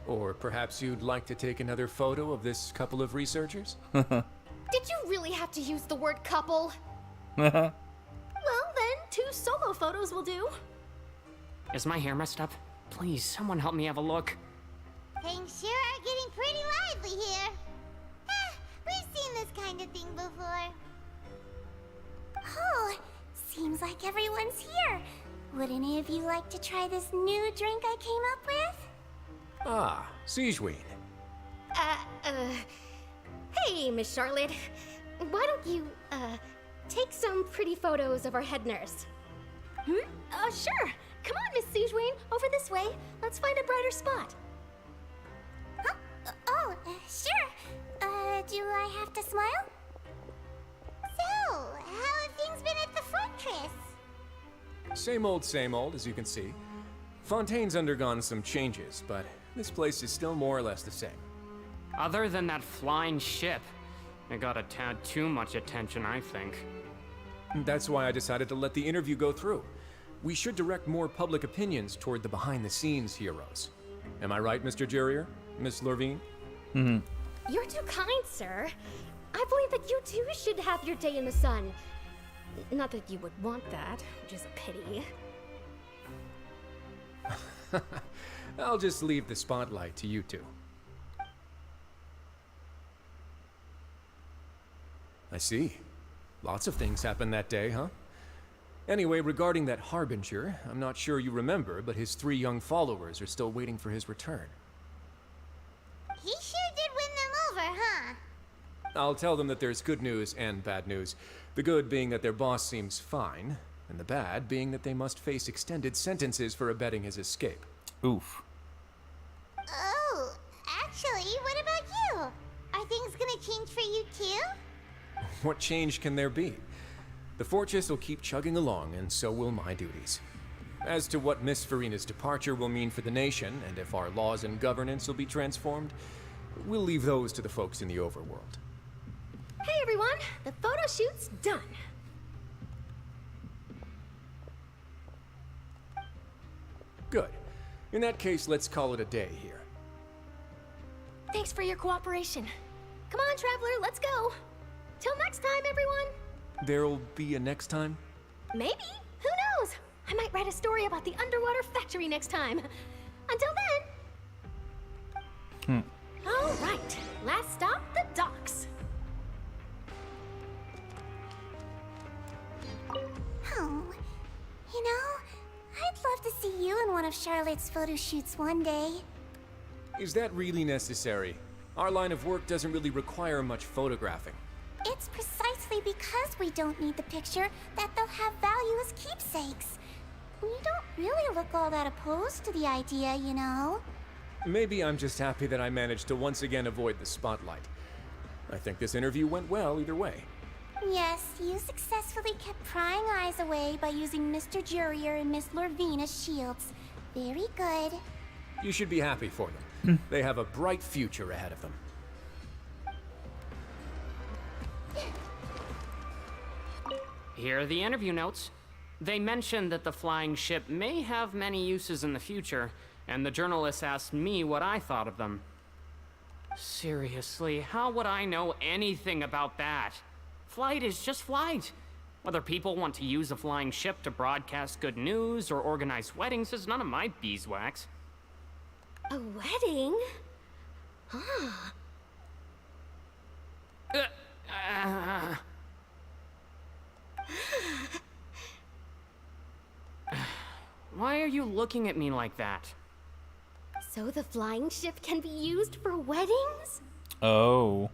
Or perhaps you'd like to take another photo of this couple of researchers? Did you really have to use the word couple? Well, then, 2 solo photos will do. Is my hair messed up? Please, someone help me have a look. Things sure are getting pretty lively here. We've seen this kind of thing before. Oh, seems like everyone's here. Would any of you like to try this new drink I came up with? Ah, Siegeween. Hey, Miss Charlotte. Why don't you, take some pretty photos of our head nurse? Sure. Come on, Miss Siegeween. Over this way. Let's find a brighter spot. Huh? Sure. Do I have to smile? So, how have things been at the fortress? Same old, as you can see. Fontaine's undergone some changes, but this place is still more or less the same. Other than that flying ship, it got a tad too much attention, I think. That's why I decided to let the interview go through. We should direct more public opinions toward the behind-the-scenes heroes. Am I right, Mr. Jurrier? Miss Lurvine? You're too kind, sir. I believe that you too should have your day in the sun. Not that you would want that, which is a pity. I'll just leave the spotlight to you two. I see. Lots of things happened that day, huh? Anyway, regarding that Harbinger, I'm not sure you remember, but his 3 young followers are still waiting for his return. He sure did win them over, huh? I'll tell them that there's good news and bad news. The good being that their boss seems fine, and the bad being that they must face extended sentences for abetting his escape. Oof. Oh, actually, what about you? Are things gonna change for you too? What change can there be? The fortress will keep chugging along, and so will my duties. As to what Miss Furina's departure will mean for the nation, and if our laws and governance will be transformed, we'll leave those to the folks in the overworld. Hey everyone, the photo shoot's done. Good. In that case, let's call it a day here. Thanks for your cooperation. Come on, Traveler, let's go. Till next time, everyone. There'll be a next time? Maybe. Who knows? I might write a story about the underwater factory next time. Until then. All right. Last stop, the docks. Oh, you know, I'd love to see you in one of Charlotte's photo shoots one day. Is that really necessary? Our line of work doesn't really require much photographing. It's precisely because we don't need the picture that they'll have value as keepsakes. We don't really look all that opposed to the idea, you know. Maybe I'm just happy that I managed to once again avoid the spotlight. I think this interview went well either way. Yes, you successfully kept prying eyes away by using Mr. Jurrier and Miss Lurvine as shields. Very good. You should be happy for them. They have a bright future ahead of them. Here are the interview notes. They mentioned that the flying ship may have many uses in the future, and the journalist asked me what I thought of them. Seriously, how would I know anything about that? Flight is just flight. Whether people want to use a flying ship to broadcast good news or organize weddings is none of my beeswax. A wedding? Huh. Why are you looking at me like that? So the flying ship can be used for weddings? Oh.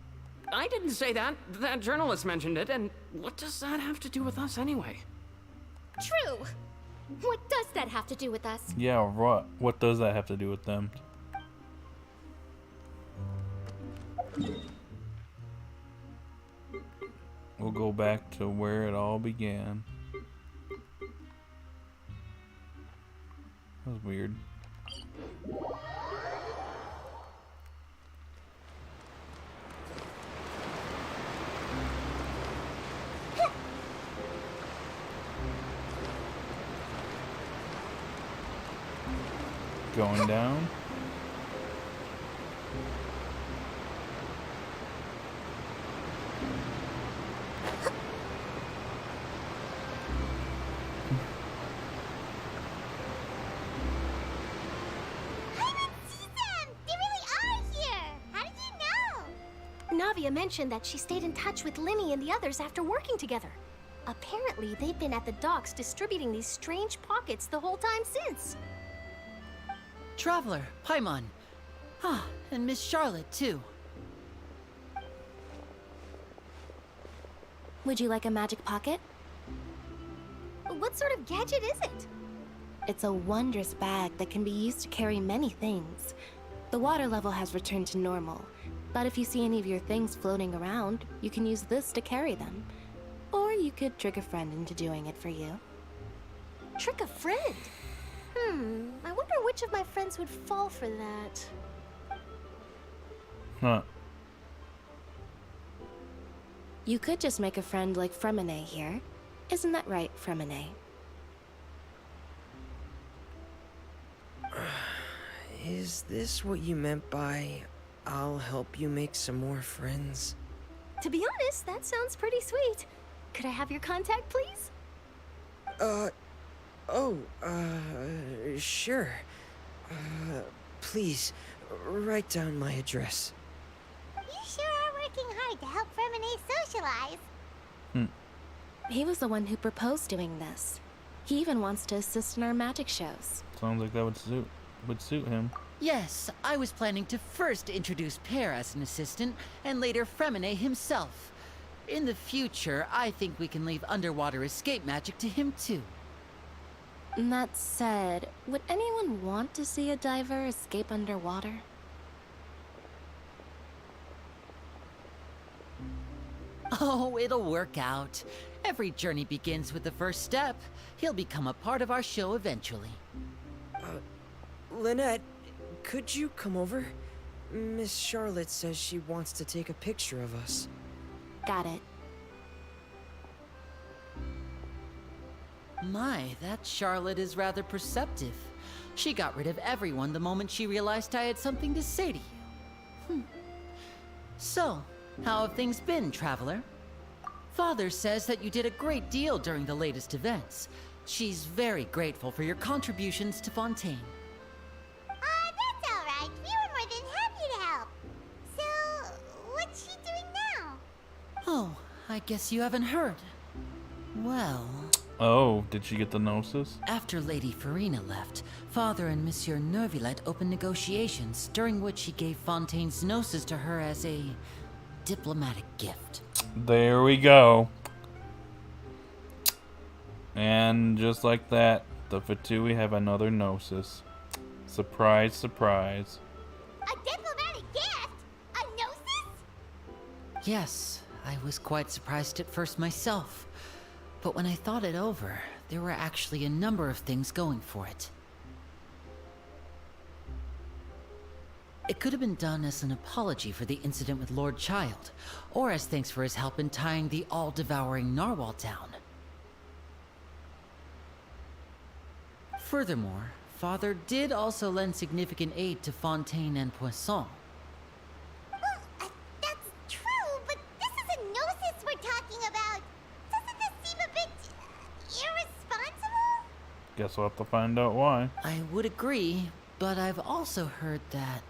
I didn't say that. That journalist mentioned it, and what does that have to do with us anyway? True. What does that have to do with us? Yeah, right. What does that have to do with them? We'll go back to where it all began. That was weird. Going down. Navia mentioned that she stayed in touch with Linny and the others after working together. Apparently, they've been at the docks distributing these strange pockets the whole time since. Traveler, Paimon. Ah, and Miss Charlotte, too. Would you like a magic pocket? What sort of gadget is it? It's a wondrous bag that can be used to carry many things. The water level has returned to normal, but if you see any of your things floating around, you can use this to carry them. Or you could trick a friend into doing it for you. Trick a friend? I wonder which of my friends would fall for that. Huh. You could just make a friend like Furina here. Isn't that right, Furina? Is this what you meant by, I'll help you make some more friends? To be honest, that sounds pretty sweet. Could I have your contact, please? Sure. Please, write down my address. You sure are working hard to help Furina socialize. He was the one who proposed doing this. He even wants to assist in our magic shows. Sounds like that would suit him. Yes, I was planning to first introduce Pear as an assistant, and later Furina himself. In the future, I think we can leave underwater escape magic to him too. That said, would anyone want to see a diver escape underwater? Oh, it'll work out. Every journey begins with the first step. He'll become a part of our show eventually. Lynette, could you come over? Miss Charlotte says she wants to take a picture of us. Got it. My, that Charlotte is rather perceptive. She got rid of everyone the moment she realized I had something to say to you. So, how have things been, Traveler? Father says that you did a great deal during the latest events. She's very grateful for your contributions to Fontaine. That's alright. We were more than happy to help. So, what's she doing now? Oh, I guess you haven't heard. Well... Oh, did she get the gnosis? After Lady Furina left, Father and Monsieur Neuvillette opened negotiations, during which he gave Fontaine's gnosis to her as a diplomatic gift. There we go. And just like that, the Fatui have another gnosis. Surprise, surprise. A diplomatic gift? A gnosis? Yes, I was quite surprised at first myself. But when I thought it over, there were actually a number of things going for it. It could have been done as an apology for the incident with Lord Child, or as thanks for his help in tying the all-devouring narwhal down. Furthermore, Father did also lend significant aid to Fontaine and Poisson. That's true, but this is a gnosis we're talking about. Doesn't this seem a bit Guess we'll have to find out why. I would agree, but I've also heard that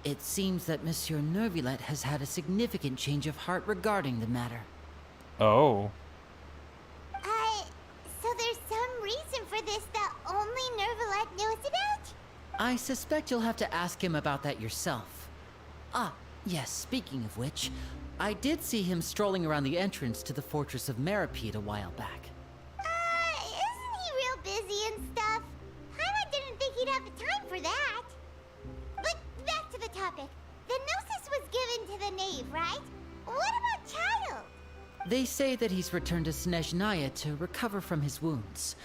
it seems that Monsieur Nervulet has had a significant change of heart regarding the matter. Oh. So there's some reason for this that only Nervulet knows about? I suspect you'll have to ask him about that yourself. Ah, yes, speaking of which, I did see him strolling around the entrance to the Fortress of Masquerade a while back. Isn't he real busy and stuff? Paimon didn't think he'd have the time for that. But back to the topic. The Gnosis was given to the knave, right? What about Child? They say that he's returned to Snezhnaya to recover from his wounds.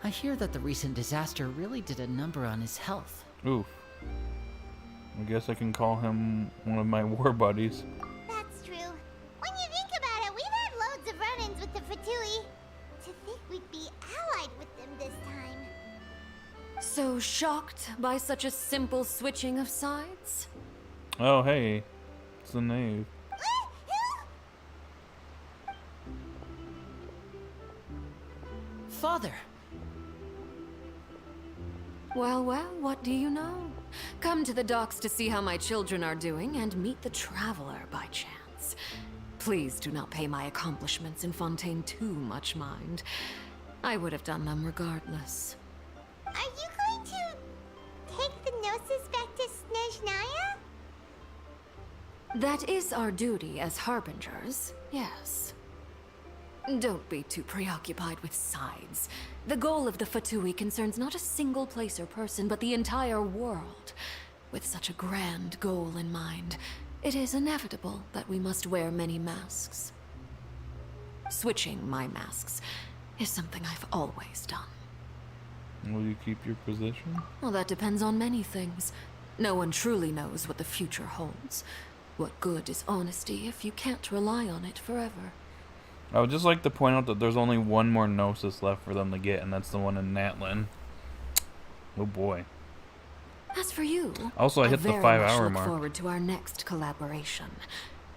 I hear that the recent disaster really did a number on his health. Oof. I guess I can call him one of my war buddies. That's true. When you think about it, we've had loads of run-ins with the Fatui. To think we'd be allied with them this time. So shocked by such a simple switching of sides? Oh, hey. It's the knave. Father! Well, what do you know? Come to the docks to see how my children are doing and meet the traveler by chance. Please do not pay my accomplishments in Fontaine too much mind. I would have done them regardless. Are you going to take the Gnosis back to Snezhnaya? That is our duty as harbingers, yes. Don't be too preoccupied with sides. The goal of the Fatui concerns not a single place or person, but the entire world. With such a grand goal in mind, it is inevitable that we must wear many masks. Switching my masks is something I've always done. Will you keep your position? Well, that depends on many things. No one truly knows what the future holds. What good is honesty if you can't rely on it forever? I would just like to point out that there's only one more Gnosis left for them to get, and that's the one in Natlin. Oh boy. As for you, Also, I hit the 5 hour look mark. forward to our next collaboration.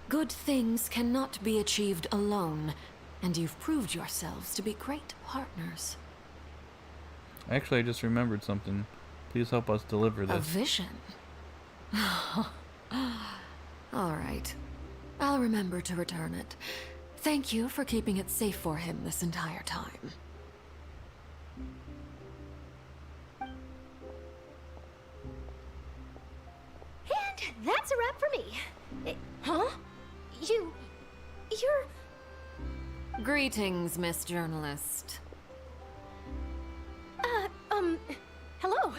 Good things cannot be achieved alone, and you've proved yourselves to be great partners. Actually, I just remembered something. Please help us deliver this. A vision? All right. I'll remember to return it. Thank you for keeping it safe for him this entire time. And that's a wrap for me. Huh? You're... Greetings, Miss Journalist. Hello.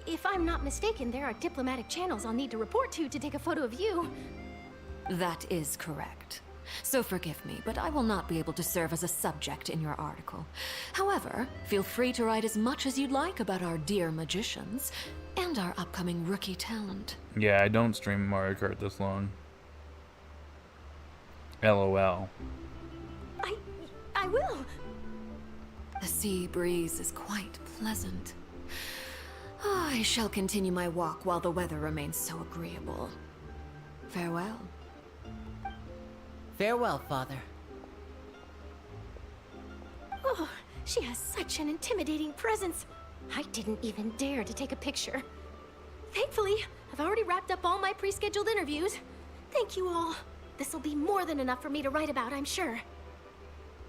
If I'm not mistaken, there are diplomatic channels I'll need to report to take a photo of you. That is correct. So forgive me, but I will not be able to serve as a subject in your article. However, feel free to write as much as you'd like about our dear magicians and our upcoming rookie talent. Yeah, I don't stream Mario Kart this long. LOL. I will. The sea breeze is quite pleasant. I shall continue my walk while the weather remains so agreeable. Farewell. Farewell, Father. Oh, she has such an intimidating presence. I didn't even dare to take a picture. Thankfully, I've already wrapped up all my pre-scheduled interviews. Thank you all. This'll be more than enough for me to write about, I'm sure.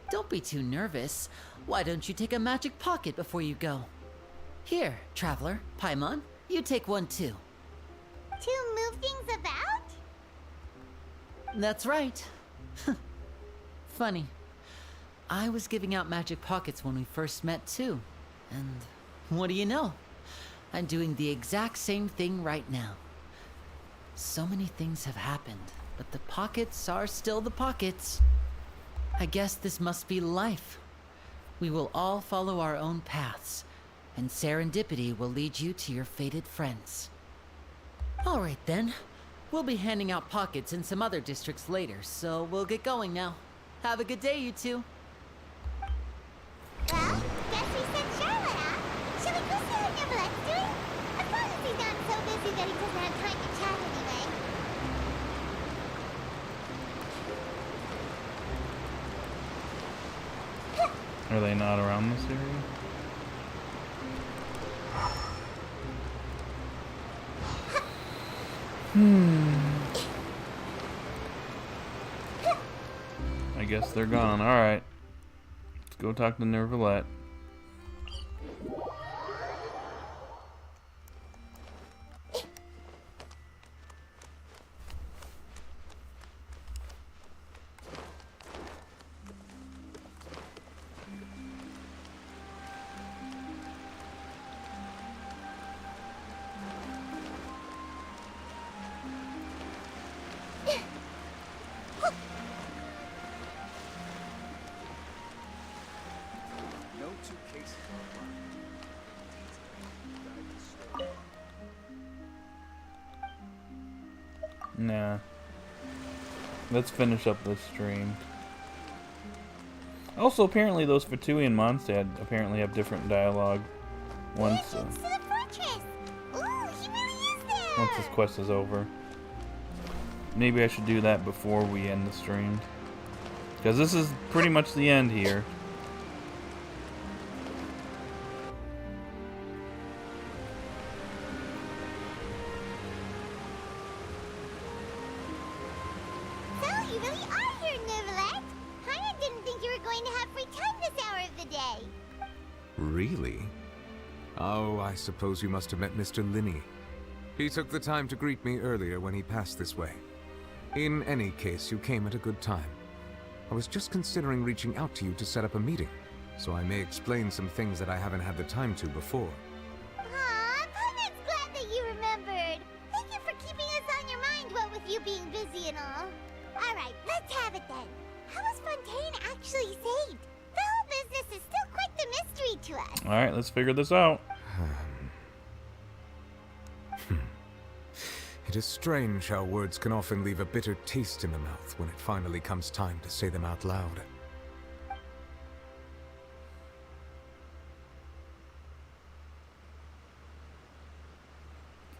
Don't be too nervous. Why don't you take a magic pocket before you go? Here, Traveler, Paimon, you take one too. To move things about? That's right. Funny. I was giving out magic pockets when we first met too. And what do you know? I'm doing the exact same thing right now. So many things have happened, but the pockets are still the pockets. I guess this must be life. We will all follow our own paths, and serendipity will lead you to your fated friends. All right then. We'll be handing out pockets in some other districts later, so we'll get going now. Have a good day, you two. Well, guess we sent Charlotte out. Shall we go see how Nervulet's doing? As long as he's not so busy that he doesn't have time to chat anyway. Are they not around this area? I guess they're gone. Alright. Let's go talk to Nervalette. Nah. Let's finish up this stream. Also, apparently those Fatui and Mondstadt apparently have different dialogue once Ooh, he really is there. once this quest is over. Maybe I should do that before we end the stream. Because this is pretty much the end here. So, you really are here, Nervalette. Paimon didn't think you were going to have free time this hour of the day. Really? Oh, I suppose you must have met Mr. Linney. He took the time to greet me earlier when he passed this way. In any case, you came at a good time. I was just considering reaching out to you to set up a meeting, so I may explain some things that I haven't had the time to before. Aw, Paimon's glad that you remembered. Thank you for keeping us on your mind, what with you being busy and all. Alright, let's have it then. How was Fontaine actually saved? The whole business is still quite the mystery to us. Alright, let's figure this out. It is strange how words can often leave a bitter taste in the mouth when it finally comes time to say them out loud.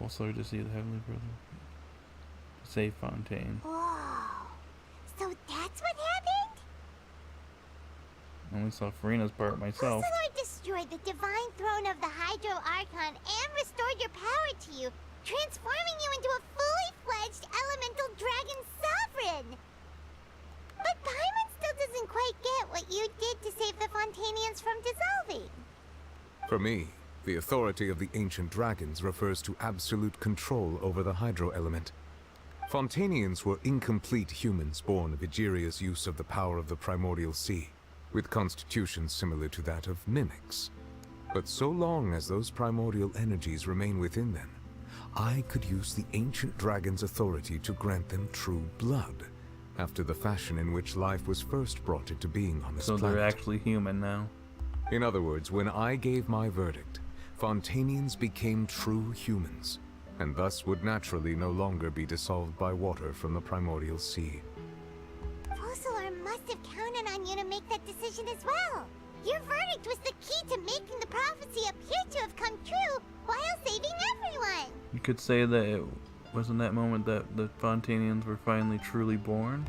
Also, to see the Heavenly Brother. To save Fontaine. Whoa. So that's what happened? I only saw Furina's part myself. Focalor destroyed the divine throne of the Hydro Archon and restored your power to you, transforming you into a fully fledged elemental dragon sovereign. But Paimon still doesn't quite get what you did to save the Fontainians from dissolving. For me, the authority of the ancient dragons refers to absolute control over the hydro element. Fontainians were incomplete humans born of Egeria's use of the power of the primordial sea, with constitutions similar to that of mimics. But so long as those primordial energies remain within them, I could use the ancient dragon's authority to grant them true blood, after the fashion in which life was first brought into being on this planet. So they're actually human now. In other words, when I gave my verdict, Fontainians became true humans, and thus would naturally no longer be dissolved by water from the primordial sea. Focalor must have counted on you to make that decision as well. Your verdict was the key to making the prophecy appear to have come true while saving everyone. You could say that it was in that moment that the Fontainians were finally truly born.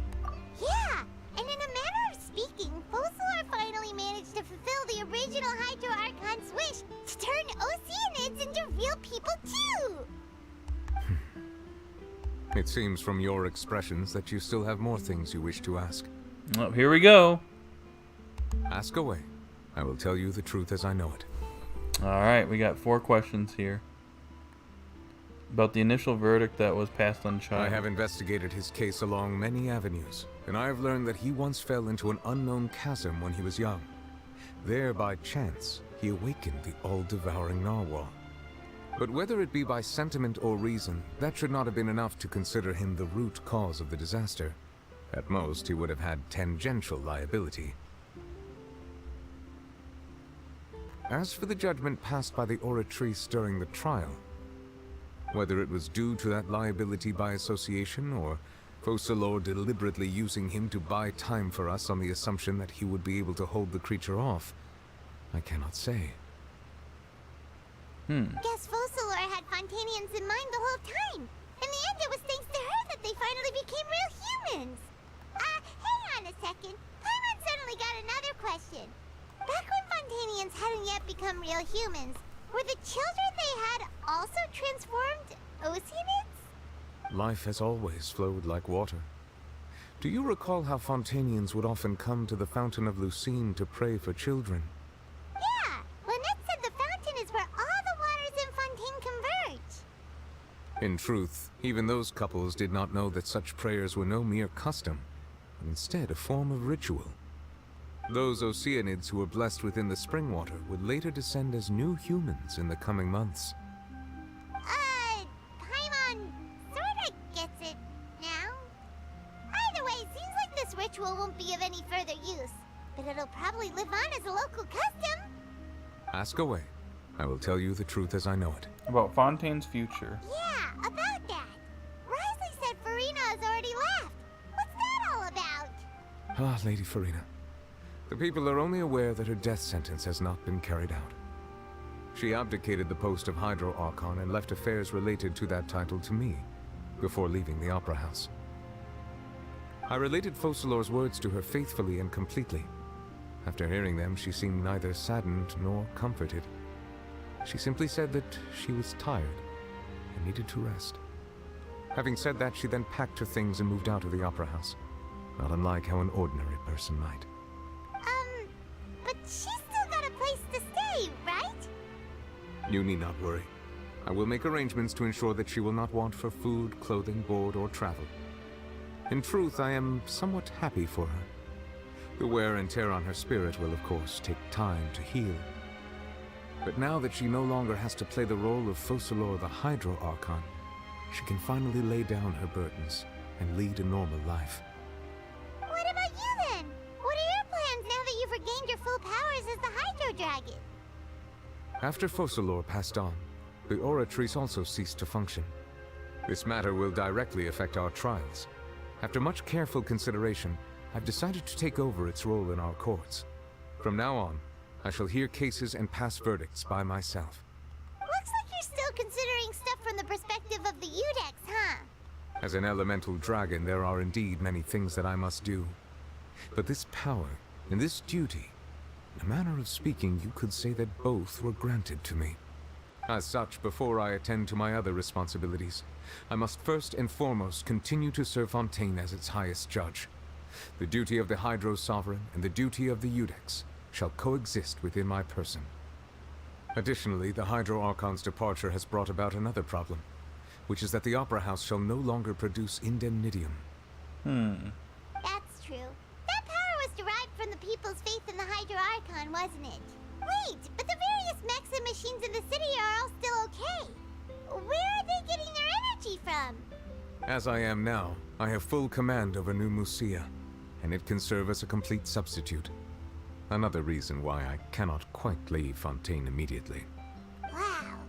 Yeah, and in a manner of speaking, Focalor finally managed to fulfill the original Hydro Archon's wish to turn Oceanids into real people too. It seems from your expressions that you still have more things you wish to ask. Oh, here we go. Ask away. I will tell you the truth as I know it. Alright, we got 4 questions here. About the initial verdict that was passed on Child. I have investigated his case along many avenues, and I have learned that he once fell into an unknown chasm when he was young. There, by chance, he awakened the all-devouring narwhal. But whether it be by sentiment or reason, that should not have been enough to consider him the root cause of the disaster. At most, he would have had tangential liability. As for the judgment passed by the Oratrice during the trial, whether it was due to that liability by association, or Focalor deliberately using him to buy time for us on the assumption that he would be able to hold the creature off, I cannot say. Guess Focalor had Fontainians in mind the whole time. In the end, it was thanks to her that they finally became real humans. Hang on a second. Paimon suddenly got another question. Back when Fontainians hadn't yet become real humans, were the children they had also transformed Oceanids? life has always flowed like water. Do you recall how Fontanians would often come to the Fountain of Lucine to pray for children? Yeah, Lynette said the fountain is where all the waters in Fontaine converge. In truth, even those couples did not know that such prayers were no mere custom, but instead a form of ritual. Those Oceanids who were blessed within the spring water would later descend as new humans in the coming months. Paimon sorta gets it now. Either way, seems like this ritual won't be of any further use, but it'll probably live on as a local custom. Ask away. I will tell you the truth as I know it. About Fontaine's future. Yeah, about that. Risley said Furina has already left. What's that all about? Ah, Lady Furina. The people are only aware that her death sentence has not been carried out. She abdicated the post of Hydro Archon and left affairs related to that title to me, before leaving the Opera House. I related Focalor's words to her faithfully and completely. After hearing them, she seemed neither saddened nor comforted. She simply said that she was tired and needed to rest. Having said that, she then packed her things and moved out of the Opera House, not unlike how an ordinary person might. But she's still got a place to stay, right? You need not worry. I will make arrangements to ensure that she will not want for food, clothing, board, or travel. In truth, I am somewhat happy for her. The wear and tear on her spirit will, of course, take time to heal. But now that she no longer has to play the role of Focalor the Hydro Archon, she can finally lay down her burdens and lead a normal life. What about you then? What are your plans now that you've regained your full powers as the Hydro Dragon? After Focalor passed on, the Oratrice also ceased to function. This matter will directly affect our trials. After much careful consideration, I've decided to take over its role in our courts. From now on, I shall hear cases and pass verdicts by myself. Looks like you're still considering stuff from the perspective of the Udex, huh? As an elemental dragon, there are indeed many things that I must do. But this power and this duty, in a manner of speaking, you could say that both were granted to me. As such, before I attend to my other responsibilities, I must first and foremost continue to serve Fontaine as its highest judge. The duty of the Hydro Sovereign and the duty of the Udex shall coexist within my person. Additionally, the Hydro Archon's departure has brought about another problem, which is that the Opera House shall no longer produce indemnitium. That's true. That power was derived from the people's faith in the Hydro Archon, wasn't it? Wait, but the various mechs and machines in the city are all still okay. Where are they getting their energy from? As I am now, I have full command over New Musia, and it can serve as a complete substitute. Another reason why I cannot quite leave Fontaine immediately. Wow.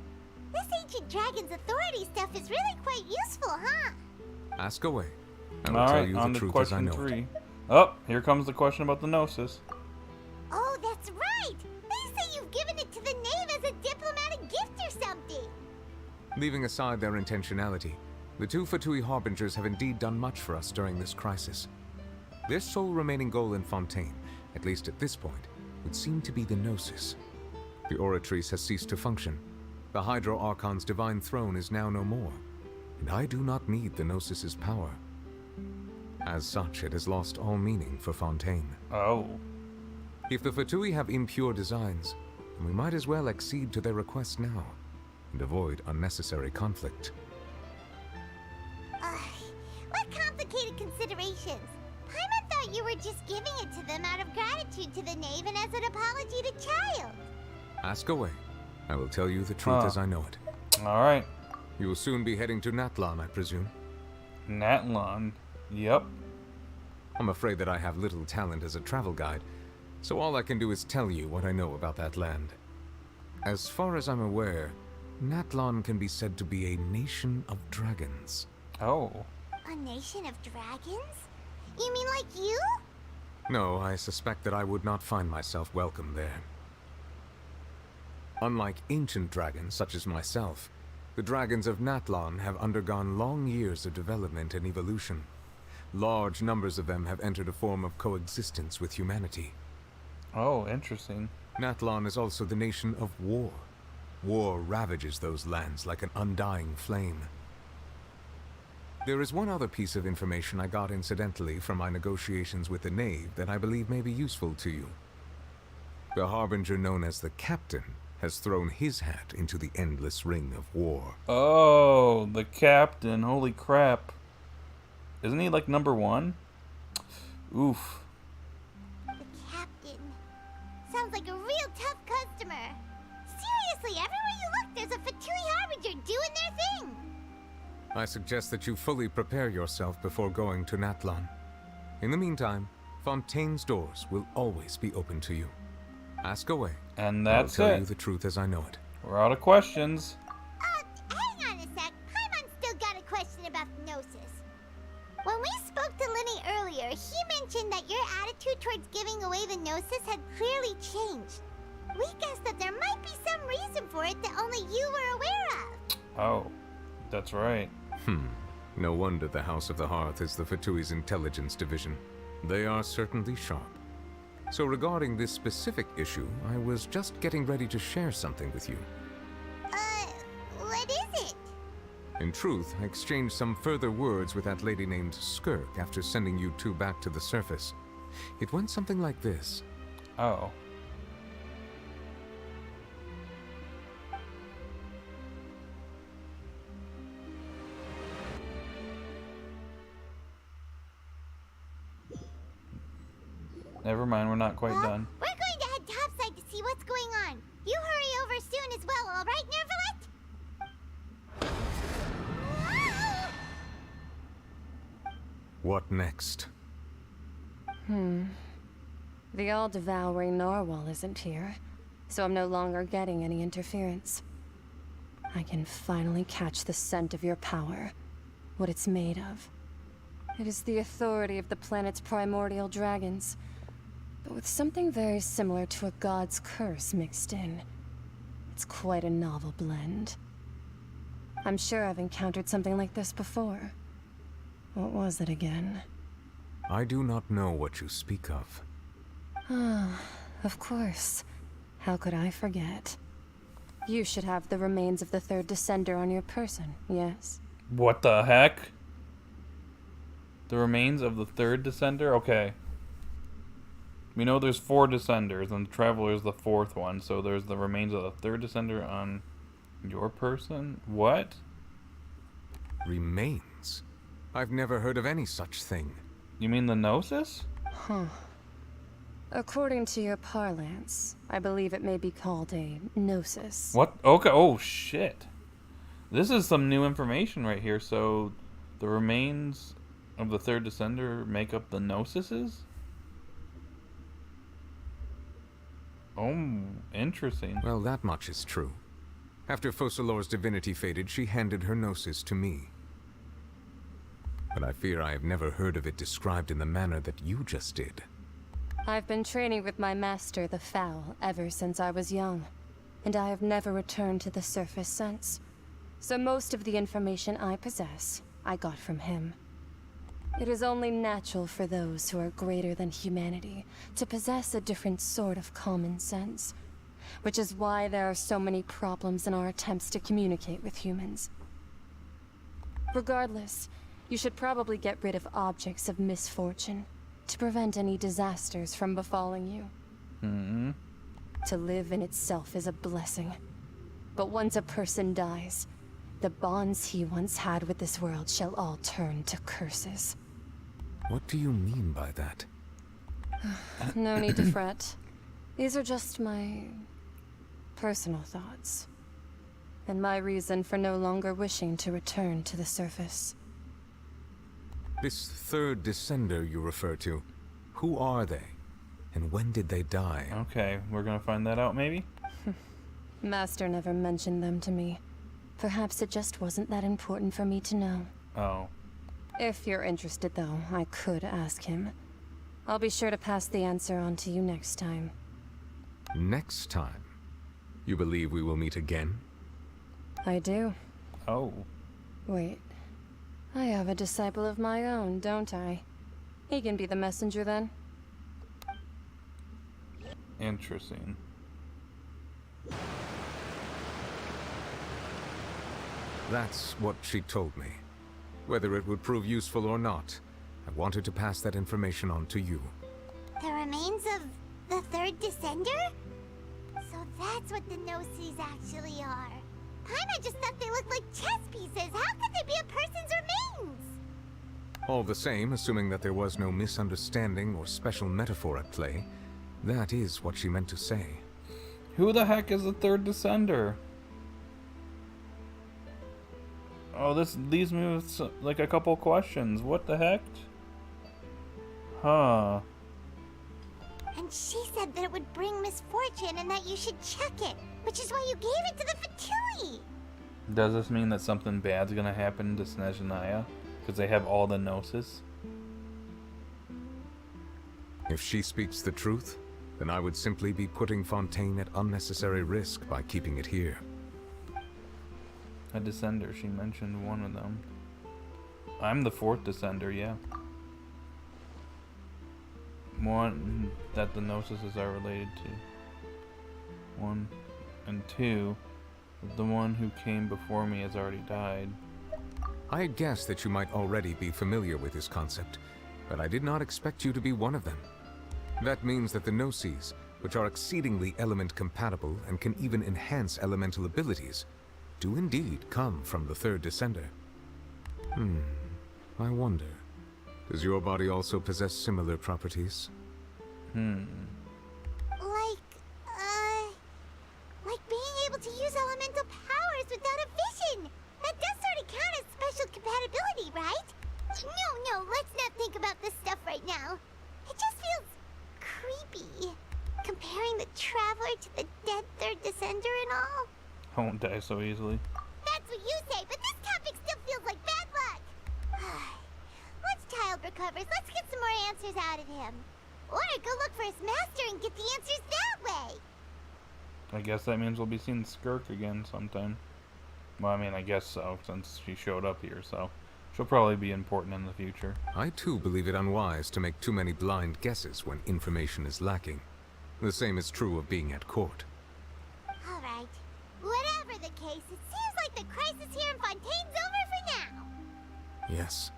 This ancient dragon's authority stuff is really quite useful, huh? Ask away. I will All tell right, you on the to truth as I question know 3. it. Oh, here comes the question about the Gnosis. Oh, that's right! They say you've given it to the knave as a diplomatic gift or something! Leaving aside their intentionality, the two Fatui Harbingers have indeed done much for us during this crisis. Their sole remaining goal in Fontaine, at least at this point, would seem to be the Gnosis. The Oratrice has ceased to function. The Hydro Archon's divine throne is now no more, and I do not need the Gnosis's power. As such, it has lost all meaning for Fontaine. Oh. If the Fatui have impure designs, then we might as well accede to their request now, and avoid unnecessary conflict. What complicated considerations? Paimon thought you were just giving it to them out of gratitude to the knave and as an apology to Child. Ask away. I will tell you the truth as I know it. Alright. You will soon be heading to Natlan, I presume. Natlan? Yep. I'm afraid that I have little talent as a travel guide, so all I can do is tell you what I know about that land. As far as I'm aware, Natlan can be said to be a nation of dragons. Oh. A nation of dragons? You mean like you? No, I suspect that I would not find myself welcome there. Unlike ancient dragons such as myself, the dragons of Natlan have undergone long years of development and evolution. Large numbers of them have entered a form of coexistence with humanity. Oh, interesting. Natlan is also the nation of war. War ravages those lands like an undying flame. There is one other piece of information I got incidentally from my negotiations with the Knave that I believe may be useful to you. The Harbinger known as the Captain has thrown his hat into the endless ring of war. Oh, the Captain. Holy crap. Isn't he like #1? Oof. The Captain. Sounds like a real tough customer. Seriously, everywhere you look, there's a Fatui Harbinger doing their thing. I suggest that you fully prepare yourself before going to Natlan. In the meantime, Fontaine's doors will always be open to you. Ask away. And that's I'll tell it. you the truth as I know it. We're out of questions. Hang on a sec. Paimon's still got a question about the Gnosis. When we spoke to Linny earlier, he mentioned that your attitude towards giving away the Gnosis had clearly changed. We guessed that there might be some reason for it that only you were aware of. Oh, that's right. No wonder the House of the Hearth is the Fatui's intelligence division. They are certainly sharp. So regarding this specific issue, I was just getting ready to share something with you. What is it? In truth, I exchanged some further words with that lady named Skirk after sending you two back to the surface. It went something like this. Oh. Never mind, we're not quite done. We're going to head topside to see what's going on. You hurry over soon as well, all right, Nervalet? What next? The all-devouring narwhal isn't here, so I'm no longer getting any interference. I can finally catch the scent of your power, what it's made of. It is the authority of the planet's primordial dragons, but with something very similar to a god's curse mixed in. It's quite a novel blend. I'm sure I've encountered something like this before. What was it again? I do not know what you speak of. Ah, of course. How could I forget? You should have the remains of the third descender on your person, yes? What the heck? The remains of the third descender? Okay. We know there's 4 descenders, and the Traveler is the 4th one, so there's the remains of the third descender on your person? What? Remains? I've never heard of any such thing. You mean the Gnosis? Huh. According to your parlance, I believe it may be called a gnosis. What? Okay, oh shit. This is some new information right here, so the remains of the third descender make up the Gnosises? Oh, interesting. Well, that much is true. After Focalor's divinity faded, she handed her gnosis to me. But I fear I have never heard of it described in the manner that you just did. I've been training with my master, the Foul, ever since I was young, and I have never returned to the surface since. So most of the information I possess, I got from him. It is only natural for those who are greater than humanity to possess a different sort of common sense, which is why there are so many problems in our attempts to communicate with humans. Regardless, you should probably get rid of objects of misfortune to prevent any disasters from befalling you. To live in itself is a blessing, but once a person dies, the bonds he once had with this world shall all turn to curses. What do you mean by that? No need to fret. These are just my personal thoughts, and my reason for no longer wishing to return to the surface. This third descender you refer to, who are they? And when did they die? Okay, we're gonna find that out maybe? Master never mentioned them to me. Perhaps it just wasn't that important for me to know. Oh. If you're interested, though, I could ask him. I'll be sure to pass the answer on to you next time. Next time? You believe we will meet again? I do. Oh. Wait. I have a disciple of my own, don't I? He can be the messenger, then. Interesting. That's what she told me. Whether it would prove useful or not, I wanted to pass that information on to you. The remains of the third descender? So that's what the Gnosis actually are. Paimon just thought they looked like chess pieces. How could they be a person's remains? All the same, assuming that there was no misunderstanding or special metaphor at play, that is what she meant to say. Who the heck is the third descender? Oh, this leaves me with like a couple questions. What the heck? Huh. And she said that it would bring misfortune and that you should check it, which is why you gave it to the Fatui. Does this mean that something bad's gonna happen to Snezhnaya? Because they have all the Gnosis? If she speaks the truth, then I would simply be putting Fontaine at unnecessary risk by keeping it here. A descender, she mentioned one of them. I'm the fourth descender, yeah. One that the Gnosis are related to. 1 and 2, the one who came before me has already died. I had guessed that you might already be familiar with this concept, but I did not expect you to be one of them. That means that the Gnosis, which are exceedingly element compatible and can even enhance elemental abilities, do indeed come from the third descender. I wonder, does your body also possess similar properties? Like being able to use elemental powers without a vision. That does sort of count as special compatibility, right? No, let's not think about this stuff right now. It just feels creepy. Comparing the Traveler to the dead third descender and all. I won't die so easily. That's what you say, but this topic still feels like bad luck. Once Child recovers, let's get some more answers out of him. Or go look for his master and get the answers that way. I guess that means we'll be seeing Skirk again sometime. Well, I mean, I guess so, since she showed up here, so she'll probably be important in the future. I too believe it unwise to make too many blind guesses when information is lacking. The same is true of being at court. Alright. Whatever the case, it seems like the crisis here in Fontaine's over for now. Yes.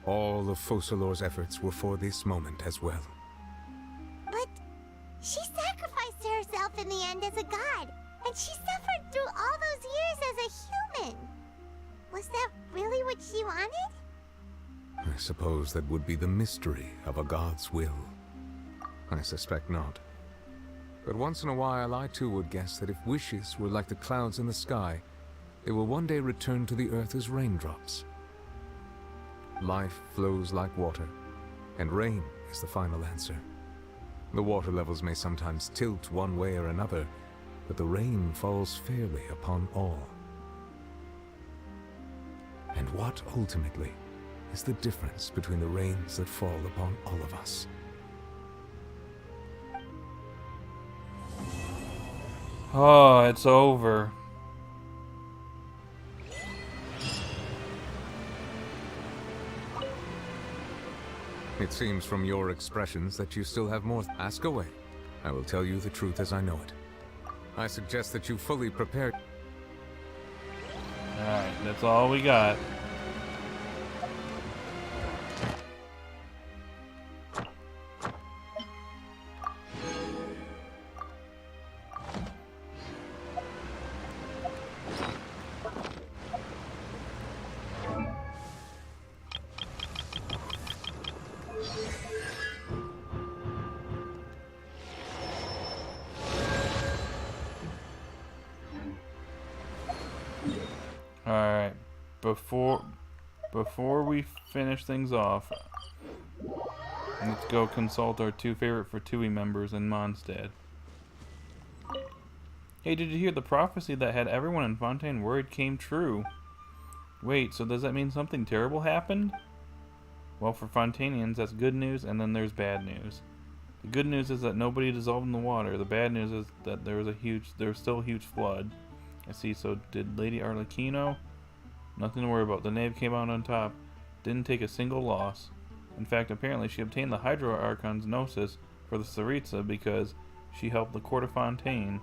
All of Focalor's efforts were for this moment as well. But she sacrificed herself in the end as a god, and she suffered through all those years as a human. Was that really what she wanted? I suppose that would be the mystery of a god's will. I suspect not. But once in a while, I too would guess that if wishes were like the clouds in the sky, they will one day return to the earth as raindrops. Life flows like water, and rain is the final answer. The water levels may sometimes tilt one way or another, but the rain falls fairly upon all. And what, ultimately, is the difference between the rains that fall upon all of us? Oh, it's over. It seems from your expressions that you still have more. Ask away. I will tell you the truth as I know it. I suggest that you fully prepare. Alright, that's all we got. Alright, before we finish things off, let's go consult our two favorite Fatui members in Mondstadt. Hey, did you hear the prophecy that had everyone in Fontaine worried came true? Wait, so does that mean something terrible happened? Well, for Fontainians, that's good news, and then there's bad news. The good news is that nobody dissolved in the water. The bad news is that there was still a huge flood. I see, so did Lady Arlecchino? Nothing to worry about. The knave came out on top. Didn't take a single loss. In fact, apparently she obtained the Hydro Archon's Gnosis for the Tsaritsa because she helped the court of Fontaine.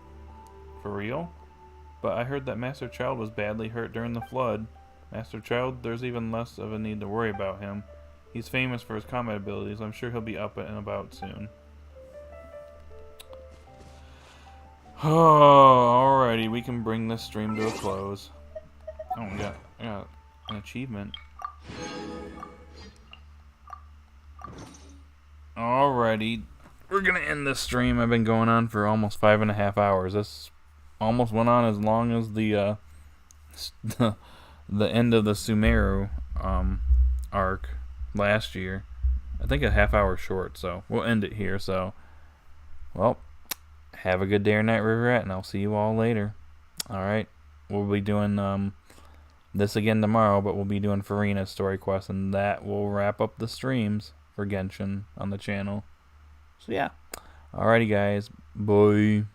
For real? But I heard that Master Child was badly hurt during the flood. Master Child, there's even less of a need to worry about him. He's famous for his combat abilities. I'm sure he'll be up and about soon. Oh, alrighty, we can bring this stream to a close. Oh, we got an achievement. Alrighty, we're gonna end this stream. I've been going on for almost 5.5 hours. This almost went on as long as the the end of the Sumeru arc last year. I think a half hour short, so we'll end it here. So, well, have a good day or night, Riverette, and I'll see you all later. Alright, we'll be doing this again tomorrow, but we'll be doing Furina's story quest, and that will wrap up the streams for Genshin on the channel. So yeah, alrighty guys, bye.